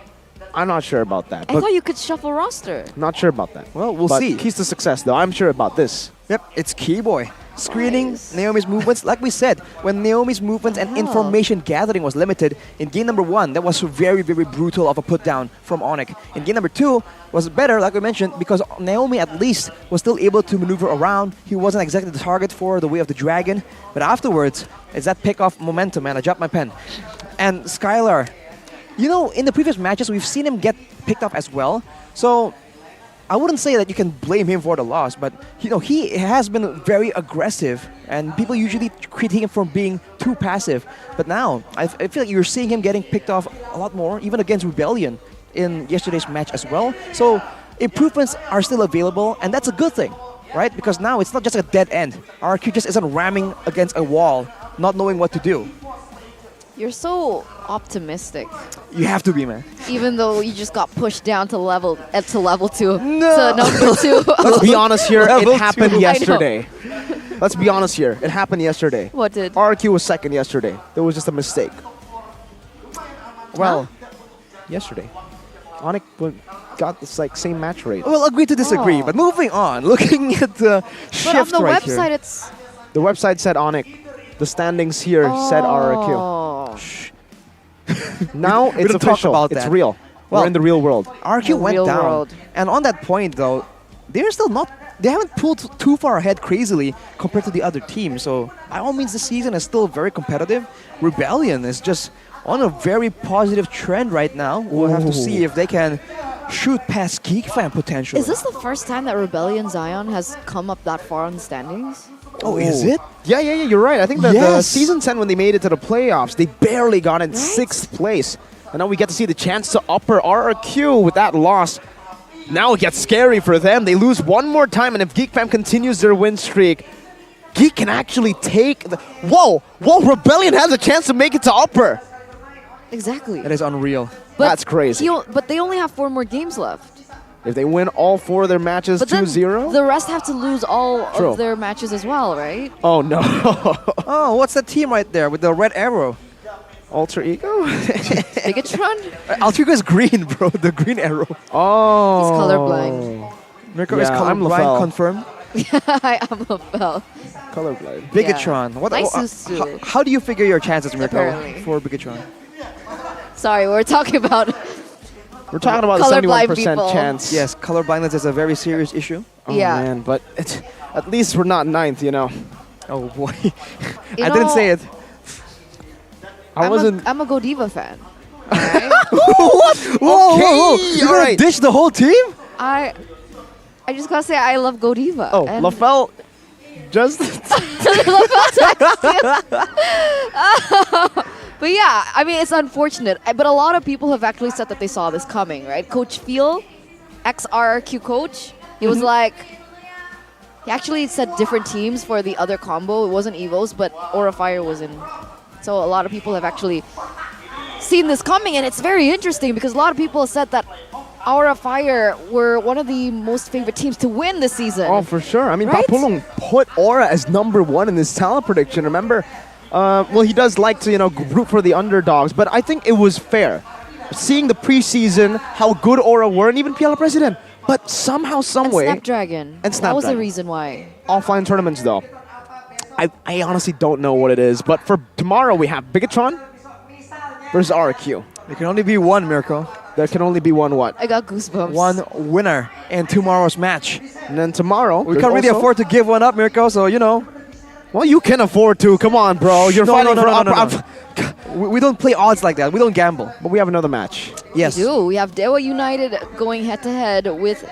I'm not sure about that. I But thought you could shuffle roster. not sure about that. Well, we'll But see. Keys to success, though. I'm sure about this. Yep, it's Keyboy. Screening Naomi's movements. Like we said, when Naomi's movements and information gathering was limited, in game number 1, that was very, very brutal of a put down from Onyx. In game number 2, was better, like we mentioned, because Naomi at least was still able to maneuver around. He wasn't exactly the target for the Way of the Dragon. But afterwards, it's that pick off momentum, man. I dropped my pen. And Skylar, you know, in the previous matches, we've seen him get picked off as well. So I wouldn't say that you can blame him for the loss, but you know, he has been very aggressive, and people usually critique him for being too passive. But now, I feel like you're seeing him getting picked off a lot more, even against Rebellion in yesterday's match as well. So improvements are still available, and that's a good thing, right? Because now it's not just a dead end. RQ just isn't ramming against a wall, not knowing what to do. You're so optimistic, You have to be, man. even though you just got pushed down to level 2. No. To number 2. Let's be honest here. Level It happened 2. yesterday. Let's be honest here. It happened yesterday. What did? RQ was second yesterday. There was just a mistake. Well, yesterday. Onyx got this like same match rate. Well, agree to disagree, Oh. but moving on. Looking at the But on shift the right website, here. it's The website said Onyx. The standings here said RQ. oh. Now We it's don't talk official. about It's that. real. Well, We're in the real world. RQ The went real down. world. And on that point, though, they're still not. They haven't pulled too far ahead crazily compared to the other teams. So, by all means, the season is still very competitive. Rebellion is just on a very positive trend right now. We'll have to see if they can shoot past Geek Fan potentially. Is this the first time that Rebellion Zion has come up that far in the standings? Oh, is it? Yeah, you're right. I think that the Yes. season 10, when they made it to the playoffs, they barely got in 6th place. And now we get to see the chance to upper RRQ with that loss. Now it gets scary for them. They lose one more time, and if Geek Fam continues their win streak, Geek can actually take the... Whoa! Rebellion has a chance to make it to upper! Exactly. That is unreal. That's crazy. But they only have 4 more games left. If they win all 4 of their matches But then 2-0... the rest have to lose all True. of their matches as well, right? Oh, no. Oh, what's that team right there with the red arrow? Alter Ego? Bigatron? Alter Ego is green, bro. The green arrow. Oh. He's colorblind. Mirko is Yeah, I'm colorblind Lafelle. confirmed. I am a fell. Colorblind. Bigatron. Yeah. What? Nice how, Susu. how do you figure your chances, Mirko, Apparently. for Bigatron? Sorry, we're talking about We're talking about the colorblind 71% people. chance. Yes, colorblindness is a very serious issue. Oh, Yeah. man, but at least we're not 9th, you know. Oh boy, You I didn't know, say it. I wasn't... I'm a Godiva fan. What? Whoa! You're gonna ditch the whole team? I just gotta say I love Godiva. Oh, and- Lafelle just... But yeah, I mean, it's unfortunate. But a lot of people have actually said that they saw this coming, right? Coach Phil, ex-RRQ coach, he was like, he actually said different teams for the other combo. It wasn't Evos, but Aura Fire was in. So a lot of people have actually seen this coming, and it's very interesting because a lot of people have said that Aura Fire were one of the most favorite teams to win this season. Oh, for sure. I mean, Right? Papulong put Aura as #1 in his talent prediction, remember? Well, he does like to, root for the underdogs, but I think it was fair. Seeing the preseason, how good Aura were, and even PL President. But somehow, some and way... Snapdragon. And That was the Snapdragon. reason why. Offline tournaments, though. I honestly don't know what it is, but for tomorrow, we have Bigatron versus RQ. There can only be one, Mirko. There can only be one what? I got goosebumps. One winner in tomorrow's match. And then tomorrow... We there's can't really also- afford to give one up, Mirko, so you know. Well, you can afford to. Come on, bro. You're No, fighting no, for no, no, up- no, no. We don't play odds like that. We don't gamble. But we have another match. Yes. We do. We have Dewa United going head-to-head with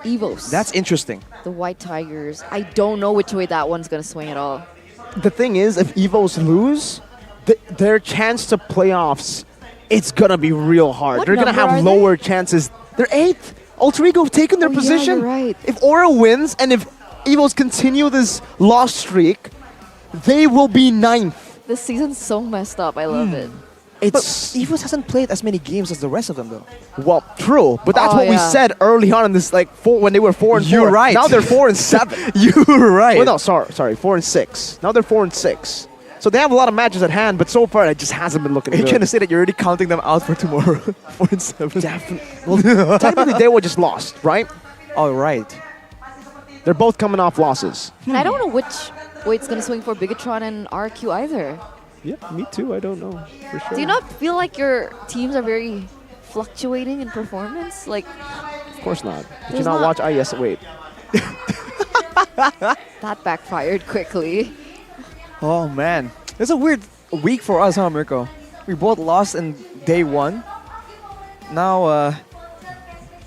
Evos. That's interesting. the White Tigers. I don't know which way that one's going to swing at all. The thing is, if Evos lose, their chance to playoffs, it's going to be real hard. What They're going to number have are they? lower chances. They're 8th. Alter Ego have taken their Oh, yeah, position. you're right. If Aura wins and if Evos continue this loss streak, they will be 9th. This season's so messed up. I love it. EVOS hasn't played as many games as the rest of them, though. Well, true, but that's what we said early on in this, like when they were 4 and 4. You're right. Now they're 4 and 7. You're right. Well, no, sorry, 4 and 6. Now they're 4 and 6. So they have a lot of matches at hand, but so far it just hasn't been looking Are you good. trying to say that you're already counting them out for tomorrow? 4 and 7. Definitely. Well, technically they were just lost, right? All right. They're both coming off losses. And I don't know which way it's going to swing for Bigatron and RQ either. Yeah, me too. I don't know for sure. Do you not feel like your teams are very fluctuating in performance? Like, Of course not. Did you There's not not- watch? Yes, wait. that backfired quickly. Oh, man. It's a weird week for us, huh, Mirko? We both lost in day 1. Now,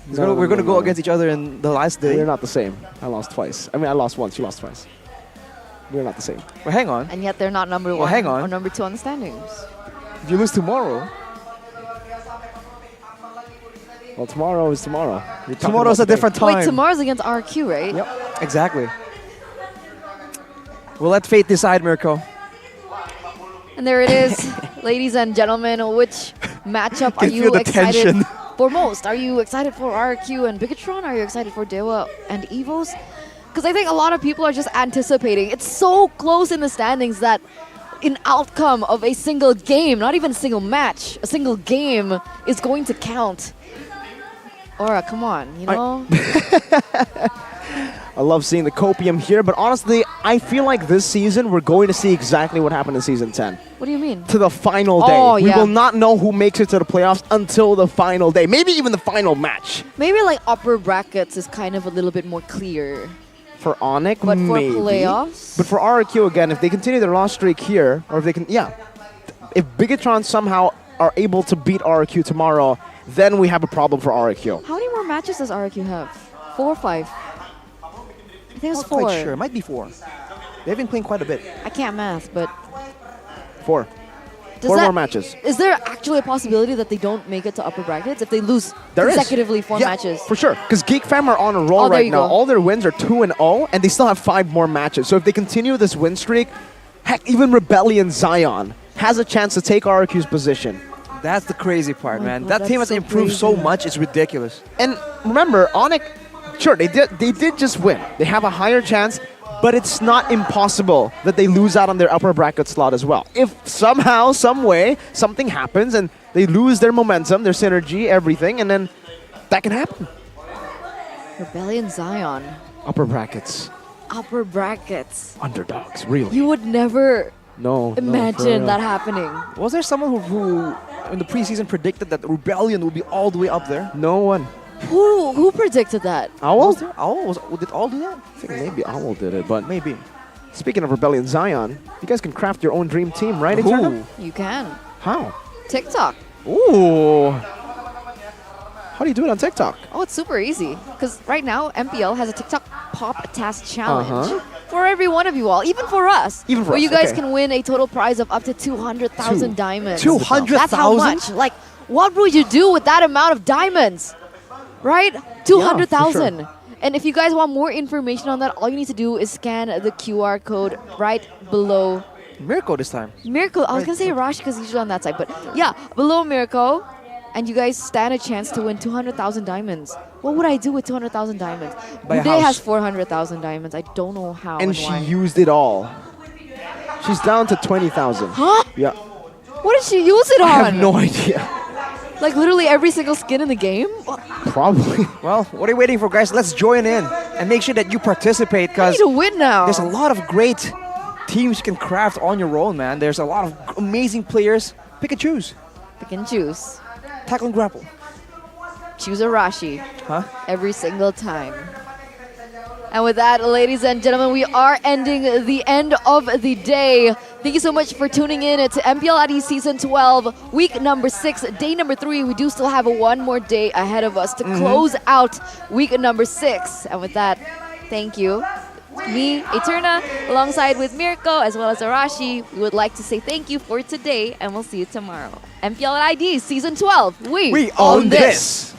we're going to go against each other in the last day. We're not the same. I lost twice. I mean, I lost once. You lost twice. We're not the same. Well, hang on. And yet they're not number Well, one hang on. or number 2 on the standings. If you lose tomorrow, Well, tomorrow is tomorrow. You're talking tomorrow's a about today. different time. Wait, tomorrow's against RQ, right? Yep, exactly. We'll let fate decide, Mirko. And there it is, ladies and gentlemen. Which matchup are Can you feel the excited tension. for most? Are you excited for RQ and Bigatron? Are you excited for Dewa and EVOS? Because I think a lot of people are just anticipating. It's so close in the standings that an outcome of a single game, not even a single match, a single game is going to count. Aura, come on, you know? I love seeing the copium here, but honestly, I feel like this season we're going to see exactly what happened in Season 10. What do you mean? To the final day. Oh, We yeah. will not know who makes it to the playoffs until the final day. Maybe even the final match. Maybe like upper brackets is kind of a little bit more clear. For Onyx, But for maybe. playoffs? But for RQ, again, if they continue their loss streak here, or if they can, if Bigatron somehow are able to beat RQ tomorrow, then we have a problem for RQ. How many more matches does RQ have? 4 or 5? I think it's Not 4. quite sure. Might be 4. They've been playing quite a bit. I can't math, but 4. does 4 that- more matches. Is there actually a possibility that they don't make it to upper brackets if they lose There is. consecutively 4 Yeah, matches? For sure, because Geek Fam are on a roll Oh, there right you now. go. All their wins are 2-0, and they still have 5 more matches. So if they continue this win streak, heck, even Rebellion Zion has a chance to take RQ's position. That's the crazy part, man. God, That team has that's so improved so crazy. much, it's ridiculous. And remember, Onyx, sure, they did just win. They have a higher chance, but it's not impossible that they lose out on their upper bracket slot as well. If somehow, some way, something happens and they lose their momentum, their synergy, everything, and then that can happen. Rebellion Zion. Upper brackets. Upper brackets. Underdogs, really. You would never No. imagine that happening. Was there someone who in the preseason predicted that Rebellion would be all the way up there? No one. Who predicted that? Owl? Was there? Owl? Did Owl do that? I think maybe Owl did it, but maybe. Speaking of Rebellion Zion, you guys can craft your own dream team, right? Who? Eternal? You can. How? TikTok. Ooh. How do you do it on TikTok? Oh, it's super easy. Because right now, MPL has a TikTok Pop Task Challenge. Uh-huh. For every one of you all, even for us. Even for where us, you guys okay. can win a total prize of up to 200,000 diamonds. 200,000? That's how much. Like, what would you do with that amount of diamonds? Right? 200,000. sure. And if you guys want more information on that, all you need to do is scan the QR code right below Mirko this time. Miracle. I was going to say Rush because he's usually on that side. But yeah, below Miracle. And you guys stand a chance to win 200,000 diamonds. What would I do with 200,000 diamonds? Buy a Uday house. has 400,000 diamonds. I don't know how and, And she why. used it all. She's down to 20,000. Huh? Yeah. What did she use it on? I have no idea. Like literally every single skin in the game? Probably. Well, what are you waiting for, guys? Let's join in and make sure that you participate I because need to win now. there's a lot of great teams you can craft on your own, man. There's a lot of amazing players. Pick and choose. Pick and choose. Tackle and grapple. Choose a Rashi. Huh? Every single time. And with that, ladies and gentlemen, we are ending the end of the day. Thank you so much for tuning in to MPL ID Season 12, week number 6, day number 3. We do still have one more day ahead of us to close out week number 6. And with that, thank you. Me, Eterna, alongside with Mirko, as well as Arashi, we would like to say thank you for today, and we'll see you tomorrow. MPL ID Season 12, we own this.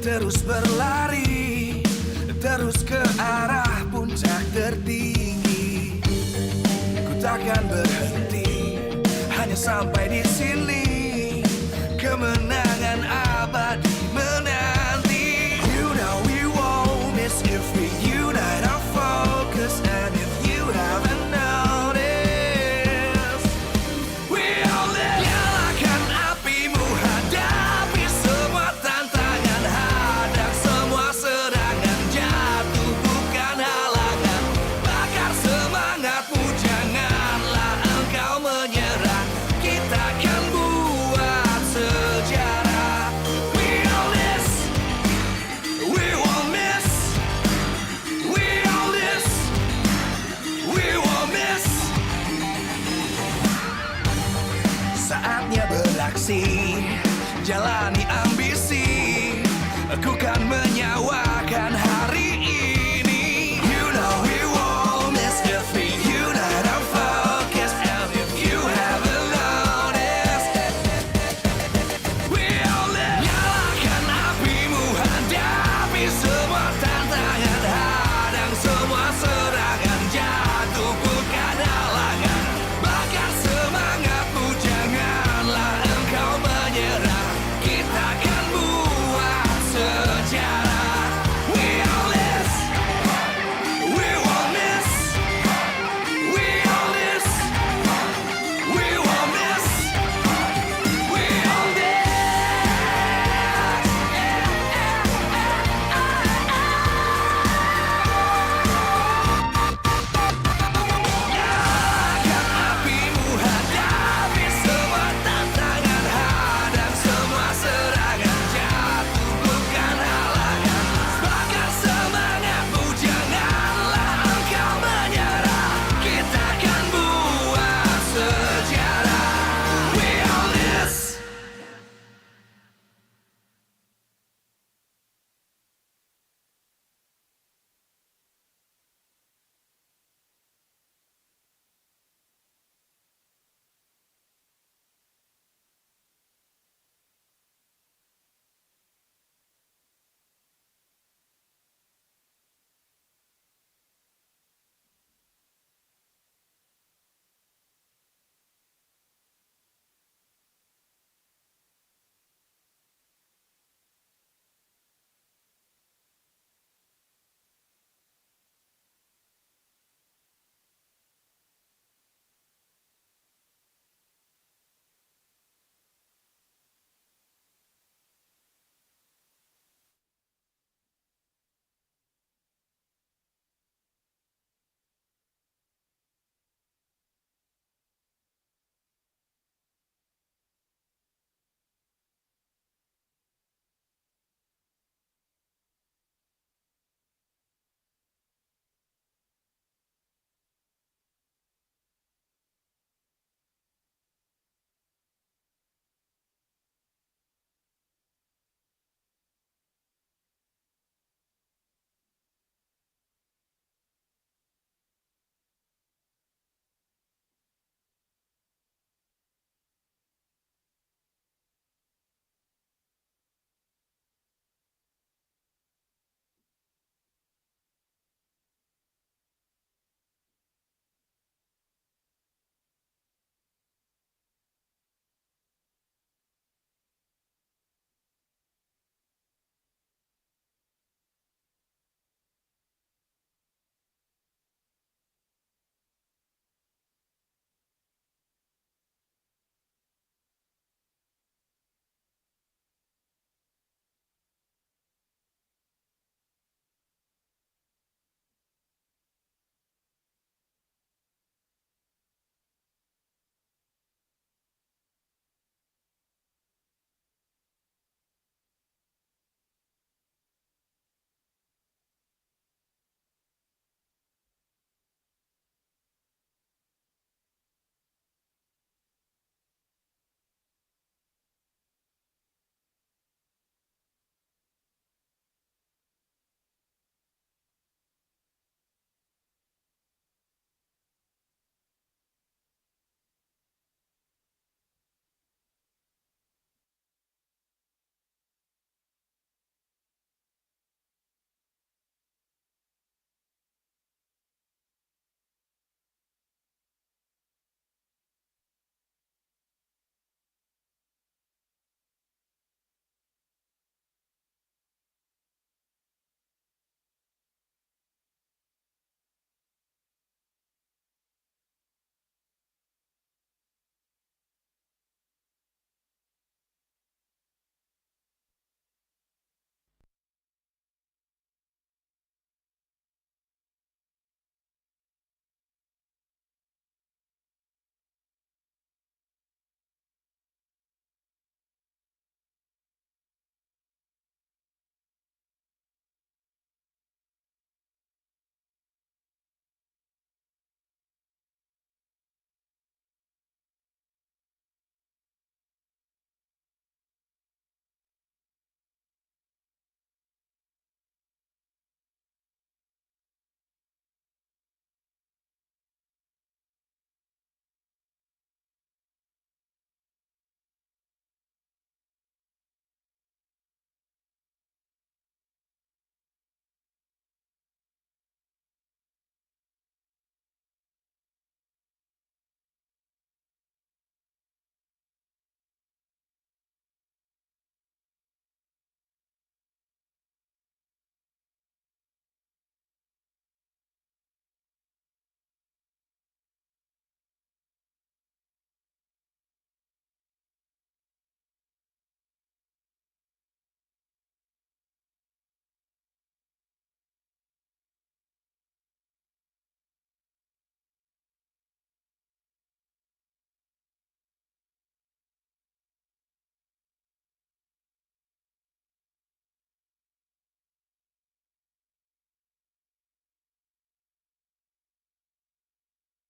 terus berlari, terus ke arah puncak tertinggi. Ku takkan berhenti, hanya sampai di sini. Kemenangan abadi menanti. You know we won't miss if we unite our focus. And if you haven't noticed, we all live. Nyalakan apimu, hadapi semua tantangan, hadang semua serangan, jatuh bukan halangan. Bakar semangatmu, janganlah engkau menyerah. Kita akan buat sejarah. We all this, we won't miss. We all this, we won't miss. Saatnya beraksi, jalani ambisi. Aku kan menyawakan